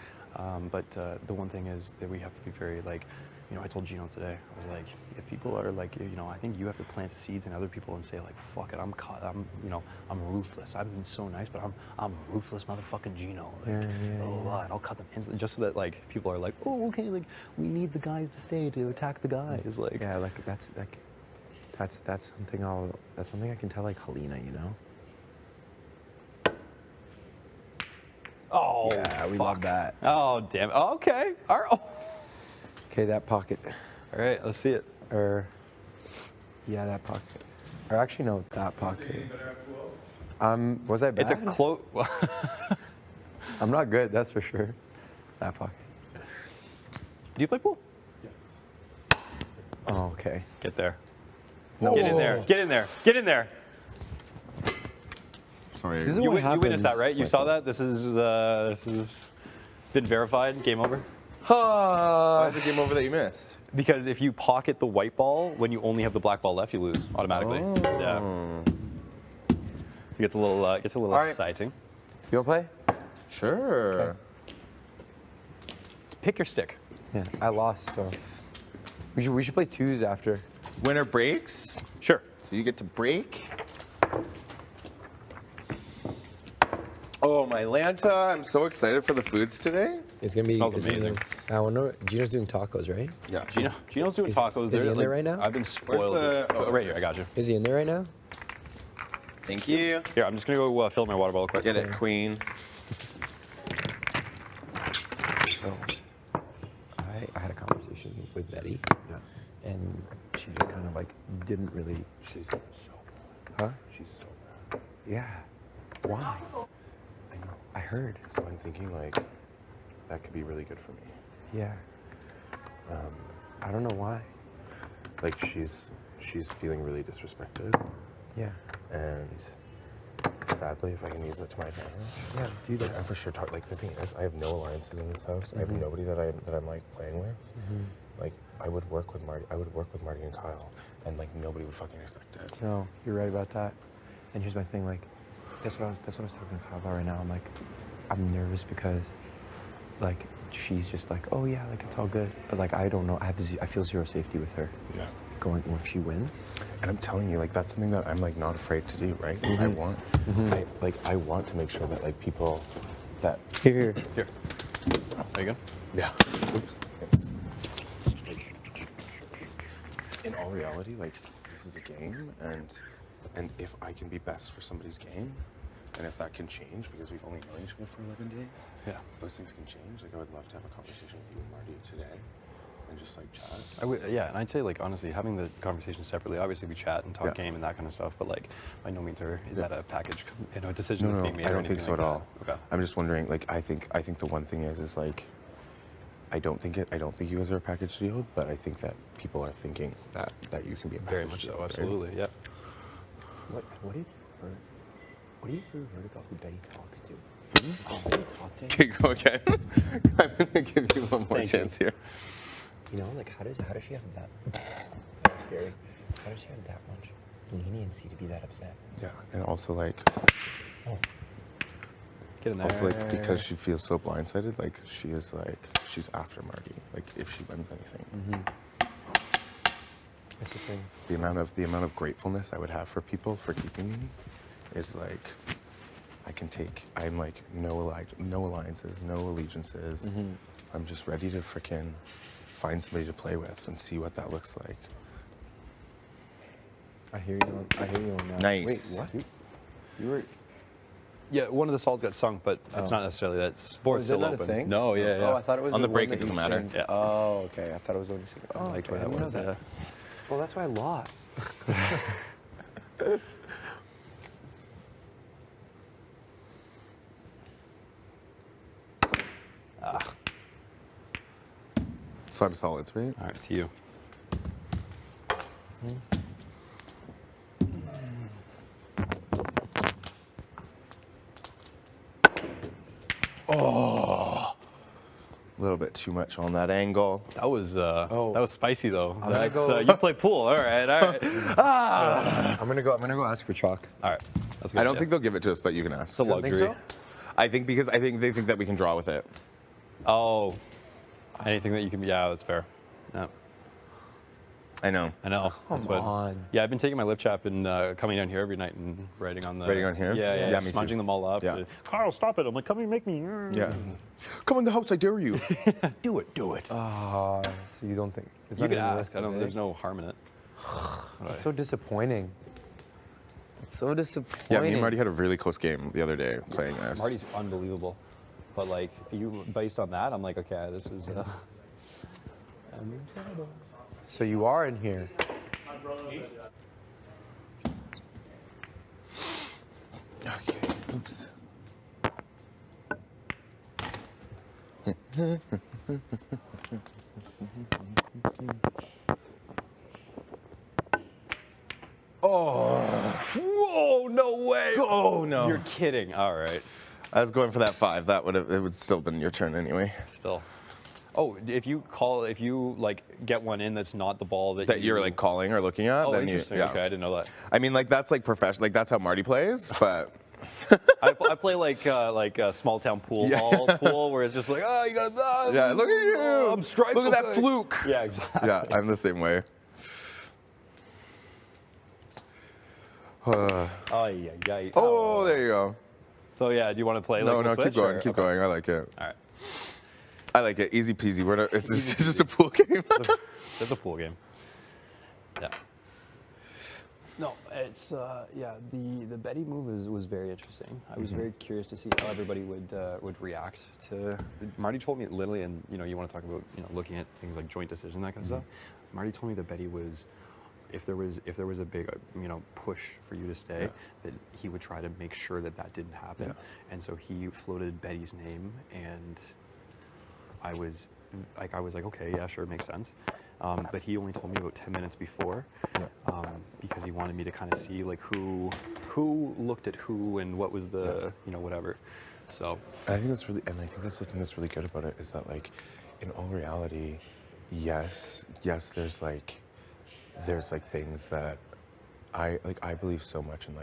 But the one thing is that we have to be very like, I told Gino today, I was like, if people are like, I think you have to plant seeds in other people and say like, fuck it, I'm ruthless. I've been so nice, but I'm ruthless, motherfucking Gino. Like, and I'll cut them instantly, just so that like people are like, oh, okay, like we need the guys to stay to attack the guys. Like, yeah, like that's something I can tell like Helena, Oh, yeah, we fuck. love that. Oh, damn. Oh, okay. All right. Okay, that pocket. All right, let's see it. Yeah, that pocket. Or actually, no, that pocket. Was I bad? It's a close. I'm not good, that's for sure. That pocket. Do you play pool? Yeah. Oh, okay. Get there. No. Get in there. Get in there. Get in there. Sorry. This is You what happens. witnessed that, right? You saw that? This is been verified. Game over. Why is it game over that you missed? Because if you pocket the white ball when you only have the black ball left, you lose automatically. Oh. Yeah. So it gets a little All right. exciting. You wanna play? Sure. Okay. Pick your stick. Yeah, I lost, so we should play twos after. Winner breaks. Sure. So you get to break. Oh, my Lanta. I'm so excited for the foods today. It's gonna be. Smells amazing. I wonder. Gino's doing tacos, right? Yeah. Gino's doing tacos. Is he They're, in there like, right now? I've been spoiled. Right here, I got you. Is he in there right now? Thank you. Here, I'm just gonna go fill my water bottle quick. Get it, queen. So, I had a conversation with Betty. Yeah. And she just kind of like didn't really. She's so bad. Huh? She's so bad. Yeah. Why? I know. I heard. So I'm thinking like that could be really good for me. Yeah. I don't know why. Like she's feeling really disrespected. Yeah. And sadly, if I can use that to my advantage. Yeah, do that. I'm for sure like the thing is, I have no alliances in this house. I have nobody that I'm like playing with. Like I would work with Marty. I would work with Marty and Kyle, and like nobody would fucking expect it. No, you're right about that. And here's my thing, like, that's what I was talking to Kyle about right now. I'm like, I'm nervous because, like, she's just like, oh yeah, like it's all good. But like, I don't know. I feel zero safety with her. Yeah. Going if she wins. And I'm telling you, like that's something that I'm like not afraid to do, right? I want, I want to make sure that like people, that Here. There you go. Yeah. Oops. Thanks. In all reality, like this is a game, and if I can be best for somebody's game, And if that can change, because we've only known each other for 11 days, yeah, if those things can change, like I would love to have a conversation with you and Marty today, and just like chat. I would, yeah, and I'd say like honestly, having the conversation separately. Obviously, we chat and talk game and that kind of stuff, but like by no means is that a package, decision that's being made. I or don't think so anything at like all. that. Okay. I'm just wondering, like I think the one thing is like, I don't think you guys are a package deal, but I think that people are thinking that you can be a package Very much deal. so, right? absolutely, yeah. What do you heard about who Betty talks to? Betty talk to him? Okay, go again. I'm gonna give you one more chance here. You know, like how does she have that? That's scary. How does she have that much leniency to be that upset? Yeah, and also like, get in there. also like because she feels so blindsided, like she's after Marty. Like if she wins anything. That's the thing. The amount of gratefulness I would have for people for keeping me is like, I'm like no alliances, no allegiances. I'm just ready to frickin' find somebody to play with and see what that looks like. I hear you on that. Nice. Wait, what? You were. Yeah, one of the salts got sunk, but it's not necessarily that. Sport's is it still not open. a thing? No, yeah. Oh, I thought it was on the one break. that It doesn't you matter. sang. Yeah. Oh, okay. I thought it was only singing. Oh, Like okay. what I that didn't know was, that. yeah. Well, that's why I lost. Slab solids, right? All right, to you. Oh, a little bit too much on that angle. That was that was spicy though. I'm gonna That's, go- you play pool. All right. I'm gonna go ask for chalk. All right. That's good, I don't yeah. think they'll give it to us, but you can ask. It's a luxury. think so? I think because they think that we can draw with it. Oh, anything that you can. Yeah, that's fair. Yeah. I know. That's Come on. Yeah, I've been taking my lip chap and coming down here every night and writing on the. Writing on here? Yeah, Yeah, me too. smudging them all up. Yeah. Carl, stop it! I'm like, come and make me. Yeah. Come in the house, I dare you. Do it. So you don't think? It's You not could even ask. worth it, There's no harm in it. It's so disappointing. It's so disappointing. Yeah, me and Marty had a really close game the other day playing this. Marty's unbelievable, but like you, based on that, I'm like, okay, this is. So you are in here. Okay. Oops. Oh. Whoa! No way! Oh no! You're kidding. All right. I was going for that 5. It would still been your turn anyway. Still. Oh, if you like get one in that's not the ball that You're like calling or looking at. Oh, then interesting. You, yeah. Okay, I didn't know that. I mean, like that's like professional. Like that's how Marty plays, but. I play like a small town pool hall pool where it's just like, oh, you got that. Yeah, look at you. I'm striped. Look at that fluke. Yeah, exactly. Yeah, I'm the same way. Oh, there you go. So yeah, do you want to play? No, like, keep going, keep going. I like it. All right. I like it. Easy peasy. It's just a pool game. It's a pool game. Yeah. No, it's yeah. The Betty move was very interesting. I was very curious to see how everybody would react to. Marty told me literally, and you want to talk about looking at things like joint decision, that kind of stuff. Marty told me that Betty was, if there was a big push for you to stay, that he would try to make sure that didn't happen. And so he floated Betty's name, and I was like, okay, yeah, sure, makes sense. But he only told me about 10 minutes before, because he wanted me to kind of see like who looked at who and what was the whatever. So And I think that's the thing that's really good about it is that like, in all reality, yes, there's like things that I believe so much in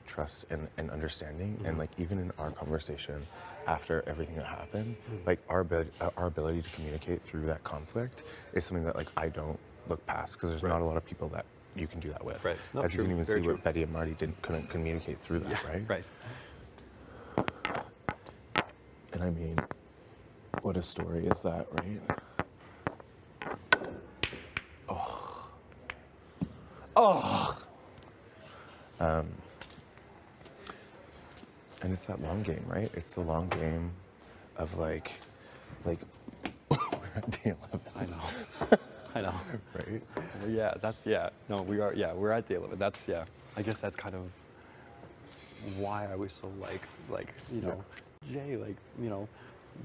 trust and understanding, and like even in our conversation after everything that happened, like our ability to communicate through that conflict is something that like I don't look past, because there's not a lot of people that you can do that with. Right. No, As true. you can even Very see true. what Betty and Marty couldn't communicate through that, right? Right. And I mean, what a story is that, right? And it's that long game, right? It's the long game of like we're at day 11. I know. I know. Right? Well, yeah, that's, yeah. No, we are, yeah, we're at day 11. That's, yeah. I guess that's kind of why I was so like, you know, Jay, like, you know,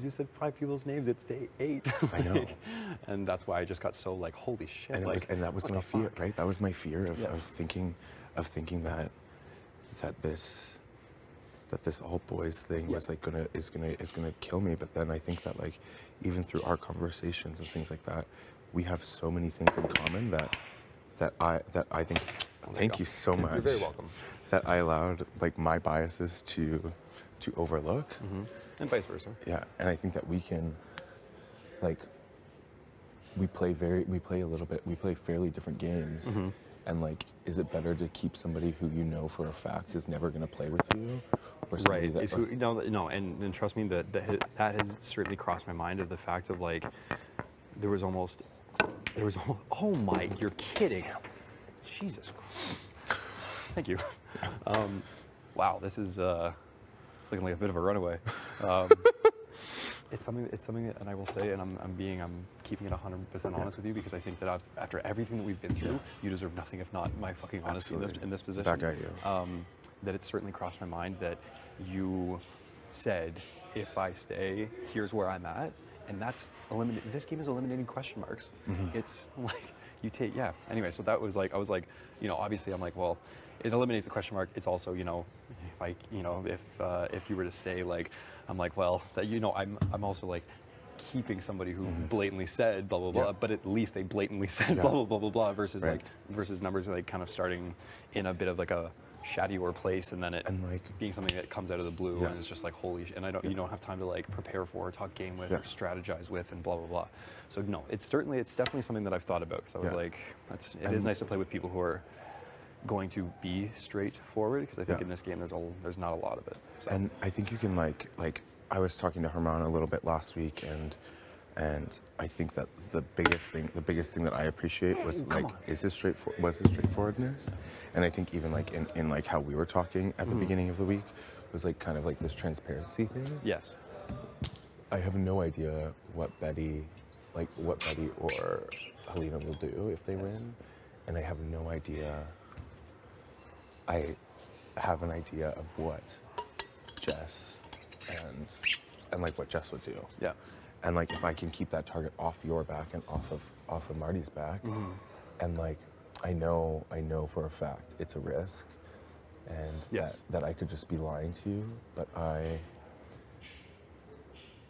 you said 5 people's names, it's day 8. I know. And that's why I just got so like, holy shit. And, like, that was what my the fear, fuck? right? That was my fear of, Yes. of thinking that this old boys thing was like is gonna kill me. But then I think that like even through our conversations and things like that, we have so many things in common that I think. Thank you so much. You're very welcome. That I allowed like my biases to overlook, And vice versa. Yeah, and I think that we can, like, we play fairly different games, and like, is it better to keep somebody who you know for a fact is never going to play with you, or somebody Right. that, Is who, no, and trust me, that has certainly crossed my mind of the fact of like, there was almost, oh my, you're kidding. Jesus Christ. Thank you. Wow, this is it's looking like a bit of a runaway. It's something that, and I will say, and I'm keeping it 100% honest with you, because I think that after everything that we've been through, you deserve nothing if not my fucking honesty in this position. Back at you. That it's certainly crossed my mind that you said, if I stay, here's where I'm at, and that's this game is eliminating question marks. It's like you take, yeah. Anyway, so that was like, I was like, you know, obviously I'm like, well, it eliminates the question mark. It's also, you know, if I, you know, if you were to stay, like, I'm like, well, that, you know, I'm also like keeping somebody who blatantly said blah blah blah, but at least they blatantly said blah blah blah blah blah versus like versus numbers like kind of starting in a bit of like a shadier place, and then it like being something that comes out of the blue and it's just like holy and you don't have time to like prepare for or talk game with or strategize with and blah blah blah. So no, it's definitely something that I've thought about, because I was like, it is nice to play with people who are going to be straightforward, because I think in this game there's not a lot of it. So. And I think you can like I was talking to Herman a little bit last week, and I think that the biggest thing that I appreciate was his straightforwardness, and I think even like in like how we were talking at the beginning of the week was like kind of like this transparency thing. Yes. I have no idea what Betty or Helena will do if they win, and I have no idea. I have an idea of what Jess and like what Jess would do. Yeah. And like if I can keep that target off your back and off of Marty's back, and like I know for a fact it's a risk, and that I could just be lying to you, but I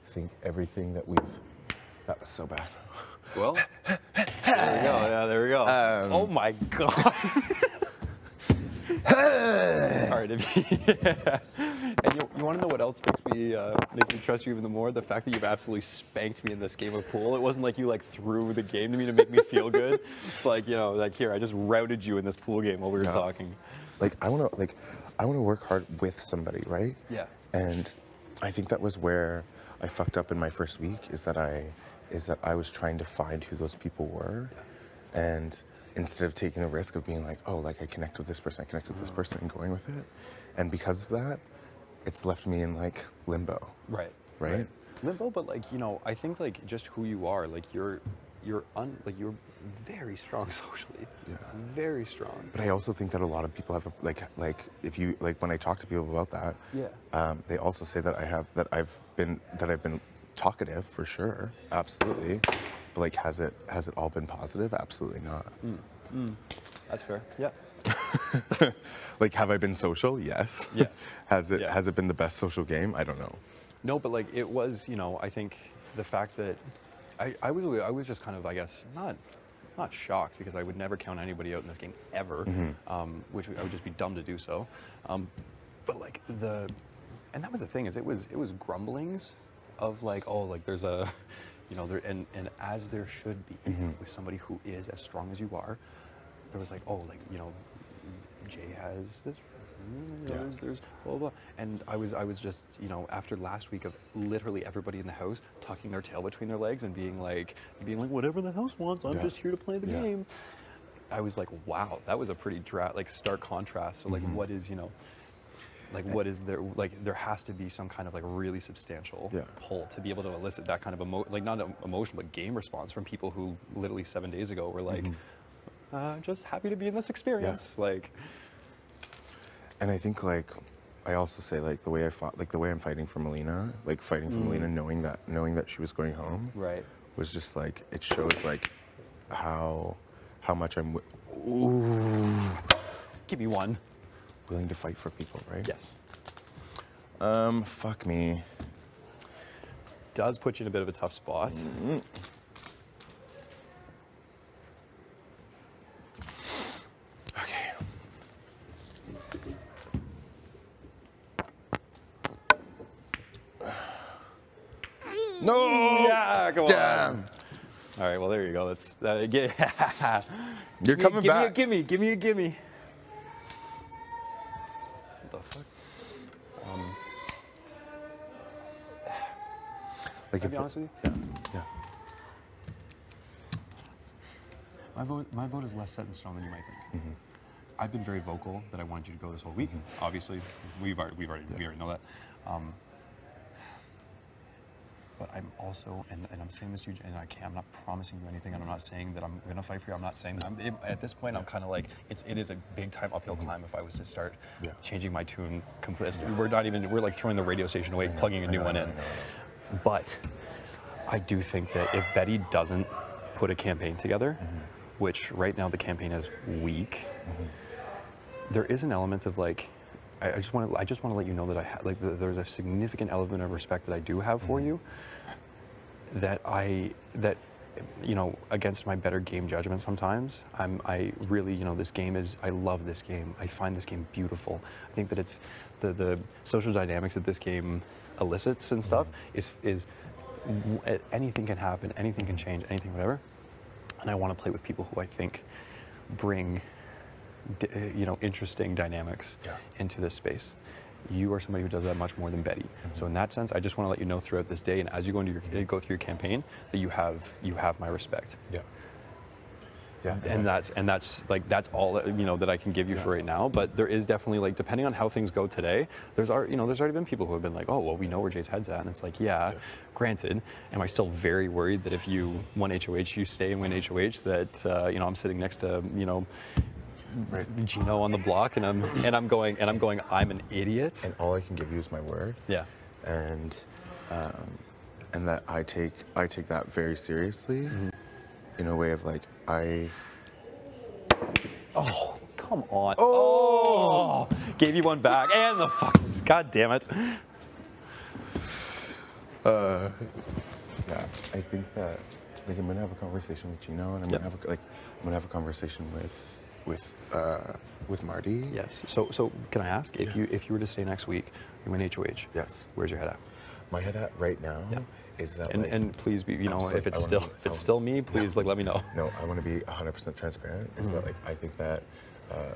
think everything that that was so bad. Well, there we go. Yeah, there we go. Oh my God. All right, and you want to know what else makes me trust you even more? The fact that you've absolutely spanked me in this game of pool. It wasn't like you like threw the game to me to make me feel good. It's like, you know, like here, I just routed you in this pool game while we were talking. Like I want to work hard with somebody, right? Yeah. And I think that was where I fucked up in my first week, is that I was trying to find who those people were, and instead of taking the risk of being like, oh, like I connect with this person, and going with it. And because of that, it's left me in like limbo. Right. Right? Limbo, but like, you know, I think like just who you are, like you're very strong socially. Yeah. Very strong. But I also think that a lot of people have like if you like when I talk to people about that, they also say that I've been talkative for sure, absolutely. But like, has it all been positive? Absolutely not. That's fair. Yeah. Like, have I been social? Yes. Yes. Has it been the best social game? I don't know. No, but like it was, you know, I think the fact that I was just kind of, I guess, not shocked, because I would never count anybody out in this game ever, which I would just be dumb to do so. But like and that was the thing, is it was grumblings of like, oh, like there's a, you know, there and as there should be with somebody who is as strong as you are, there was like, oh, like, you know, Jay has this, there's blah, blah. And I was just, you know, after last week of literally everybody in the house tucking their tail between their legs and being like whatever the house wants, I'm just here to play the game. I was like, wow, that was a pretty stark contrast. So like, what is, you know, Like, what is there? Like, there has to be some kind of like really substantial pull to be able to elicit that kind of like not an emotional but game response from people who literally 7 days ago were like, just happy to be in this experience. Like, and I think like I also say like the way I fought, like the way I'm fighting for Melina, like fighting for Melina, knowing that she was going home, was just like it shows like how much I'm. Give me one. Willing to fight for people, right? Yes. Fuck me. Does put you in a bit of a tough spot. Okay. No! Yeah, come Damn. on. All right, well, there you go. That's You're coming back. Give me a gimme. What the fuck? Like, can I be honest with you? Yeah. My vote is less set in stone than you might think. I've been very vocal that I wanted you to go this whole week. Obviously, we already know that. But I'm also, and I'm saying this to you, and I'm not promising you anything, and I'm not saying that I'm gonna fight for you. I'm not saying that. At this point, I'm kind of like, it is a big time uphill climb if I was to start changing my tune completely. We're like throwing the radio station away, plugging a new one in. But I do think that if Betty doesn't put a campaign together, which right now the campaign is weak, there is an element of like, I just want to let you know that there's a significant element of respect that I do have for you. That against my better game judgment sometimes, I really, this game is, I love this game. I find this game beautiful. I think that it's the social dynamics that this game elicits and stuff is anything can happen, anything can change, anything, whatever. And I want to play with people who I think bring interesting dynamics into this space. You are somebody who does that much more than Betty. So in that sense, I just want to let you know throughout this day, and as you go through your campaign, that you have my respect. Yeah. And that's all that I can give you for right now. But there is definitely, like, depending on how things go today, there's already been people who have been like, oh well, we know where Jay's head's at, and it's like, granted, am I still very worried that if you won HOH, you stay and win HOH, that I'm sitting next to Gino on the block, and I'm going, I'm an idiot. And all I can give you is my word. Yeah. And that I take that very seriously, in a way of like Oh, come on. Oh, gave you one back, and the fucking, god damn it. Yeah, I think that like I'm gonna have a conversation with Gino, and I'm gonna have a conversation with Marty. Yes. So can I ask if you were to stay next week, you win HOH? Yes. Where's your head at? My head at right now is that and please be if it's still me, please let me know. No, I want to be 100% transparent. Is that I think that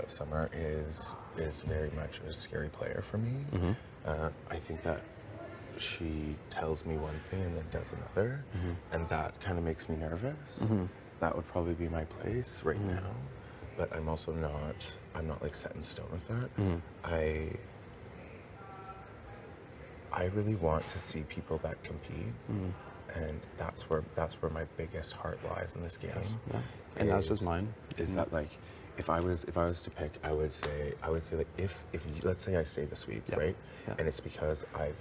Summer is very much a scary player for me. I think that she tells me one thing and then does another, and that kind of makes me nervous. That would probably be my place right now, but I'm also not like set in stone with that. I really want to see people that compete, and that's where my biggest heart lies in this game. Yes. Yeah. And that's just mine. Is that like, if I was to pick, I would say that if let's say I stay this week, right? And it's because I've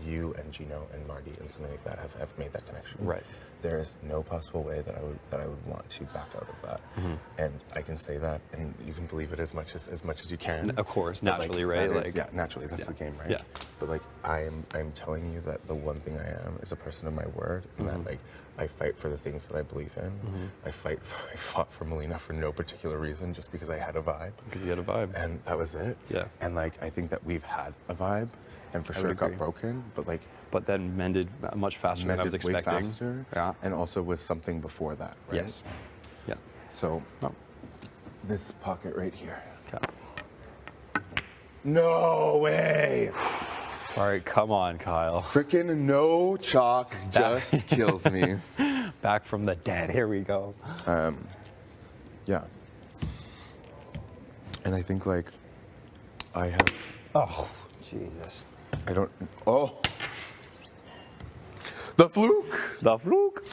you and Gino and Marty and something like that have made that connection. Right. There is no possible way that I would want to back out of that. And I can say that, and you can believe it as much as you can. Of course, naturally, right? Naturally, that's the game, right? Yeah. But I'm telling you that the one thing I am is a person of my word, and that I fight for the things that I believe in. I fought for Melina for no particular reason, just because I had a vibe. Because you had a vibe. And that was it. Yeah. And I think that we've had a vibe, and for sure it got broken, but then mended much faster than I was expecting. Way faster, and also with something before that, right? Yes. Yeah. So, this pocket right here. Okay. No way! All right, come on, Kyle. Frickin' no chalk just kills me. Back from the dead. Here we go. Yeah. And I think I have. Oh, Jesus. I don't. Oh. The fluke. The fluke.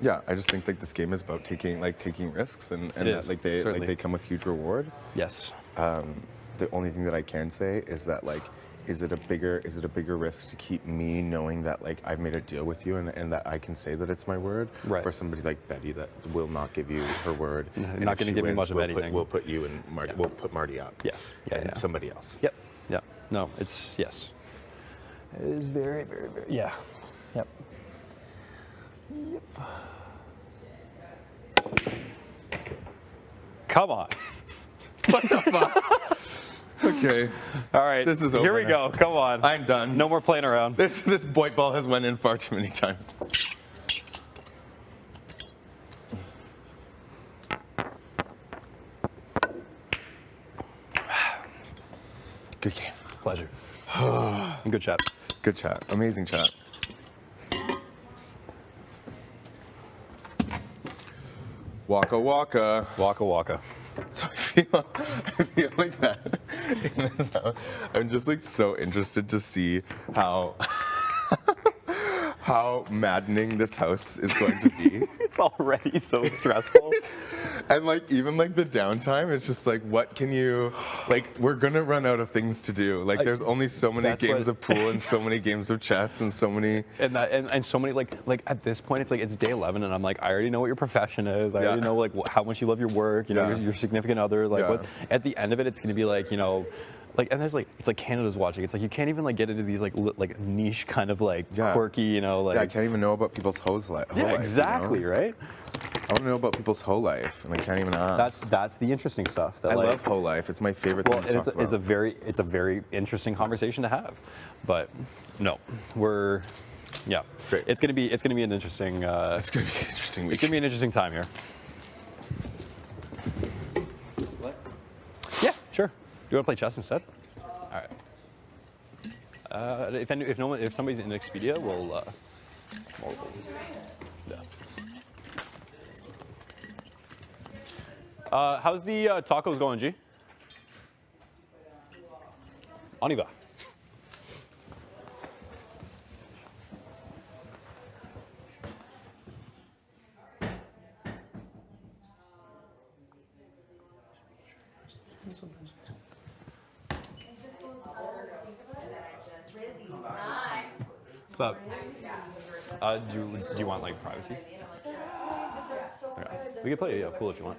Yeah, I just think like this game is about taking risks and It that is, like they certainly. they come with huge reward. Yes. The only thing that I can say is that like, is it a bigger risk to keep me knowing that like I've made a deal with you and that I can say that it's my word, Right. or somebody like Betty that will not give you her word, and Not if gonna she give you wins, much of we'll anything. We'll put you and Marty. Yeah. We'll put Marty up. Yes. and somebody else. Yep. Yeah. No, it's yes. It is very, very, very. Yeah. Yep. Yep. Come on. What the fuck? Okay. All right. This is Here over we now. go. Come on. I'm done. No more playing around. This white ball has went in far too many times. Good game. Pleasure. And good chat. Good chat. Amazing chat. Waka waka. Waka waka. So I feel like that in this house. I'm just like so interested to see how maddening this house is going to be. It's already so stressful. And like even like the downtime, it's just like what can you like we're gonna run out of things to do. Like there's only so many games of pool and so many games of chess and so many and so many like at this point it's like it's day 11 and I'm like I already know what your profession is. I already know like how much you love your work. You know your significant other. Like what at the end of it, it's gonna be like like and there's like it's like Canada's watching. It's like you can't even like get into these like niche kind of like quirky like I can't even know about people's whole life. Yeah, exactly, right? I want to know about people's whole life, and I can't even ask. That's the interesting stuff. That I like, love whole life. It's my favorite thing to talk about. It's a very interesting conversation to have, but no, we're great. It's gonna be an interesting. It's gonna be an interesting week. It's gonna be an interesting time here. What? Yeah, sure. Do you want to play chess instead? All right. If somebody's in Expedia, we'll how's the tacos going, G? On y va. What's up? Do you want like privacy? Okay. We can play pool if you want.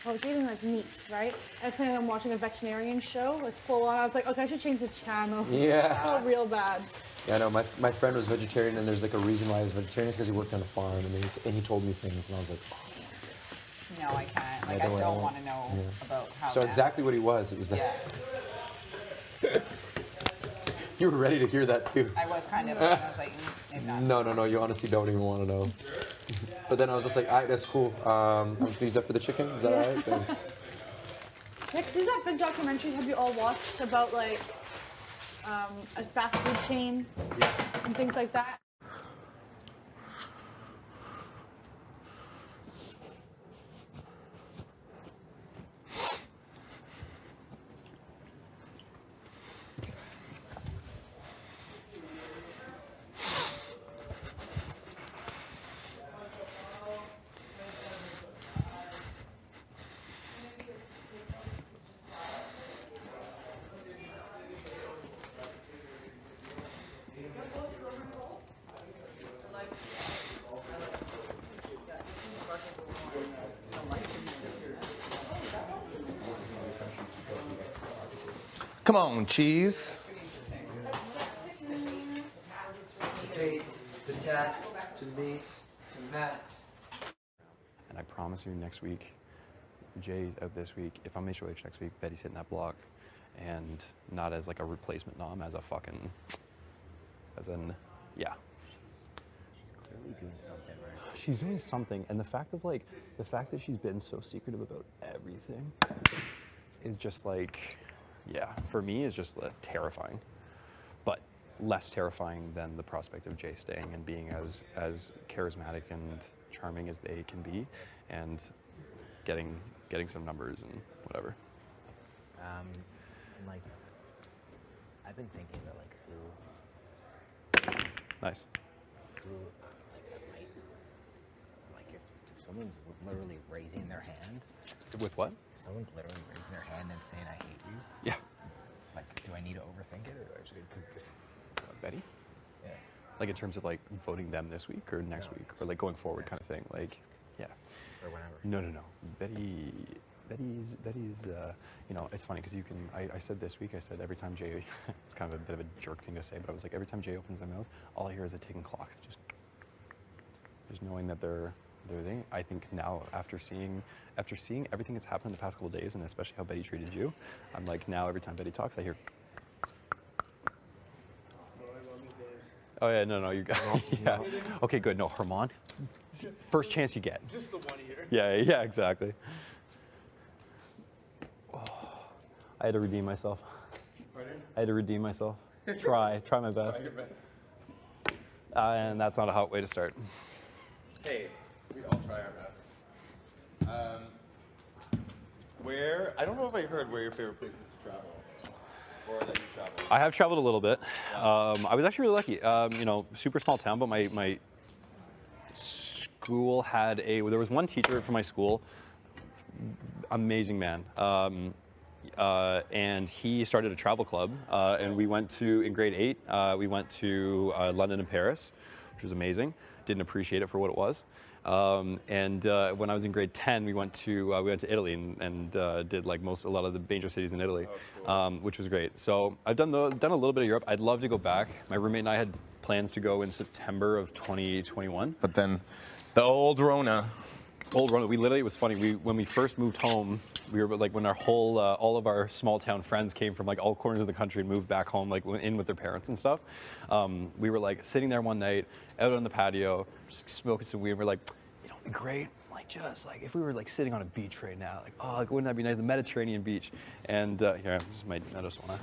I was eating like meat, right? And then I'm watching a veterinarian show, like full on. I was like, okay, I should change the channel. Yeah. Oh, real bad. Yeah, no, my friend was vegetarian, and there's like a reason why he was vegetarian, because he worked on a farm, and he told me things, and I was like, oh. No, I can't. Like, I don't want to know about how. So exactly what he was. It was that. Yeah. You were ready to hear that too. I was kind of. I was like, maybe not. No. You honestly don't even want to know. But then I was just like, all right, that's cool. I'm just gonna use that for the chicken. Is that all right? Thanks. Next, is that big documentary have you all watched about like a fast food chain and things like that? Come on, cheese. To Tats, to Mace, to Max. And I promise you, next week, Jay's out this week. If I'm HOH next week, Betty's hitting that block, and not as like a replacement nom, as a fucking, yeah. She's clearly doing something, right? She's doing something, and the fact that she's been so secretive about everything is just like, yeah, for me is just terrifying, but less terrifying than the prospect of Jay staying and being as charismatic and charming as they can be, and getting some numbers and whatever. And like, I've been thinking about like who. Nice. Who, like, I might, like if someone's literally raising their hand. With what? Someone's literally raising their hand and saying, "I hate you." Yeah. Like, do I need to overthink it, or do I just? Betty? Yeah. Like in terms of like voting them this week or next week or like going forward kind of thing. Like, yeah. Or whenever. No. Betty's. You know, it's funny because you can. I said this week. I said every time Jay. It's kind of a bit of a jerk thing to say, but I was like every time Jay opens their mouth, all I hear is a ticking clock. Just knowing that they're there. I think now after seeing everything that's happened in the past couple of days, and especially how Betty treated you, I'm like now every time Betty talks, I hear. Oh yeah, no, you got. Yeah. Okay, good. No, Herman. First chance you get. Just the one ear. Yeah, exactly. Oh, I had to redeem myself. Pardon? I had to redeem myself. Try my best. Try your best. And that's not a hot way to start. Hey, we all try our best. I don't know if I heard where your favorite places to travel, or that you've traveled. I have traveled a little bit. I was actually really lucky. You know, super small town, but my school had there was one teacher from my school, amazing man. And he started a travel club, and we went in grade 8, we went to London and Paris, which was amazing. Didn't appreciate it for what it was. And when I was in grade 10, we went to Italy and did like a lot of the major cities in Italy, which was great. So I've done a little bit of Europe. I'd love to go back. My roommate and I had plans to go in September of 2021. But then, the old Rona. We literally, it was funny. When we first moved home, we were like when our whole all of our small town friends came from like all corners of the country and moved back home, like in with their parents and stuff. We were like sitting there one night out on the patio, just smoking some weed. And we're like, you know, it'd be great, like just like if we were like sitting on a beach right now, like like, wouldn't that be nice? The Mediterranean beach. And here, I just want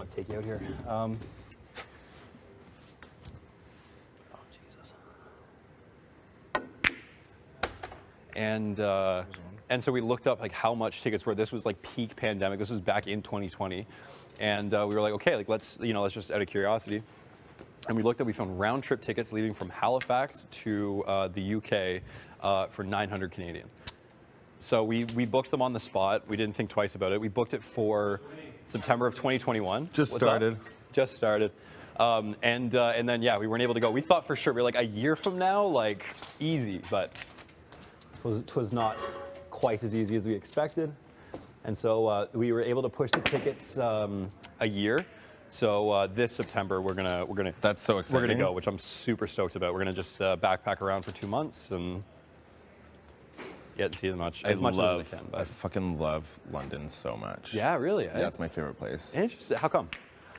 to take you out here. And so we looked up like how much tickets were. This was like peak pandemic. This was back in 2020, and we were like, okay, like let's just out of curiosity. And we found round trip tickets leaving from Halifax to the UK for 900 Canadian. So we booked them on the spot. We didn't think twice about it. We booked it for September of 2021. Just started. And then yeah, we weren't able to go. We thought for sure we were like a year from now, like easy, but. It was not quite as easy as we expected, and so we were able to push the tickets a year. So this September we're gonna. That's so exciting. We're gonna go, which I'm super stoked about. We're gonna just backpack around for 2 months and get to see as much as we can. But. I fucking love London so much. Yeah, really. Yeah, it's my favorite place. Interesting. How come?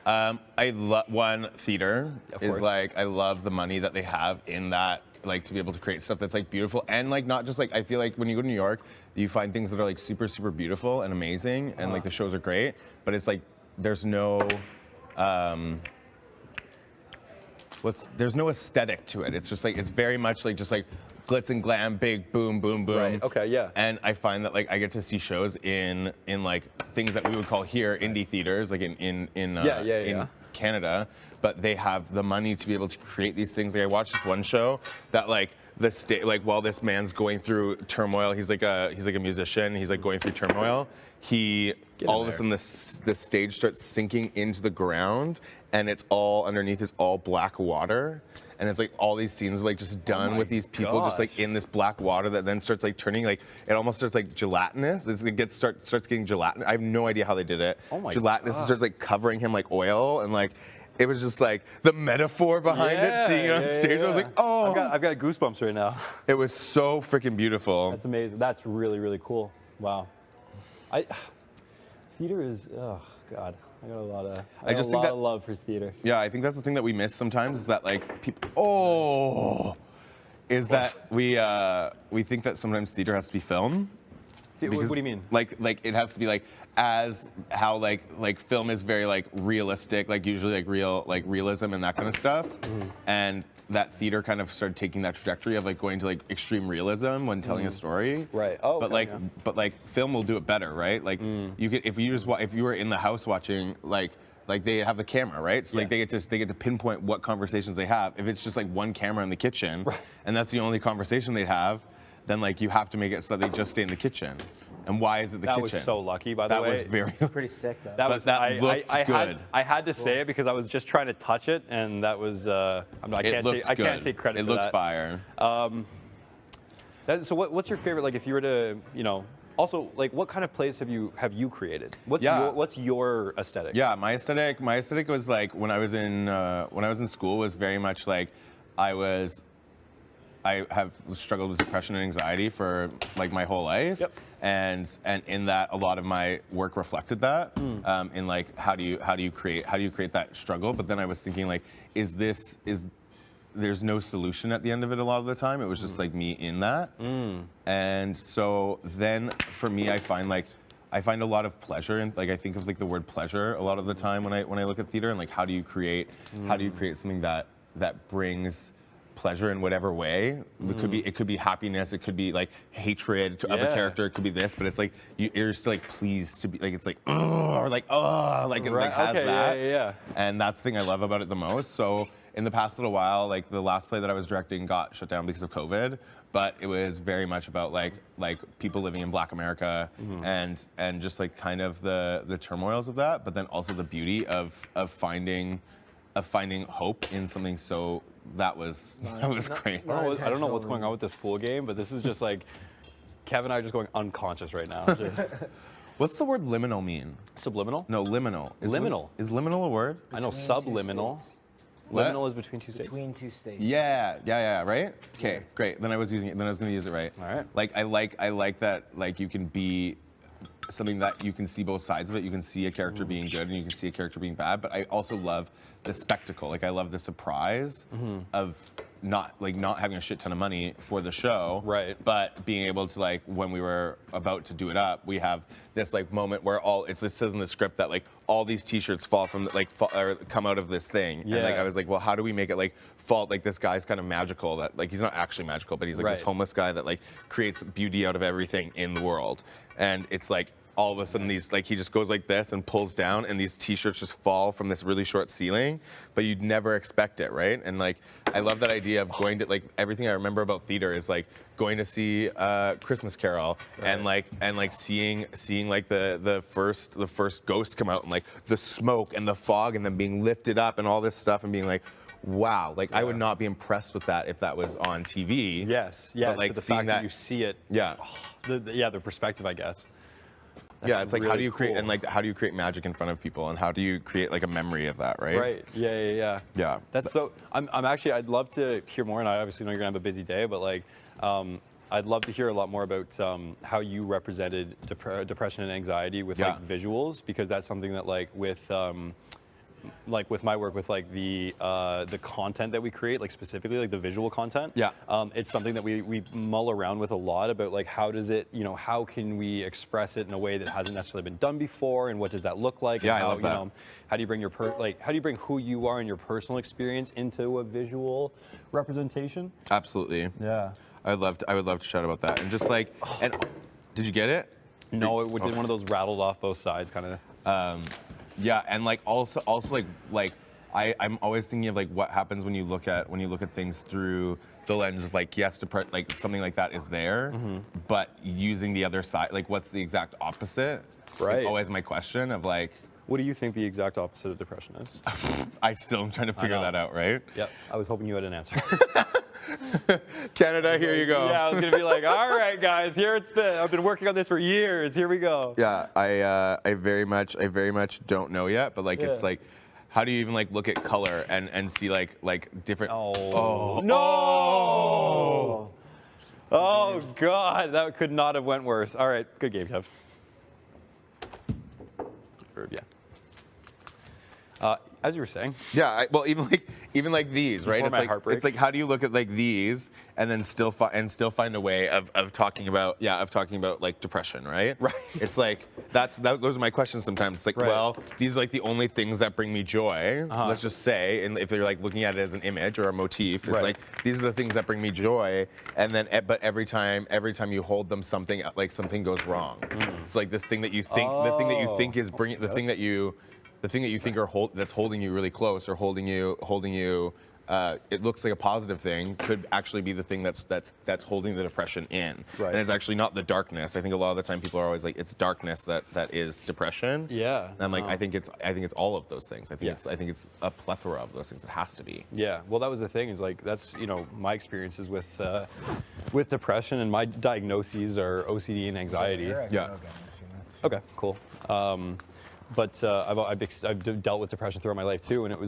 I love one theater is course. like I love the money that they have in that, like to be able to create stuff that's like beautiful and like not just like I feel like when you go to New York you find things that are like super beautiful and amazing and like the shows are great, but it's like there's no there's no aesthetic to it. It's just like it's very much like just like glitz and glam, big boom. Right. Okay. Yeah. And I find that like I get to see shows in like things that we would call here indie theaters, like in Canada, but they have the money to be able to create these things. Like I watched this one show that like while this man's going through turmoil, he's like a musician. He's like going through turmoil. All of a sudden the stage starts sinking into the ground, and it's all underneath is all black water. And it's like all these scenes are like just done with these people just like in this black water that then starts like turning like it almost starts like gelatinous. It starts getting gelatinous. I have no idea how they did it. Oh my gelatinous God. starts like covering him like oil and like it was just like the metaphor behind it. Seeing it on stage, I was like, oh, I've got goosebumps right now. It was so freaking beautiful. That's amazing. That's really cool. Wow. Theater is God. I got a lot of love for theater. Yeah, I think that's the thing that we miss sometimes is that like people. That we think that sometimes theater has to be film, What do you mean? Like it has to be like as how like film is very like realistic, like usually like realism and that kind of stuff, and that theater kind of started taking that trajectory of like going to like extreme realism when telling a story. Right. Oh. But okay, but film will do it better, right? Like you could if you were in the house watching like they have the camera, right? So like they get to pinpoint what conversations they have. If it's just like one camera in the kitchen, and that's the only conversation they have, then like you have to make it so they just stay in the kitchen. And why is it the kitchen? That was so lucky, by the way. That was very. It's pretty sick though. That was that looked good. I had to say it because I was just trying to touch it, and that was I can't take credit. It for looks that. fire. So what's your favorite? Like if you were to also like what kind of plays have you created? What's your aesthetic? Yeah, my aesthetic was like when I was in school was very much like I have struggled with depression and anxiety for like my whole life, and in that a lot of my work reflected that. In like how do you create that struggle? But then I was thinking like, there's no solution at the end of it a lot of the time. It was just like me in that, and so then for me I find a lot of pleasure in like I think of like the word pleasure a lot of the time when I look at theater and like how do you create something that brings pleasure in whatever way. It could be happiness, it could be like hatred of a character, it could be this, but it's like you're still like pleased to be like it's like or like like it like has that. Yeah. And that's the thing I love about it the most. So in the past little while, like the last play that I was directing got shut down because of COVID, but it was very much about like people living in Black America and just like kind of the turmoils of that, but then also the beauty of finding hope in something so that was great. I don't know what's going on with this pool game, but this is just like Kevin and I are just going unconscious right now. What's the word liminal mean? Subliminal? No, liminal. Liminal. Is liminal a word? I know subliminal. Liminal is between two states. Between two states. Yeah, right? Okay, great. Then I was using it. Then I was going to use it right. All right. Like I like that like you can be something that you can see both sides of it. You can see a character being good and you can see a character being bad, but I also love the spectacle. Like I love the surprise of not having a shit ton of money for the show, right? But being able to like when we were about to do it up, we have this like moment where it says in the script that like all these T-shirts fall from or come out of this thing, and like I was like, well, how do we make it like fall like this guy's kind of magical that like he's not actually magical, but he's like this homeless guy that like creates beauty out of everything in the world, and it's like. All of a sudden, these like he just goes like this and pulls down, and these T-shirts just fall from this really short ceiling, but you'd never expect it, right? And like I love that idea of going to like everything I remember about theater is like going to see Christmas Carol and like seeing like the first ghost come out and like the smoke and the fog and them being lifted up and all this stuff and being like. Wow, like I would not be impressed with that if that was on TV. Yes, but like but the seeing fact that you see it. Yeah. The perspective, I guess. That's it's like really how do you create cool. and like how do you create magic in front of people and how do you create like a memory of that, right? Right. Yeah. That's so. I'm actually. I'd love to hear more, and I obviously know you're gonna have a busy day, but like, I'd love to hear a lot more about how you represented depression and anxiety with like visuals, because that's something that like with my work with like the content that we create, like specifically like the visual content. Yeah. It's something that we mull around with a lot about like how does it, how can we express it in a way that hasn't necessarily been done before, and what does that look like? Yeah, and how, I love that. How do you bring how do you bring who you are and your personal experience into a visual representation? Absolutely. Yeah. I would love to chat about that and just like did you get it? No, it did one of those rattled off both sides kind of. Yeah, and like also like I'm always thinking of like what happens when you look at things through the lens of like yes, like something like that is there, but using the other side, like what's the exact opposite? Right. Is always my question of like. What do you think the exact opposite of depression is? I still am trying to figure that out, right? Yep. I was hoping you had an answer. Canada, here you go. Yeah, I was gonna be like, all right, guys, here it's been. I've been working on this for years. Here we go. Yeah, I very much don't know yet, but like it's like, how do you even like look at color and see like different? No. Oh God, that could not have went worse. All right, good game, Kev. Yeah. As you were saying. Yeah, well, even like these, right? Before my It's heartbreak. it's like how do you look at like these and then still find a way of talking about like depression, right? Right. It's like those are my questions sometimes. It's like, Right. well, these are like the only things that bring me joy. Let's just say, and if you're like looking at it as an image or a motif, it's Right. like these are the things that bring me joy, and then but every time you hold them, something goes wrong. It's like this thing that you think the thing that you think is bringing the thing that you think that's holding you really close or holding you it looks like a positive thing could actually be the thing that's holding the depression in. Right. And it's actually not the darkness. I think a lot of the time people are always like it's darkness that is depression. Yeah. And I'm like I think it's all of those things. I think it's a plethora of those things. It has to be. Yeah, well, that was the thing. Is like that's my experiences with depression, and my diagnoses are OCD and anxiety. Yeah. Okay, cool. But I've dealt with depression throughout my life too, and it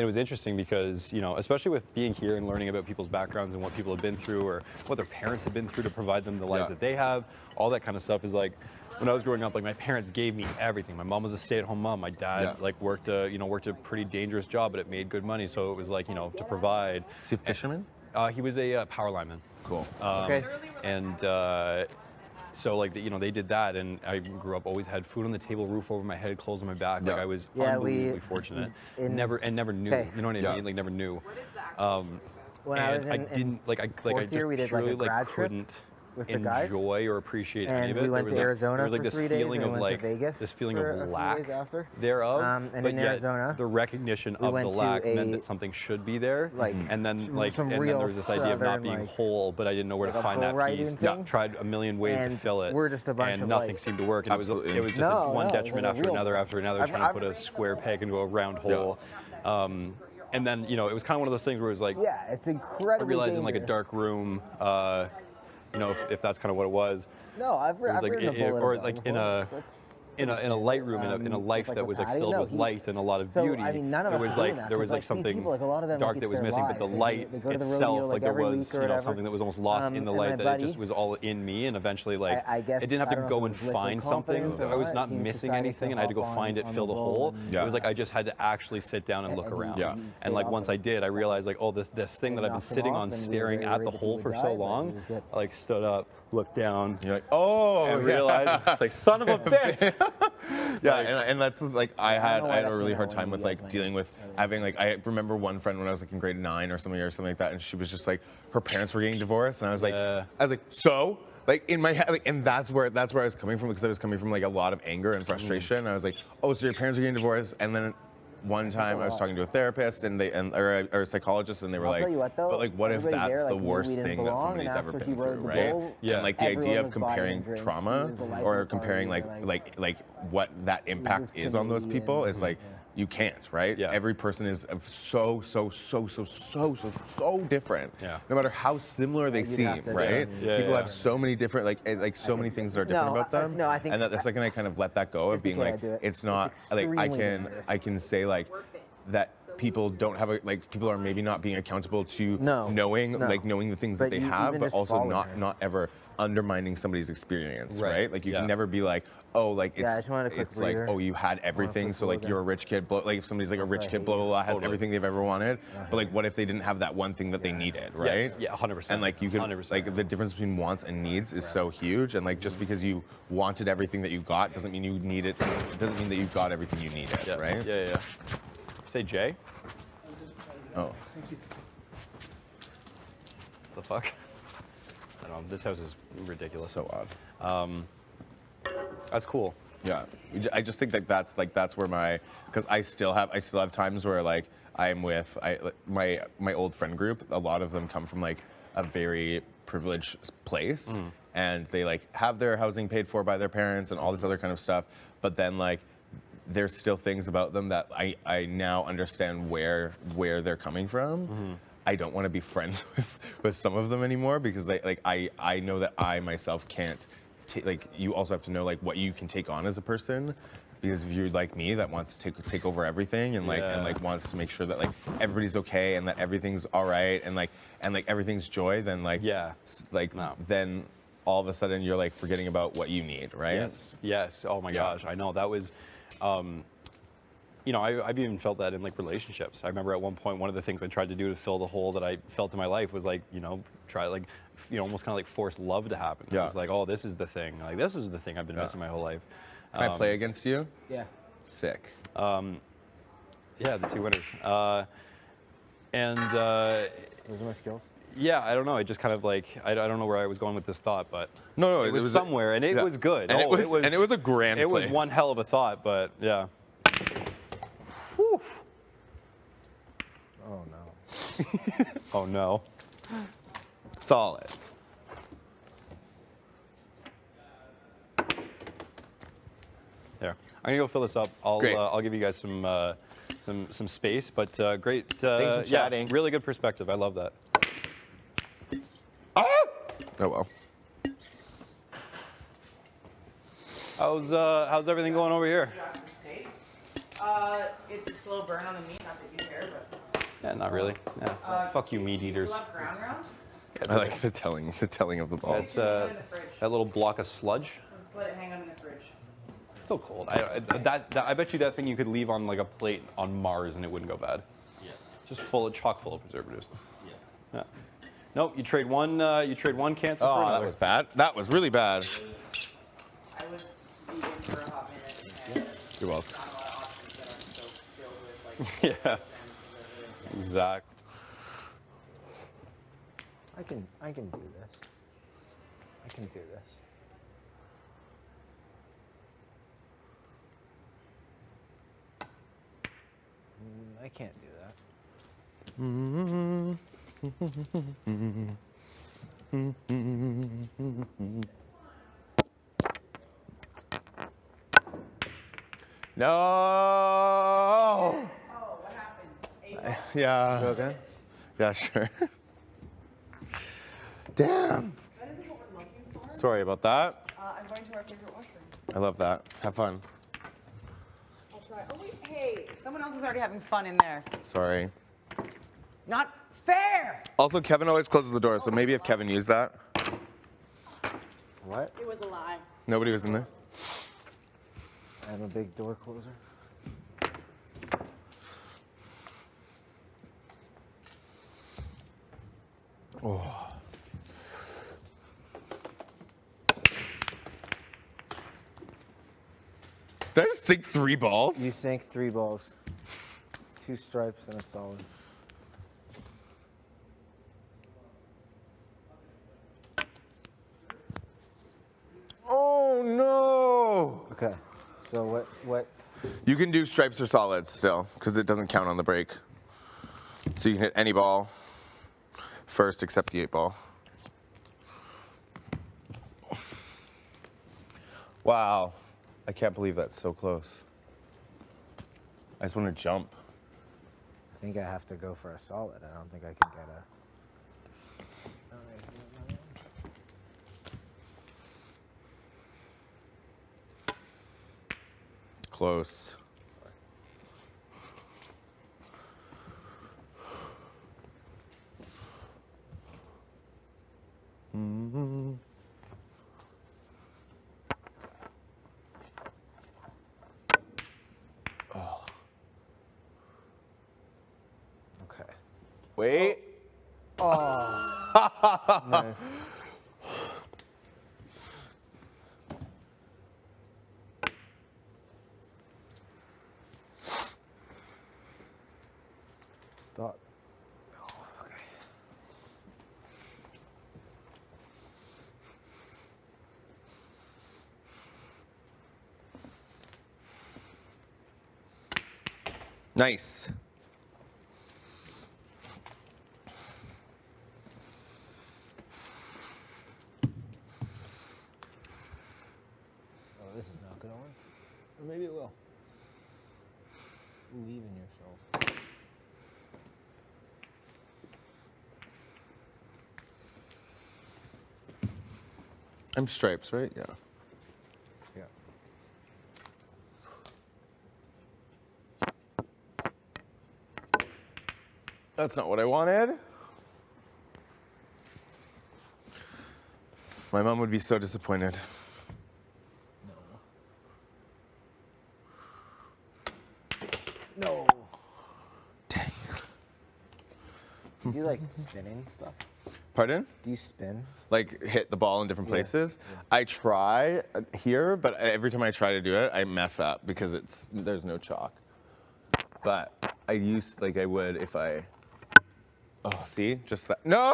was interesting because especially with being here and learning about people's backgrounds and what people have been through or what their parents have been through to provide them the lives that they have, all that kind of stuff is like. When I was growing up, like my parents gave me everything. My mom was a stay-at-home mom. My dad worked a pretty dangerous job, but it made good money. So it was like to provide. Is he a fisherman? He was a power lineman. Cool. Okay. And so like they did that, and I grew up always had food on the table, roof over my head, clothes on my back. Like I was unbelievably fortunate. Never knew. Okay. You know what I mean? Like never knew. When and I was in, I didn't like I fourth year, we did like a purely grad trip couldn't with the guys. enjoy or appreciate any And of it. we went to Arizona there was like for this 3 days, feeling and of we went like to Vegas this feeling for of a few lack days after. thereof. And but in yet Arizona, the recognition we of the went to lack meant a- that something should be there. And then some and then real there was this idea of not southern, being like- whole, but I didn't know where like to a find bull that riding piece. thing. Tried a million ways to And fill it. we're just a bunch and of, nothing like- seemed to work. And Absolutely. it was just No, one no, detriment like a after real- another after another, trying to put a square peg into a round hole. And then it was kind of one of those things where it was like yeah, it's incredibly I realized in like a dangerous. dark room, if that's kind of what it was. No, I've It was like ridden a bullet or before. like in a light room in a life like that with was like Patty, filled no, with he- light and a lot of So, beauty. I mean, none of there us was are doing like that, there 'cause, was like, like these something people, like, a lot of them, dark like, that it's was their missing, but the lives. They light go to the itself, rodeo, like like, there every was week or whatever. something that was almost lost in the and light my that buddy- it just was all in me, and eventually like I guess- it didn't have I to don't go know and if it was find liquid something. confidence or I was what, not he just missing decided anything, to and I had to go hop find it, on fill the the bull hole. and- It was like I just had to actually sit down and look around. Yeah. And like once I did, I realized like this thing that I've been knocked him sitting off, on and we were staring very at the worried that he hole would for die, so but he long. was good. I like stood up, looked down. You're like, oh, and yeah. realized like son of a bitch. Yeah, and that's like I had why a that's really what hard I time wanted with to be like dealing with having like I remember one friend when I was like in grade 9 or something like that, and she was just like her parents were getting divorced, and I was like so like in my head, like, and that's where I was coming from because I was coming from like a lot of anger and frustration. And I was like, oh, so your parents are getting divorced, and then. One time I was talking to a therapist or a psychologist, and they were I'll like, tell you what, though, but like, what if everybody that's there, the like, knew worst we didn't thing that belong, somebody's and ever after been he through, rode the right? bull, And like the everyone idea of was buying him comparing drinks. He trauma was the life or of the comparing party, like what that impact is on those people is like you can't, right? Yeah. Every person is so different. Yeah. No matter how similar they seem, have to- right? Yeah, People yeah. have so many different like so many things that are different No, about them. no, I think- and that the second I kind of let that go of being the way like I do it. it's not It's like I extremely can dangerous. I can say like that people don't have people are maybe not being accountable to knowing the things that But they you have, even but just also following not her. ever undermining somebody's experience, Right. right? Like you Yeah. can never be like, oh, like Yeah, I just wanted a quick it's like, breather. oh, you had everything, so like you're a rich kid. Like if somebody's like a rich kid, blah blah blah, has everything they've ever wanted, but like what if they didn't have that one thing that they needed, right? Yes. Yeah, 100%. And like you could 100%. like the difference between wants and needs is so huge, and like just because you wanted everything that you got doesn't mean you need it. It doesn't mean that you've got everything you needed, Yeah. right? Yeah. Say Jay. Oh. The fuck? I don't know. This house is ridiculous. So odd. That's cool. Yeah, I just think that that's where because I still have times where like I'm with my old friend group. A lot of them come from like a very privileged place, and they like have their housing paid for by their parents and all this other kind of stuff. But then like there's still things about them that I now understand where they're coming from. I don't want to be friends with some of them anymore because I know that I myself can't. Like you also have to know like what you can take on as a person, because if you're like me that wants to take over everything and like wants to make sure that like everybody's okay and that everything's all right and like everything's joy, then then all of a sudden you're like forgetting about what you need, right? Yes. Oh my gosh, I know that was. you know, I've even felt that in like relationships. I remember at one point, one of the things I tried to do to fill the hole that I felt in my life was like, you know, try like, you know, almost kind of like force love to happen. Yeah. It was like, oh, this is the thing. Like, this is the thing I've been missing my whole life. Can I play against you? Yeah. Sick. Yeah, the 2 winners. Those are my skills. Yeah, I don't know. I just kind of like, I don't know where I was going with this thought, but No, it was somewhere, and it yeah. was good. And Oh, it was a grand It was place. one hell of a thought, but yeah. Whew. Oh no. Oh no. Solids. There. I'm gonna go fill this up. I'll give you guys some space, but great. Thanks for yeah, chatting. really good perspective. I love that. Oh well. How's everything going over here? It's a slow burn on the meat, not that you care, but. Yeah, not really. Yeah. Fuck you, meat eaters. Ground round? I like the telling of the ball. That, that little block of sludge. Let's let it hang out in the fridge. Still cold. I bet you that thing you could leave on like a plate on Mars and it wouldn't go bad. Yeah. Just chock full of preservatives. Yeah. Nope. You trade one cancer for Oh, another. that was bad. That was really bad. I was vegan for a hot minute. And You're welcome. not a lot of options that are so filled with like. Yeah. Exactly. I can do this. I can do this. I can't do that. No. Oh, what happened? Yeah. Go again? Yeah, sure. Damn. That isn't what we're looking for. Sorry about that. I'm going to our favorite washroom. I love that. Have fun. I'll try. Oh wait, hey, someone else is already having fun in there. Sorry. Not fair. Also, Kevin always closes the door, so maybe if Kevin used that. What? It was a lie. Nobody was in there. I'm a big door closer. Oh. Did I just sink 3 balls? You sank 3 balls. 2 stripes and a solid. Oh no! Okay. So what? You can do stripes or solids still, because it doesn't count on the break. So you can hit any ball first except the 8 ball. Wow. I can't believe that's so close. I just want to jump. I think I have to go for a solid. I don't think I can get a. Close. Mm-hmm. Oh. Okay. Wait. Oh. Nice. Stop. Okay. Nice. Oh, this is not gonna work. Or maybe it will. Believe in yourself. I'm stripes, right? Yeah. Yeah. That's not what I wanted. My mom would be so disappointed. do like spinning stuff? Pardon? Do you spin? Like hit the ball in different Yeah, places? yeah. I try here, but every time I try to do it, I mess up because there's no chalk. But I would if I. Oh, see, just that. No.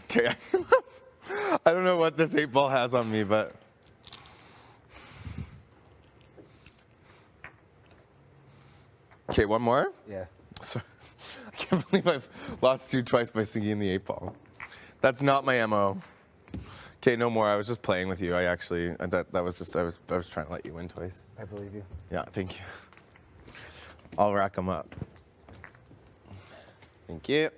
Okay. I don't know what this 8-ball has on me, but. Okay, one more? Yeah. So, I can't believe I've lost you twice by singing the 8-ball. That's not my MO. Okay, no more. I was just playing with you. I was trying to let you win twice. I believe you. Yeah, thank you. I'll rack them up. Thank you.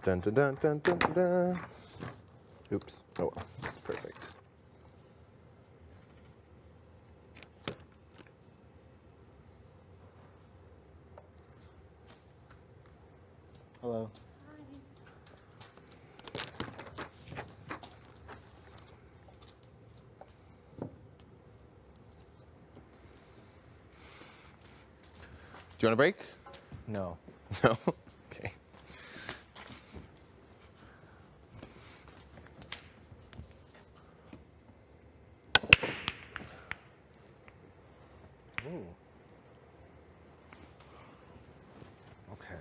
Dun dun dun dun dun dun dun. Oops. Oh, well, that's perfect. Hello. Do you want a break? No. No? Okay. Ooh. Okay.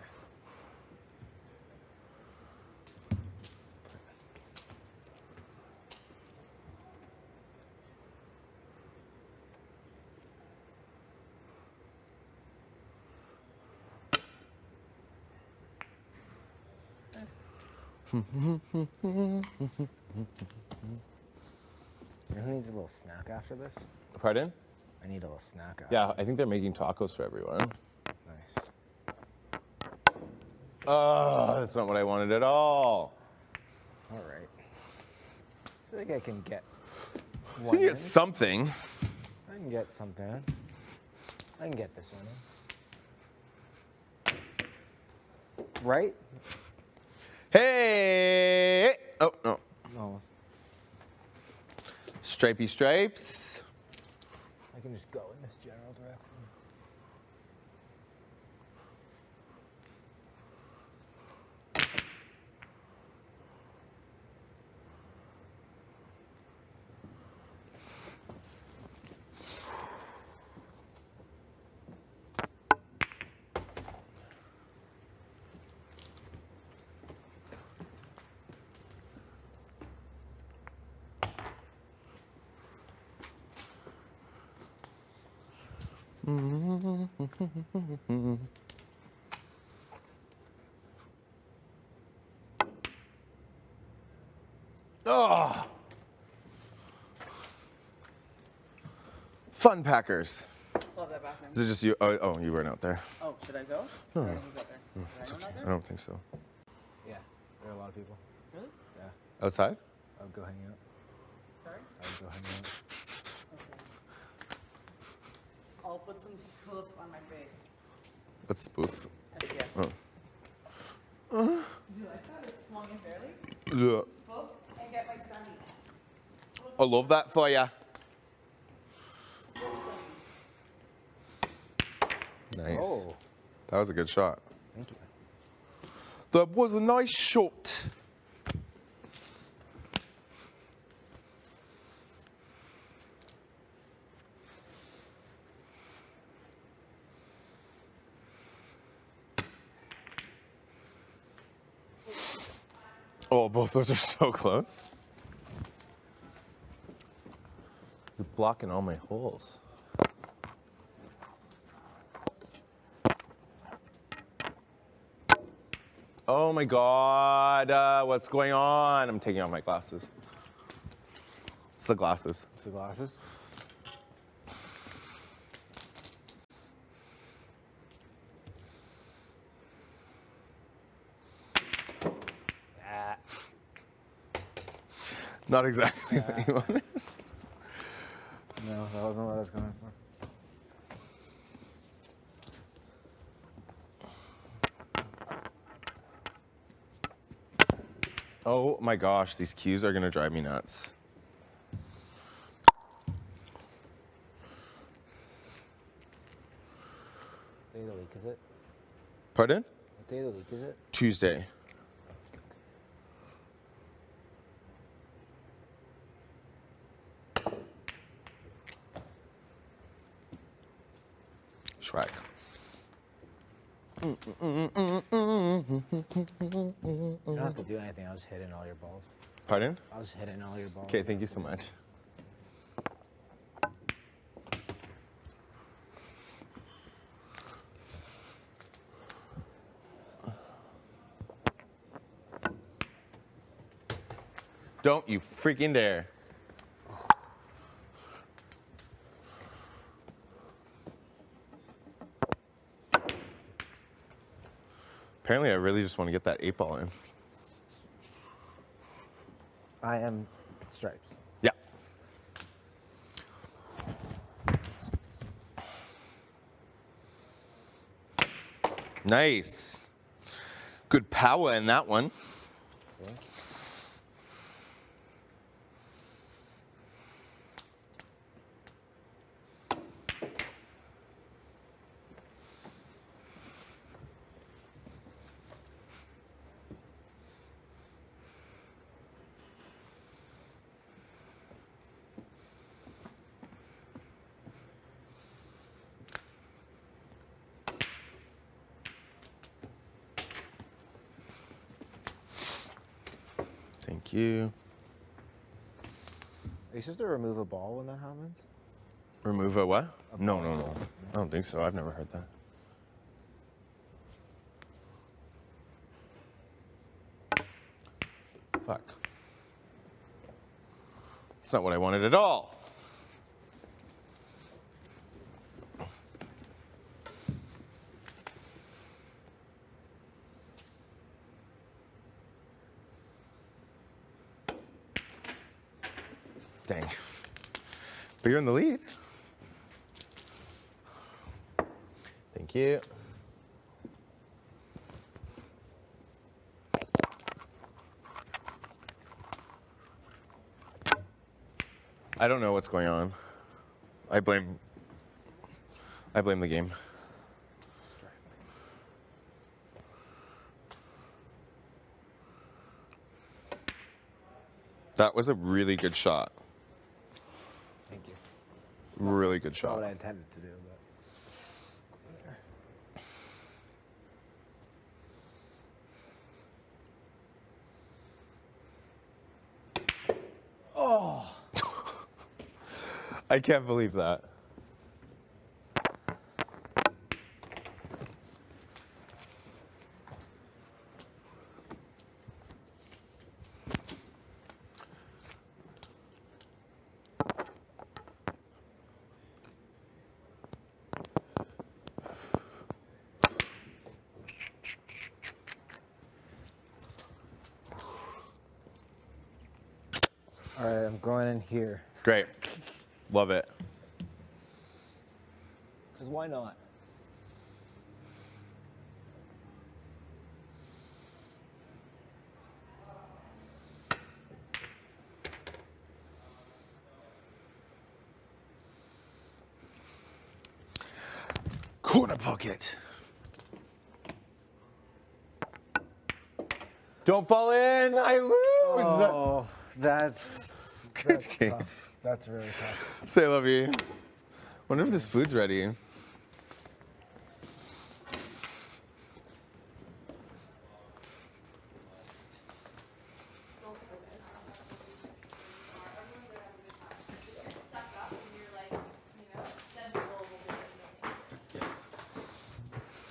You know who needs a little snack after this? Pardon? I need a little snack after Yeah, I think they're making tacos for everyone. Nice. Oh, that's not what I wanted at all. All right. I feel like I can get You one. can get in. something. I can get something. I can get this one in. Right? Hey! Oh, no. No. Stripey stripes. I can just go in this general direction. Oh! Fun Packers. Love that bathroom. Is it just you? Oh, you weren't out there. Oh, should I go? No. Or who's out there? No, Is it's anyone okay. out I there? don't think so. Yeah, there are a lot of people. Really? Yeah. Outside? I'll go hang out. Sorry? I'll go hang out. Okay. I'll put some spoof on my face. What's spoof? Yeah. Oh. Do you like that? It swung in barely. Yeah. Spoof and get my sunnies. I love that for ya. Spoof sunnies. Nice. Oh. That was a good shot. Thank you. That was a nice shot. Oh, both those are so close. You're blocking all my holes. Oh my God, what's going on? I'm taking off my glasses. It's the glasses. It's the glasses. Not exactly what you wanted. No, that wasn't what I was going for. Oh my gosh, these cues are gonna drive me nuts. What day of the week is it? Pardon? What day of the week is it? Tuesday. Shrek. You don't have to do anything. I'll just hit in all your balls. Pardon? I'll just hit in all your balls. Okay, thank you so much. Don't you freaking dare. Apparently, I really just want to get that 8-ball in. I am stripes. Yeah. Nice. Good power in that one. Thank you. Are you supposed to remove a ball when that happens? Remove a what? No. I don't think so. I've never heard that. Fuck. It's not what I wanted at all. Dang. But you're in the lead. Thank you. I don't know what's going on. I blame the game. That was a really good shot. Thank you. Really good Not shot. what I intended to do, but. Oh. I can't believe that. All right, I'm going in here. Great. Love it. Because why not? Corner pocket. Don't fall in. I lose. Oh, that's game. tough. That's really tough. Say love you. Wonder if this food's ready.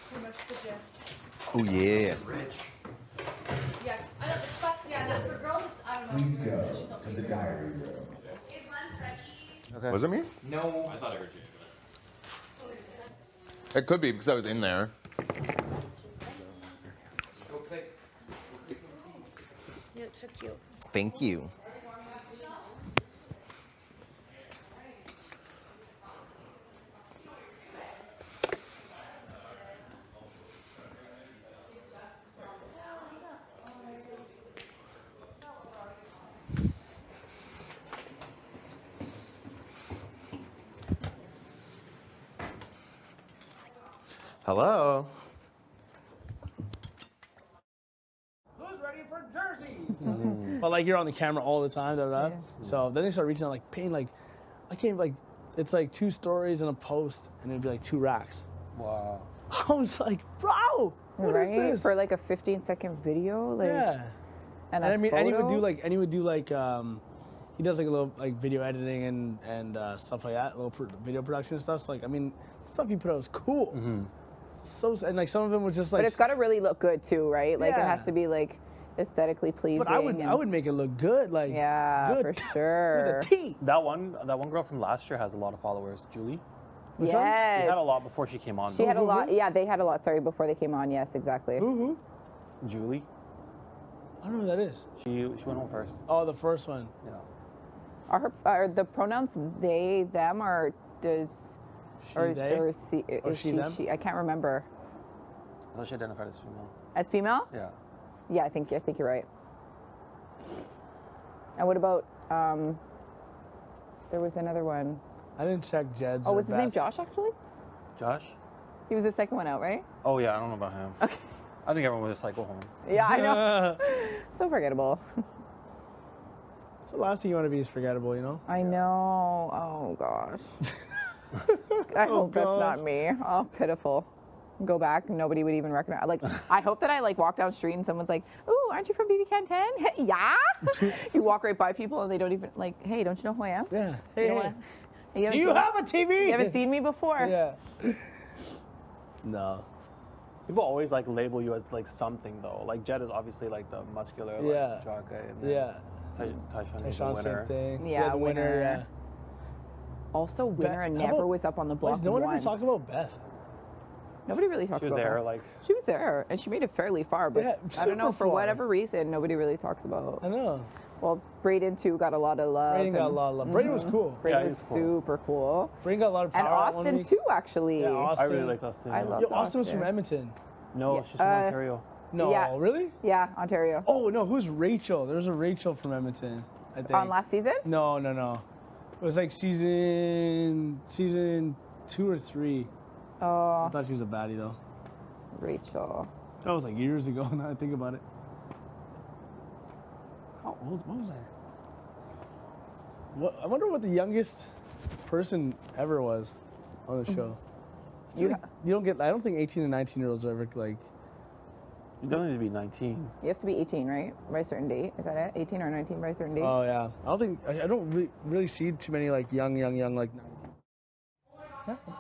Pretty much the gist. Oh yeah. Yes. I know, it sucks. Yeah, that's for girls. It's, I don't know. Please go to the diary room. Is Lens ready? Okay. Was it me? No. I thought I heard you. It could be because I was in there. Go pick. You look so cute. Thank you. Hello. Who's ready for jerseys? But like you're on the camera all the time, So then they start reaching out like paying like, I can't like, it's like 2 stories and a post, and it'd be like 2 racks. Wow. I was like, bro, what is this? For like a 15-second video, like. Yeah. And I mean, and he would do photo? like, he does like a little like video editing and stuff like that, a little video production and stuff. So like, I mean, the stuff he put out was cool. So and like some of them was just like. But it's got to really look good too, right? Like it Yeah. has to be like aesthetically pleasing. But I would make it look good, like yeah, good for sure. With a T. That one girl from last year has a lot of followers, Julie. Yes. She had a lot before she came on. She had a lot. Yeah, they had a lot. Sorry, before they came on. Yes, exactly. Julie. I don't know who that is. She went home first. Oh, the first one. Yeah. Are the pronouns they, them, or does She, or they? or she, Or is she, them? she? I can't remember. I thought she identified as female. As female? Yeah. Yeah, I think you're right. And what about there was another one. I didn't check Jed's. Oh, or was his name Beth. Josh actually? Josh? He was the second one out, right? Oh yeah, I don't know about him. Okay. I think everyone was just like, go home. Yeah, I know. So forgettable. It's the last thing you want to be is forgettable, you know? I know. Oh gosh. I hope that's not me. Oh, pitiful. Go back, nobody would even recognize. Like, I hope that I like walk down the street and someone's like, "Ooh, aren't you from BB Can 10?" Hey, yeah. You walk right by people and they don't even like, "Hey, don't you know who I am?" Yeah. You know Hey. what? Do you have a TV? You haven't seen me before. Yeah. No. People always like label you as like something though. Like Jed is obviously like the muscular like Yeah. jock guy. And then Yeah. Tyshawn is the Tyshawn, winner. same thing. Yeah, the winner. Yeah. Also, winner and never was up on the block. No one ever once. talked about Beth. Nobody really talks She was about there, her. like She was there, and she made it fairly far. But Yeah, I don't know, super for far. whatever reason, nobody really talks about. I know. Well, Braden too got a lot of love. Braden got a and- lot of love. Braden was cool. Braden Yeah, was he's cool. super cool. Braden got a lot of power. And that one Austin week. too, actually. Yeah, Austin. I really liked Austin. I love Yo, Austin was from Edmonton. No, Yeah, she's from Ontario. No, Yeah. really? Yeah, Ontario. Oh no, who's Rachel? There was a Rachel from Edmonton, I think. On last season? No. It was like season 2 or 3. Oh. I thought she was a baddie though. Rachel. That was like years ago. Now I think about it. How old? What was I? I wonder what the youngest person ever was on the show. You don't get. I don't think 18 and 19-year-olds are ever like. You don't need to be 19. You have to be 18, right? By a certain date. Is that it? 18 or 19 by a certain date? Oh yeah. I don't really see too many like young like.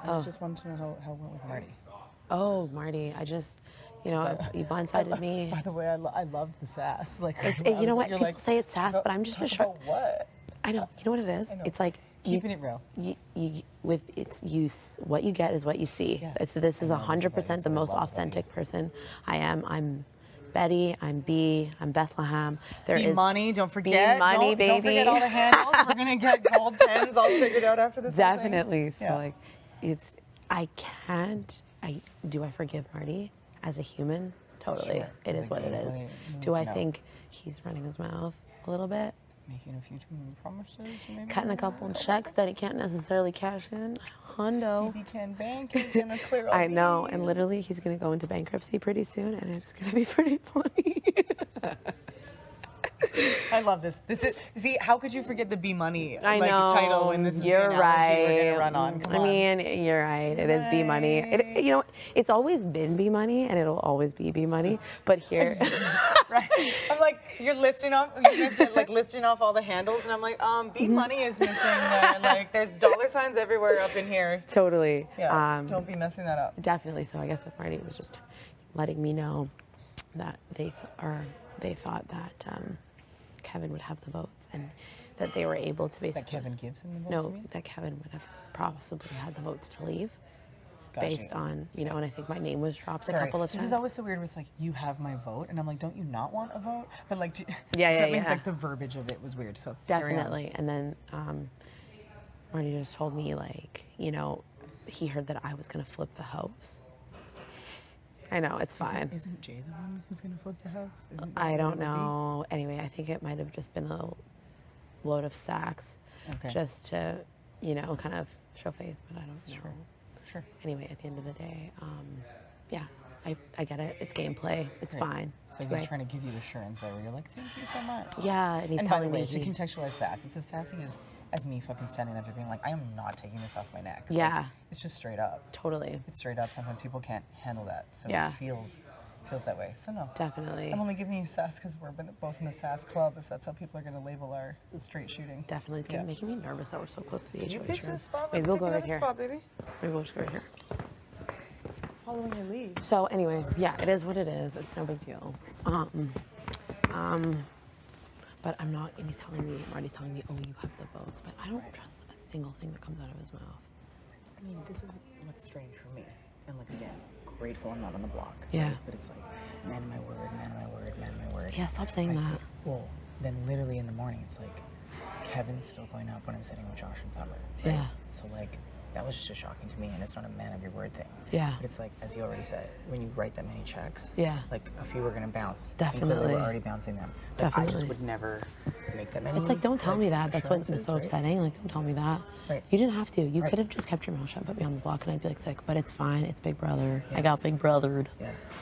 I just wanted to know how it went with Marty. Oh, Marty, I just, you know, you blindsided me. By the way, I loved the sass. Like, You know what? You're People say it's sass, but I'm just a shark. What? I know. You know what it is? It's like Keeping it real. What you get is what you see. Yes. This is 100% the most authentic person I am. I'm Betty. I'm B. I'm Bethlehem. There Be is money. Don't forget. money, baby. Don't forget all the handles. We're gonna get gold pens all figured out after this. whole thing. Definitely. So Yeah. like, I can't. Do I forgive Marty as a human? Totally. Sure. It As is a what it good is. way, Do I no. think he's running his mouth a little bit? Making a few too many promises, maybe. Cutting a couple checks that he can't necessarily cash in. Hundo. BB Can Bank is gonna clear all I know, these. and literally he's gonna go into bankruptcy pretty soon, and it's gonna be pretty funny. I love this. This is see. How could you forget the B Money I like, know. title when this is You're the analogy we're gonna right. run on? Come I on. mean, you're right. It is B money. You know, it's always been B money, and it'll always be B money. But here, Right. I'm like, you're listing off. You guys are like listing off all the handles, and I'm like, B Money is missing there. Like, there's dollar signs everywhere up in here. totally. Yeah. Don't be messing that up. Definitely. So I guess with Marty, it was just letting me know that they thought that Kevin would have the votes, and that they were able to basically. That Kevin gives him the votes. you No, mean? that Kevin would have possibly had the votes to leave, Gotcha. based on and I think my name was dropped Sorry, a couple of this times. is always so weird. It's like, you have my vote, and I'm like, don't you not want a vote? But like, like the verbiage of it was weird. So carry on. Definitely. And then Marty just told me, like, he heard that I was gonna flip the house. I know, it's fine. Isn't Jay the one who's gonna flip the house? Isn't I that don't what it would be? know. Anyway, I think it might have just been a load of sacks, Okay. just to, kind of show face. But I don't know. Sure. Anyway, at the end of the day, yeah, I get it. It's gameplay. It's Right. fine. So he's trying to give you assurance there where you're like, thank you so much. Yeah, and he's by the telling way, me to he- contextualize sass, it's as sassy as me fucking standing up there being like, I am not taking this off my neck. Yeah. Like, it's just straight up. Totally. It's straight up. Sometimes people can't handle that. So Yeah. it feels that way. So no. Definitely. I'm only giving you sass because we're both in the sass club, if that's how people are going to label our straight shooting. Definitely. It's making me nervous that we're so close to the Can you HOH pitch room. this spot? Maybe Let's we'll pick go right another here. spot, baby. Maybe we'll just go right here. Following your lead. So anyway, yeah, it is what it is. It's no big deal. But I'm not, and Marty's telling me, oh, you have the votes, but I don't trust a single thing that comes out of his mouth. I mean, this is what's strange for me. And like, again, grateful I'm not on the block. Yeah. Right? But it's like, man of my word, man of my word, man of my word. Yeah, stop saying that. Well, then literally in the morning, it's like, Kevin's still going up when I'm sitting with Josh and Summer. Yeah. So like, that was just shocking to me, and it's not a man of your word thing. Yeah. But it's like, as you already said, when you write that many checks, Yeah. like a few are gonna bounce. Definitely. And clearly we're already bouncing them. Like, I just Definitely. would never make that many. It's like, don't tell me that. That's what's assurances, so right? upsetting. Like, don't tell me that. Right. You didn't have to. You Right. could have just kept your mouth shut, put me on the block, and I'd be like sick. But it's fine. It's Big Brother. I Yes. got Big Brothered. Yes.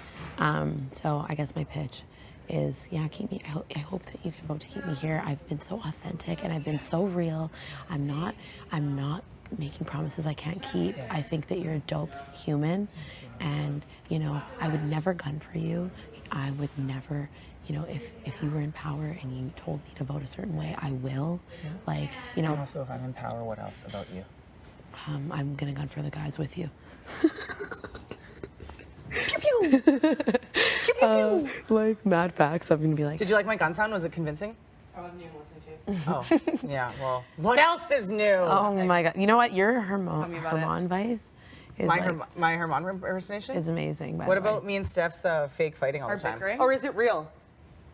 So I guess my pitch is, yeah, keep me. I hope that you can vote to keep me here. I've been so authentic and I've been so real. I'm not making promises I can't keep. I think that you're a dope human, and I would never gun for you. I would never, if you were in power and you told me to vote a certain way, I will. Yeah. Like, And also, if I'm in power, what else about you? I'm gonna gun for the guys with you. Like Mad Facts, I'm gonna be like. Did you like my gun sound? Was it convincing? I wasn't even listening to. Oh, yeah. Well, what else is new? Oh my God! You know what? Your Tell me about it. Herman Vice is My Herman impersonation is amazing. By What the way. about me and Steph's fake fighting all Our the time? bickering? Or is it real?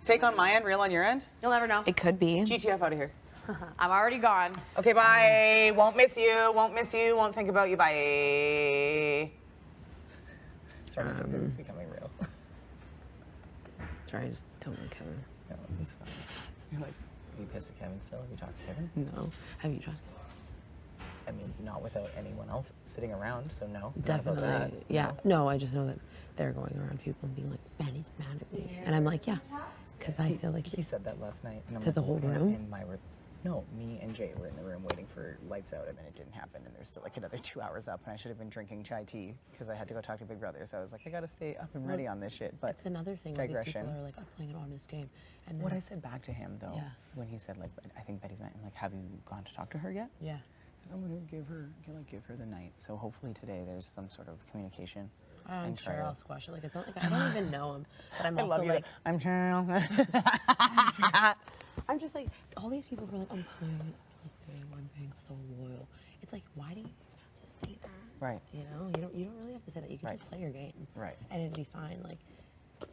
Fake on my end, real on your end? You'll never know. It could be. GTF out of here. I'm already gone. Okay, bye. Won't miss you. Won't miss you. Won't think about you. Bye. Starting to think that it's becoming real. Sorry, I just don't like Kevin. No, it's fine. You're like, are you pissed at Kevin still? Have you talked to Kevin? No. Have you tried? I mean, not without anyone else sitting around, so no. Not about Definitely. that. Yeah. No, I just know that they're going around people and being like, man, he's mad at me. And I'm like, yeah. Because I feel like he said that last night. And I'm To like, the whole room? In my room. No, me and Jay were in the room waiting for lights out, and then it didn't happen, and there's still like another 2 hours up, and I should have been drinking chai tea because I had to go talk to Big Brother. So I was like, I gotta stay up and ready on this shit. But it's another thing. Where these digression. people are like, I'm playing an honest game. And What then- I said back to him though, Yeah. when he said like, I think Betty's mad, I'm like, have you gone to talk to her yet? Yeah. I'm gonna give her the night. So hopefully today there's some sort of communication. I'm and sure try to- I'll squash it. Like, it's not like I don't even know him, but I'm I also love you. like, I'm sure. I'm just like, all these people who are like, I'm playing this game, I'm being so loyal. It's like, why do you have to say that? Right. You know, you don't really have to say that. You can Right. just play your game. Right. And it'd be fine. Like,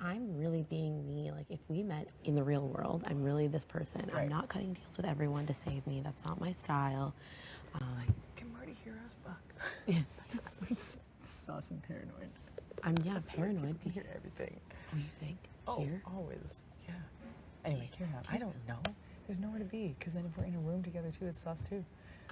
I'm really being me. Like, if we met in the real world, I'm really this person. Right. I'm not cutting deals with everyone to save me. That's not my style. Can Marty hear us? Fuck. Yeah. That's so sus and paranoid. I'm paranoid. You hear everything. Oh, you think? Oh, Here? always. Yeah. Anyway, carry on. I don't know. There's nowhere to be, because then if we're in a room together too, it's sus too.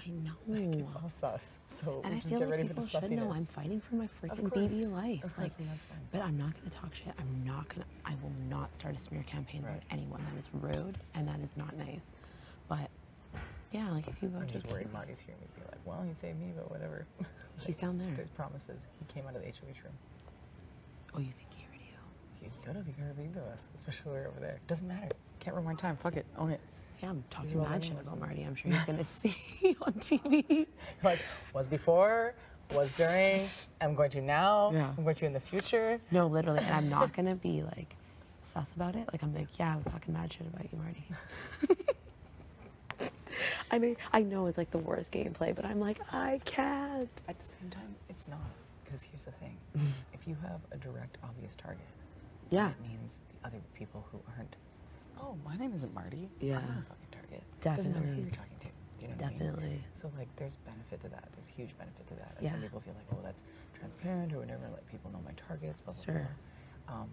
I know. Like, it's all sus. So And we I just feel get like ready for the people should know sussiness. I'm fighting for my freaking Of course. baby life. Of course, and that's fine. But I'm not going to talk shit. I will not start a smear campaign about anyone. That is rude and that is not nice. But yeah, like if you vote I'm to just keep worried me- Marty's hearing me be like, well, he saved me, but whatever. She's down there. There's promises. He came out of the HOH room. Oh, you think he heard you? He could have. He could have veto us, especially when we were over there. Doesn't matter. Can't rewind time. Fuck it. Own it. Yeah, I'm talking These are all mad the shit about lessons. Marty. I'm sure he's going to see on TV. Like, was before, was during, I'm going to now, Yeah. I'm going to in the future. No, literally. And I'm not going to be like sus about it. Like, I'm like, yeah, I was talking mad shit about you, Marty. I mean, I know it's like the worst gameplay, but I'm like, I can't. At the same time, it's not. Because here's the thing. If you have a direct, obvious target, Yeah. it means the other people who aren't, oh, my name isn't Marty. Yeah. I'm not a fucking target. Doesn't matter who Definitely. you're talking to. You know what I mean? Definitely. So, like, there's benefit to that. There's huge benefit to that. And Yeah. some people feel like, oh, that's transparent or whatever, let people know my targets, blah, blah, Sure. blah.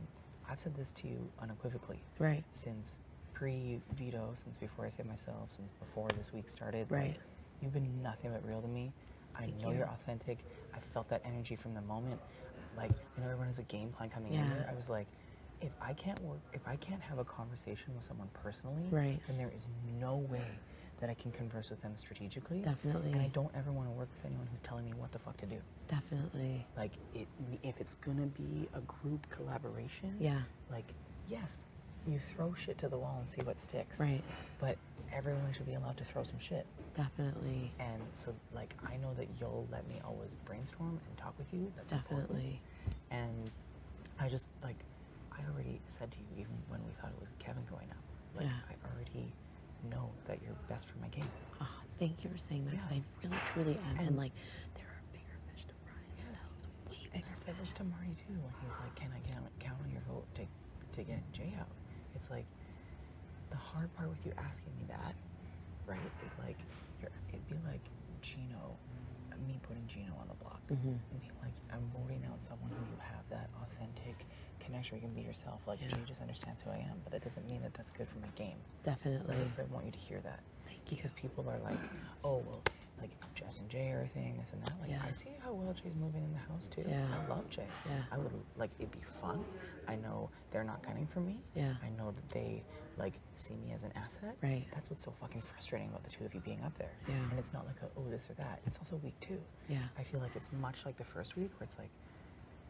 I've said this to you unequivocally. Right. Since pre-veto, since before I saved myself, since before this week started. Right. Like, you've been nothing but real to me. I Thank know you. you're authentic. I felt that energy from the moment. Like, you know, everyone has a game plan coming in Yeah. here. I was like, if I can't have a conversation with someone personally, Right. then there is no way that I can converse with them strategically. Definitely. And I don't ever want to work with anyone who's telling me what the fuck to do. Definitely. Like, if it's gonna be a group collaboration, Yeah. like, yes, you throw shit to the wall and see what sticks. Right. But everyone should be allowed to throw some shit. Definitely. And so, like, I know that you'll let me always brainstorm and talk with you. That's Definitely. important. And I just, like, I already said to you, even when we thought it was Kevin going up, like, Yeah. I already know that you're best for my game. Oh, thank you for saying that. 'Cause Yes. I really, truly am. And like, there are bigger fish to fry. Yes. And I said this to Marty too, when he's like, can I count on your vote to get Jay out? It's like, the hard part with you asking me that, right, is like, it'd be like Gino, me putting Gino on the block. Mhm. And being like, I'm voting out someone who you have that authentic connection where you can be yourself. Like, Jay just understands who I am, but that doesn't mean that that's good for my game. Definitely. Right? So I want you to hear that. Because people are like, oh, well, like Jess and Jay are a thing, this and that. Like, Yeah. I see how well Jay's moving in the house too. Yeah. I love Jay. Yeah. I would, like, it'd be fun. I know they're not gunning for me. Yeah. I know that they, like, see me as an asset. Right. That's what's so fucking frustrating about the two of you being up there. Yeah. And it's not like a, oh, this or that. It's also week 2. Yeah. I feel like it's much like the first week where it's like,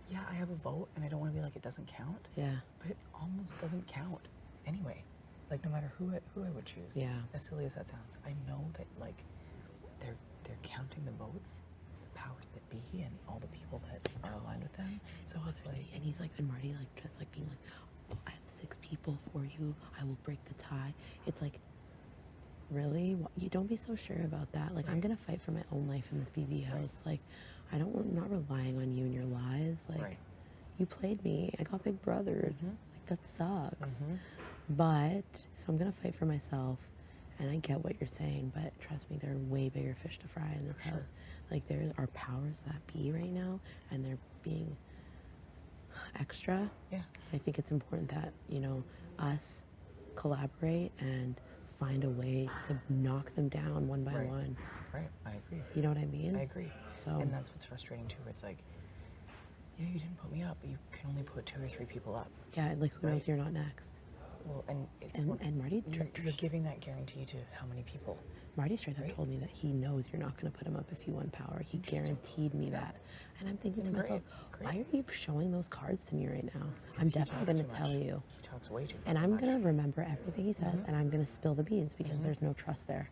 yeah, I have a vote and I don't want to be like it doesn't count. Yeah. But it almost doesn't count anyway. Like, no matter who I would choose. Yeah. As silly as that sounds, I know that, like, they're counting the votes, the powers that be, and all the people that are aligned with them. So it's like, And he's like, and Marty, like, just like being like, oh, I have 6 people for you. I will break the tie. It's like, really? You don't be so sure about that. Like, I'm gonna fight for my own life in this BB house. Like, I'm not relying on you and your lies. Like, you played me. I got big brothered. Like, that sucks. But so I'm gonna fight for myself. And I get what you're saying, but trust me, there are way bigger fish to fry in this house. Like, there are powers that be right now, and they're being extra. Yeah. I think it's important that, you know, us collaborate and find a way to knock them down one by one. Right, I agree. You know what I mean? I agree. So, and that's what's frustrating too, where it's like, yeah, you didn't put me up, but you can only put 2 or 3 people up. yeah, like, who knows you're not next. Well, and it's And Marty, you're giving that guarantee to how many people? Marty straight up told me that he knows you're not going to put him up if you won power. He guaranteed me that. And I'm thinking to myself, why are you showing those cards to me right now? I'm he definitely talks going to too tell much. you. He talks way too And fucking I'm going to remember everything he says, and I'm going to spill the beans because there's no trust there.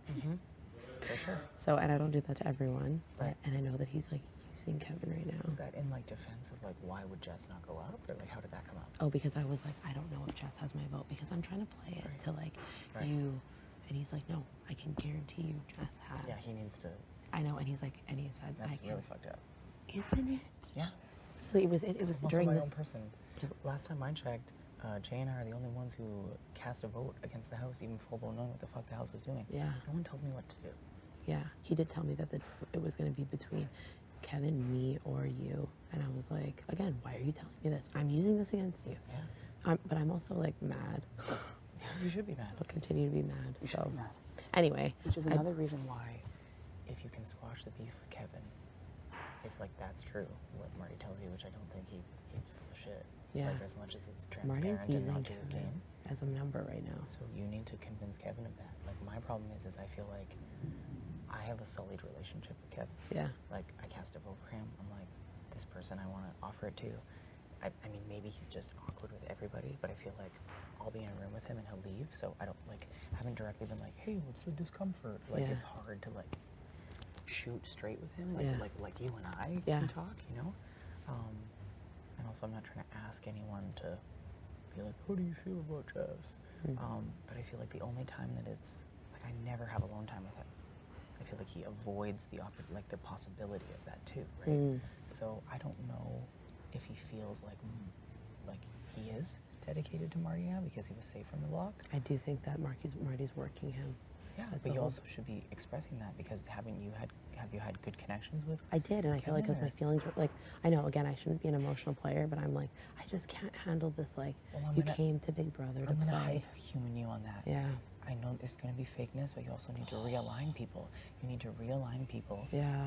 For sure. So, and I don't do that to everyone, but, and I know that he's like using Kevin right now. Was that in like defense of like why would Jess not go up, or like how did that come up? Oh, because I was like, I don't know if Jess has my vote because I'm trying to play it to like you. And he's like, no, I can guarantee you Jess has. Yeah, he needs to. I know, and he's like, and he said, That's I can. really fucked up. Isn't it? Yeah. It was It's also during my this. own person. Last time I checked, Jay and I are the only ones who cast a vote against the house, even full blown knowing what the fuck the house was doing. Yeah. No one tells me what to do. Yeah, he did tell me that it was going to be between Kevin, me, or you. And I was like, again, why are you telling me this? I'm using this against you. Yeah. But I'm also like mad. Yeah, you should be mad. I'll continue to be mad. You so. should be mad. Anyway. Which is another reason why, if you can squash the beef with Kevin, if like that's true, what Marty tells you, which I don't think he's full of shit. Yeah. Like, as much as it's Marty's transparent and using not to his Kevin game. as a number right now. So you need to convince Kevin of that. Like, my problem is I feel like I have a sullied relationship with Kevin. Yeah. Like, I cast a vote for him. I'm like, this person I want to offer it to. I mean, maybe he's just awkward with everybody, but I feel like I'll be in a room with him and he'll leave. So I don't, like, haven't directly been like, hey, what's the discomfort? Like, Yeah. it's hard to, like, shoot straight with him. Like, Yeah. like you and I Yeah. can talk, you know? And also, I'm not trying to ask anyone to be like, how do you feel about Jess? But I feel like the only time that it's, like, I never have alone time with him. I feel like he avoids the the possibility of that too, right? So I don't know if he feels like he is dedicated to Marty now because he was safe from the block. I do think that Marty's working him. Yeah, That's but the you whole- also should be expressing that because have you had good connections with? I did, and I feel like Kevin, because my or- feelings were like, I know, again, I shouldn't be an emotional player, but I'm like, I just can't handle this. Like, Well, I'm you gonna- came to Big Brother to I'm gonna play. human you on that. Yeah. I know there's going to be fakeness, but you also need to realign people. You need to realign people Yeah.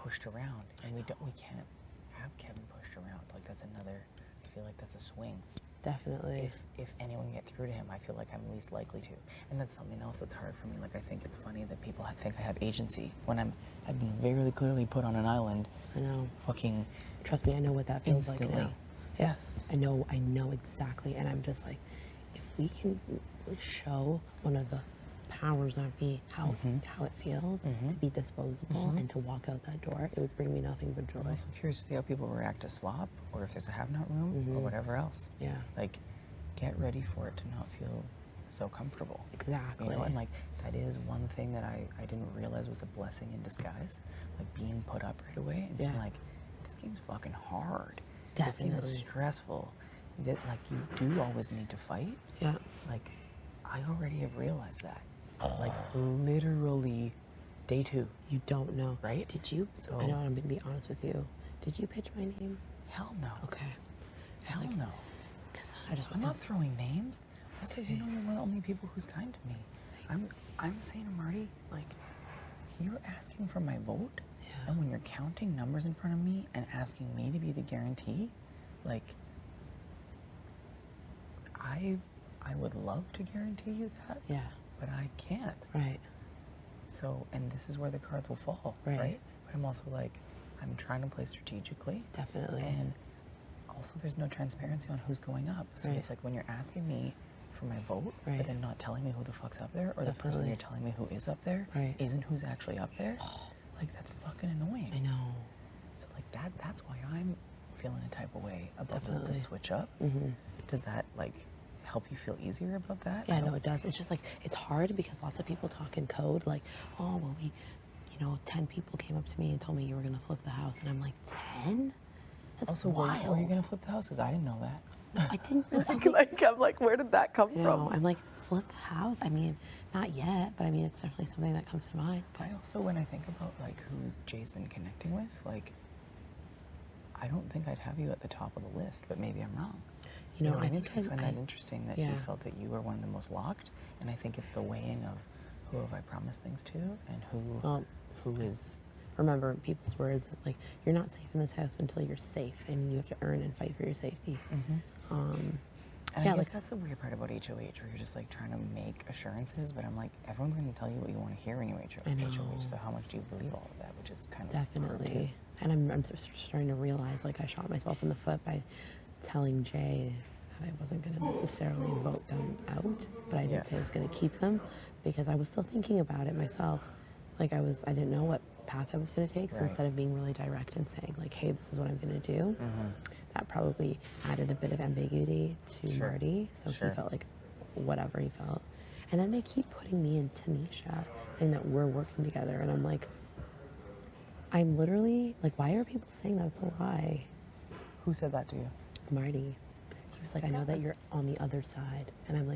pushed around, and we can't have Kevin pushed around. Like that's another. I feel like that's a swing. Definitely. If anyone can get through to him, I feel like I'm least likely to, and that's something else that's hard for me. Like I think it's funny that people think I have agency when I've been very clearly put on an island. I know. Fucking. Trust me, I know what that feels instantly. like now. Yes. I know exactly, and I'm just like, if we can show one of the powers that be how it feels to be disposable and to walk out that door, it would bring me nothing but joy. I'm also curious to see how people react to slop, or if there's a have-not room, or whatever else. Yeah. Like, get ready for it to not feel so comfortable. Exactly. You know, and like that is one thing that I didn't realize was a blessing in disguise. Like being put up right away and being like, this game's fucking hard. Definitely. This game is stressful. That like you do always need to fight. Yeah. Like I already have realized that. Like literally day 2. You don't know. Right? Did you? So I know I'm going to be honest with you. Did you pitch my name? Hell no. Okay. Hell no. I'm not throwing names. Also, you know you're one of the only people who's kind to me. I'm saying to Marty, like, you're asking for my vote, and when you're counting numbers in front of me and asking me to be the guarantee, like, I would love to guarantee you that. Yeah. But I can't. Right. So, and this is where the cards will fall. Right. But I'm also like, I'm trying to play strategically. Definitely. And also, there's no transparency on who's going up. So Right. it's like when you're asking me for my vote, Right. but then not telling me who the fuck's up there, or the person Definitely. you're telling me who is up there Right. isn't who's actually up there. Like that's fucking annoying. I know. So like that's why I'm feeling a type of way about the Definitely. switch up. Does that like help you feel easier about that? Yeah, no, it does. It's just like, it's hard because lots of people talk in code, like, oh, well, 10 people came up to me and told me you were going to flip the house. And I'm like, 10? That's Also, wild. were you gonna flip the house? Because I didn't know that. No, I didn't really. I'm like, where did that come from? I'm like, flip the house? I mean, not yet, but I mean, it's definitely something that comes to mind. But I also, when I think about like who Jay's been connecting with, like, I don't think I'd have you at the top of the list, but maybe I'm wrong. You know, what I I mean? think So I find that I- interesting that yeah. he felt that you were one of the most locked, and I think it's the weighing of who have I promised things to, and who is. Remember people's words, like, you're not safe in this house until you're safe, and you have to earn and fight for your safety. And yeah, I guess like, that's the weird part about HOH, where you're just like trying to make assurances, but I'm like, everyone's going to tell you what you want to hear when you I know. HOH, so how much do you believe all of that, which is kind of hard to- definitely. And I'm starting to realize, like, I shot myself in the foot by telling Jay that I wasn't going to necessarily vote them out, but I did say I was going to keep them because I was still thinking about it myself. Like, I didn't know what path I was going to take, so Right. instead of being really direct and saying, like, hey, this is what I'm going to do, that probably added a bit of ambiguity to Sure. Marty, so Sure. he felt like whatever he felt. And then they keep putting me and Tanisha, saying that we're working together, and I'm like, I'm literally, like, why are people saying that's a lie? Who said that to you? Marty. He was like, I know that you're on the other side. And I'm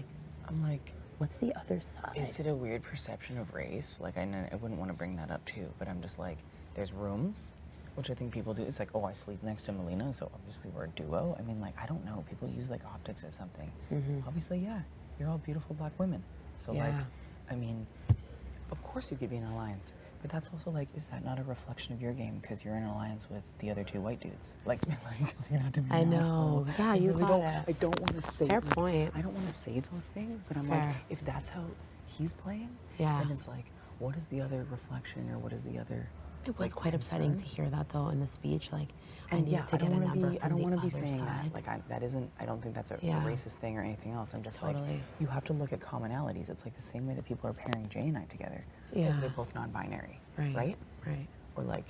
like, what's the other side? Is it a weird perception of race? Like, I wouldn't want to bring that up too, but I'm just like, there's rooms, which I think people do. It's like, oh, I sleep next to Melina, so obviously we're a duo. I mean, like, I don't know. People use, like, optics as something. Obviously, yeah, you're all beautiful black women. So, like, Yeah. I mean, of course you could be in an alliance. But that's also, like, is that not a reflection of your game? Because you're in an alliance with the other 2 white dudes. Like you're not to be I an know. asshole. Yeah, I you really got don't, it. I don't want to say. Fair point. I don't want to say those things, but I'm like, Fair. if that's how he's playing, Yeah. then it's like, what is the other reflection, or what is the other? It was like, quite upsetting to concern? hear that, though, in the speech. Like, I And need yeah, to I get don't a want to number be. from I don't the want to be other saying side. that. Like, that isn't. I don't think that's a Yeah. racist thing or anything else. I'm just like, Totally. you have to look at commonalities. It's like the same way that people are pairing Jay and I together. Yeah. They're both non-binary. Right. Right. Right. Or like,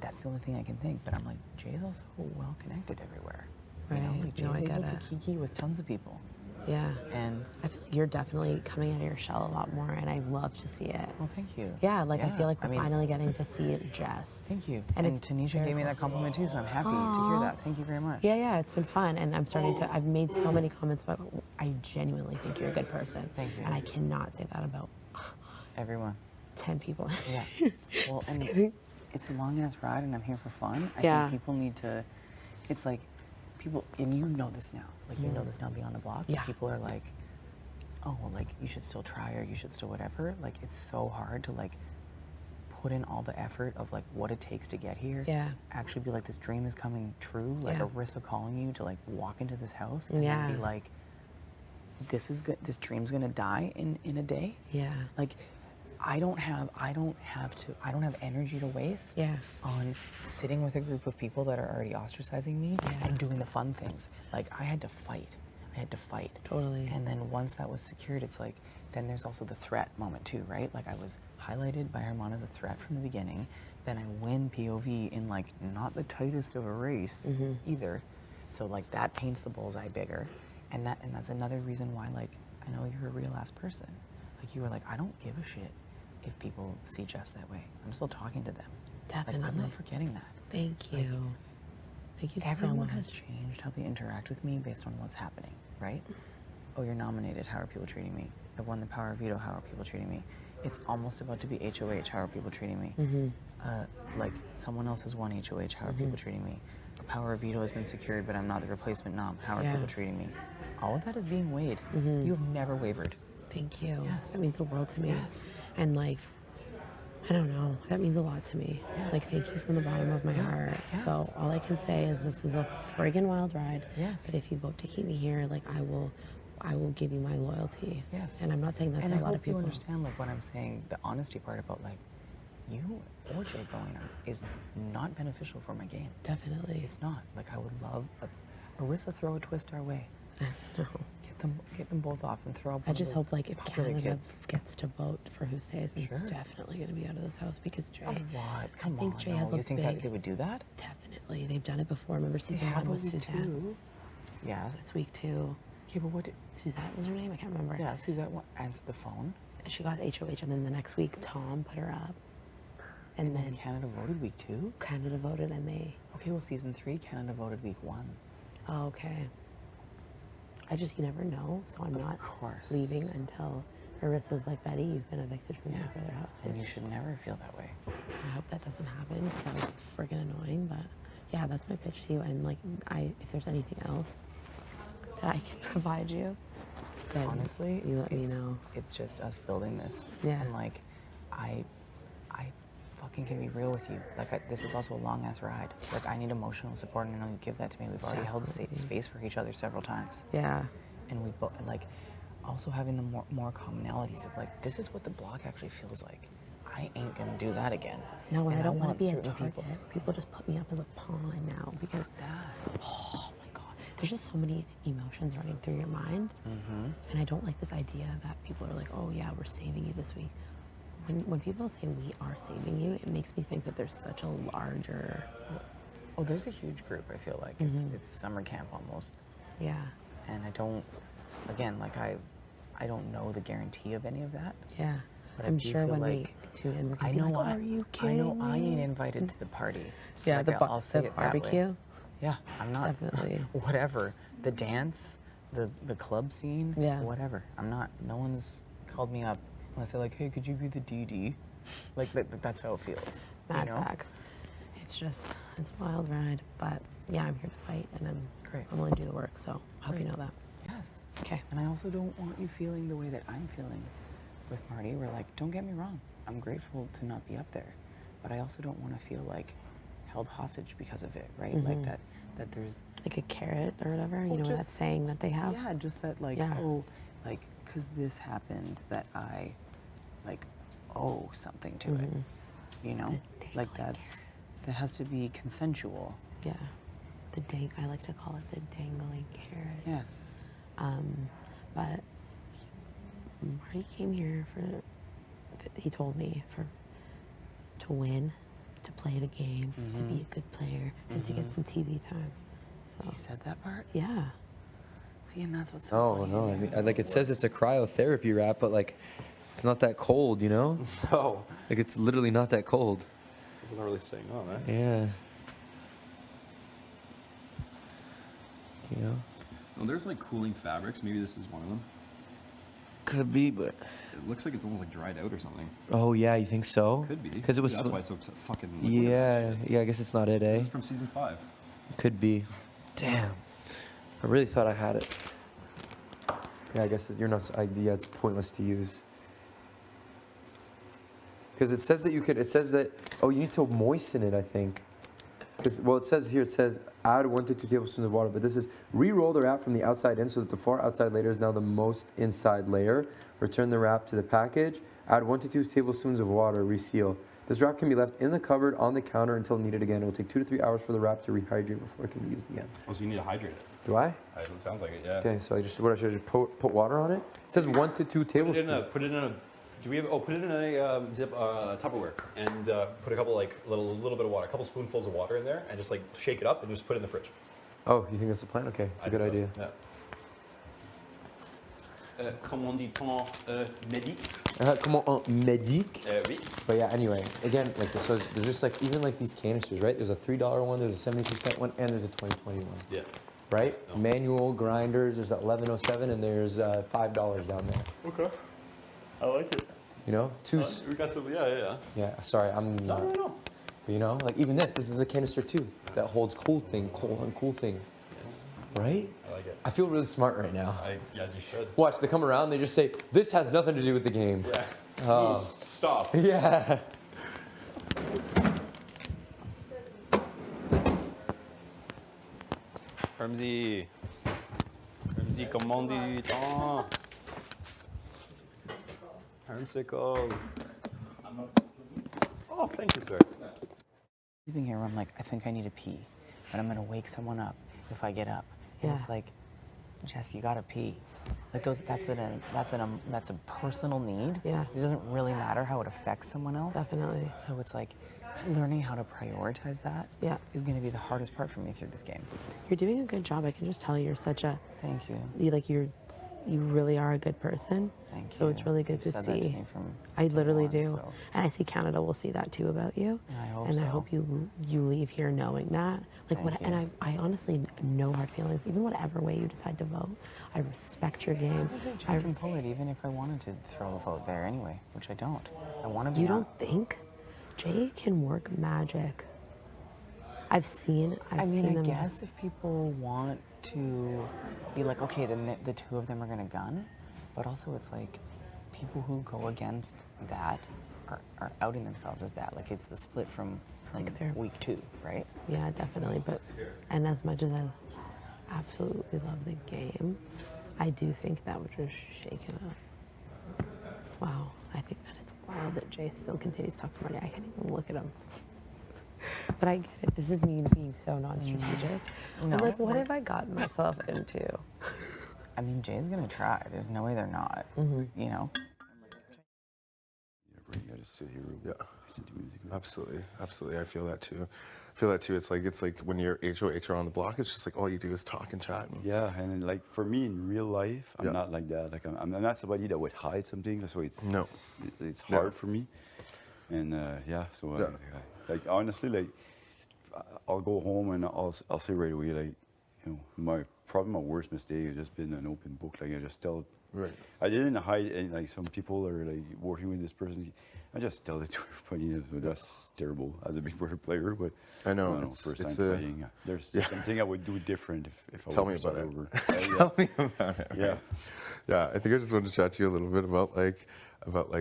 that's the only thing I can think. But I'm like, Jay's also well connected everywhere. You know, Right. like Jay's No, I get able to it. kiki with tons of people. Yeah. And I feel like you're definitely coming out of your shell a lot more, and I love to see it. Well, thank you. Yeah, like, I Yeah, feel like I we're mean- finally getting to see it, Jess. Thank you. And And it's Tanisha very gave me cool. that compliment too, so I'm happy to hear that. Thank you very much. Yeah, yeah, it's been fun, and I'm starting to. I've made so many comments about. I genuinely think you're a good person. Thank you. And I cannot say that about Everyone. 10 people. Yeah. Well, Just and kidding. it's a long ass ride, and I'm here for fun. I Yeah. think people need to. It's like people, and you know this now. Like you know this now beyond the block. but Yeah. People are like, oh, well, like you should still try, or you should still whatever. Like it's so hard to like put in all the effort of like what it takes to get here. Yeah. Actually be like, this dream is coming true. Like Yeah. Arissa calling you to like walk into this house and Yeah. then be like, this is good. This dream's gonna die in a day. Yeah. Like, I don't have energy to waste Yeah. on sitting with a group of people that are already ostracizing me and doing the fun things. Like, I had to fight. Totally. And then once that was secured, it's like, then there's also the threat moment too, right? Like, I was highlighted by Herman as a threat from the beginning. Then I win POV in like not the tightest of a race either. So like that paints the bullseye bigger. And that's another reason why, like, I know you're a real ass person. Like, you were like, I don't give a shit if people see Jess that way. I'm still talking to them. Definitely. Like, I'm not forgetting that. Thank you. Like, Thank you everyone so much. has changed how they interact with me based on what's happening, right? Oh, you're nominated. How are people treating me? I won the Power of Veto. How are people treating me? It's almost about to be HOH. How are people treating me? Like, someone else has won HOH. How are people treating me? A Power of Veto has been secured, but I'm not the replacement nom. How are Yeah. people treating me? All of that is being weighed. You have never wavered. Thank you. Yes. That means the world to me. Yes. And like, I don't know, that means a lot to me. Like, thank you from the bottom of my heart. So all I can say is this is a friggin' wild ride. Yes. But if you vote to keep me here, like, I will give you my loyalty. Yes. And I'm not saying that And to I a lot of hope you people. understand, like, what I'm saying, the honesty part about, like, you or Jay going on is not beneficial for my game. Definitely. It's not. Like, I would love Arissa, throw a twist our way. No. Get them both off and throw up. I just hope, like, if popular Canada kids. gets to vote for who stays, I'm Sure. definitely going to be out of this house because Jay. Oh, what? Come I think on, Jay no. has a You think big. that they would do that? Definitely. They've done it before. Remember season have one with a week Suzanne? two. Yeah. It's week 2. Okay, but what did... Suzette was her name? I can't remember. Yeah, Suzette answered the phone. She got HOH, and then the next week, Tom put her up. And then Canada voted week 2? Canada voted, and they... Okay, well, season 3, Canada voted week 1. Oh, okay. You never know, so I'm not leaving until Arissa's like, Betty, you've been evicted from your brother's house. And you which should never feel that way. I hope that doesn't happen, because that was friggin' annoying, but yeah, that's my pitch to you, and like, if there's anything else that I can provide you, then honestly, you let me know. It's just us building this. Yeah. And like, I fucking can be real with you. Like, this is also a long ass ride. Like, I need emotional support, and I know you give that to me. We've already held space for each other several times. Yeah. And we both, like, also having the more commonalities of like, this is what the block actually feels like. I ain't gonna do that again. No, and I don't want to be a certain target. People just put me up as a pawn now because oh my god, there's just so many emotions running through your mind, and I don't like this idea that people are like, oh yeah, we're saving you this week. When people say we are saving you, it makes me think that there's such a larger. Oh, there's a huge group. I feel like it's summer camp almost. Yeah. And I don't. Again, like I don't know the guarantee of any of that. Yeah. But I'm I do sure feel when like, we tune in, we're I gonna be know like, I, are you I kidding know I ain't me? invited to the party. Yeah, Like, I'll say the it that way. barbecue. Yeah, I'm not. Definitely. Whatever. The dance, the club scene, whatever. I'm not. No one's called me up unless they're like, hey, could you be the DD? Like, that's how it feels. Mad you know? facts. It's a wild ride, but yeah, I'm here to fight, and Great. I'm willing to do the work. So I hope you know that. Yes. Okay. And I also don't want you feeling the way that I'm feeling with Marty. We're like, don't get me wrong. I'm grateful to not be up there, but I also don't want to feel like held hostage because of it, right? Like that there's like a carrot or whatever. You know that just- saying that they have. Yeah, just that like oh, like because this happened that I like owe something to it. You know, like that has to be consensual. Yeah. I like to call it the dangling carrot. Yes. But Marty came here he told me to win, to play the game, to be a good player, and to get some TV time. So he said that part? Yeah. See, and that's what's so Oh funny. no! I mean, like it says it's a cryotherapy wrap, but like, it's not that cold, you know? No. Like it's literally not that cold. It's not really saying on, right? Yeah. You know. Well, there's like cooling fabrics. Maybe this is one of them. Could be, but It looks like it's almost like dried out or something. oh yeah, you think so? Could be. Because it was. That's why it's so fucking. liquid. Yeah, yeah. I guess it's not it, eh? This is from season 5. Could be. Damn. I really thought I had it. Yeah, I guess you're not. Yeah, it's pointless to use. Because it says that you could. It says that you need to moisten it. I think. Because it says here. It says add 1 to 2 tablespoons of water. But this is re-roll the wrap from the outside in so that the far outside layer is now the most inside layer. Return the wrap to the package. Add 1 to 2 tablespoons of water. Reseal. This wrap can be left in the cupboard on the counter until needed again. It will take 2 to 3 hours for the wrap to rehydrate before it can be used again. Oh, so you need to hydrate it. Do I? It sounds like it, yeah. Okay, so I should just put water on it. It says 1 to 2 tablespoons. Put it in a. Do we have? Oh, put it in a Tupperware and put a couple little bit of water, a couple spoonfuls of water in there, and just like shake it up and just put it in the fridge. Oh, you think that's the plan? Okay, it's a good idea. Yeah. Comment dit-on médic? Comment on médic? Oui. But yeah, anyway, again, like so there's just like even like these canisters, right? There's a $3 one, there's a 72-cent one, and there's a 20/20 one. Yeah. Right? No. Manual grinders. There's that 1107, and there's $5 down there. Okay. I like it. You know, we got some. Yeah. Yeah. Sorry, I'm. No. But you know, like even this is a canister too that holds cool things. Yeah. Right? I like it. I feel really smart right now. As you should. Watch, they come around, they just say, "This has nothing to do with the game." Yeah. Stop. Yeah. Hermsy, comment dit-on? Hermsicle. Oh, thank you, sir. Sleeping here, I'm like, I think I need to pee, but I'm gonna wake someone up if I get up. And it's like, Jess, you gotta pee. Like that's a personal need. Yeah. It doesn't really matter how it affects someone else. Definitely. So it's like, learning how to prioritize that is gonna be the hardest part for me through this game. You're doing a good job. I can just tell you're such a. Thank you. You really are a good person. Thank you. So it's really good You've to said see. that to me from I literally day do, one, so. and I see Canada will see that too about you. I hope and so. I hope you leave here knowing that. Like Thank you. And I honestly no hard feelings. Even whatever way you decide to vote, I respect your game. I can pull it even if I wanted to throw a vote there anyway, which I don't. I want to be. You don't think Jay can work magic? I've seen I them. guess if people want to be like, okay, then the two of them are gonna gun, but also it's like people who go against that are outing themselves as that. Like it's the split from like week 2, right? Yeah, definitely. But and as much as I absolutely love the game, I do think that would just shake it up. Wow, I think that it's wild that Jay still continues to talk to Marty. I can't even look at him. But I get it. This is me being so non-strategic. No. I'm like, what have I gotten myself into? I mean, Jay's gonna try. There's no way they're not. You know. You gotta sit here. Yeah. Absolutely. I feel that too. It's like when you're HOH on the block, it's just like all you do is talk and chat. Yeah, and like for me in real life, I'm not like that. Like I'm not somebody that would hide something. So it's hard for me. And like honestly, like I'll go home and I'll say right away, like, you know, my worst mistake has just been an open book. Like I just tell. Right. I didn't hide any, like some people are like working with this person. I just tell it to everybody. So that's terrible as a big brother player, but I know, first time playing. There's something I would do different if I Tell me was about it. over. Tell me about it. Yeah. Yeah, I think I just wanted to chat to you a little bit about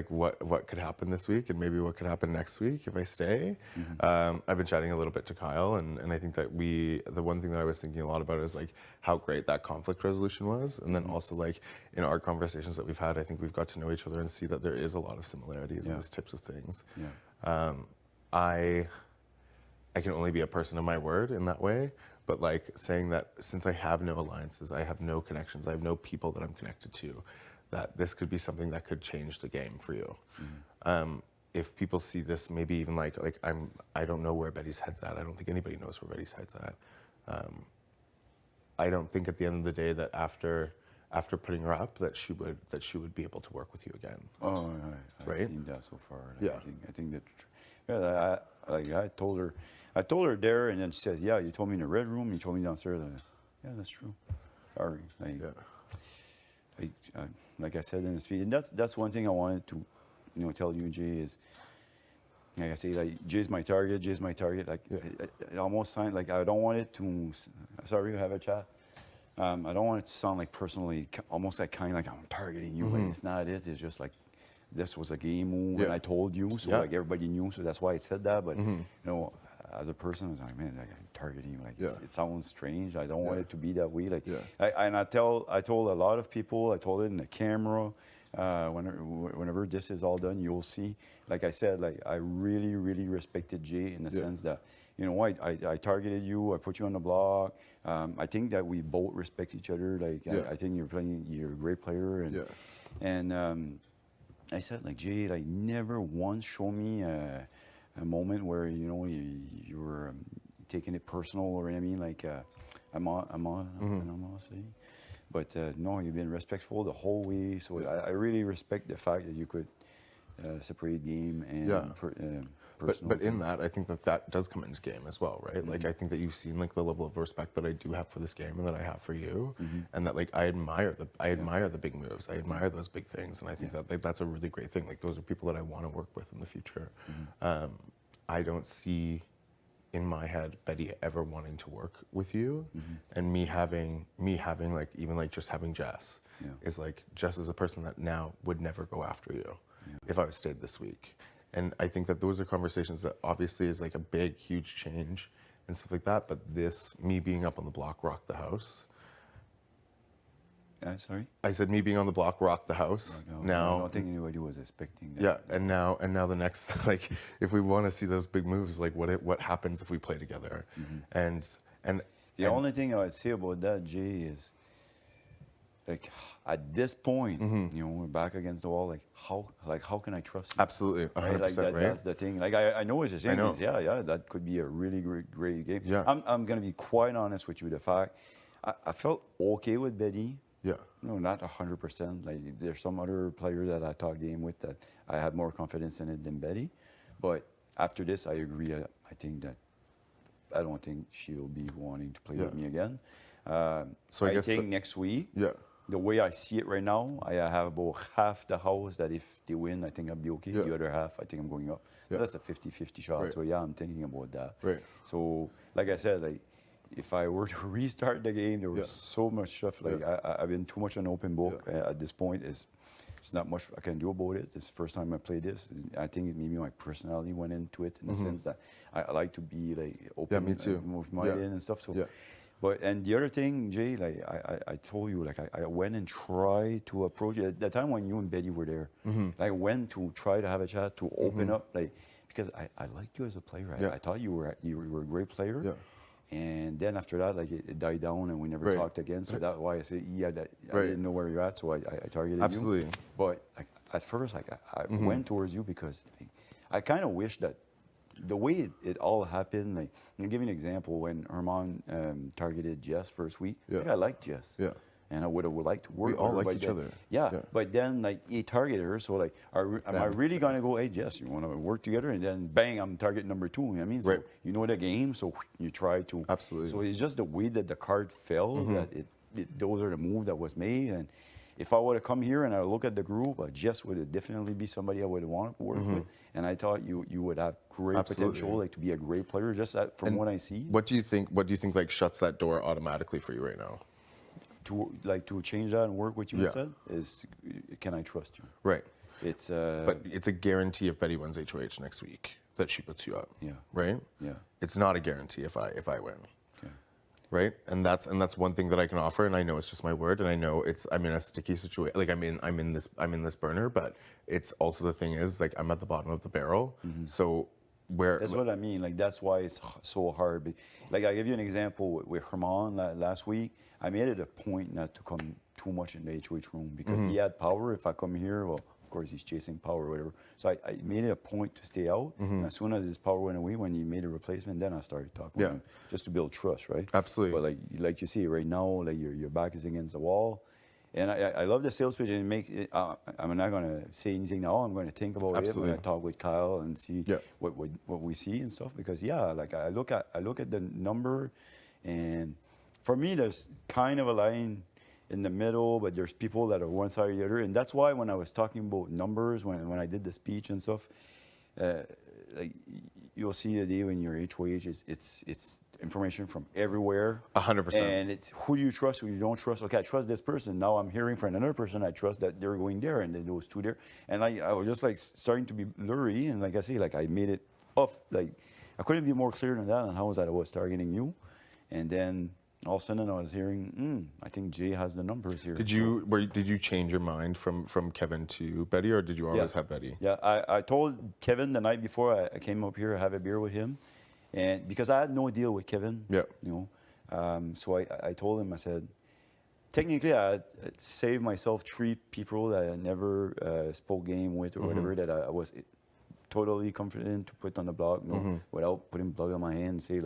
what could happen this week and maybe what could happen next week if I stay. I've been chatting a little bit to Kyle, and I think that the one thing that I was thinking a lot about is like how great that conflict resolution was, and then also like in our conversations that we've had, I think we've got to know each other and see that there is a lot of similarities in these types of things. Yeah. I can only be a person of my word in that way, but like saying that since I have no alliances, I have no connections, I have no people that I'm connected to, that this could be something that could change the game for you. If people see this, maybe even like I don't know where Betty's head's at. I don't think anybody knows where Betty's head's at. I don't think at the end of the day that after putting her up that she would be able to work with you again. Oh, I've seen that so far. I think that. I told her there, and then she said, "Yeah, you told me in the red room. You told me downstairs." Yeah, that's true. Sorry. Like I said in the speech, and that's one thing I wanted to, tell you, Jay, is like I say, like Jay's my target. Like it almost sounds like I don't want it to. Sorry, we have a chat. I don't want it to sound like personally, almost like kind of like I'm targeting you. But it's not it. It's just like this was a game move, and I told you, so like everybody knew, so that's why I said that. But you know, as a person, I was like, man, like, I'm targeting, like it sounds strange. I don't want it to be that way. Like, I told a lot of people. I told it in the camera. Whenever this is all done, you'll see. Like I said, like I really, really respected Jay in the sense that, you know, I targeted you. I put you on the block. I think that we both respect each other. Like I think you're a great player, and I said, like, Jay, like never once show me a moment where you know you were taking it personal, or what I mean, like I'm saying. But no, you've been respectful the whole way. So I really respect the fact that you could separate game and personal. But in that, I think that does come into game as well, right? Like I think that you've seen like the level of respect that I do have for this game and that I have for you, and that like I admire the big moves. I admire those big things, and I think that like, that's a really great thing. Like those are people that I want to work with in the future. I don't see in my head Betty ever wanting to work with you, and me having like even like just having Jess is like Jess is a person that now would never go after you if I was stayed this week. And I think that those are conversations that obviously is like a big huge change and stuff like that, but this me being up on the block rocked the house. Sorry? I said me being on the block rocked the house. Now I don't think anybody was expecting that. Yeah, and now the next, like, if we want to see those big moves, like what happens if we play together, and the only thing I would say about that, Jay, is like at this point, you know, we're back against the wall. Like how can I trust you? Absolutely, 100%, right? Like right? That's the thing. Like I know what you're saying. I know. Yeah, that could be a really great game. Yeah. I'm gonna be quite honest with you. The fact I felt okay with Betty. Yeah. No, not 100%. Like there's some other player that I talked game with that I had more confidence in it than Betty. But after this, I agree. I think that I don't think she'll be wanting to play with me again. So I think next week. Yeah. The way I see it right now, I have about half the house that if they win, I think I'll be okay. The other half, I think I'm going up. So that's a 50-50 shot. Right. So yeah, I'm thinking about that. Right. So like I said, like if I were to restart the game, there was so much stuff. Like I've been too much an open book at this point. There's not much I can do about it. This is the first time I played this. I think maybe my personality went into it in the sense that I like to be like open. Yeah, me too. With my in and stuff. So. But and the other thing, Jay, like I told you, like I went and tried to approach it at the time when you and Betty were there. I went to try to have a chat to open up, like because I liked you as a player. I thought you were a great player. Yeah. And then after that, like it died down and we never talked again. So that's why I say I didn't know where you're at, so I targeted Absolutely. you. But like, at first, like I went towards you because like, I kind of wish that. The way it all happened, like I'll give you an example. When Herman targeted Jess first week, like, I liked Jess, and I would liked to work. We all with her, like each other. Yeah, but then like he targeted her, so like, am I really gonna go, hey Jess, you want to work together? And then bang, I'm target number 2. You know what I mean, so you know the game, so you try to absolutely. So it's just the way that the card fell that those are the move that was made. And if I would have come here and I look at the group, Jess would definitely be somebody I would have wanted to work with. And I thought you would have great potential, like to be a great player. Just from what I see. What do you think? Like shuts that door automatically for you right now? To change that and work what you said is, can I trust you? Right. It's but it's a guarantee if Betty wins HOH next week that she puts you up. Yeah. Right. Yeah. It's not a guarantee if I win. Right, and that's one thing that I can offer, and I know it's just my word, and I know I'm in a sticky situation. Like I'm in this burner, but it's also the thing is like I'm at the bottom of the barrel. So that's what I mean. Like that's why it's so hard. Like I give you an example with Herman last week. I made it a point not to come too much in the HOH room because he had power. If I come here, well, of course he's chasing power or whatever. So I made it a point to stay out. And as soon as his power went away, when he made a replacement, then I started talking with him just to build trust, right? Absolutely. But like you see right now, like your back is against the wall. And I love the sales pitch, and it makes it, I'm not going to say anything now. I'm going to think about it when I talk with Kyle and see what we see and stuff. Because like I look at the number, and for me, there's kind of a line in the middle, but there's people that are one side or the other, and that's why when I was talking about numbers, when I did the speech and stuff, like you'll see the day when your HOH it's information from everywhere. 100%. And it's who do you trust, who you don't trust. Okay, I trust this person. Now I'm hearing from another person. I trust that they're going there, and then those two there. And I was just like starting to be blurry. And like I say, like I made it off. Like I couldn't be more clear than that on how I was targeting you. And then all of a sudden I was hearing, I think Jay has the numbers here. Did you change your mind from Kevin to Betty, or did you always have Betty? Yeah, I told Kevin the night before I came up here to have a beer with him, and because I had no deal with Kevin, you know, so I told him, I said, technically I saved myself 3 people that I never spoke game with or whatever, that I was totally confident to put on the blog, you know, without putting blood on my hand and say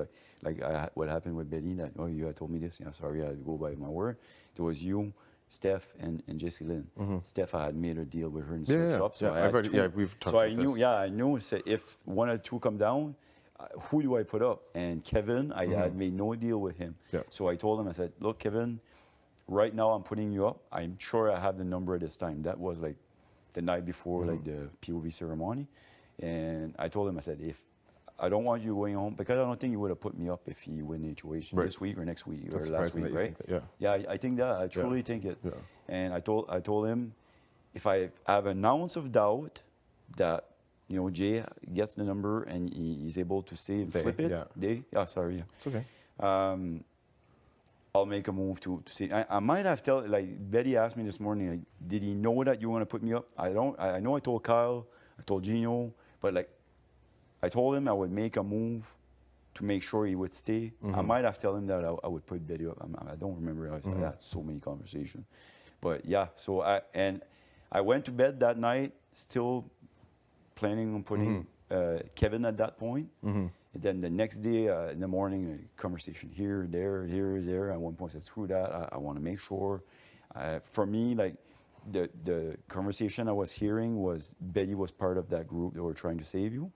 what happened with Betty, that, oh, you had told me this, yeah, sorry, I had to go by my word. There was you, Steph, and Jessie Lynn. Steph, I had made a deal with her and switched up, so we've talked so about I knew, this. I knew if 1 or 2 come down, who do I put up? And Kevin, I had made no deal with him. So I told him, I said, look, Kevin, right now I'm putting you up. I'm sure I have the number at this time. That was like the night before like the POV ceremony. And I told him, I said, if I don't want you going home, because I don't think you would have put me up if you win the HOH this week or next week or last week, right? Yeah, I think that. I truly think it. And I told him, if I have an ounce of doubt that, you know, Jay gets the number and he's able to stay and flip it. It's okay. I'll make a move to see. I might have Betty asked me this morning, like, did he know that you want to put me up? I know I told Kyle, I told Gino, but like, I told him I would make a move to make sure he would stay. I might have told him that I would put Betty up. I don't remember. I had so many conversations. But yeah, so I went to bed that night still planning on putting Kevin at that point. And then the next day in the morning, a conversation here, there. At one point I said, screw that, I want to make sure. For me, like, the conversation I was hearing was Betty was part of that group that were trying to save you.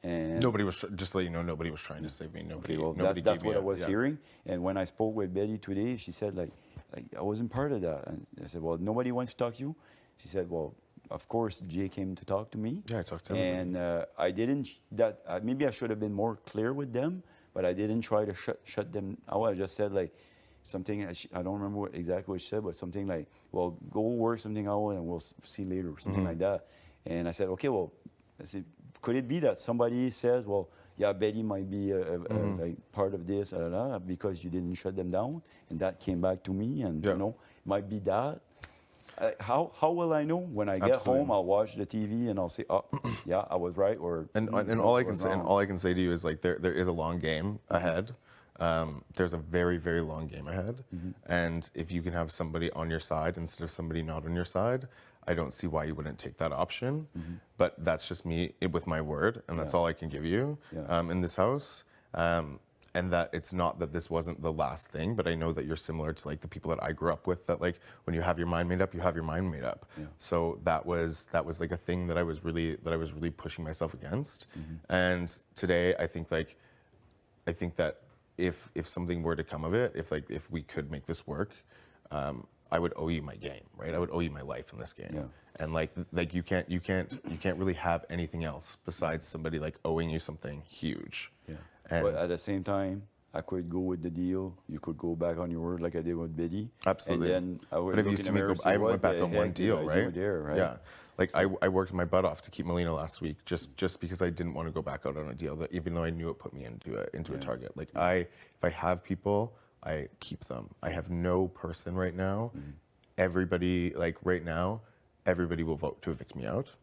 And nobody was, just to let you know, nobody was trying to save me. Nobody, okay, well, nobody that's gave what me I was hearing. And when I spoke with Betty today, she said, like I wasn't part of that. And I said, well, nobody wants to talk to you. She said, well, of course, Jay came to talk to me. Yeah, I talked to him. And I didn't, maybe I should have been more clear with them, but I didn't try to shut them out. I just said, like, something, I don't remember exactly what she said, but something like, well, go work something out and we'll see later, or something like that. And I said, okay, well, I said, could it be that somebody says, well, yeah, Betty might be like part of this, because you didn't shut them down, and that came back to me, and you know, it might be that. How will I know? When I get home, I'll watch the TV and I'll say, oh, yeah, I was right, or and all I can say, and all I can say to you is, like, there is a long game ahead. There's a very, very long game ahead, and if you can have somebody on your side instead of somebody not on your side, I don't see why you wouldn't take that option. But that's just me with my word, and that's all I can give you in this house. And that it's not that this wasn't the last thing, but I know that you're similar to, like, the people that I grew up with, that, like, when you have your mind made up, you have your mind made up. So that was like a thing that I was really pushing myself against. And today I think that if something were to come of it, if we could make this work, I would owe you my game, right? I would owe you my life in this game. And like you can't really have anything else besides somebody, like, owing you something huge. And but at the same time, I could go with the deal. You could go back on your word, like I did with Betty. Absolutely. And then I would but if you see me go, I went back on one deal, right? Right? Yeah. Like, I worked my butt off to keep Melina last week, just because I didn't want to go back out on a deal, that even though I knew it put me into a target. Like, if I have people, I keep them. I have no person right now. Everybody, like, right now, everybody will vote to evict me out.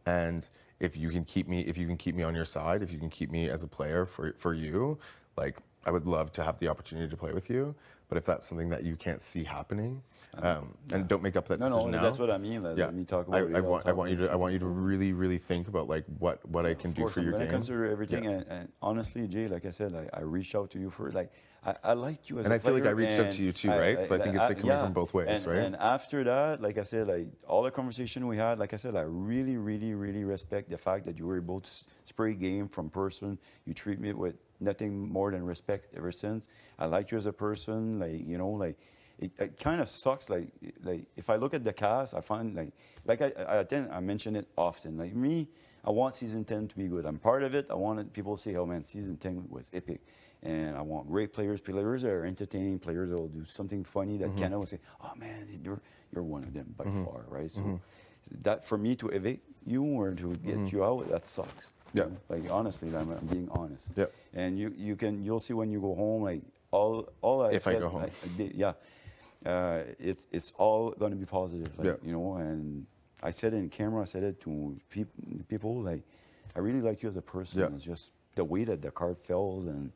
And if you can keep me on your side, if you can keep me as a player for you, like, I would love to have the opportunity to play with you. But if that's something that you can't see happening, and don't make up that decision now. That's what I mean. Let me talk about it. I want you to really, really think about, like, what I can do for your game. I consider everything, and honestly, Jay, like I said, like, I reached out to you for, like, I liked you as a player. And I feel like I reached out to you too, right? So I think it's, like, coming from both ways, right? And after that, like I said, like, all the conversation we had, like I said, I really, really, really respect the fact that you were able to spray game from person. You treat me with nothing more than respect ever since. I like you as a person, like, you know, like, it kind of sucks. Like if I look at the cast, I find I mention it often. Like me, I want season 10 to be good. I'm part of it. I want people to say, oh man, season 10 was epic. And I want great players that are entertaining, players that will do something funny that Canada will say, oh man, you're one of them by far, right? So that for me to evict you or to get you out, that sucks. Yeah. Like honestly, I'm being honest. Yeah. And you'll see when you go home, like all I If said, I go home. it's all going to be positive, like, Yeah. you know. And I said it in camera. I said it to people. Like, I really like you as a person. Yeah. It's just the way that the card falls, and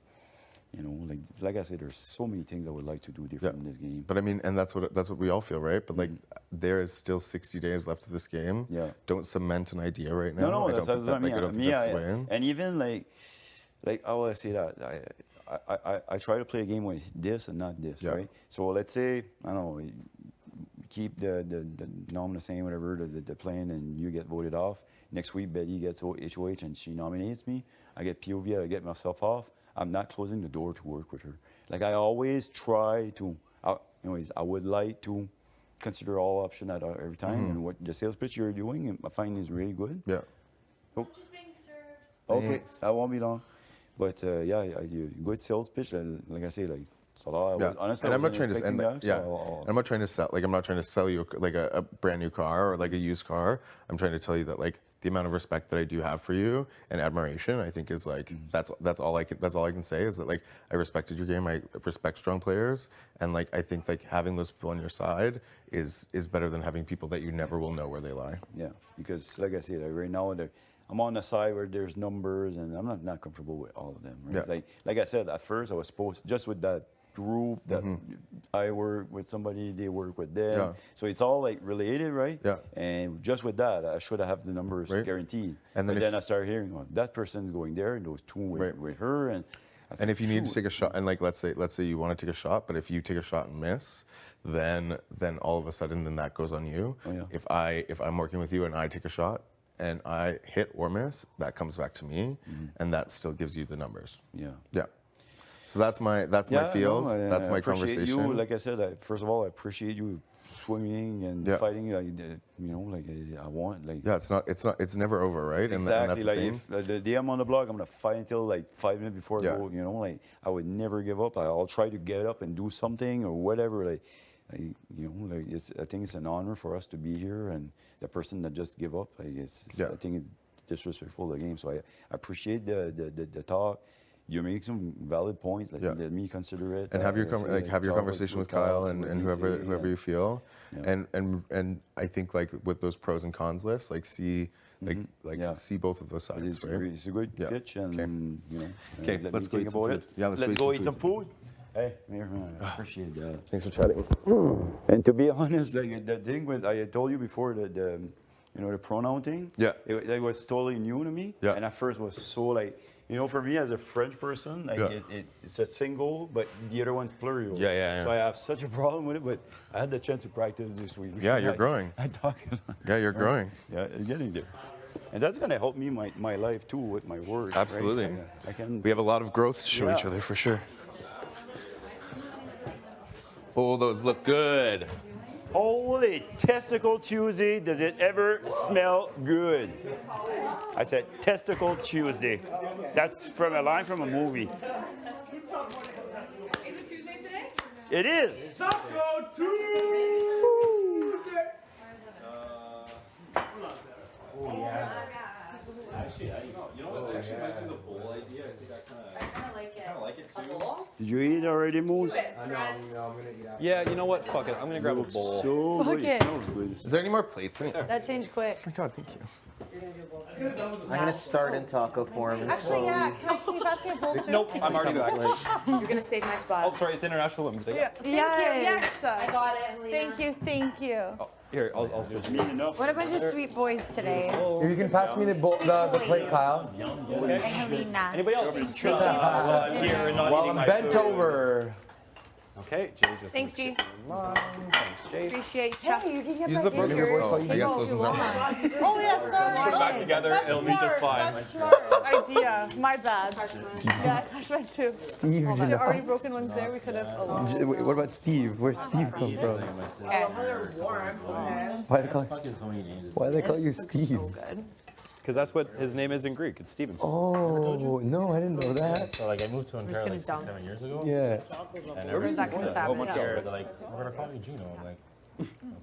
you know, like I said, there's so many things I would like to do different in this game. But I mean, and that's what we all feel, right? But like, there is still 60 days left of this game. Yeah. Don't cement an idea right now. No, that's what I mean. I don't think that's the way in. And even like how will I say that? I try to play a game with this and not this, right? So let's say, I don't know, keep the norm the same, whatever, the plan, and you get voted off. Next week, Betty gets HOH and she nominates me. I get POV, I get myself off. I'm not closing the door to work with her. Like, I always try to, anyways, I would like to consider all options at every time. And what the sales pitch you're doing, I find is really good. Yeah. Oh. Okay, I won't be long. But good sales pitch. Like I say, like, it's a lot. Honestly, and I'm not trying to, I'm not trying to sell. Like, I'm not trying to sell you like a brand new car or like a used car. I'm trying to tell you that like the amount of respect that I do have for you and admiration, I think is like that's all I can say is that like I respected your game. I respect strong players, and like I think like having those people on your side is better than having people that you never will know where they lie. Yeah, because like I said, right now I'm on the side where there's numbers, and I'm not comfortable with all of them. Right? Yeah. Like I said, at first I was supposed just with that group that I work with somebody, they work with them. Yeah. So it's all like related, right? Yeah. And just with that, I should have the numbers guaranteed. And then I started hearing, well, that person's going there, and those two with her, and. And if you need to take a shot, and like let's say you want to take a shot, but if you take a shot and miss, then all of a sudden then that goes on you. Oh, yeah. If I'm working with you and I take a shot and I hit or miss, that comes back to me, and that still gives you the numbers. Yeah. Yeah. So that's my feels. No, that's my I appreciate conversation. You, like I said, first of all, I appreciate you swimming and fighting. Like, you know, like I want. Like, yeah, it's never over, right? Exactly. And that's like the thing. if the day I'm on the block, I'm gonna fight until like 5 minutes before I go. You know, like I would never give up. I'll try to get up and do something or whatever. Like you know, like I think it's an honor for us to be here, and the person that just give up, like I think it's disrespectful of the game. So I appreciate the talk. You make some valid points. Like let me consider it. And have your conversation with Kyle and whoever you feel. Yeah. And I think like with those pros and cons lists, like see see both of those sides. It's a good pitch, and you know. Okay, let's go eat some food. Yeah, let's go eat some food. Hey, I appreciate that. Thanks for chatting. And to be honest, like the thing with I told you before that the pronoun thing. Yeah. It was totally new to me. Yeah. And at first was so like. You know, for me as a French person, like it's a single, but the other one's plural. Yeah. So I have such a problem with it, but I had the chance to practice this week. Yeah, you're growing. I talk. Yeah, you're growing. Yeah, getting there. And that's gonna help me my life too with my work. Absolutely. Right? I can. We have a lot of growth to show each other for sure. Oh, those look good. Holy Testicle Tuesday, does it ever smell good? I said Testicle Tuesday. That's from a line from a movie. Is it Tuesday today? It is. Taco Tuesday! Oh, yeah. Actually, you know what? Actually, went through the bowl idea. I think I kind of like it too. A bowl? Did you eat already, Moose? No, I'm gonna eat after. Yeah, you know what? Fuck it. I'm gonna grab a bowl. So Fuck good. it. It smells good. Is there any more plates in here? That changed quick. Oh my God, thank you. I'm gonna start in taco form and slowly. Can you pass me a bowl too? Nope, I'm already back. You're gonna save my spot. Oh, sorry, it's International Women's Day. Yes. I got it, Helena. Thank you. Oh, here, I'll switch. What a bunch of sweet boys today. If you can pass me the plate, Kyle. Helena. Anybody else? Here and not While eating I'm my bent food. over. Okay, Jay just. Thanks, G. Thanks, Jace. Appreciate you. Hey, you can get Use back the in burger here. boys. I guess those ones are mine. Oh, yeah, sorry. Put it back together, it'll be just fine. That's smart idea. My bad. Yeah, I meant too. Steve, Hold on. you There are already know? broken ones there. We could have. Wait, what about Steve? Where's Steve come from? Why do they call you Steve? Because that's what his name is in Greek. It's Stephen. Oh, no, I didn't know that. So like I moved to just Ontario gonna like 6, dump. 7 years ago. Yeah. And Or is that gonna stop it? They're like, we're gonna call you Gino. I'm like,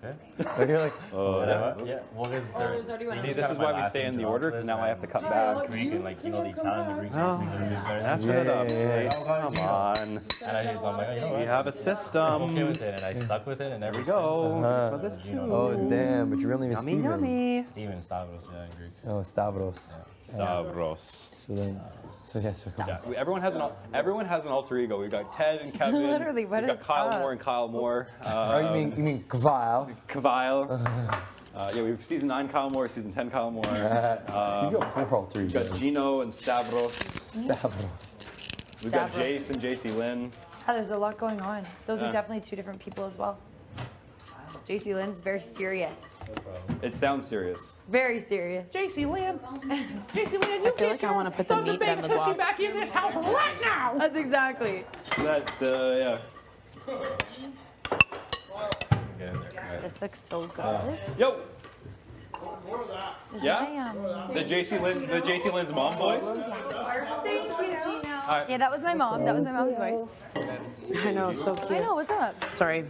okay. And you're like, Yeah. Well, because there's already one. See, this is why we stay in the order. Now I have to cut back. Greek and like, you know, the Italian, the Greek Oh, speak a little bit better. that's than it up. me. Jace. Come on. And I just, I'm like, you know what? We have a system. I'm okay with it, and I stuck with it, and ever we go. since. That's what this oh, damn, but your real name is Yummy, Steven. yummy. Steven Stavros, yeah, in Greek. Oh, Stavros. Stavros. So then, so yes. Yeah, everyone has an alter ego. We've got Ted and Kevin. Literally, what We've got is Kyle up? Moore and Kyle Moore. Oh, you mean Kvile? Kavile. Yeah, we've season 9 Kyle Moore, season 10 Kyle Moore. You got 4 alter We've egos. got Gino and Stavros. Stavros. We've got Jace and JC Lynn. Oh, there's a lot going on. Those are Yeah. definitely two different people as well. JC Lynn's very serious. It sounds serious. Very serious. JC Lynn. JC Lynn, you I feel like I want to put the meat down the block. back in this house right now. That's exactly. That, yeah. This looks so good. Yo! Yes, Yeah? ma'am. The JC Lynn's mom voice? Thank you. Alright. Yeah, that was my mom. That was my mom's voice. I know, so I cute. know. What's up? Sorry.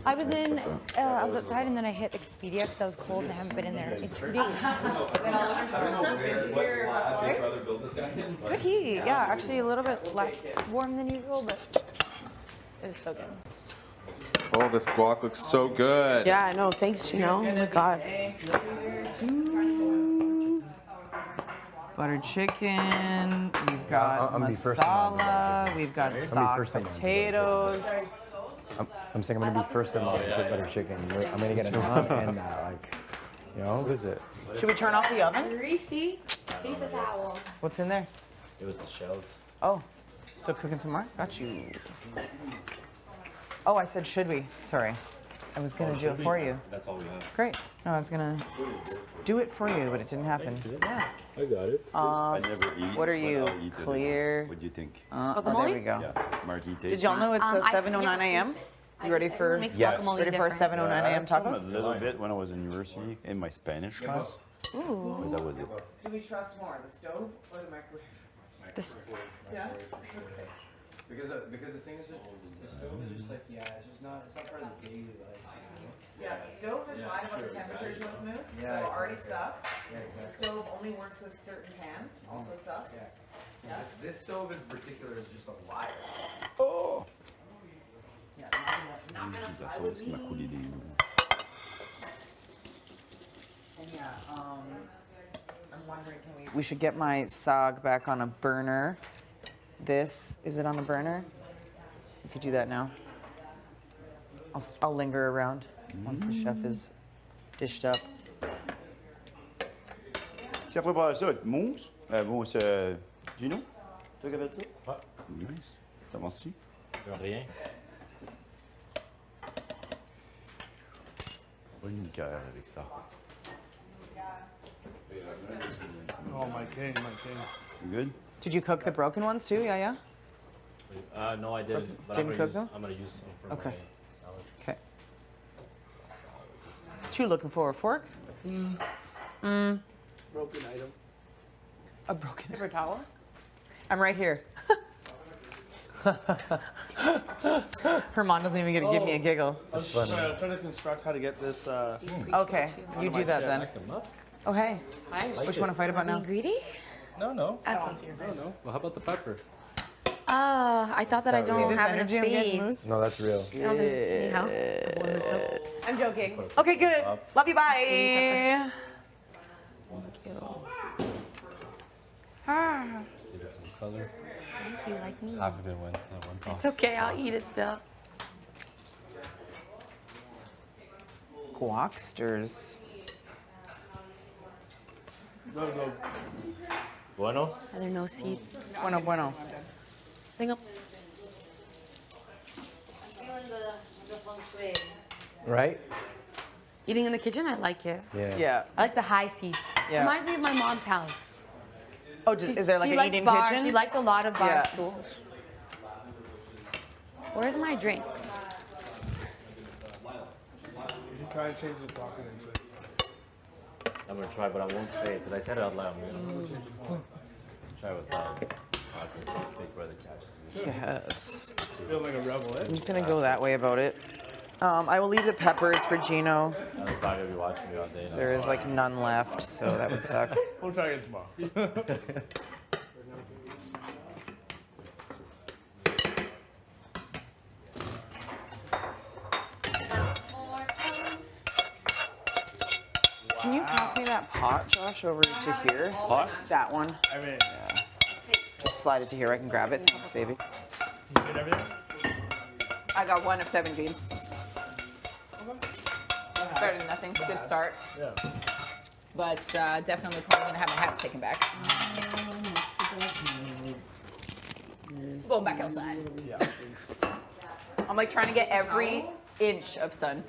I was in. I was outside and then I hit Expedia because I was cold and I haven't been in there in 2 days. Good heat. Yeah, actually a little bit less warm than usual, but it was so good. Oh, this guac looks so good. Yeah, I know. Thanks, Gino. Oh my God. Butter chicken. We've got I'm gonna be first in line. masala. We've got I'm gonna be sock first in line. potatoes. I'm saying I'm gonna be first in line for butter chicken. I'm gonna get a naan and that, like, you know, what is it? Should we turn off the oven? Greasy. Piece of towel. What's in there? It was the shells. Oh, still cooking some more? Got you. Oh, I said should we? Sorry. I was gonna do it for you. That's all we have. Great. No, I was gonna do it for you, but it didn't happen. Yeah. I got it. I never eat. What are but you? I'll eat it. Clear. What do you think? Oh, there we go. Yeah, Margita. Did y'all know it's 7:09 a.m.m.? You ready for? Yes. Ready for our 7:09 a.m. I had some tacos? a little bit when I was in university in my Spanish class. Ooh. But that was it. Do we trust more, the stove or the microwave? Yeah. Because the thing is that the stove is just like, yeah, it's not part of the daily life. Yeah, the stove has lied about the temperatures was moose, Yeah, so already exactly. sus. Yeah, The exactly. stove only works with certain pans, also sus. Yeah. Yeah. This stove in particular is just a liar. Oh! Yeah, not gonna Já fly sou with os que me me. acolherem. And yeah, I'm wondering, we should get my SOG back on a burner. This, is it on the burner? We could do that now. I'll linger around once the chef is dished up. Você prepara ça avec mousse? Mousse Gino? Toi qui as fait ça? Ouais. Nice. Ça va ici? Rien. Pas une cœur avec ça. Oh, my king, my king. You good? Did you cook the broken ones too? Yeah, yeah? No, I didn't. But Didn't cook them? I'm gonna use some for Okay. my salad. Okay. What you looking for? A fork? Broken item. A broken Paper towel. I'm right here. Herman doesn't even get to give me a giggle. I was trying to construct how to get this. Okay, you do that then. Oh, hey. Hi. What you want to fight about now? Greedy? No, no. Okay. No. Well, how about the pepper? I thought that I don't have enough energy I'm getting, space. Moose? No, that's real. You know, there's anyhow. I'm joking. Okay, good. Love you. Bye. Give it some color. Thank you, like me. Half of it went that one It's okay, I'll eat it still. Guacsters. Bueno? Are there no seats? Bueno, bueno. Thing up. the feng shui. Right? Eating in the kitchen, I like it. Yeah. I like the high seats. Yeah. Reminds me of my mom's house. Oh, is there like she an likes eating bar. kitchen? She likes a lot of bar Yeah. stools. Where's my drink? You should try and change the talking into it. I'm gonna try, but I won't say it because I said it out loud. Try with Big Brother catches me. Yes. Feel like a rebel, eh? I'm just gonna go that way about it. I will leave the peppers for Gino. I'm probably gonna be watching you all day. There is like none left, so that would suck. We'll try again tomorrow. Can you pass me that pot, Josh, over to here? Pot? That one. I mean, yeah. Just slide it to here. I can grab it. Thanks, baby. You get everything? I got 1 of 7 jeans. Better than nothing. Good start. Yeah. But definitely probably gonna have my hats taken back. Going back outside. Yeah. I'm like trying to get every inch of sun.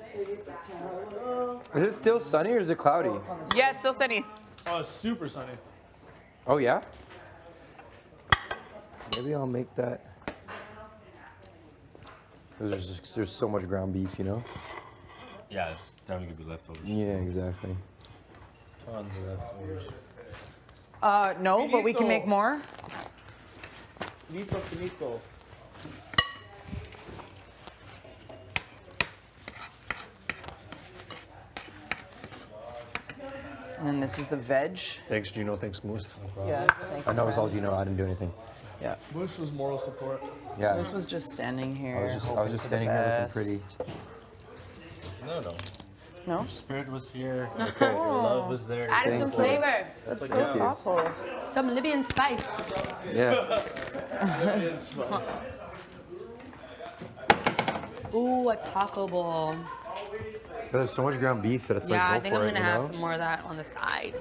Is it still sunny or is it cloudy? Yeah, it's still sunny. Oh, it's super sunny. Oh yeah? Maybe I'll make that. There's so much ground beef, you know? Yeah, it's definitely gonna be leftovers. Yeah, exactly. Tons of leftovers. No, but we can make more. Finito, finito. And then this is the veg. Thanks, Gino. Thanks, Moose. Yeah, thank you, I know it was all friends. Gino. I didn't do anything. Yeah. Moose was moral support. Yeah. This was just standing here. I was just hoping for the standing here looking pretty. best. No. No? Your spirit was here. Okay. Your love was there. Added some flavor. That's what so counts. thoughtful. Some Libyan spice. Yeah. Ooh, a taco bowl. There's so much ground beef that it's Yeah, I like, think go I'm for gonna it, you have know? some more of that on the side.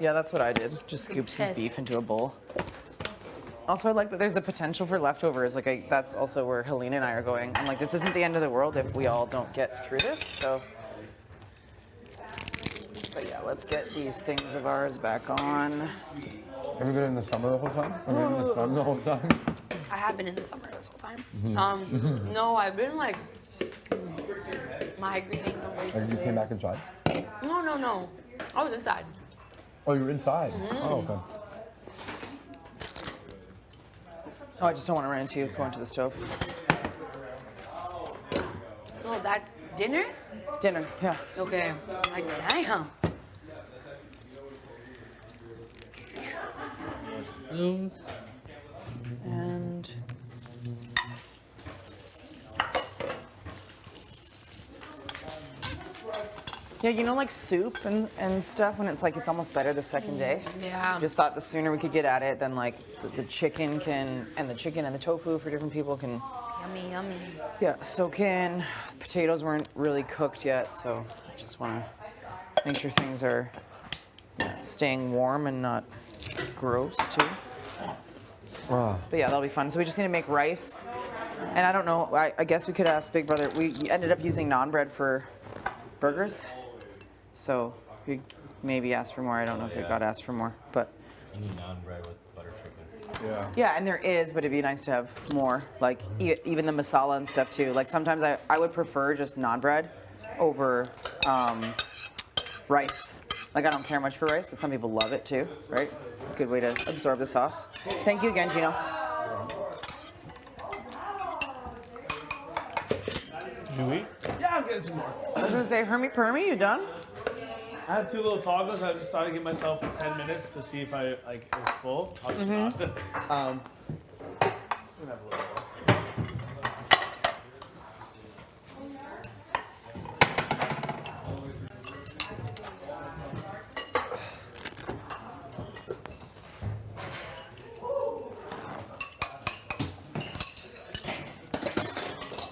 Yeah, that's what I did. Just scoop some Yes. beef into a bowl. Also, I like that there's the potential for leftovers. Like, that's also where Helena and I are going. I'm like, this isn't the end of the world if we all don't get through this, so. But yeah, let's get these things of ours back on. Have you been in the summer the whole time? Have you been in the sun the whole time? I have been in the summer this whole time. Mhm. No, I've been like migrating away from Or you came back inside? No. I was inside. Oh, you were inside? Mhm. Oh, okay. Oh, I just don't want to run into you going to the stove. Oh, that's dinner? Dinner, yeah. Okay. Like, damn. Spoons. And yeah, you know, like soup and stuff, when it's like it's almost better the second day. Yeah. Just thought the sooner we could get at it, then like the chicken can, and the chicken and the tofu for different people can, Yummy, yummy. yeah, soak in. Potatoes weren't really cooked yet, so I just want to make sure things are staying warm and not gross too. Wow. But yeah, that'll be fun. So we just need to make rice. And I don't know, I guess we could ask Big Brother. We ended up using naan bread for burgers. So we maybe ask for more. I don't know if it got asked for more, but. You need naan bread with butter chicken. Yeah. Yeah, and there is, but it'd be nice to have more. Like even the masala and stuff too. Like sometimes I would prefer just naan bread over rice. Like I don't care much for rice, but some people love it too, right? Good way to absorb the sauce. Thank you again, Gino. Did you eat? Yeah, I'm getting some more. I was gonna say, Hermie Permy, you done? I had 2 little tacos. I just thought I'd give myself 10 minutes to see if I like it was full. Obviously not. Just gonna have a little more.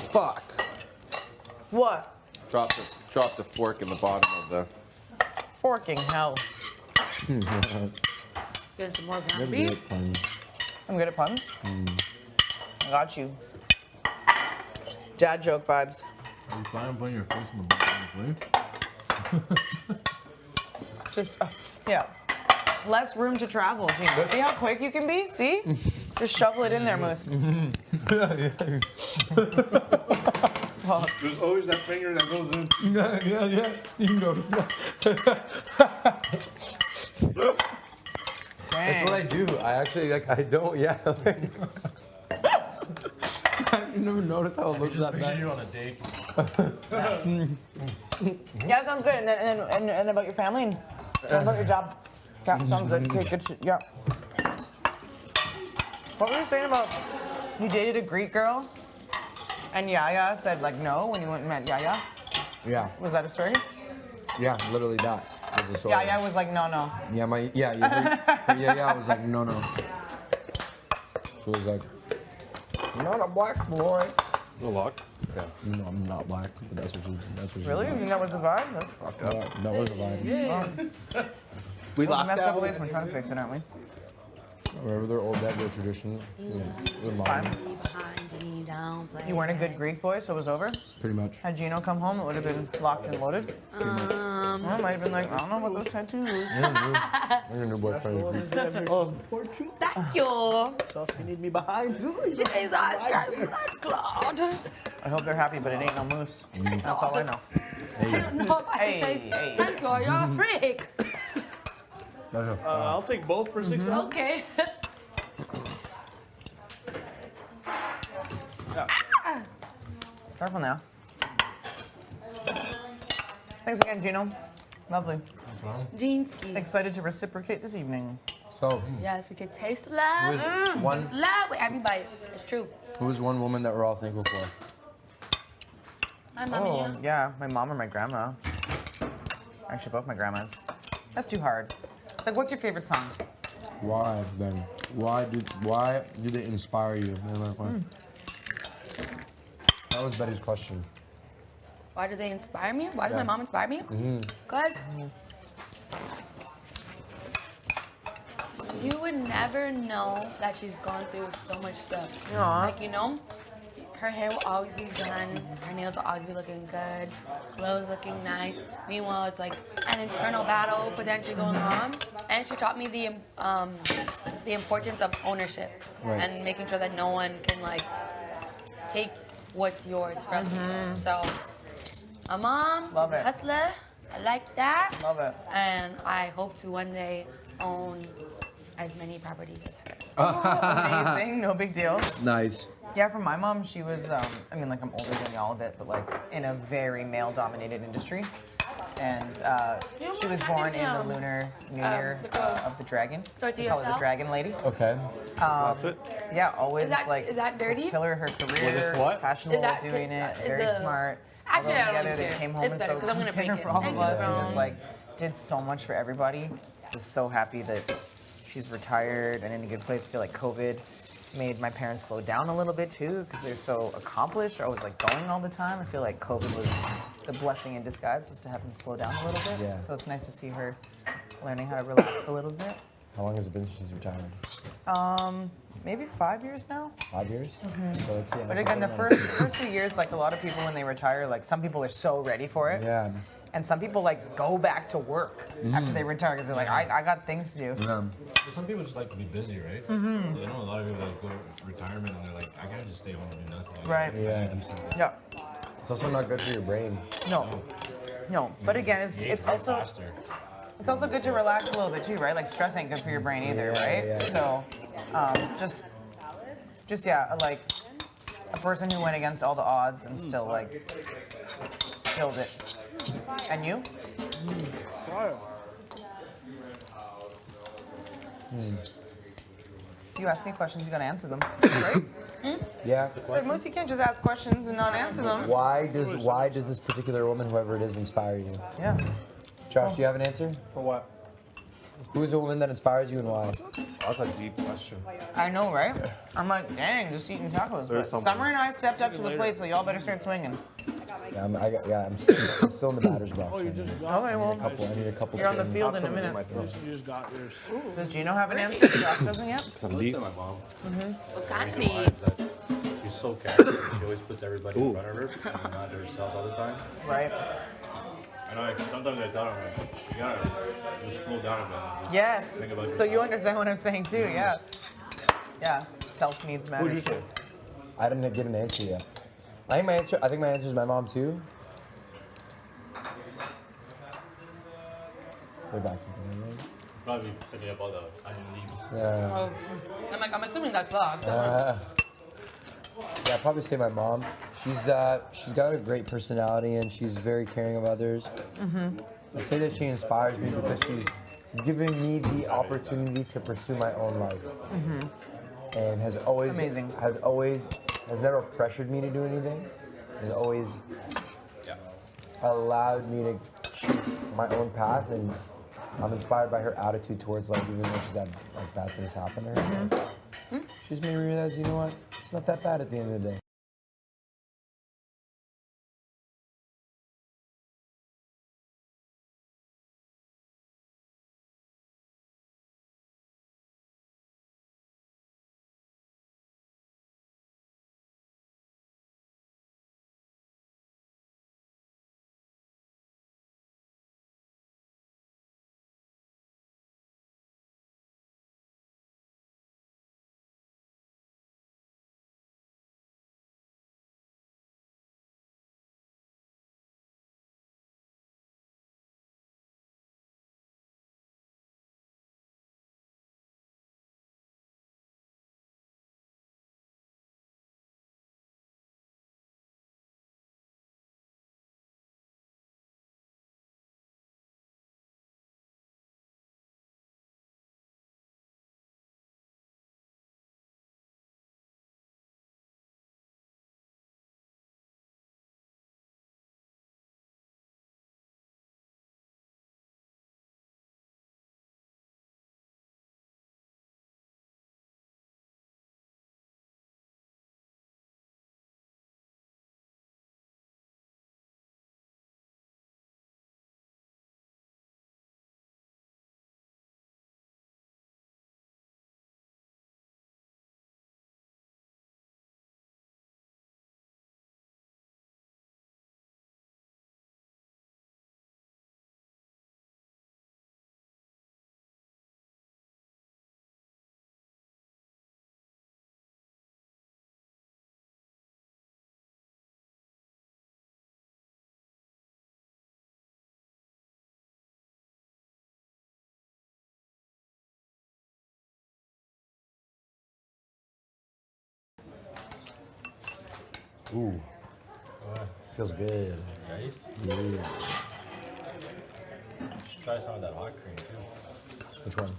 Fuck. What? Drop the fork in the bottom of the. Forking hell. Getting some more ground beef. I'm good at puns. I got you. Dad joke vibes. Are you planning on putting your face in the bottom of the plate? Just, yeah. Less room to travel, Gina. See how quick you can be? See? Just shovel it in there, Moose. There's always that finger that goes in. Yeah. You notice that. That's what I do. I actually, like, I don't, yeah. Like, you never notice how it looks that bad. You on a date. Yeah, sounds good. And about your family and about your job. Yeah, sounds good. Okay, good shit. Yeah. What were you saying about you dated a Greek girl and Yaya said like no when you went and met Yaya? Yeah. Was that a story? Yeah, literally that was the story. Yaya was like no. Yeah, I was like, no. She was like, you're not a black boy. No luck. Yeah, no, I'm not black, but that's what she Really? You was. think that was the vibe? That's fucked up. That was the vibe. Yeah. We Well, locked messed that up one. ways. We're trying to fix it, aren't we? Whatever their old dad traditions. They're modern. You weren't a good Greek boy, so it was over? Pretty much. Had Gino come home, it would have been locked and loaded? Well, it might have been like, I don't know about those tattoos. I'm your new boyfriend. Thank you. So if you need me behind, Jesus Christ, Claude. I hope they're happy, but it ain't no moose. That's all I know. I don't know if I should say thank you or you're a freak. I'll take both for $6. Okay. Careful now. Thanks again, Gino. Lovely. Jeanski. Excited to reciprocate this evening. So, Yes, we can taste love. Who is one- Taste love with every bite. It's true. who was one woman that we're all thankful for? My mommy. Oh, yeah, my mom or my grandma. Actually, both my grandmas. That's too hard. It's like, what's your favorite song? Why then? Why do they inspire you? That was Betty's question. Why do they inspire me? Why does my mom inspire me? Mm-hmm. Because you would never know that she's gone through so much stuff. Aw. Like, you know, her hair will always be done, her nails will always be looking good, clothes looking nice. Meanwhile, it's like an internal battle potentially going on. And she taught me the importance of ownership Right. and making sure that no one can like take what's yours from you. So, my mom, Love she's a it. hustler. I like that. Love it. And I hope to one day own as many properties as her. Amazing, no big deal. Nice. Yeah, for my mom, she was, I mean, like, I'm older than y'all a bit, but, like, in a very male-dominated industry. And she was born in the Lunar New Year of the Dragon. We call her the Dragon Lady. Okay. Yeah, always, Is that- like, is that dirty? was killer her career, what? fashionable, Is that- doing it, is very the- smart. Actually, Although I don't together, they care. came home It's and better, so 'cause I'm gonna dinner break for it. all Thank of you, us and bro. just, like, did so much for everybody. Was so happy that she's retired and in a good place. I feel like COVID made my parents slow down a little bit too because they're so accomplished. I was like going all the time. I feel like COVID was the blessing in disguise, was to have them slow down a little bit. Yeah. So it's nice to see her learning how to relax a little bit. How long has it been since she's retired? Maybe 5 years now. 5 years? So let's see. But again, the first few years, like a lot of people when they retire, like some people are so ready for it. Yeah. And some people like go back to work after they retire because they're like, I got things to do. Yeah. But some people just like to be busy, right? Mhm. You know, a lot of people like go to retirement and they're like, I gotta just stay home and do nothing. Right. Yeah. Yeah. It's also not good for your brain. No. But again, it's Age way also faster. it's also good to relax a little bit too, right? Like stress ain't good for your brain either, Yeah, right? yeah. So, just yeah, like a person who went against all the odds and still like killed it. And you? You ask me questions, you gotta answer them, right? Yeah. So most you can't just ask questions and not answer them. Why does this particular woman, whoever it is, inspire you? Yeah. Josh, do you have an answer? For what? Who is a woman that inspires you and why? That's a deep question. I know, right? I'm like, dang, just eating tacos. But There's something. Summer and I stepped up to the plate, so y'all better start swinging. Yeah, I'm still in the batter's box. Oh, you just got Okay, well, I need a couple. you're on the swings. field in a minute. You just got yours. Does Gino have an answer? Josh doesn't yet? Some beef. My mom. What The kind reason of why beef? is that she's so caring. She always puts everybody in front of her and not herself all the time. Right. And sometimes I thought I'm like, you gotta just slow down a bit. and just Yes. think about So you yourself. understand what I'm saying too, yeah. Yeah. Self needs matter too. I didn't get an answer yet. I think my answer is my mom too. Way back. Probably picking up all the onion leaves. Yeah. Oh, I'm assuming that's locked. Yeah, I'd probably say my mom. She's got a great personality and she's very caring of others. I say that she inspires me because she's giving me the opportunity to pursue my own life. And has always Amazing. Has never pressured me to do anything. Has always allowed me to choose my own path, and I'm inspired by her attitude towards life, even though she's had like bad things happen to her. She's made me realize, you know what? It's not that bad at the end of the day. Ooh, feels good. Nice. Yeah. You should try some of that hot cream too. Which one?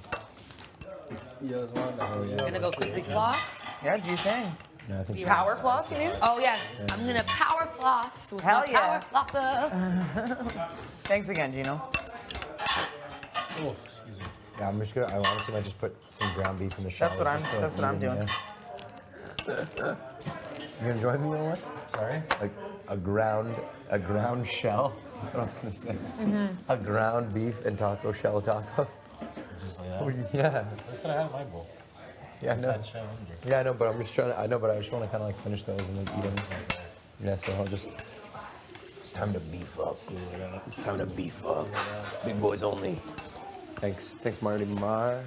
You guys want that? Oh, yeah. Gonna go quickly floss. Yeah, do you think? Yeah, I think Power floss, you mean? Oh yeah, I'm gonna power floss with Hell my yeah. power flosser. Thanks again, Gino. Oh, excuse me. Yeah, I'm just gonna. I honestly might just put some ground beef in the shower. That's what I'm doing. You gonna join me on one? Sorry? Like a ground shell. That's what I was gonna say. A ground beef and taco shell taco. Just like that. Oh, yeah. That's what I had in my bowl. Yeah, I know. Inside shell under. Yeah, I know, but I'm just trying to. I know, but I just want to kind of like finish those and then eat them. Yeah, so I'll just. It's time to beef up. It's time to beef up. Big boys only. Thanks, Marty Mar.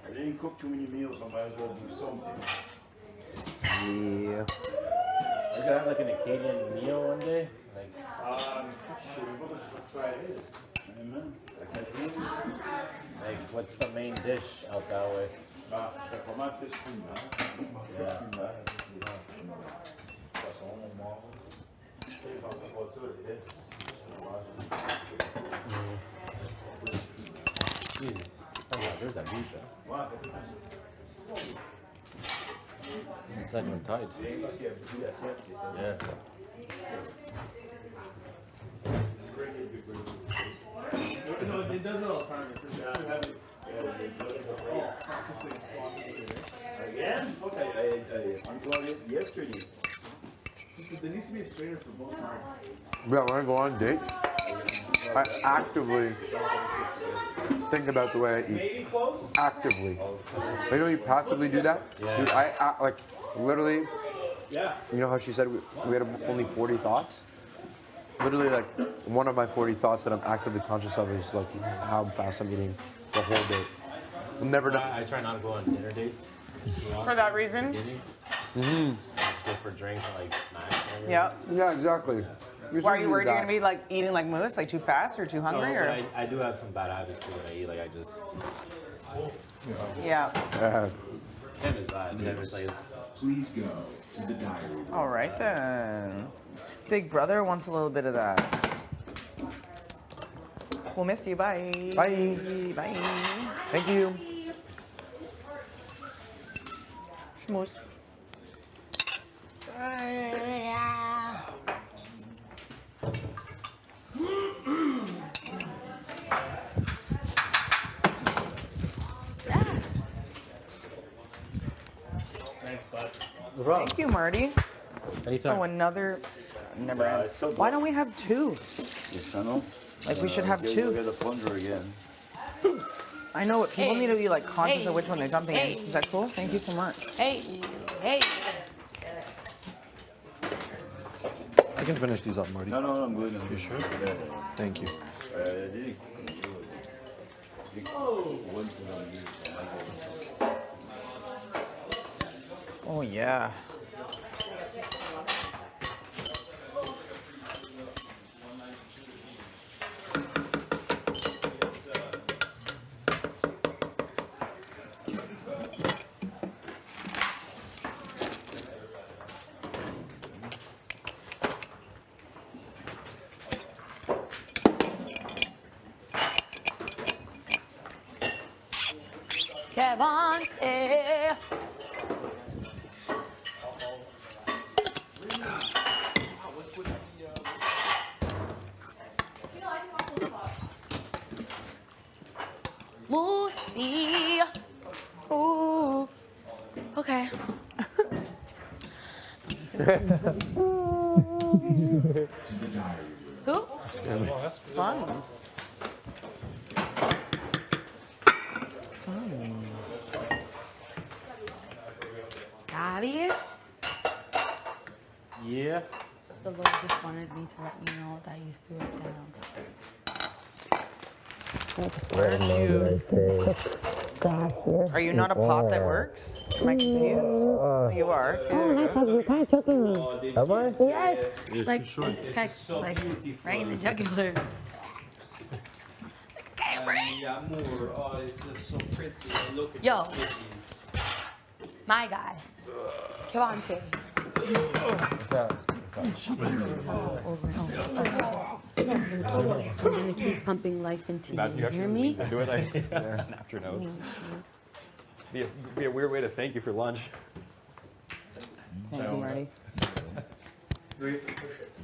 I didn't cook too many meals, I might as well do something. Yeah. We're gonna have like an Acadian meal one day. Like, Sure, we should try this. Amen. like what's the main dish out that way? Bah, je serais pas mal fait ce film, Yeah. Jesus. Oh yeah, there's a Bisha. Inside one tight. Yeah. It does it all the time. It's just too heavy. Again? Okay, I unplugged it yesterday. There needs to be a strainer for both sides. Yeah, when I go on dates, I actively think about the way I eat. Actively. You know, you passively do that? Yeah. Dude, I like literally. Yeah. You know how she said we had only 40 thoughts? Literally, like one of my 40 thoughts that I'm actively conscious of is like how fast I'm eating the whole day. I'm never done. I try not to go on dinner dates. For that reason? Mm-hmm. Just go for drinks and like snacks. And everything. Yeah. Yeah, exactly. Why are you worried you're gonna be like eating like moose, like too fast or too hungry, No, or? but I do have some bad habits too when I eat. Like I just. Yeah. Tim is bad. Tim is like. Please go to the diary room. All right then. Big brother wants a little bit of that. We'll miss you. Bye. Bye. Bye. Thank you. Schmoosh. Thanks, bud. Thank you, Marty. Anytime. Oh, another. Never ends. Why don't we have two? I know. Like we should have You'll two. get a plunger again. I know what people Hey. need to be like conscious Hey. of which one they're dumping Hey. in. Is that cool? Thank you so much. Hey, hey. I can finish these up, Marty. No, I'm good. You sure? Yeah. Thank you. I didn't Oh yeah. Kevante. Moosey. Ooh. Okay. Who? Fun. Fun. Gabby? Yeah. The Lord just wanted me to let you know that you threw it down. Are you not a pot that works? Am I confused? Oh, you are. You're kind of choking me. Am I? Yes. It's Like, too short. this guy's like right in the jugular. Oh, it's just so pretty. Look at Yo. the kitties. My guy. Kevante. What's that? Over and over. I'm gonna keep pumping life into you. Imagine You hear me? Do it. I snapped your nose. Be a weird way to thank you for lunch. Thank you, Marty.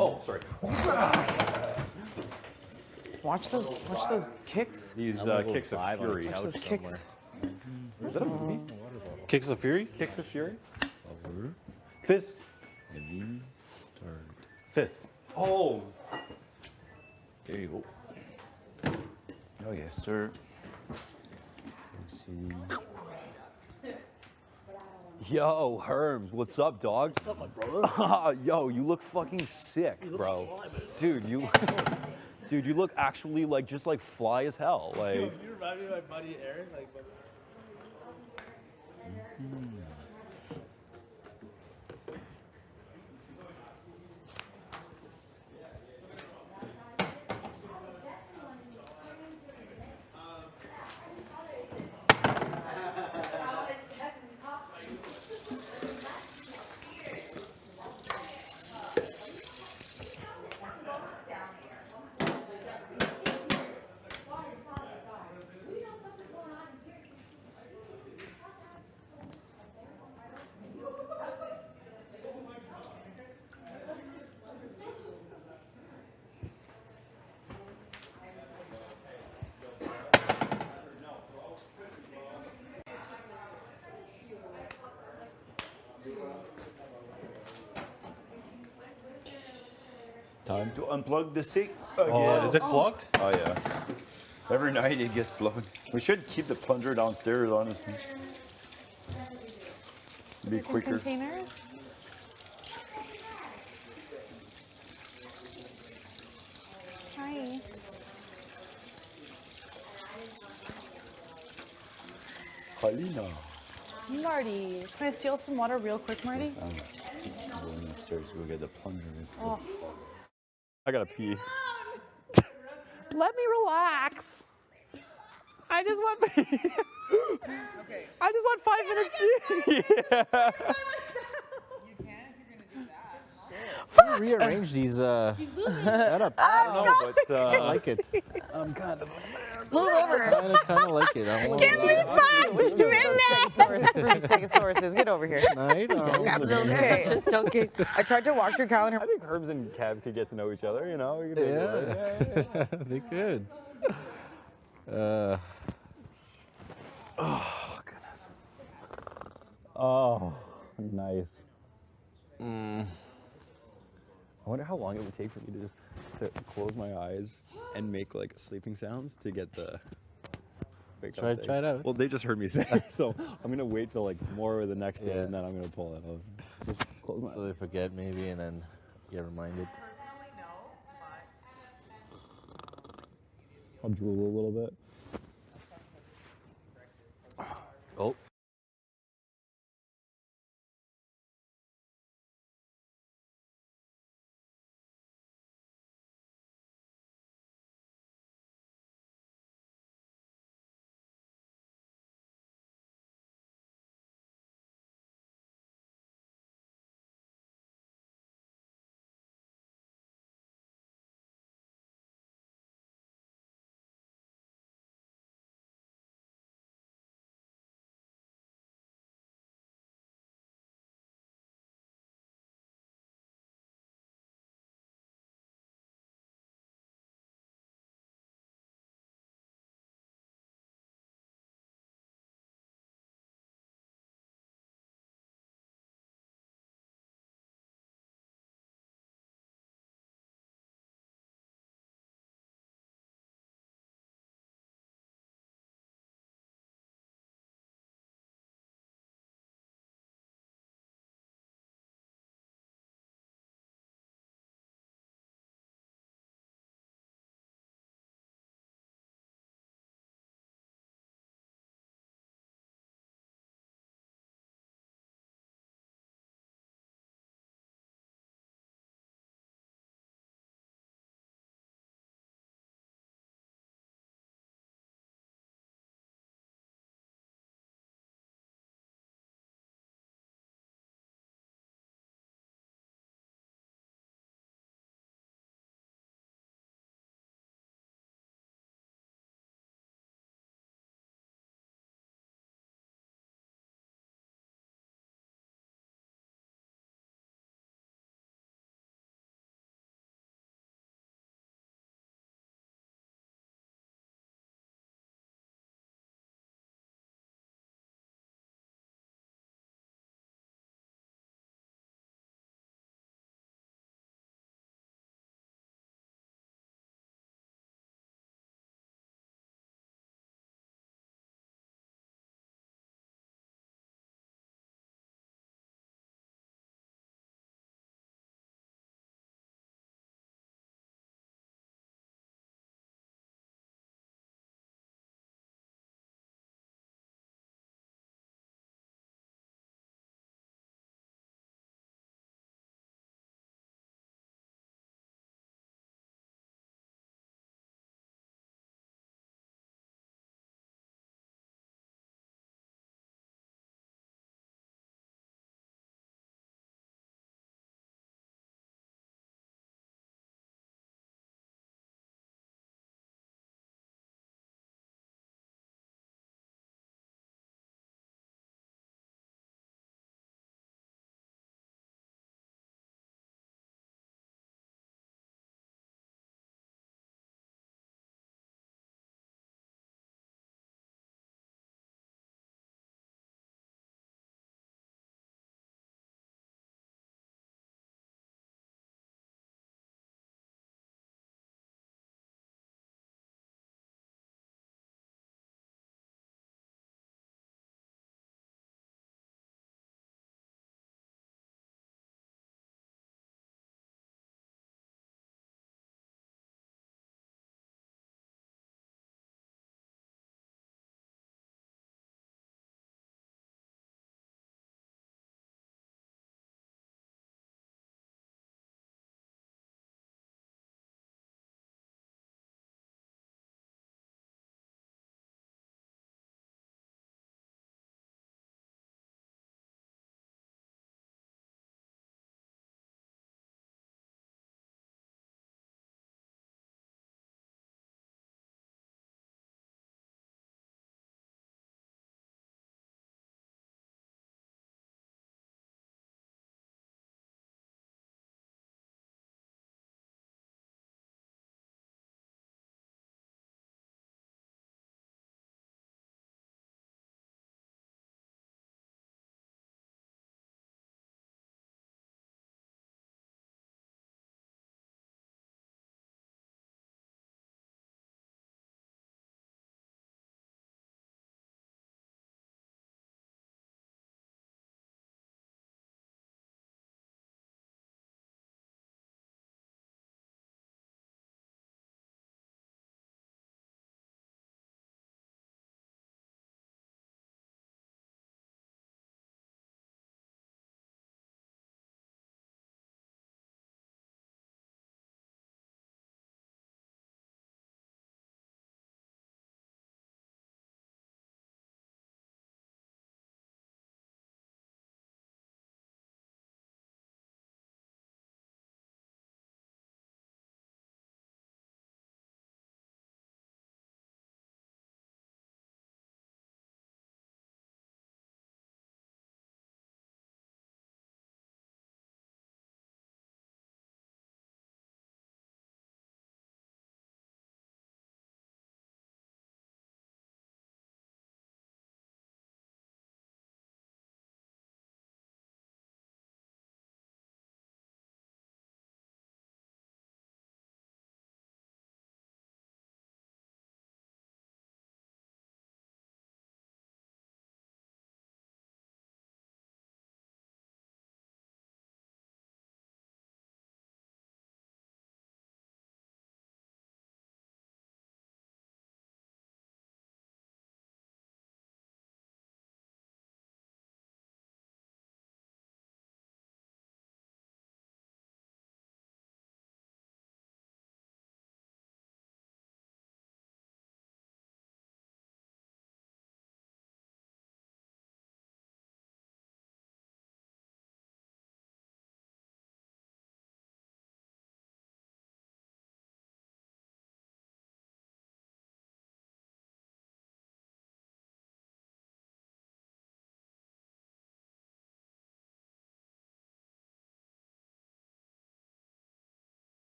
Oh, sorry. Watch those kicks. These kicks of fury. Watch those kicks. Is that a movie? Kicks of Fury? Kicks of Fury? Fists. Fists. Oh. There you go. Oh yeah, stir. Let's see. Yo, Herms, what's up, dog? What's up, my brother? Yo, you look fucking sick, bro. Dude, you look actually like just like fly as hell. Like. You remind me of my buddy Aaron. Like, Time to unplug the sink again. Oh, is it plugged? Oh yeah. Every night it gets plugged. We should keep the plunger downstairs, honestly. Be There's some quicker. containers. Hi. Halina. Marty, can I steal some water real quick, Marty? I'm going upstairs to go get the plunger and stuff. Oh. I gotta pee. Let me relax. I just want. Okay. I just want 5 minutes. Yeah. You rearrange these setup. I don't know, but I like it. I'm kind of. Move over. Kind of like it. I won't Give me lie. 5 minutes. Bruce Stegosauruses, get over here. Night. Just grab a little bit. Just joking. I tried to walk your calendar. I think Herbs and Kev could get to know each other. You know. We could make it work. Yeah, they could. Oh goodness. Oh, nice. I wonder how long it would take for me to just close my eyes and make like sleeping sounds to get the. Try it out. Well, they just heard me say it, so I'm gonna wait till like tomorrow or the next day, and then I'm gonna pull it off. Just close my So they forget maybe, and then get reminded. I'll drool a little bit. Oh.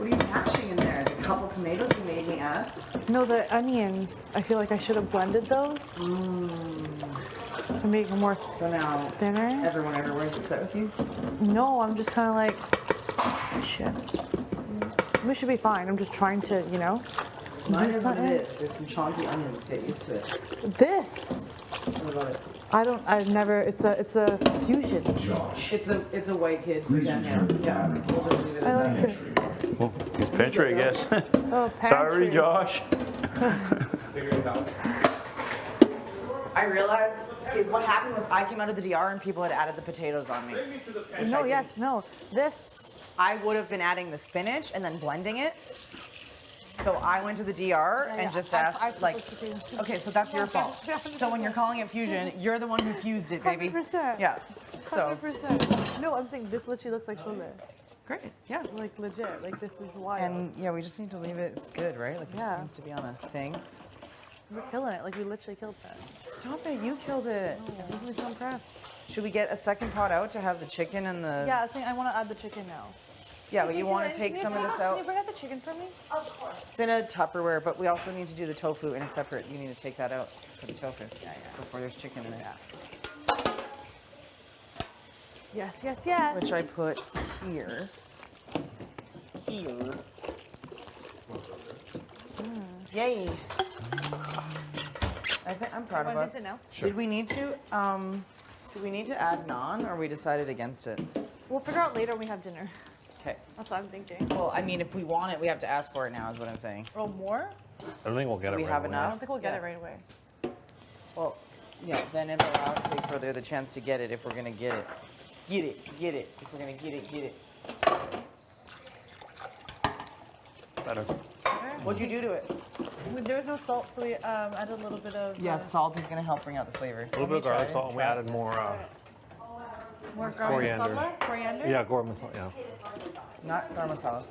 What are you mashing in there? The couple tomatoes you made me add? No, the onions. I feel like I should have blended those to make them more So now thinner. everyone everywhere is upset with you? No, I'm just kind of like, shit. We should be fine. I'm just trying to, you know. Mine do is what something. it is. There's some chunky onions. Get used to it. This. What about it? I've never. It's a fusion. It's a white kid. Yeah. We'll just leave it I as like that. it. Well, it's pantry, I guess. Oh, Sorry, pantry. Josh. I realized, see, what happened was I came out of the DR and people had added the potatoes on me. No, yes, no. This. I would have been adding the spinach and then blending it. So I went to the DR and just asked, okay, so that's your fault. So when you're calling it fusion, you're the one who fused it, baby. 100%. Yeah. So 100%. No, I'm saying this literally looks like chole. great. Yeah. Like legit. Like this is wild. And yeah, we just need to leave it. It's good, right? Like it just needs to be on a thing. We're killing it. Like we literally killed that. Stop it! You killed it. It makes me so impressed. Should we get a second pot out to have the chicken and the? Yeah, I think I want to add the chicken now. Yeah, but you want to take some of this Can out? you bring out the chicken for me? Of course. It's in a Tupperware, but we also need to do the tofu in a separate. You need to take that out for the tofu. Yeah. Before there's chicken in it. Yes, yes, yes. Which I put here. Here. Yay. I'm proud of Wanna us. taste it now? Did we need to? Did we need to add naan, or we decided against it? We'll figure out later when we have dinner. Okay. That's what I'm thinking. Well, I mean, if we want it, we have to ask for it now, is what I'm saying. Oh, more? I don't think we'll get Do it we right have away. enough? I don't think we'll get it right away. Well, yeah, then it allows me further the chance to get it if we're gonna get it. Get it. If we're gonna get it. Better. What'd you do to it? There was no salt, so we added a little bit of. Yeah, salt is gonna help bring out the flavor. A little bit of garlic salt, and we added more More coriander. masala? Coriander? Yeah, garam masala. Yeah. Not garam masala.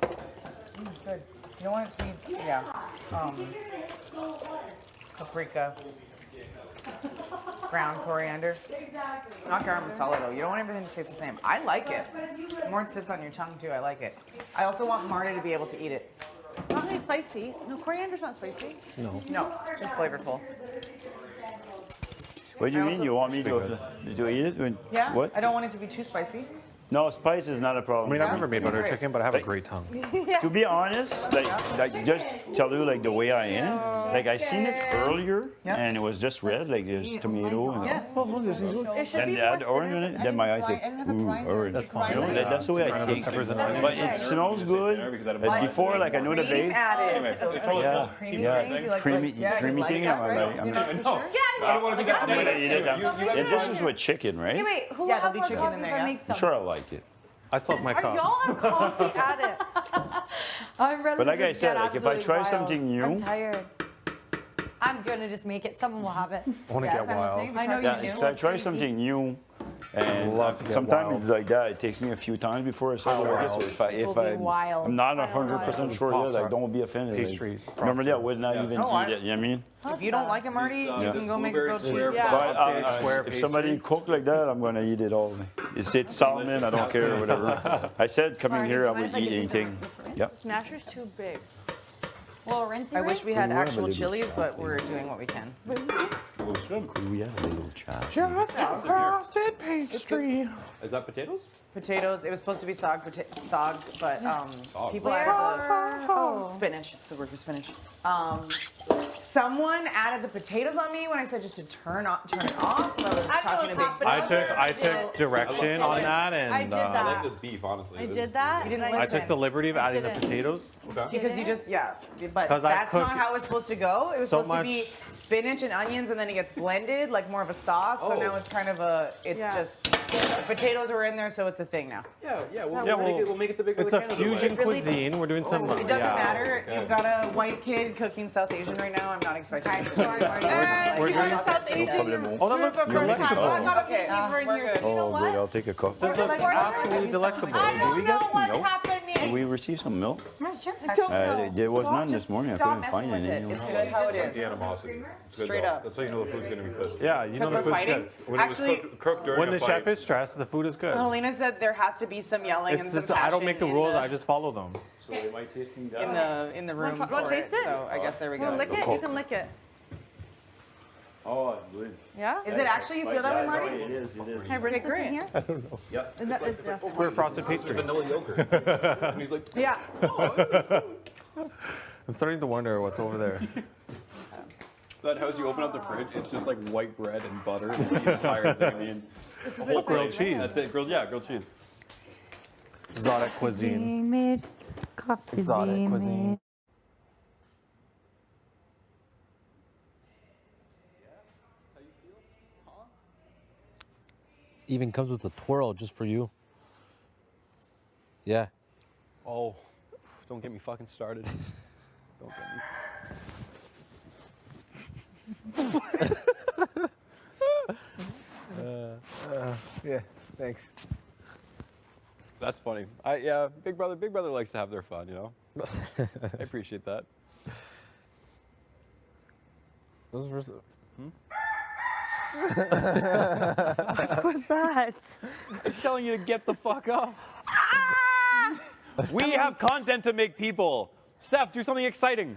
It's good. You don't want it to be, yeah. Paprika. Ground coriander. Not garam masala though. You don't want everything to taste the same. I like it. The more it sits on your tongue too, I like it. I also want Marta to be able to eat it. Not really spicy. No, coriander's not spicy. No. No, just flavorful. What do you I mean? also- You want me to eat it? When, Yeah? What? I don't want it to be too spicy. No, spice is not a I problem. mean, I've never made butter Great. chicken, but I have a great tongue. To be honest, like just tell you like the way I am. Like I seen it earlier, and it was just red, like there's tomato. And, Yes. oh, look, this is good. It should And be add more orange in thinner, it. Then my eyes I said, didn't have a ooh, grinder. orange. That's fine. You know, that's the way I take Peppers and it. onions. But it smells good. Before, like I know the Cream base. added. So Yeah, creamy yeah, things. You like, creamy, yeah, you creamy like thing. that, I'm right? like, You're I'm not too sure? I don't want to be I'm gonna eat it. Yeah, this is with chicken, right? Hey, wait, who Yeah, will there'll have be more chicken coffee in if there, I yeah? make I'm some? sure I like it. I still have my Are cup. y'all are coffee addicts? I'm ready But to like I just said, get like if I try absolutely wild. something I'm new, tired. I'm gonna just make it. Someone will have it. I want to get wild. I know yeah, you if do. I try something new, and Love to get sometimes wild. it's like that. It takes me a few times before I start to like it. So if Will be wild. I'm not Wild. 100% sure yet, like don't be offended. Pastry, Like, normally I would not even No, eat it. You know what I mean? If you don't like it, Marty, you can go make a goat cheese. Yeah. But if somebody cook like that, I'm gonna eat it all. It's salmon. I don't care, whatever. I said coming here, I would eat anything. Yep. Smasher's too big. Well, rinse I wish we had Ooh, I have a actual little chilies, but chocolate. we're doing what we can. We have a little chat. Frosted pastry. Is that potatoes? Potatoes. It was supposed to be sog, but people Where added are- the spinach. It's the word for spinach. Someone added the potatoes on me when I said just to turn it off. I was talking a big. I took direction on that, and I did I that. like this beef, honestly. I This did is- that. You didn't and listen. I took the liberty of adding the didn't. potatoes. Because you just, yeah, but 'Cause I that's not cooked how it's supposed to go. It was so supposed to be spinach and onions, and then it gets blended like more of a sauce. So now it's kind of just the potatoes are in there, so it's a thing now. Yeah, We'll make it the bigger It's we a can otherwise. fusion really- cuisine. We're doing some. It doesn't matter. You've got a white kid cooking South Asian right now. I'm not expecting. I'm sorry, Marty. We're You doing. guys South No Asian. problem. Oh, that looks I delectable. got a Okay, flavor in we're here. good. You know Oh, what? good. I'll take a cup. This looks absolutely delectable. I Do don't we know get what's milk? happening. Did we receive some milk? Sure. There was none this morning. I Stop couldn't messing find with any. it. It's good how it The is. animosity. It's good Straight though. up. That's how you know the food's gonna be good. Yeah, you know Because the we're food's fighting. good. When it was Actually, cooked during When a the fight. chef is stressed, the food is good. Helena said there has to be some yelling It's and just some passion I don't make the in rules. I just follow them. so they might taste me in the room Want for to taste it? So I guess there we go. Want to lick it? You can lick it. Oh, good. Yeah? Is it actually, you feel that way, Marty? It is. Can I rinse this in here? I don't know. Yep. And that, it's, Square frosted pastries. Vanilla yogurt. And he's like, yeah. I'm starting to wonder what's over there. that house, you open up the fridge, it's just like white bread and butter and the entire thing. I mean, a whole grilled thing. cheese. That's it. Grilled cheese. Exotic cuisine. Exotic cuisine. Even comes with a twirl just for you. Yeah. Oh, don't get me fucking started. Don't get me. Yeah, thanks. That's funny. Big brother likes to have their fun, you know? I appreciate that. Those were What was that? I'm telling you to get the fuck up. We have content to make people. Steph, do something exciting.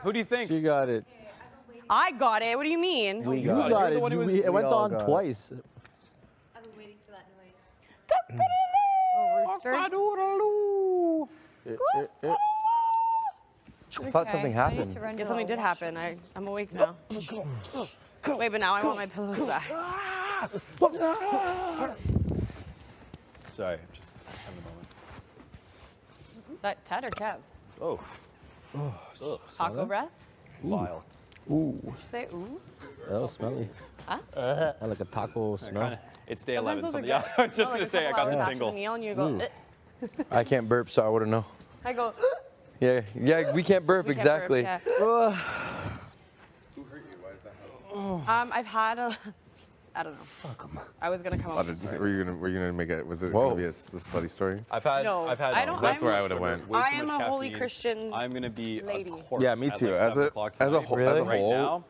Who do you think? She got it. I got it. What do you mean? We got it. It went on twice. I've been waiting for that noise. Rooster? I thought something happened. Yeah, something did happen. I'm awake now. Wait, but now I want my pillows back. Sorry, just having a moment. Is that Ted or Kev? Oh. Taco breath? Vile. Ooh. Did you say ooh? That was smelly. Huh? I like a taco smell. It's day Sometimes 11. those are Yeah, good. I was just No, like going a to say, I couple got the hours tingle. after the meal and you go, Mm. I can't burp, so I wouldn't know. I go, Yeah, we can't burp, We can't exactly. burp, Who hurt you? Why did that happen? I've had a, I don't know. I was gonna come up with a story. Were you gonna make it? Was it Whoa. gonna be a slutty story? I've had. No, I've had. I don't- That's where I I'm- would have went. Way I too am much a holy caffeine. Christian I'm gonna be lady. a corpse. Yeah, me at too. like As 7 a o'clock as a tonight. whole Right now,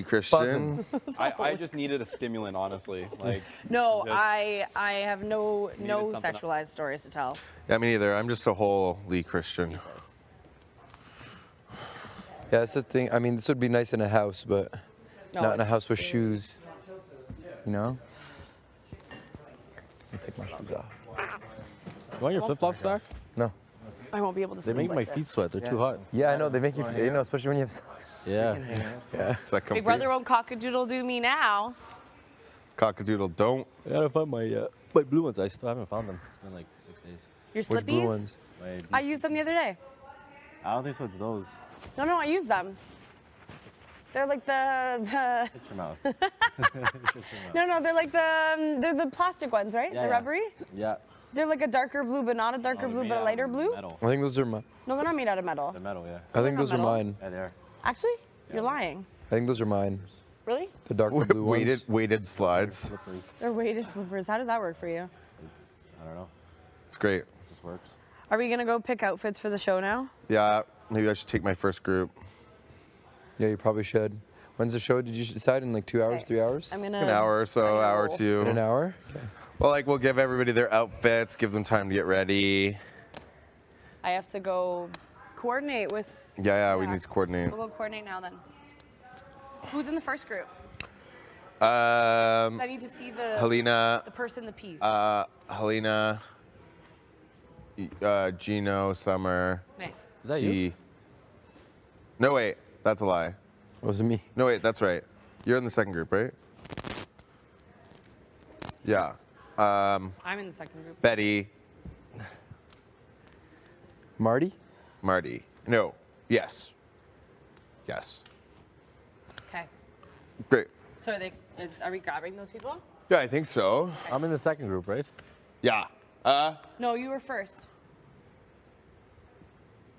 Christian. I just needed a stimulant, honestly. Like. No, just- I have no something sexualized stories to tell. Yeah, me neither. I'm just a holy Christian. Yeah, that's the thing. I mean, this would be nice in a house, but No, not in a it's- house with shoes. You know? I'll take my shoes off. You want your flip flops back? No. I won't be able to They sleep make like my this. feet sweat. They're too hot. Yeah, I know. They make you, you know, especially when you have socks. Yeah. Yeah. Is that Big brother won't cock-a-doodle-doo me now. Cockadoodle, don't. I gotta find my blue ones. I still haven't found them. It's been like 6 days. Your Which blue slippies? ones? I used them the other day. I don't think so. It's those. No, I used them. They're like the Shut your mouth. no, they're like they're the plastic ones, right? Yeah, the yeah. rubbery. Yeah. They're like a darker blue, but not a darker Oh, blue, they're but a made lighter out of blue. Metal. I think those are mine. No, they're not made out of metal. They're metal, yeah. I think not those are metal. mine. Yeah, they are. Actually, you're lying. I think those are mine. Really? The darker blue ones. Weighted slides. Slippers. They're weighted slippers. How does that work for you? It's, I don't know. It's great. It just works. Are we gonna go pick outfits for the show now? Yeah, maybe I should take my first group. Yeah, you probably should. When's the show? Did you decide in like 2 hours, 3 hours? I'm gonna. An hour or so, hour or two. In an hour? Okay. Well, like we'll give everybody their outfits, give them time to get ready. I have to go coordinate with. Yeah, we need to coordinate. We'll go coordinate now then. Who's in the first group? 'Cause I need to see the Helena. the person, the piece. Helena. Gino, Summer. Nice. Is that T. you? No, wait, that's a lie. Was it me? No, wait, that's right. You're in the second group, right? Yeah. I'm in the second group. Betty. Marty? Marty. No. Yes. Yes. Okay. Great. So are we grabbing those people? Yeah, I think so. I'm in the second group, right? Yeah. No, you were first.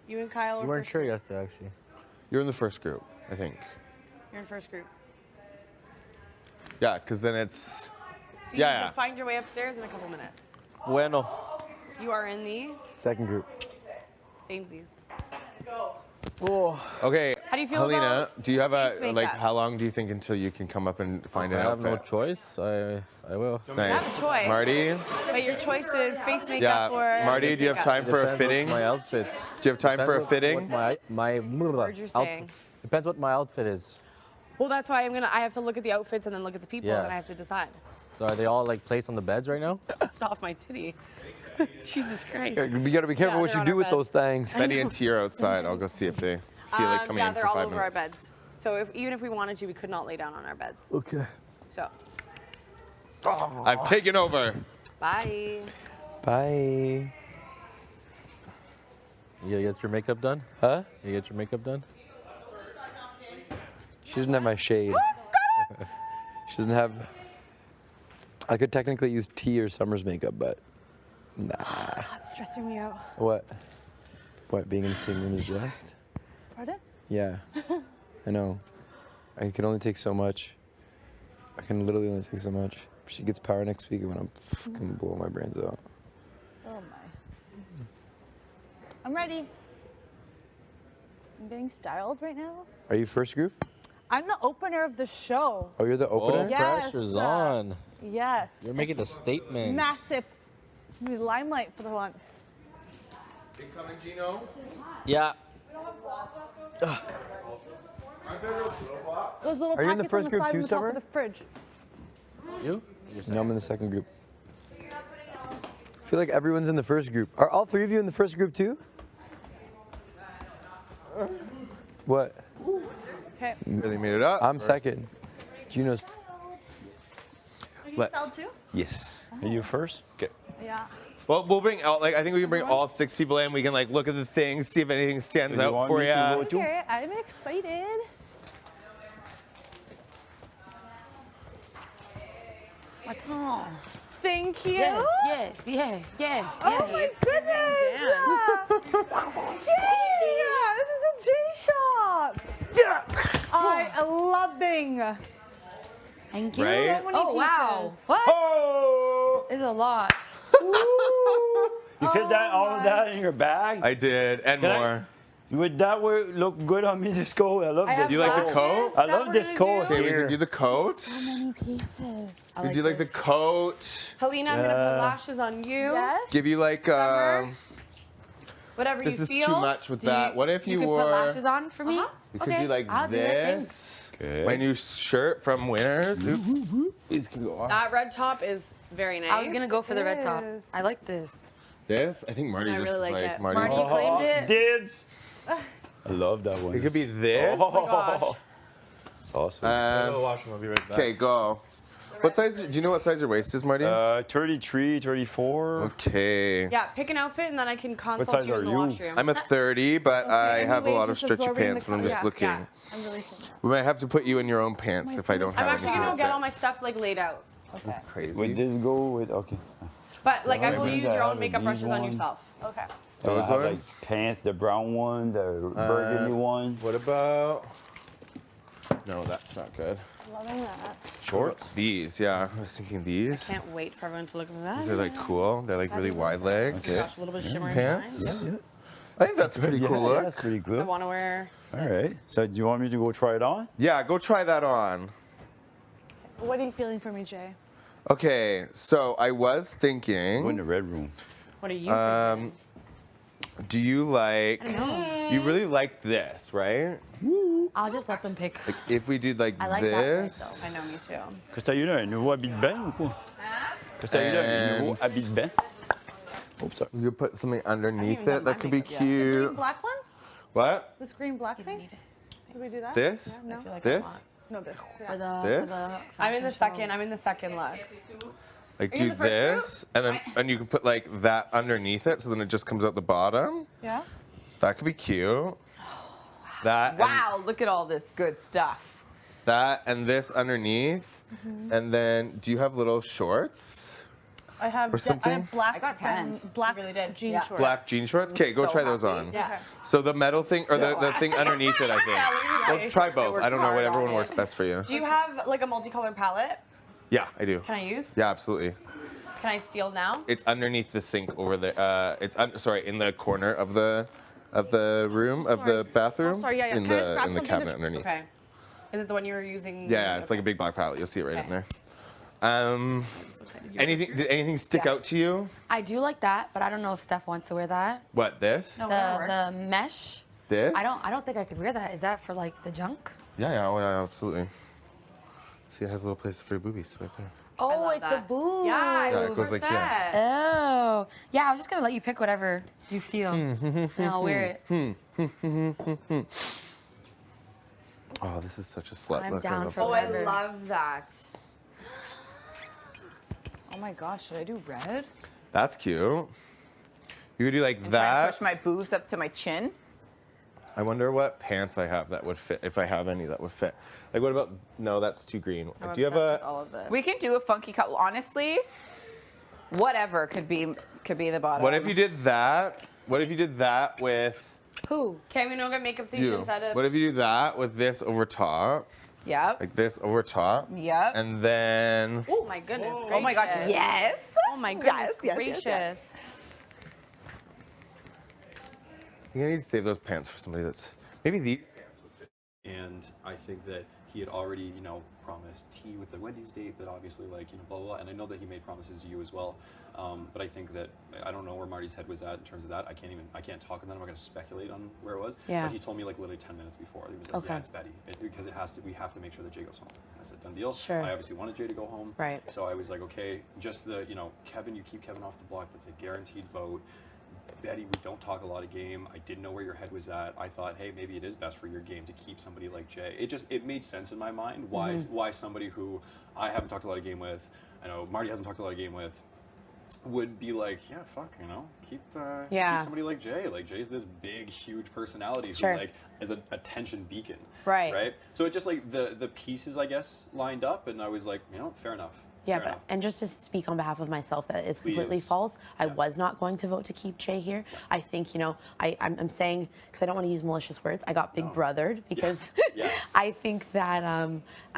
You and Kyle were You weren't first. sure yesterday, actually. You're in the first group, I think. You're in first group. Yeah, because then it's. So you Yeah. need to find your way upstairs in a couple minutes. Bueno. You are in the Second group. samesies. Oh. Okay. How do do you feel Helena, about do you have face a makeup? like? How long do you think until you can come up and find an I have outfit? no choice. I will. You Nice. have a choice. Marty. But your choice is face makeup Yeah. or Marty, face do you have makeup? time for a Depends what's fitting? my outfit. Do you have time Depends for a what fitting? my Word you're saying. Depends what my outfit is. Well, that's why I have to look at the outfits and then look at the people, Yeah. and then I have to decide. So are they all like placed on the beds right now? Stop my titty. Jesus Christ. You gotta be careful Yeah, what they're you on do our with beds. those things. Betty and Tia are outside. I'll go see if they feel like coming yeah, in they're for all 5 over minutes. our beds. So even if we wanted to, we could not lay down on our beds. Okay. So, I've taken over. bye. Bye. You gotta get your makeup done? Huh? You get your makeup done? She doesn't have my shade. She doesn't have. I could technically use T or Summer's makeup, but nah. That's stressing me out. What? What? Being in the same room as Just? Pardon? Yeah. I know. I can only take so much. I can literally only take so much. If she gets power next week, I'm gonna fucking blow my brains out. Oh my. I'm ready. I'm getting styled right now. Are you first group? I'm the opener of the show. Oh, you're the opener? Yes. Pressure's on. Yes. You're making a statement. Massive limelight for the once. Incoming, Gino. Yeah. Those little Are you in the packets first on the group side too, on the top Summer? of the fridge. You? No, I'm in the second group. I feel like everyone's in the first group. Are all three of you in the first group too? What? Okay. Really made it up. I'm second. Gino's. Are you Let's- styled too? Yes. Are you first? Okay. Yeah. Well, we'll bring out. Like, I think we can bring all 6 people in. We can like look at the things, see if anything stands Do you out want for me you. to go too? Okay, I'm excited. What's on? Thank you. Yes, yes, yes, yes. Oh my goodness! Jay! This is a Jay shop. Yeah. I'm loving. Thank you. Right? So many Oh, wow. pieces. What? Oh! It's a lot. You fit that all of that in your bag? I did, and Can I- more. Would that look good on me? This coat. I love I this. have You like the glasses coat? I that love we're this gonna coat do. Okay, we here. can do the coat. So many pieces. We do like the coat. Helena, I'm gonna Yeah. put lashes on you. Yes. Give you like Whatever this you is feel. too much with that. What if you could wore? put lashes on for me? You could Okay, do like I'll do it, thanks. this. Okay. My new shirt from Winners. Oops. These can go off. That red top is very nice. I was gonna go for the red top. Yes. I like this. This? I think Marty I just really was like like it. Marty. Marty claimed it. Dibs. I love that one. It could be this. Oh, it's awesome. Washroom. I'll be right back. Okay, go. What size? Do you know what size your waist is, Marty? 33, 34. Okay. Yeah, pick an outfit and then I can consult size you in are the you? washroom. I'm a 30, but I and have a the lot of waist is stretchy absorbing pants the when I'm color. just Yeah, looking. yeah. I'm releasing that. We might have to put you in your own pants if I don't I'm have actually any gonna go get outfits. all my stuff like laid out. That's crazy. Would this go with okay? But like I will Maybe use I your have own a makeup these brushes on one. yourself. Okay. And I Those have, ones? like pants, the brown one, the burgundy one. What about? No, that's not good. Loving that. Shorts? These, yeah. I was thinking these. Can't wait for everyone to look at that. These are like cool. They're like really wide legs. Gosh, a little bit shimmery Pants. behind. I think that's a pretty cool look. That's pretty I good. want to wear. All right. So do you want me to go try it on? Yeah, go try that on. What are you feeling for me, Jay? Okay, so I was Go in thinking, the red room. What are you? do you like, I don't know. you really like this, right? I'll just let them pick. Like if we did like I like that red, this. I know, me too. Qu'est-ce que t'as eu là? Un nouveau habit de bain ou quoi? Qu'est-ce que t'as eu là? Un nouveau habit de bain? Oops, sorry. You could put something underneath even it. done my That could be makeup yet. Green cute. black one? What? This green black thing? Did we do that? This? Yeah, no. I feel like This? I want. No, this. For Yeah. the, This? For the I'm in the fashion show. second. I'm in the second look. Like Are you do the first group? this, and you can put like that underneath it, so then it just comes out the bottom. Yeah. That could be cute. That and Wow, look at all this good stuff. that and this underneath, Mm-hmm. and then do you have little shorts? I have Or something? black. I got tanned. Black You really did. jean Yeah. shorts. Black jean shorts. Okay, go so try those happy. on. Yeah. So the metal thing or the thing underneath it, I think. Well, try both. works I don't know. hard Whatever on one it. works best for you. Do you have like a multicolored palette? Yeah, I do. Can I use? Yeah, absolutely. Can I steal now? It's underneath the sink over there. It's sorry, in the corner of the of the room, of the bathroom, Sorry, yeah. in Can I just grab the something cabinet to- underneath. Okay. Is it the one you were using? Yeah, it's like a big black palette. You'll see it right in Okay. there. Anything? Did anything stick Yeah. out to you? I do like that, but I don't know if Steph wants to wear that. What, this? The mesh. This? I don't think I could wear that. Is that for like the junk? Yeah, oh, yeah, absolutely. See, it has a little place for your boobies right there. Oh, it's the boob. Yeah, it goes like here. Oh. Yeah, I was just gonna let you pick whatever you feel. and I'll wear it. Oh, this is such a slut I'm look. down love for it. Oh, I love that. Oh my gosh, should I do red? That's cute. You could do like And try and that. push my boobs up to my chin. I wonder what pants I have that would fit, if I have any that would fit. Like, what about? No, that's too green. I'm do you have obsessed a? with all of this. We can do a funky cut. Honestly, whatever could be the bottom. What if you did that? What if you did that with Who? Can we not get makeup you? What if you do that with this over top? Yep. Like this over top. Yep. And then. Oh my goodness gracious. Oh my gosh, yes. Oh my goodness Yes, gracious. yes. I think I need to save those pants for somebody that's maybe these. And I think that he had already, promised tea with the Wendy's date that obviously, blah, blah, blah. And I know that he made promises to you as well. But I think that, I don't know where Marty's head was at in terms of that. I can't talk on that. I'm not going to speculate on where it was. Yeah. But he told me literally 10 minutes before. He was like, Okay. yeah, it's Betty. Because we have to make sure that Jay goes home. And I said, done deal. Sure. I obviously wanted Jay to go home. Right. So I was like, okay, just Kevin, you keep Kevin off the block. That's a guaranteed vote. Betty, we don't talk a lot of game. I didn't know where your head was at. I thought, hey, maybe it is best for your game to keep somebody like Jay. It made sense in my mind why somebody who I haven't talked a lot of game with, I know Marty hasn't talked a lot of game with, would be like, yeah, fuck, keep somebody like Jay. Like Jay's this big, huge personality Sure. who is an attention beacon. Right. Right. So it just the pieces I guess lined up, and I was like, fair enough. Yeah, Fair but enough. and just to speak on behalf of myself, that is completely Please. false. I was not going to vote to keep Jay here. I think, I'm saying, because I don't want to use malicious words, I got big brothered because Yes. I think that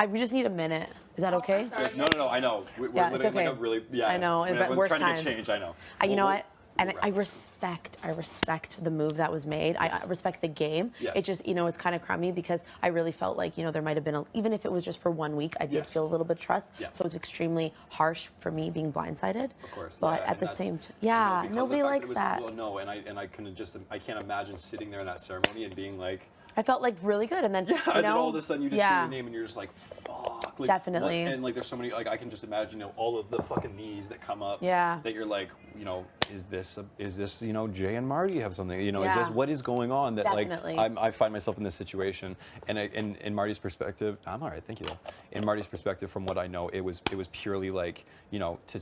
we just need a minute. Is that okay? No, I know. We're Yeah, it's living okay. like a really, yeah. I know, when but everyone's worst trying to time. get change, I know. You know Well, what? And I respect the move that was made. I respect the game. Yes. It just, it's kind of crummy because I really felt like, there might have been, even if it was just for 1 week, I did Yes. feel a little bit of trust. Yeah. So it's extremely harsh for me being blindsided. Of course. But yeah, at the that's- same time, I know, yeah, because nobody the fact likes it was, that. Well, no, and I can't imagine sitting there in that ceremony and being like, I felt like really good, and then yeah, you and then know, all of a sudden you just hear your name and you're just like, fuck. Like, Definitely. And there's so many, I can just imagine, all of the fucking knees that come up. Yeah. That you're like, is this, Jay and Marty have something? Is Yeah. this what is going on? That Definitely. I find myself in this situation, and in Marty's perspective, I'm all right, thank you. In Marty's perspective, from what I know, it was purely like, to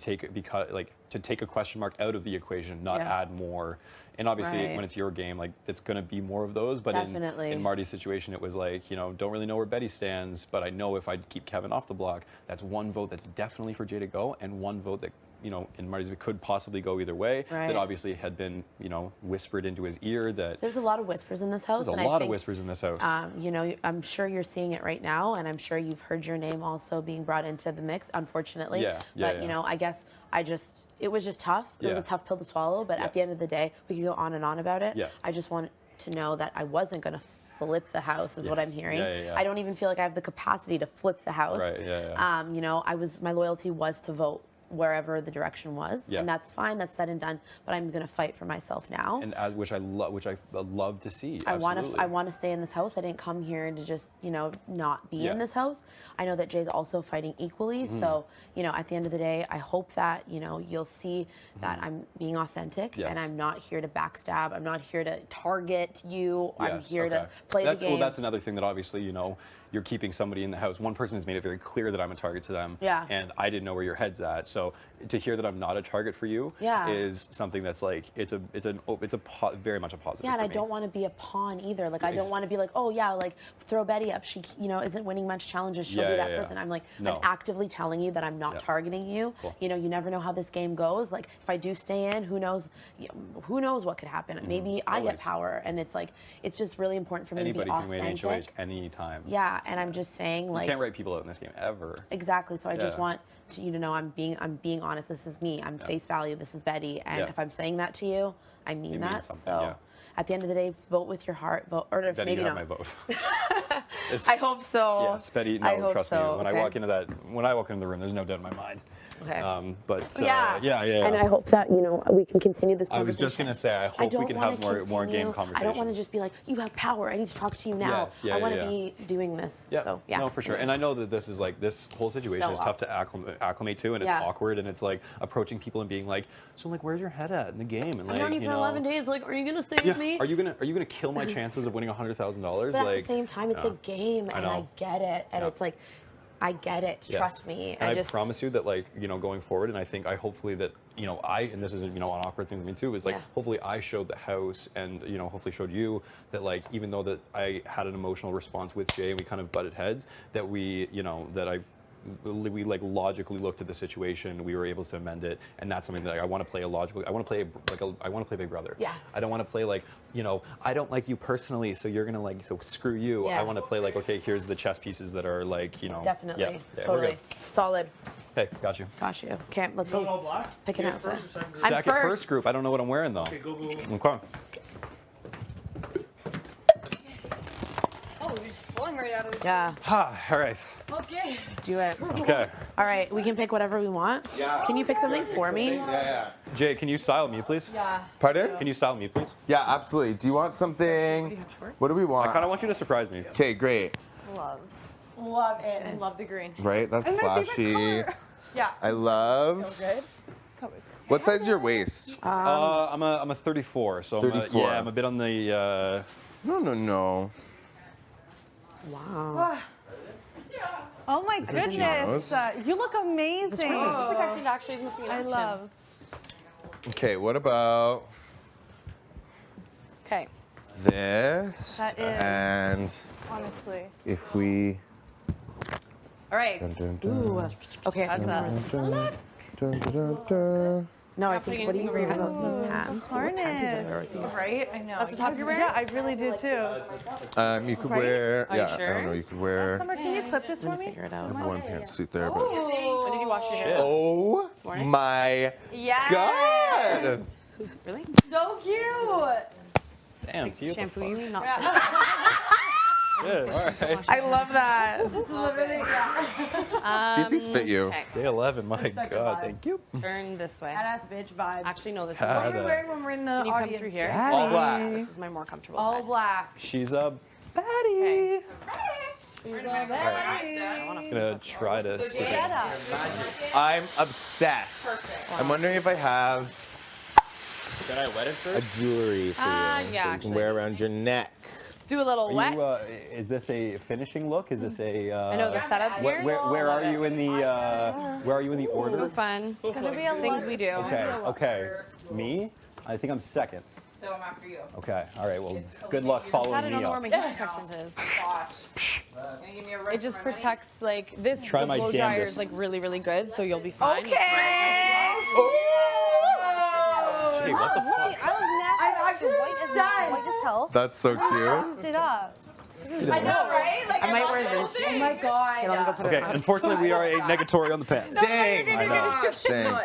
take a question mark out of the equation, not Yeah. add more. And obviously, Right. when it's your game, it's going to be more of those. But Definitely. in Marty's situation, it was like, don't really know where Betty stands, but I know if I keep Kevin off the block, that's one vote that's definitely for Jay to go, and one vote that, in Marty's, it could possibly go either way. Right. That obviously had been, whispered into his ear that There's a lot of whispers in this house. there's a and I lot of think, whispers in this house. I'm sure you're seeing it right now, and I'm sure you've heard your name also being brought into the mix, unfortunately. Yeah, But, yeah. I guess it was just tough. It was Yeah. a tough pill to swallow, but at the end of the day, we could go on and on about it. Yeah. I just want to know that I wasn't going to flip the house, is what Yes. I'm hearing. Yeah. I don't even feel like I have the capacity to flip the house. Right, yeah. My loyalty was to vote wherever the direction was, Yeah. and that's fine. That's said and done. But I'm going to fight for myself now. And which I love to see. I want absolutely. to stay in this house. I didn't come here to just not be Yeah. in this house. I know that Jay's also fighting equally. Mhm. So at the end of the day, I hope that you'll see that I'm being authentic Mm-hmm. Yes. and I'm not here to backstab. I'm not here to target you. I'm Yes, here to okay. play That's, the game. Well, that's another thing that obviously, you're keeping somebody in the house. One person has made it very clear that I'm a target to them. Yeah. And I didn't know where your head's at. So to hear that I'm not a target for you Yeah. is something that's like, very much a positive Yeah, and for I me. don't want to be a pawn either. Like, I don't want to be like, oh yeah, like throw Betty up. She, isn't winning much challenges. She'll Yeah, be that yeah, yeah. person. I'm like, No. I'm actively telling you that I'm not Yeah. targeting you. Cool. You never know how this game goes. Like, if I do stay in, who knows what could happen? Maybe I get Always. power, and it's like, it's just really important for me Anybody to be can win authentic. HOH anytime. Yeah, and I'm just saying, You like, can't write people out in this game ever. exactly. So I just Yeah. want you to know I'm being honest. This is me. I'm face value. This is Betty. And Yeah. if I'm saying that to you, I mean It means that. something, So yeah. at the end of the day, vote with your heart. Vote, or Then maybe you have not. my vote. I hope so. Yeah, Spetty, I no, hope trust so. me. When I walk into the room, there's no doubt in my mind. Okay. But yeah. yeah. And I hope that we can continue this I was conversation. just gonna say, I hope we can have more game conversations. I don't want to just be like, you have power. I need to talk to you now. Yes, yeah, I want to yeah. be doing this. Yeah. So yeah. No, for sure. And I know that this is like this whole situation So is tough to acclimate to, and it's Yeah. awkward, and it's like approaching people and being like, so like, where's your head at in the game? And like, I've known you for 11 days. Like, are you gonna stay with me? Are you gonna kill my chances of winning $100,000? But Like, at the same time, it's a game, and I get it, and it's like, I get it. Yes. Trust me. And I promise you that, like, going forward, and I think hopefully that, and this is, an awkward thing to me too, is like, hopefully I showed the house and, hopefully showed you that, like, even though that I had an emotional response with Jay and we kind of butted heads, that we, we like logically looked at the situation, we were able to amend it, and that's something that I want to play I want to play Big Brother. Yes. I don't want to play like, I don't like you personally, so you're gonna so screw you. Yeah. I want to play like, okay, here's the chess pieces that are like, Definitely. yeah, we're Totally. good. Solid. Hey, got you. Got you. Okay, let's go. all black? Pick an Yours outfit. first or second group? I'm Second, first. first group. I don't know what I'm wearing though. Okay, go. Okay. Oh, you're just flowing right out of the Yeah. All right. Okay. Let's do it. Okay. All right, we can pick whatever we want. Yeah. Can you pick something for me? Yeah. Jay, can you style me, please? Yeah. Pardon? Can you style me, please? Yeah, absolutely. Do you want something? What do we want? I kind of want you to surprise me. Okay, great. Love it. I love the green. Right, that's And my favorite flashy. color. Yeah. I love. So good. What size is your waist? I'm a 34, so 34. I'm a bit on the. No. Wow. Oh my that goodness. yours? You look amazing. Protected actually is missing an I option. love. Okay, what about Okay. this? That is. And Honestly. if we. All right. Ooh. Okay. That's No, I think. What do you think about these pants? What panties are there with these? Right? I know. That's the top you're wearing? Yeah, I really do too. You could Right? wear. Are you Yeah, I sure? don't know. You could wear. Summer, can you clip this for me? Figure it I out. have one pantsuit there, but. When did you wash your hair? Oh morning? my Yes. God! Really? So cute. Damn, see you. Shampoo you mean? Not Good. All right. I love that. Literally, yeah. See if these fit you. Okay. Day 11. My Such a God, vibe. thank you. Turn this way. Badass bitch vibes. Actually, no. This is What are Had we a- wearing when we're in the Can you come audience? through here? All black. This is my more comfortable All side. black. She's a baddie. Okay. She's a baddie. I'm gonna try to. So get up. I'm obsessed. I'm wondering if I have Can I wet it first? a jewelry for you. yeah, that you can actually. wear around your neck. Do a little Are wet. you, is this a finishing look? Is this a? I know the setup here. Where are you in the? Where are you in the order? Fun. Gonna be a Things we do. Okay. Me? I think I'm second. So I'm after you. Okay. All right. Well, good luck I following don't me know where up. my heat protection is. Gosh. Can you give me a It just protects like this. Try the my blow dryer damnedest. is like really, really good, so you'll be fine. Okay. Hey, what the fuck? I'm actually White as hell. That's so cute. Lift it up. I know, right? Like, I might wear this. Oh my god. Okay, let me go put it Okay. on. Unfortunately, we are a negatory on the pants. Dang. I know. Dang.